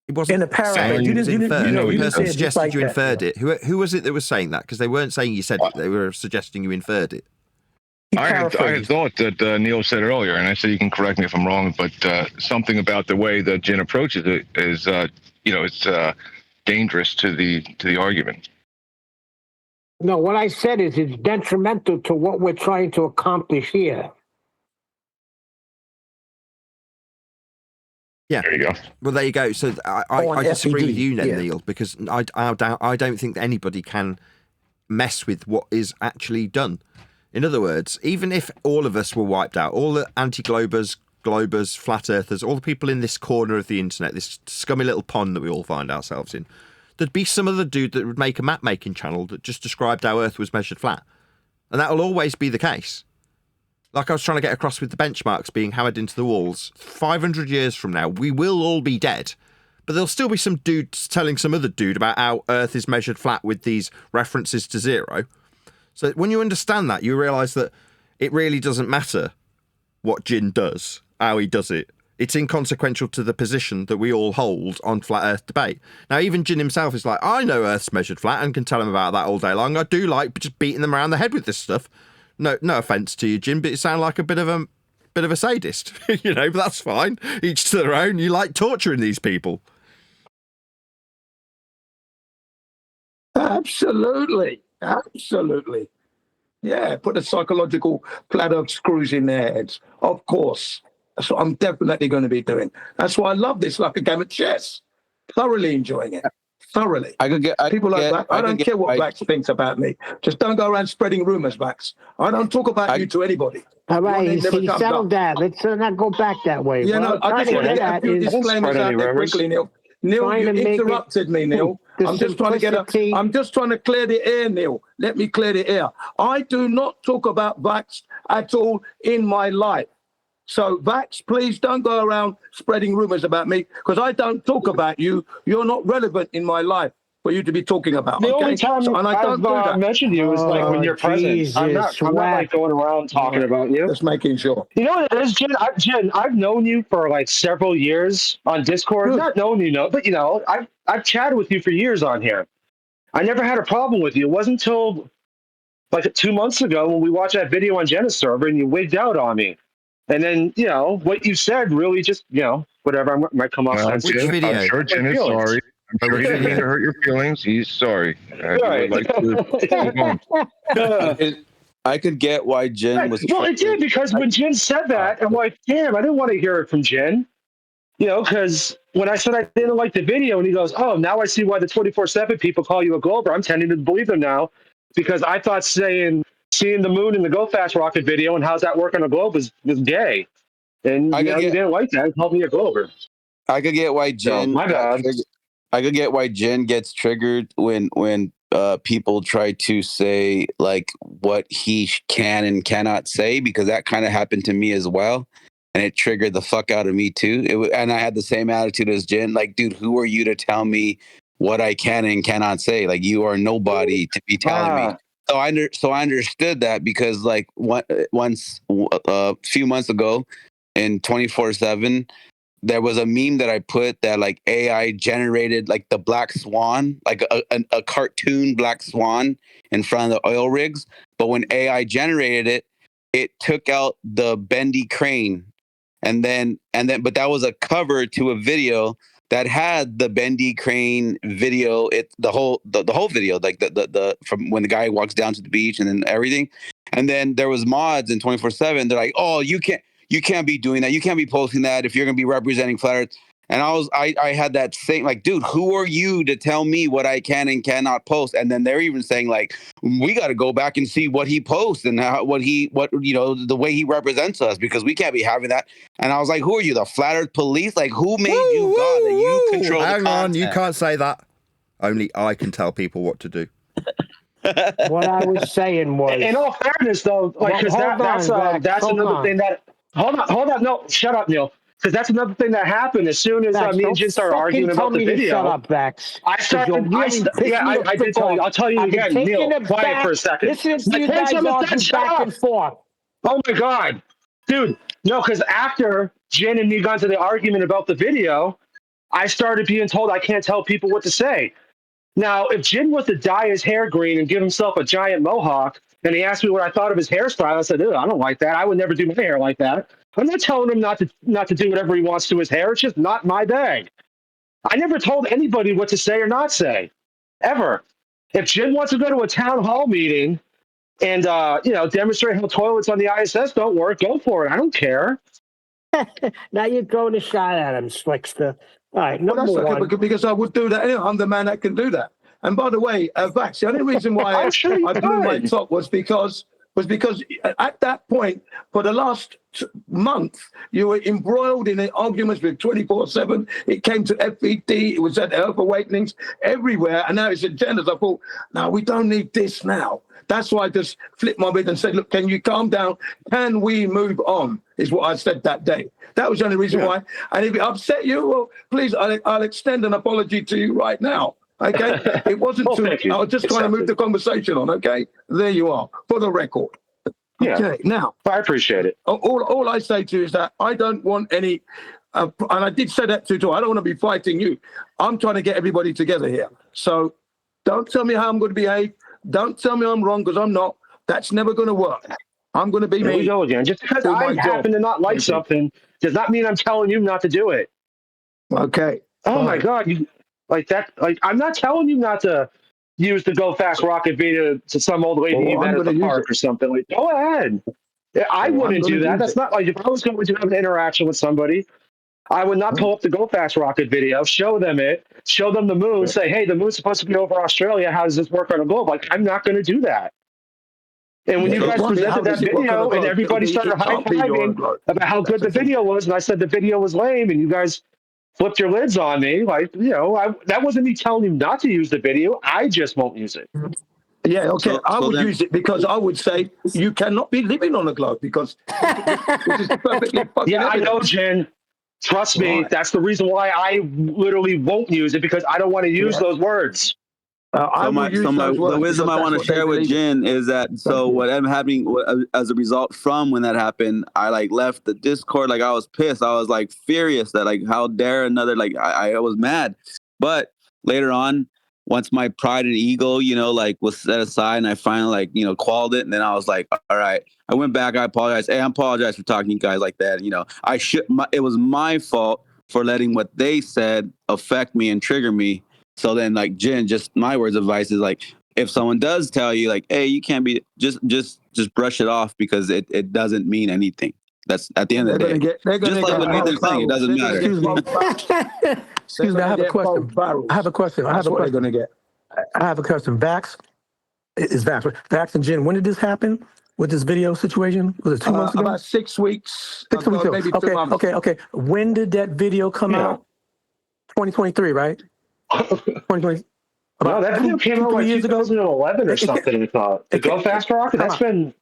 It wasn't in a paragraph. You didn't the person suggested you inferred it. Who was it that was saying that? Because they weren't saying you said it. They were suggesting you inferred it. I had thought that Neil said earlier, and I said you can correct me if I'm wrong, but something about the way that Jin approaches it is, it's dangerous to the argument. No, what I said is it's detrimental to what we're trying to accomplish here. Yeah. There you go. Well, there you go. So I disagree with you, yeah. Neil, because I don't think that anybody can mess with what is actually done. In other words, even if all of us were wiped out, all the anti-globers, globers, flat earthers, all the people in this corner of the internet, this scummy little pond that we all find ourselves in, there'd be some other dude that would make a map making channel that just described how Earth was measured flat. And that will always be the case. Like I was trying to get across with the benchmarks being hammered into the walls, 500 years from now, we will all be dead. But there'll still be some dude telling some other dude about how Earth is measured flat with these references to zero. So when you understand that, you realise that it really doesn't matter what Jin does, how he does it. It's inconsequential to the position that we all hold on flat Earth debate. Now, even Jin himself is like, I know Earth's measured flat and can tell him about that all day long. I do like just beating them around the head with this stuff. No offence to you, Jin, but you sound like a bit of a sadist, you know. But that's fine. Each to their own. You like torturing these people. Absolutely. Yeah, put the psychological flat earth screws in their heads. Of course. That's what I'm definitely going to be doing. That's why I love this, like a game of chess. Thoroughly enjoying it. Thoroughly. I don't care what Vax thinks about me. Just don't go around spreading rumors, Vax. I don't talk about you to anybody. All Your right, name never he comes settled up. that. Let's not go back that way. Yeah, no, I just want to get a few disclaimers out there quickly, Neil. Neil, you interrupted me, Neil. I'm just trying to clear the air, Neil. Let me clear the air. I do not talk about Vax at all in my life. So, Vax, please don't go around spreading rumors about me because I don't talk about you. You're not relevant in my life for you to be talking about. The only time I've mentioned you is like when you're present. I'm not like going around talking about you. Just making sure. You know what it is, Jen? I've known you for like several years on Discord. Good. Not known you, but you know, I've chatted with you for years on here. I never had a problem with you. It wasn't until like 2 months ago when we watched that video on Jenna's server and you wigged out on me. And then, you know, what you said really just, you know, whatever, I might come off sensitive. I'm sure Jen is sorry. I'm sure he didn't mean to hurt your feelings. He's sorry. Right. Would like to move on. I could get why Jen was. Well, it did, because when Jen said that, I'm like, damn, I didn't want to hear it from Jen. You know, because when I said I didn't like the video, and he goes, oh, now I see why the 24/7 people call you a glober. I'm tending to believe them now, because I thought seeing the moon in the Go Fast rocket video and how's that work on a globe was gay. And you didn't like that. It called me a glober. I could get why Jen. My bad. I could get why Jen gets triggered when people try to say like what he can and cannot say, because that kind of happened to me as well, and it triggered the fuck out of me too. And I had the same attitude as Jen. Like, dude, who are you to tell me what I can and cannot say? Like, you are nobody to be telling me. So I understood that, because like once a few months ago in 24/7. There was a meme that I put that like AI generated like the black swan, like a cartoon black swan in front of the oil rigs. But when AI generated it, it took out the bendy crane, and then but that was a cover to a video that had the bendy crane video. The whole video, like the from when the guy walks down to the beach and then everything. And then there was mods in 24/7. They're like, oh, you can't be doing that. You can't be posting that if you're going to be representing flat Earth. And I had that same, like, dude, who are you to tell me what I can and cannot post? And then they're even saying like, we got to go back and see what he posts and what you know, the way he represents us, because we can't be having that. And I was like, who are you, the flat Earth police? Like, who made you God that you control the content? Hang on, you can't say that. Only I can tell people what to do. What I was saying was, in all fairness, though, like, because that's another thing that. Hold on. No, shut up, Neil. Because that's another thing that happened as soon as me and Jin started arguing about the video. Shut up, Vax. I did tell you. I'll tell you again, Neil. Quiet for a second. Listen to you guys argue back and forth. Oh my God, dude. No, because after Jin and me got into the argument about the video, I started being told I can't tell people what to say. Now, if Jin was to dye his hair green and give himself a giant mohawk, and he asked me what I thought of his hairstyle, I said, I don't like that. I would never do my hair like that. I'm not telling him not to do whatever he wants to his hair. It's just not my bag. I never told anybody what to say or not say, ever. If Jin wants to go to a town hall meeting and demonstrate how toilets on the ISS don't work, go for it. I don't care. Now you're throwing a shot at him, Slickster. All right, Well, number that's okay, one. because I would do that anyway. I'm the man that can do that. And by the way, Vax, the only reason why I'm sure you I blew my could. top was because at that point, for the last month, you were embroiled in arguments with 24/7. It came to FED. It was at Earth Awakenings everywhere. And now it's agendas. I thought, no, we don't need this now. That's why I just flipped my bid and said, look, can you calm down? Can we move on? Is what I said that day. That was the only reason why. And if it upset you, well, please, I'll extend an apology to you right now. Okay? It wasn't I was just trying to move the conversation on. Okay? There you are, for the record. Yeah. Okay, now. I appreciate it. All I say to you is that I don't want any, and I did say that to you, I don't want to be fighting you. I'm trying to get everybody together here. So don't tell me how I'm going to behave. Don't tell me I'm wrong, because I'm not. That's never going to work. I'm going to be There me. we go again. Just because I happen to not like something does not mean I'm telling you not to do it. Okay. Oh my God, you like that? Like, I'm not telling you not to use the Go Fast Rocket video to some old lady you met at the park or something. Like, go ahead. Yeah, I wouldn't do that. That's not like, if I was going to have an interaction with somebody, I would not pull up the Go Fast Rocket video, show them the moon, say, hey, the moon's supposed to be over Australia. How does this work on a globe? Like, I'm not going to do that. And when you guys presented that video and everybody started high-fiving about how good the video was, and I said the video was lame, and you guys flipped your lids on me, like, you know, that wasn't me telling you not to use the video. I just won't use it. Yeah, okay. I would use it because I would say you cannot be living on a globe, because this is perfectly fucking I know, evident. Jen. Trust me, that's the reason why I literally won't use it, because I don't want to use those words. The wisdom I want to share with Jen is that what I'm having as a result from when that happened, I like left the Discord, like I was pissed. I was like furious that like how dare another, like I was mad. But later on, once my pride and ego, you know, like was set aside, and I finally like, you know, quelled it, and then I was like, all right, I went back, I apologized. Hey, I apologize for talking to you guys like that. You know, it was my fault for letting what they said affect me and trigger me. So then, like, Jen, just my words of advice is like, if someone does tell you like, hey, you can't be, just brush it off, because it doesn't mean anything. That's at the end of the day. Just like what Nathan's saying, it doesn't matter. Excuse me, I have a question. I have a question. Going to get. I have a question. Vax and Jen, when did this happen with this video situation? Was it 2 months ago? About 6 weeks. 6 weeks ago. Maybe 2 months. Okay. When did that video come out? 2023, right? 2020. No, that video came out like 2011 or something. We thought the Go Fast Rocket. That's been.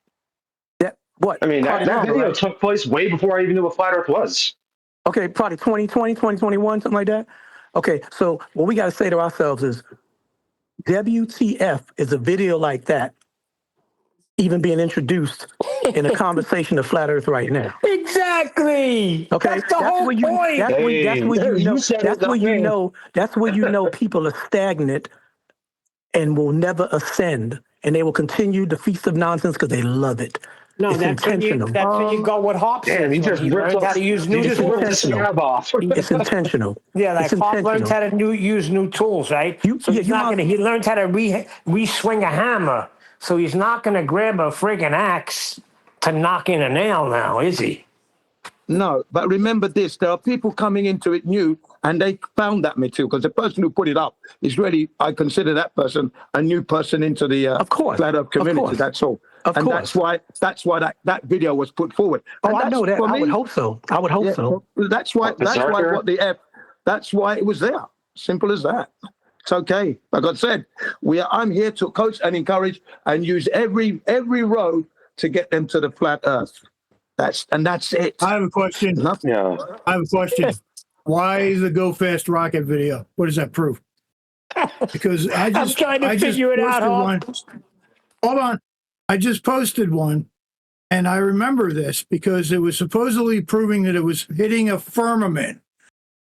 What? I mean, that video took place way before I even knew what flat Earth was. Okay, probably 2020, 2021, something like that. Okay, so what we got to say to ourselves is, WTF is a video like that even being introduced in a conversation of flat Earth right now? Exactly. Okay, that's the whole point. That's where you know people are stagnant and will never ascend, and they will continue the feast of nonsense because they love it. No, it's that's when you go with Hop says. He just learned how to use new tools. It's intentional. Yeah, like Hop learned how to use new tools, right? He learned how to re-swing a hammer. So he's not going to grab a friggin' axe to knock in a nail now, is he? No, but remember this, there are people coming into it new, and they found that material, because the person who put it up is really, I consider that person a new person into the flat Earth community, that's all. That's why that video was put forward. Oh, I know that. I would hope so. That's why it was there. Simple as that. It's okay. Like I said, I'm here to coach and encourage and use every road to get them to the flat Earth. That's it. I have a question. I have a question. Why the Go Fast Rocket video? What does that prove? Because I'm trying to figure it out. Hold on. I just posted one, and I remember this because it was supposedly proving that it was hitting a firmament,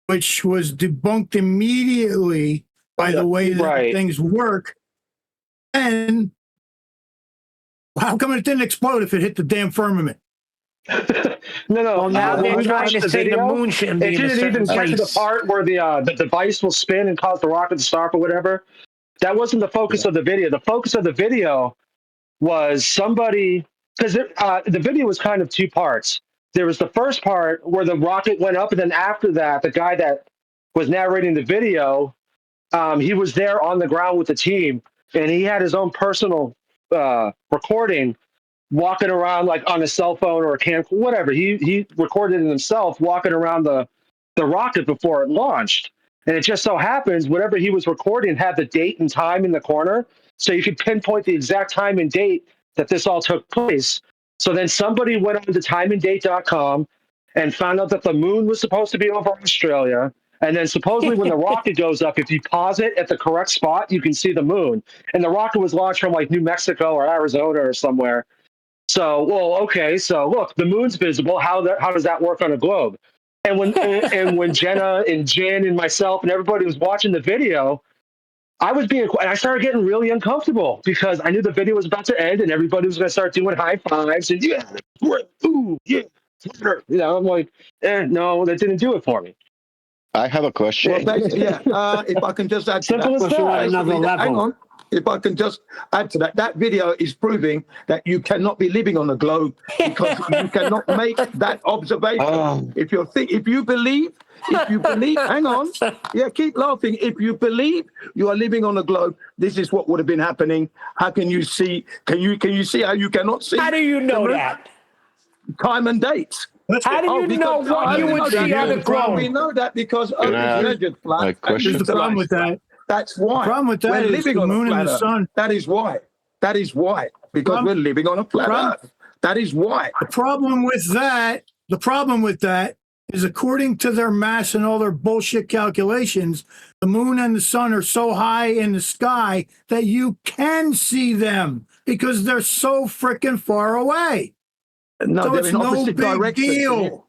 which was debunked immediately by the way that things work. And how come it didn't explode if it hit the damn firmament? No. Well, now they're trying to say the moon shouldn't be in a certain place. It didn't even get to the part where the device will spin and cause the rocket to start or whatever. That wasn't the focus of the video. The focus of the video was somebody, because the video was kind of two parts. there was the first part where the rocket went up, and then after that, the guy that was narrating the video, he was there on the ground with the team, and he had his own personal recording, walking around like on a cell phone or a camcorder, whatever. He recorded it himself, walking around the rocket before it launched. And it just so happens, whatever he was recording had the date and time in the corner. So you could pinpoint the exact time and date that this all took place. So then somebody went on to timeanddate.com and found out that the moon was supposed to be over Australia. And then supposedly when the rocket goes up, if you pause it at the correct spot, you can see the moon. And the rocket was launched from like New Mexico or Arizona or somewhere. So, well, okay. So look, the moon's visible. How does that work on a globe? And when Jenna and Jen and myself and everybody was watching the video, and I started getting really uncomfortable because I knew the video was about to end and everybody was going to start doing high fives and ooh, yeah, I'm like, no, that didn't do it for me. I have a question. Well, if I can just add to Simple that. as that. Another level. Hang on. If I can just add to that, that video is proving that you cannot be living on the globe because you cannot make that observation. If you believe, hang on, keep laughing. If you believe you are living on a globe, this is what would have been happening. How can you see? Can you see how you cannot see? How do you know that? Time and dates. How do you know what you would see on the globe? We know that because Earth is measured flat. Here's the problem with that. That's why. The problem with that is the moon and the sun. That is why. Because we're living on a flat Earth. That is why. The problem with that is according to their mass and all their bullshit calculations, the moon and the sun are so high in the sky that you can see them because they're so freaking far away. No, so they're it's in opposite no big directions. deal.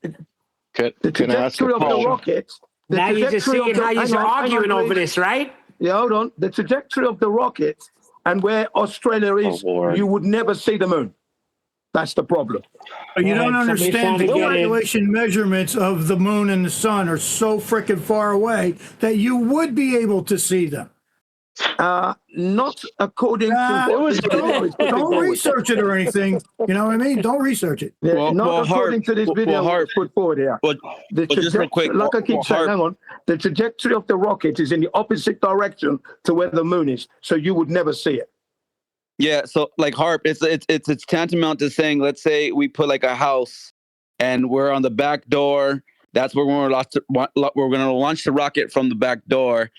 The trajectory of the rockets. Now you're just seeing how you're arguing over this, right? Yeah, hold on. The trajectory of the rockets and where Australia is, you would never see the moon. That's the problem. But you don't understand the calculation measurements of the moon and the sun are so freaking far away that you would be able to see them. Not according to don't research it or anything. You know what I mean? Don't research it. Yeah, not according to this video put forward here. Just real quick, like I keep saying, hang on. The trajectory of the rocket is in the opposite direction to where the moon is, so you would never see it. Yeah, so like Harp, it's tantamount to saying, let's say we put like a house, and we're on the back door. That's where we're going to launch the rocket from the back door.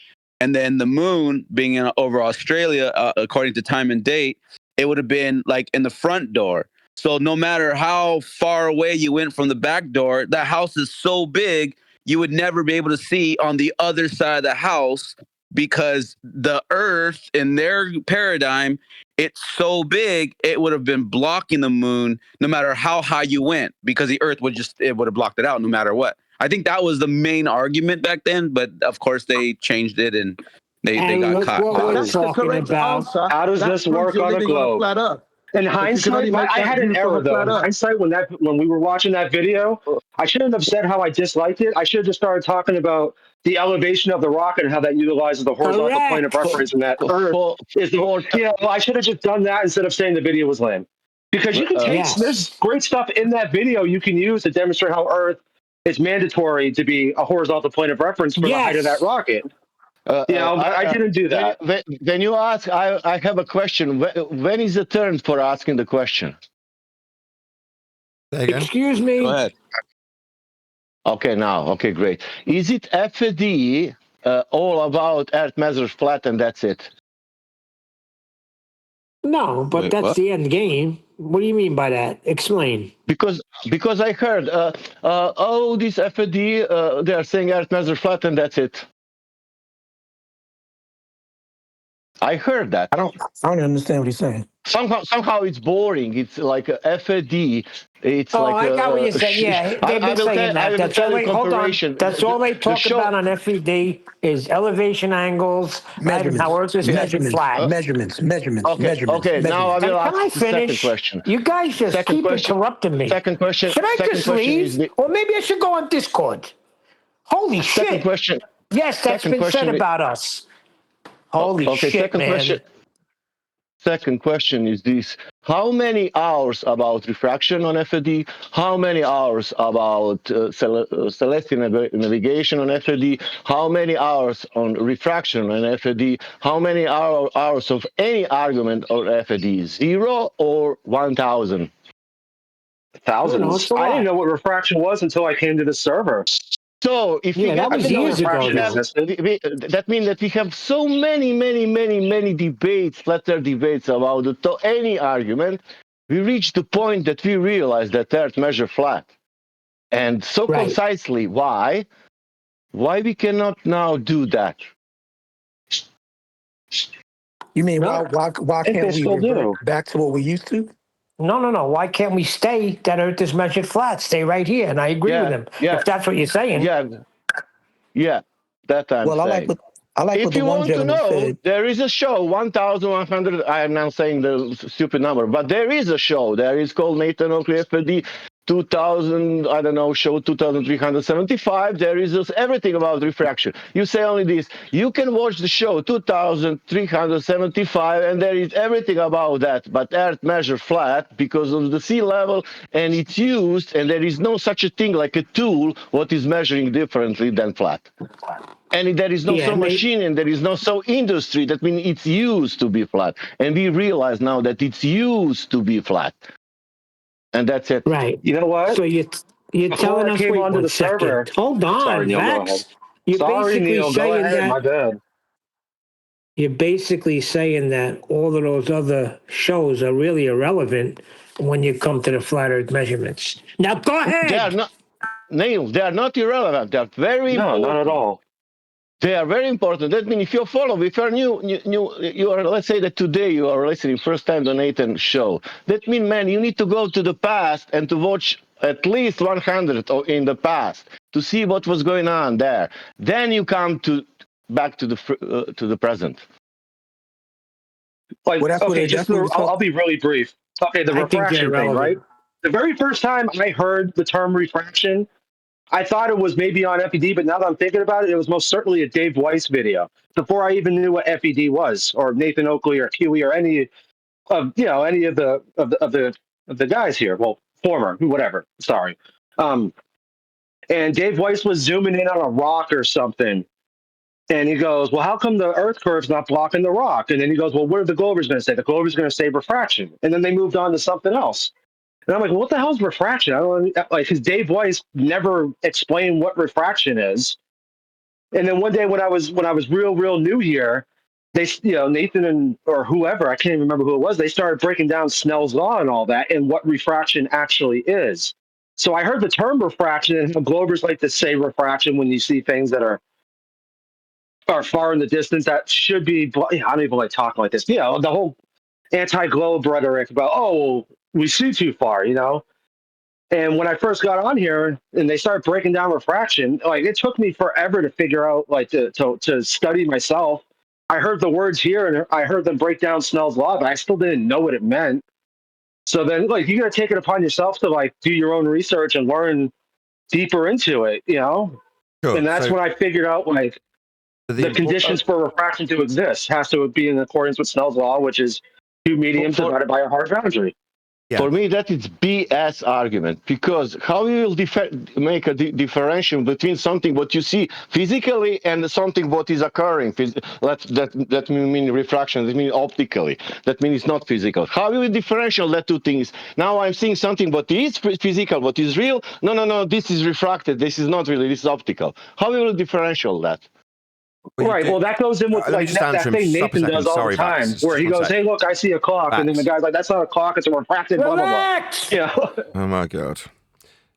And then the moon being over Australia, according to time and date, it would have been like in the front door. So no matter how far away you went from the back door, that house is so big, you would never be able to see on the other side of the house because the Earth, in their paradigm, it's so big, it would have been blocking the moon no matter how high you went because the Earth would have blocked it out no matter what. I think that was the main argument back then, but of course they changed it and they got caught. That's the correct answer. How does this work on a globe? In hindsight, I had an error though. In hindsight, when we were watching that video, I shouldn't have said how I disliked it. I should have just started talking about the elevation of the rocket and how that utilizes the horizontal plane of reference and that Earth is the whole. Yeah, well, I should have just done that instead of saying the video was lame. Because you can take there's great stuff in that video you can use to demonstrate how Earth is mandatory to be a horizontal plane of reference for the height of that rocket. I didn't do that. When you ask, I have a question. When is the turn for asking the question? Excuse me. Go ahead. Okay, now. Okay, great. Is it FD all about Earth measures flat and that's it? No, but that's the end game. What do you mean by that? Explain. Because I heard, this FD, they are saying Earth measures flat and that's it. I heard that. I don't understand what he's saying. Somehow it's boring. It's like a FAD. It's I got what you're saying. Yeah, they've been saying that. That's all they, hold on. That's all they talk about on FED is elevation angles, measurements, how Earth is measured flat. Measurements. Okay. Now I will ask the second question. You guys just keep interrupting me. Second question. Should I just leave? Or maybe I should go on Discord. Holy shit. Second question. Yes, that's been said about us. Holy shit, second man. question. second question is this: how many hours about refraction on FED? How many hours about celestial navigation on FED? How many hours on refraction on FED? How many hours of any argument on FED? 0 or 1,000? Thousands. I didn't know what refraction was until I came to the server. So if we get, I didn't know refraction existed. that means that we have so many debates, flat earth debates about any argument. We reach the point that we realize that Earth measure flat, and so concisely why we cannot now do that. You mean why can't we revert back to what we used to? No. Why can't we stay that Earth is measured flat? Stay right here. And I agree with him. If that's what you're saying. Yeah, that I'm saying. If you want to know, there is a show, 1,100, I am now saying the stupid number, but there is a show. There is called Nathan Oakley FPD 2000, I don't know, show 2375. There is just everything about refraction. You say only this. You can watch the show 2375, and there is everything about that. But Earth measure flat because of the sea level, and it's used, and there is no such a thing like a tool what is measuring differently than flat. And there is no machine, and there is no industry. That means it's used to be flat. And we realize now that it's used to be flat. And that's it. Right. You know what? So you're telling us, wait one second. Hold on, Sorry, Neil, go ahead. You're Sorry, Neil, go ahead. My bad. You're basically saying that all of those other shows are really irrelevant when you come to the flat Earth measurements. Now go ahead. They are not, Neil, they are not irrelevant. They are very important. No, not at all. They are very important. That means if you follow, if you're new, you are, let's say that today you are listening first time to Nathan's show. That means, man, you need to go to the past and to watch at least 100 in the past to see what was going on there. Then you come back to the present. Like, okay, I'll be really brief. Okay, the refraction thing, right? The very first time I heard the term refraction, I thought it was maybe on FED, but now that I'm thinking about it, it was most certainly a Dave Weiss video before I even knew what FED was, or Nathan Oakley, or Kiwi, or any of the guys here. Well, former, whatever. Sorry. And Dave Weiss was zooming in on a rock or something, and he goes, "Well, how come the Earth curve's not blocking the rock?" And then he goes, "Well, what are the Glovers going to say? The Glovers going to say refraction." And then they moved on to something else. And I'm like, well, what the hell is refraction? I don't like, because Dave Weiss never explained what refraction is. And then one day when I was real new here, they, Nathan or whoever, I can't even remember who it was, they started breaking down Snell's law and all that and what refraction actually is. So I heard the term refraction, and how Glovers like to say refraction when you see things that are far in the distance that should be. I don't even like talking like this. The whole anti-globe rhetoric about, oh, we see too far, And when I first got on here and they started breaking down refraction, like it took me forever to figure out, like to study myself. I heard the words here and I heard them break down Snell's law, but I still didn't know what it meant. So then, like, you got to take it upon yourself to like do your own research and learn deeper into it, Sure. And that's when I figured out like the conditions for refraction to exist has to be in accordance with Snell's law, which is two mediums divided by a hard boundary. Yeah. For me, that is BS argument, because how you will make a differentiation between something what you see physically and something what is occurring. That means refraction. That means optically. That means it's not physical. How you will differentiate that two things? Now I'm seeing something what is physical, what is real. No. This is refracted. This is not really. This is optical. How you will differentiate that? Right. Well, that goes in with like that thing Nathan does all the time, where he goes, "Hey, look, I see a clock," and then the guy's like, "That's not a clock; it's a refracted blah blah blah." Oh my god.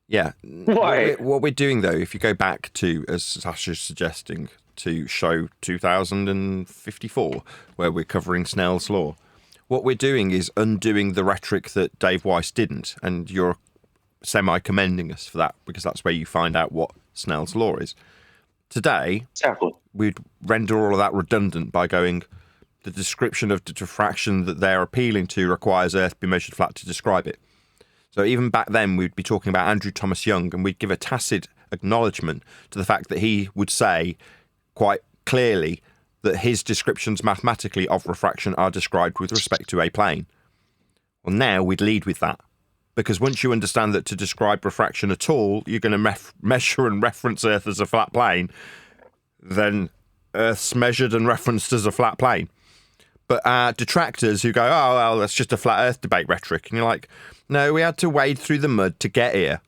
Yeah. Right. What we're doing though, if you go back to, as Sasha's suggesting, to show 2054, where we're covering Snell's law, what we're doing is undoing the rhetoric that Dave Weiss didn't, and you're semi-commending us for that because that's where you find out what Snell's law is. Today, we'd render all of that redundant by going, the description of the diffraction that they're appealing to requires Earth be measured flat to describe it. So even back then, we'd be talking about Andrew Thomas Young, and we'd give a tacit acknowledgement to the fact that he would say quite clearly that his descriptions mathematically of refraction are described with respect to a plane. Well, now we'd lead with that. Because once you understand that to describe refraction at all, you're going to measure and reference Earth as a flat plane, then Earth's measured and referenced as a flat plane. But our detractors who go, oh, well, that's just a flat Earth debate rhetoric. And you're like, no, we had to wade through the mud to get here.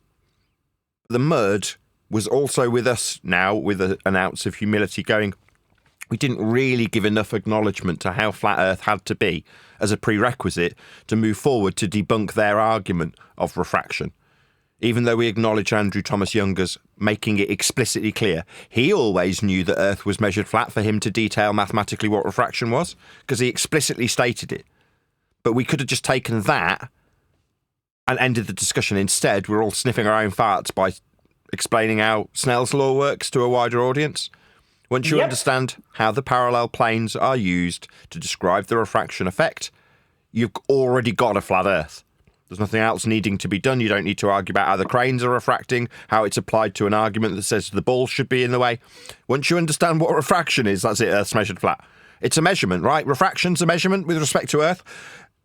The mud was also with us now with an ounce of humility going, we didn't really give enough acknowledgement to how flat Earth had to be as a prerequisite to move forward to debunk their argument of refraction. Even though we acknowledge Andrew Thomas Younger's making it explicitly clear, he always knew that Earth was measured flat for him to detail mathematically what refraction was, because he explicitly stated it. But we could have just taken that and ended the discussion. Instead, we're all sniffing our own farts by explaining how Snell's law works to a wider audience. Once you understand how the parallel planes are used to describe the refraction effect, you've already got a flat Earth. There's nothing else needing to be done. You don't need to argue about how the cranes are refracting, how it's applied to an argument that says the ball should be in the way. Once you understand what refraction is, that's it, Earth's measured flat. It's a measurement, right? Refraction's a measurement with respect to Earth.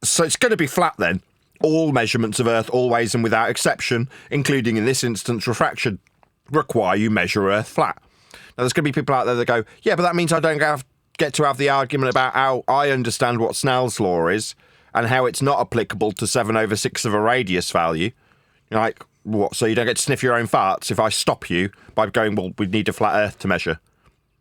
So it's going to be flat then. All measurements of Earth, always and without exception, including in this instance refraction, require you measure Earth flat. Now, there's going to be people out there that go, yeah, but that means I don't get to have the argument about how I understand what Snell's law is and how it's not applicable to 7/6 of a radius value. You're like, what? So you don't get to sniff your own farts if I stop you by going, well, we need a flat Earth to measure.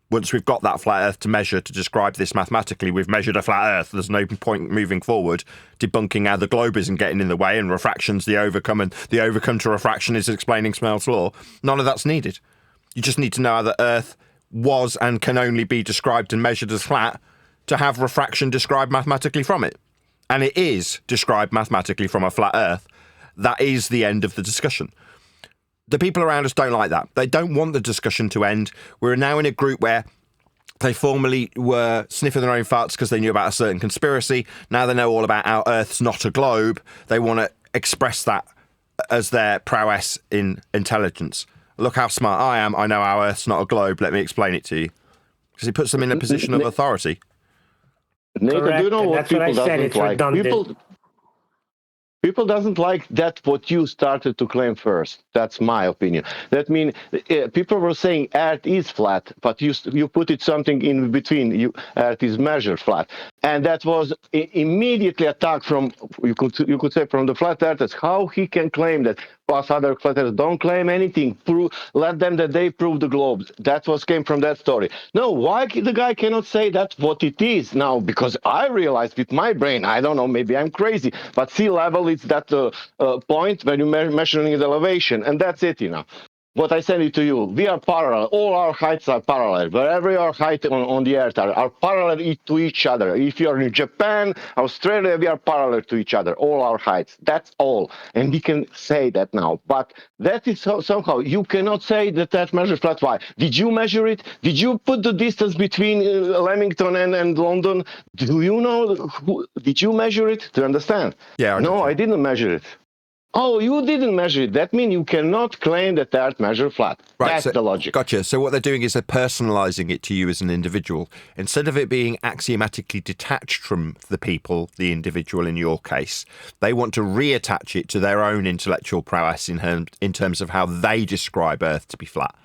Once we've got that flat Earth to measure to describe this mathematically, we've measured a flat Earth. There's no point moving forward debunking how the globe isn't getting in the way and refraction's the overcome and the overcome to refraction is explaining Snell's law. None of that's needed. You just need to know how the Earth was and can only be described and measured as flat to have refraction described mathematically from it. And it is described mathematically from a flat Earth. That is the end of the discussion. The people around us don't like that. They don't want the discussion to end. We're now in a group where they formerly were sniffing their own farts because they knew about a certain conspiracy. Now they know all about how Earth's not a globe. They want to express that as their prowess in intelligence. Look how smart I am. I know how Earth's not a globe. Let me explain it to you. Because it puts them in a position of authority. Nathan, do you know what people doesn't like? People doesn't like that what you started to claim first. That's my opinion. That means people were saying Earth is flat, but you put it something in between. Earth is measured flat, and that was immediately attacked from you could say from the flat earthers. How he can claim that? Plus other flat earthers don't claim anything. Let them that they prove the globes. That came from that story. No, why the guy cannot say that's what it is now? Because I realized with my brain, I don't know, maybe I'm crazy, but sea level is that point when you're measuring the elevation, and that's it, What I send it to you, we are parallel. All our heights are parallel. Wherever your height on the earth are parallel to each other. If you're in Japan, Australia, we are parallel to each other. All our heights. That's all. And we can say that now. But that is somehow, you cannot say that measures flat. Why? Did you measure it? Did you put the distance between Leamington and London? Do you know? Did you measure it? Do you understand? Yeah. No, I didn't measure it. Oh, you didn't measure it. That means you cannot claim that Earth measures flat. Right, that's the logic. Gotcha. So what they're doing is they're personalising it to you as an individual. Instead of it being axiomatically detached from the people, the individual in your case, they want to reattach it to their own intellectual prowess in terms of how they describe Earth to be flat.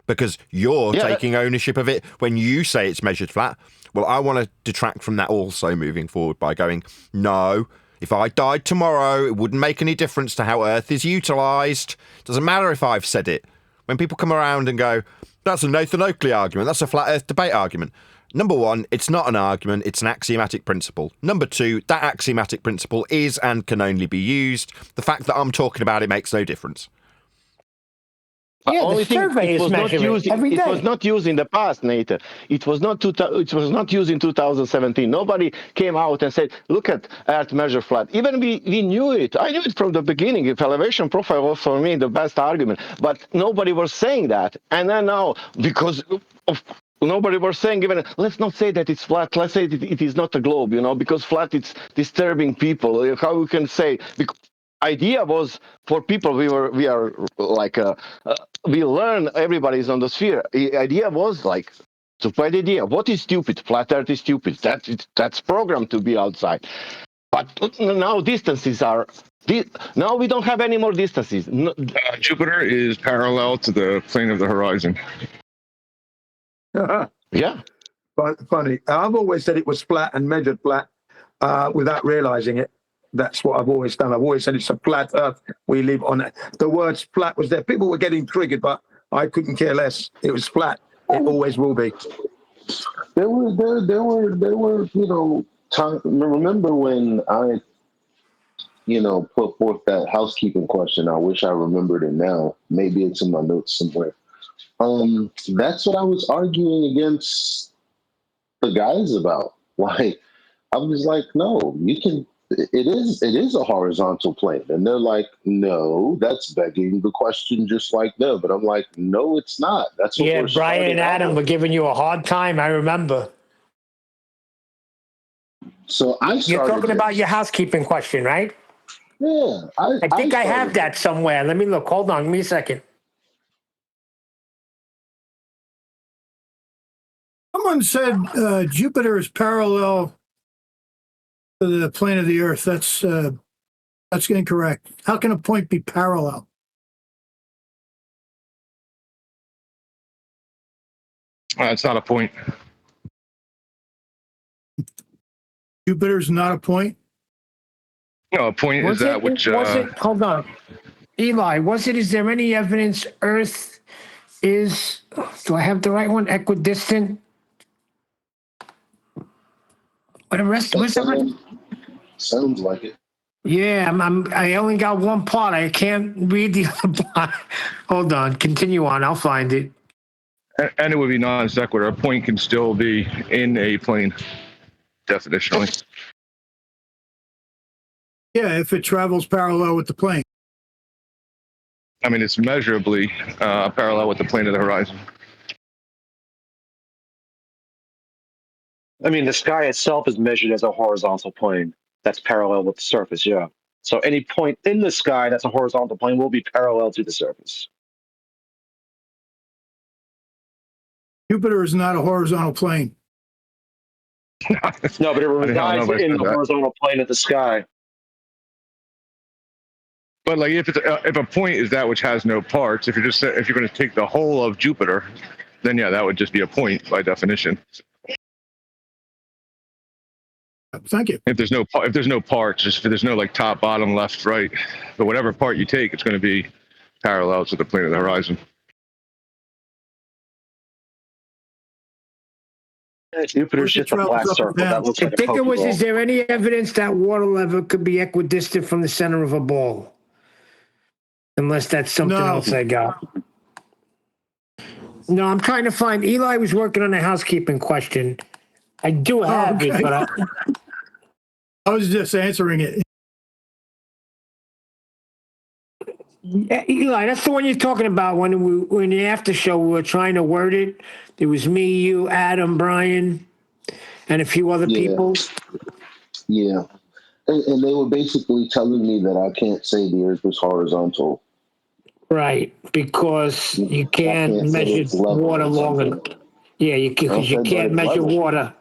Because you're taking ownership of it when you say it's measured flat. Well, I want to detract from that also moving forward by going, no, if I died tomorrow, it wouldn't make any difference to how Earth is utilised. Doesn't matter if I've said it. When people come around and go, that's a Nathan Oakley argument, that's a flat Earth debate argument. Number one, it's not an argument, it's an axiomatic principle. Number two, that axiomatic principle is and can only be used. The fact that I'm talking about it makes no difference. Yeah, the survey is measured every day. It was not used in the past, Nathan. It was not used in 2017. Nobody came out and said, look at Earth measure flat. Even we knew it. I knew it from the beginning. If elevation profile was for me the best argument. But nobody was saying that. And then now, because of nobody was saying even, let's not say that it's flat. Let's say that it is not a globe, because flat, it's disturbing people. How we can say, because idea was for people, we are like, we learn everybody's on the sphere. The idea was like, to fight idea. What is stupid? Flat Earth is stupid. That's programmed to be outside. But now distances are. Now we don't have any more distances. Jupiter is parallel to the plane of the horizon. Yeah. But funny. I've always said it was flat and measured flat without realizing it. That's what I've always done. I've always said it's a flat Earth. We live on it. The words flat was there. People were getting triggered, but I couldn't care less. It was flat. It always will be. There were, you know, time. Remember when I, you know, put forth that housekeeping question? I wish I remembered it now. Maybe it's in my notes somewhere. That's what I was arguing against the guys about. Like, I was like, no, you can. It is a horizontal plane, and they're like, no, that's begging the question, just like them. But I'm like, no, it's not. That's what Yeah, we're Brian and Adam were giving you a hard time. I remember. So You're talking about your housekeeping question, right? Yeah, I think I have that somewhere. Let me look. Hold on, give me a second. Someone said Jupiter is parallel to the plane of the Earth. That's incorrect. How can a point be parallel? It's not a point. Jupiter's not a point? No, a point is that which... hold on. Eli, is there any evidence Earth is, do I have the right one, equidistant? What the rest? Sounds like it. Yeah, I only got one part. I can't read the other part. Hold on, continue on. I'll find it. And it would be non sequitur. A point can still be in a plane, definitionally. Yeah, if it travels parallel with the plane. I mean, it's measurably parallel with the plane of the horizon. I mean, the sky itself is measured as a horizontal plane that's parallel with the surface, yeah. So any point in the sky that's a horizontal plane will be parallel to the surface. Jupiter is not a horizontal plane. No, but it resides in the horizontal plane of the sky. But like, if a point is that which has no parts, if you're going to take the whole of Jupiter, then yeah, that would just be a point by definition. Thank you. If there's no parts, if there's no like top, bottom, left, right, but whatever part you take, it's going to be parallel to the plane of the horizon. Jupiter's just a flat circle that looks like a Pokeball. Is there any evidence that water level could be equidistant from the center of a ball? Unless that's something else I got. No, I'm trying to find. Eli was working on a housekeeping question. I do have it, but I was just answering it. Yeah, Eli, that's the one you're talking about. When the after show, we were trying to word it. There was me, you, Adam, Brian, and a few other people. Yeah. And they were basically telling me that I can't say the Earth is horizontal. Right, because you can't measure water long enough. Yeah, because you can't measure water.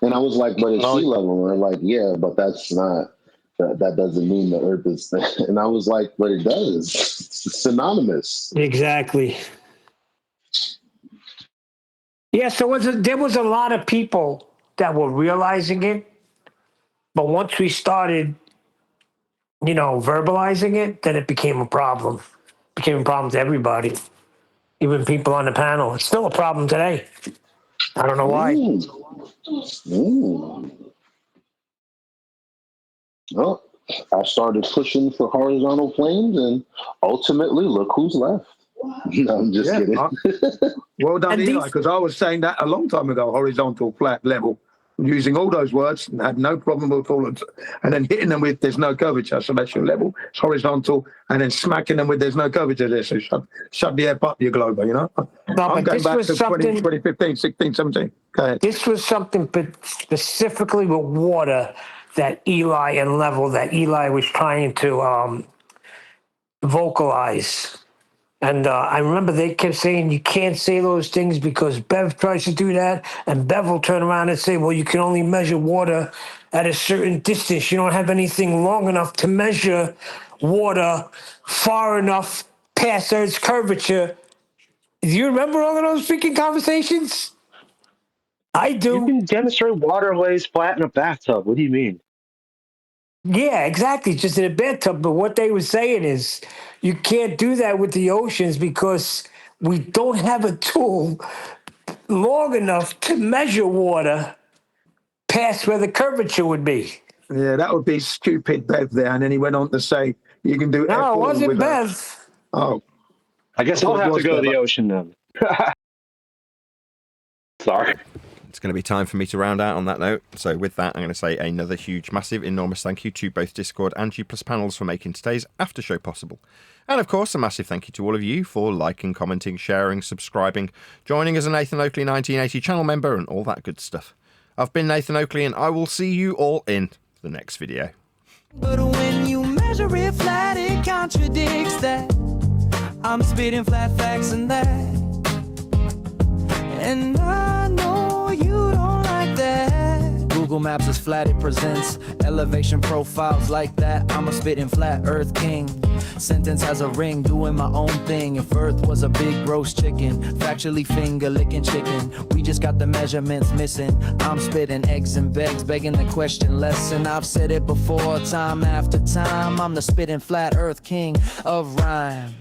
And I was like, but it's sea level. And they're like, yeah, but that's not, that doesn't mean the Earth is, and I was like, but it does. It's synonymous. Exactly. Yeah, so there was a lot of people that were realizing it, but once we started, verbalizing it, then it became a problem. It became a problem to everybody, even people on the panel. It's still a problem today. I don't know why. Well, I started pushing for horizontal planes, and ultimately, look who's left. No, I'm just kidding. Well done, Eli, because I was saying that a long time ago, horizontal, flat, level, using all those words, and had no problem with all of it. And then hitting them with there's no curvature, so that's your level, it's horizontal, and then smacking them with there's no curvature there, so shut the F up, you glober, No, I'm going back to 2015, 16, 17. Go ahead. This was something specifically with water that Eli and level that Eli was trying to vocalize. And I remember they kept saying you can't say those things because Bev tries to do that, and Bev will turn around and say, well, you can only measure water at a certain distance. You don't have anything long enough to measure water far enough past Earth's curvature. Do you remember all of those freaking conversations? I do. You can demonstrate water lays flat in a bathtub. What do you mean? Yeah, exactly. Just in a bathtub. But what they were saying is you can't do that with the oceans because we don't have a tool long enough to measure water past where the curvature would be. Yeah, that would be stupid, Bev, there. And then he went on to say, you can do No, it wasn't with Bev. Oh. I guess I'll have to go to the ocean then. Sorry. It's going to be time for me to round out on that note. So with that, I'm going to say another huge, massive, enormous thank you to both Discord and G+ panels for making today's after show possible. And of course, a massive thank you to all of you for liking, commenting, sharing, subscribing, joining as a Nathan Oakley 1980 channel member and all that good stuff. I've been Nathan Oakley and I will see you all in the next video. But when you measure it flat, it contradicts that. I'm spitting flat facts and that. And I know you don't like that. Google Maps is flat, it presents elevation profiles like that. I'm a spitting flat earth king. Sentence has a ring, doing my own thing. If Earth was a big roast chicken, factually finger licking chicken. We just got the measurements missing. I'm spitting eggs and begs, begging the question lesson. I've said it before, time after time. I'm the spitting flat earth king of rhyme.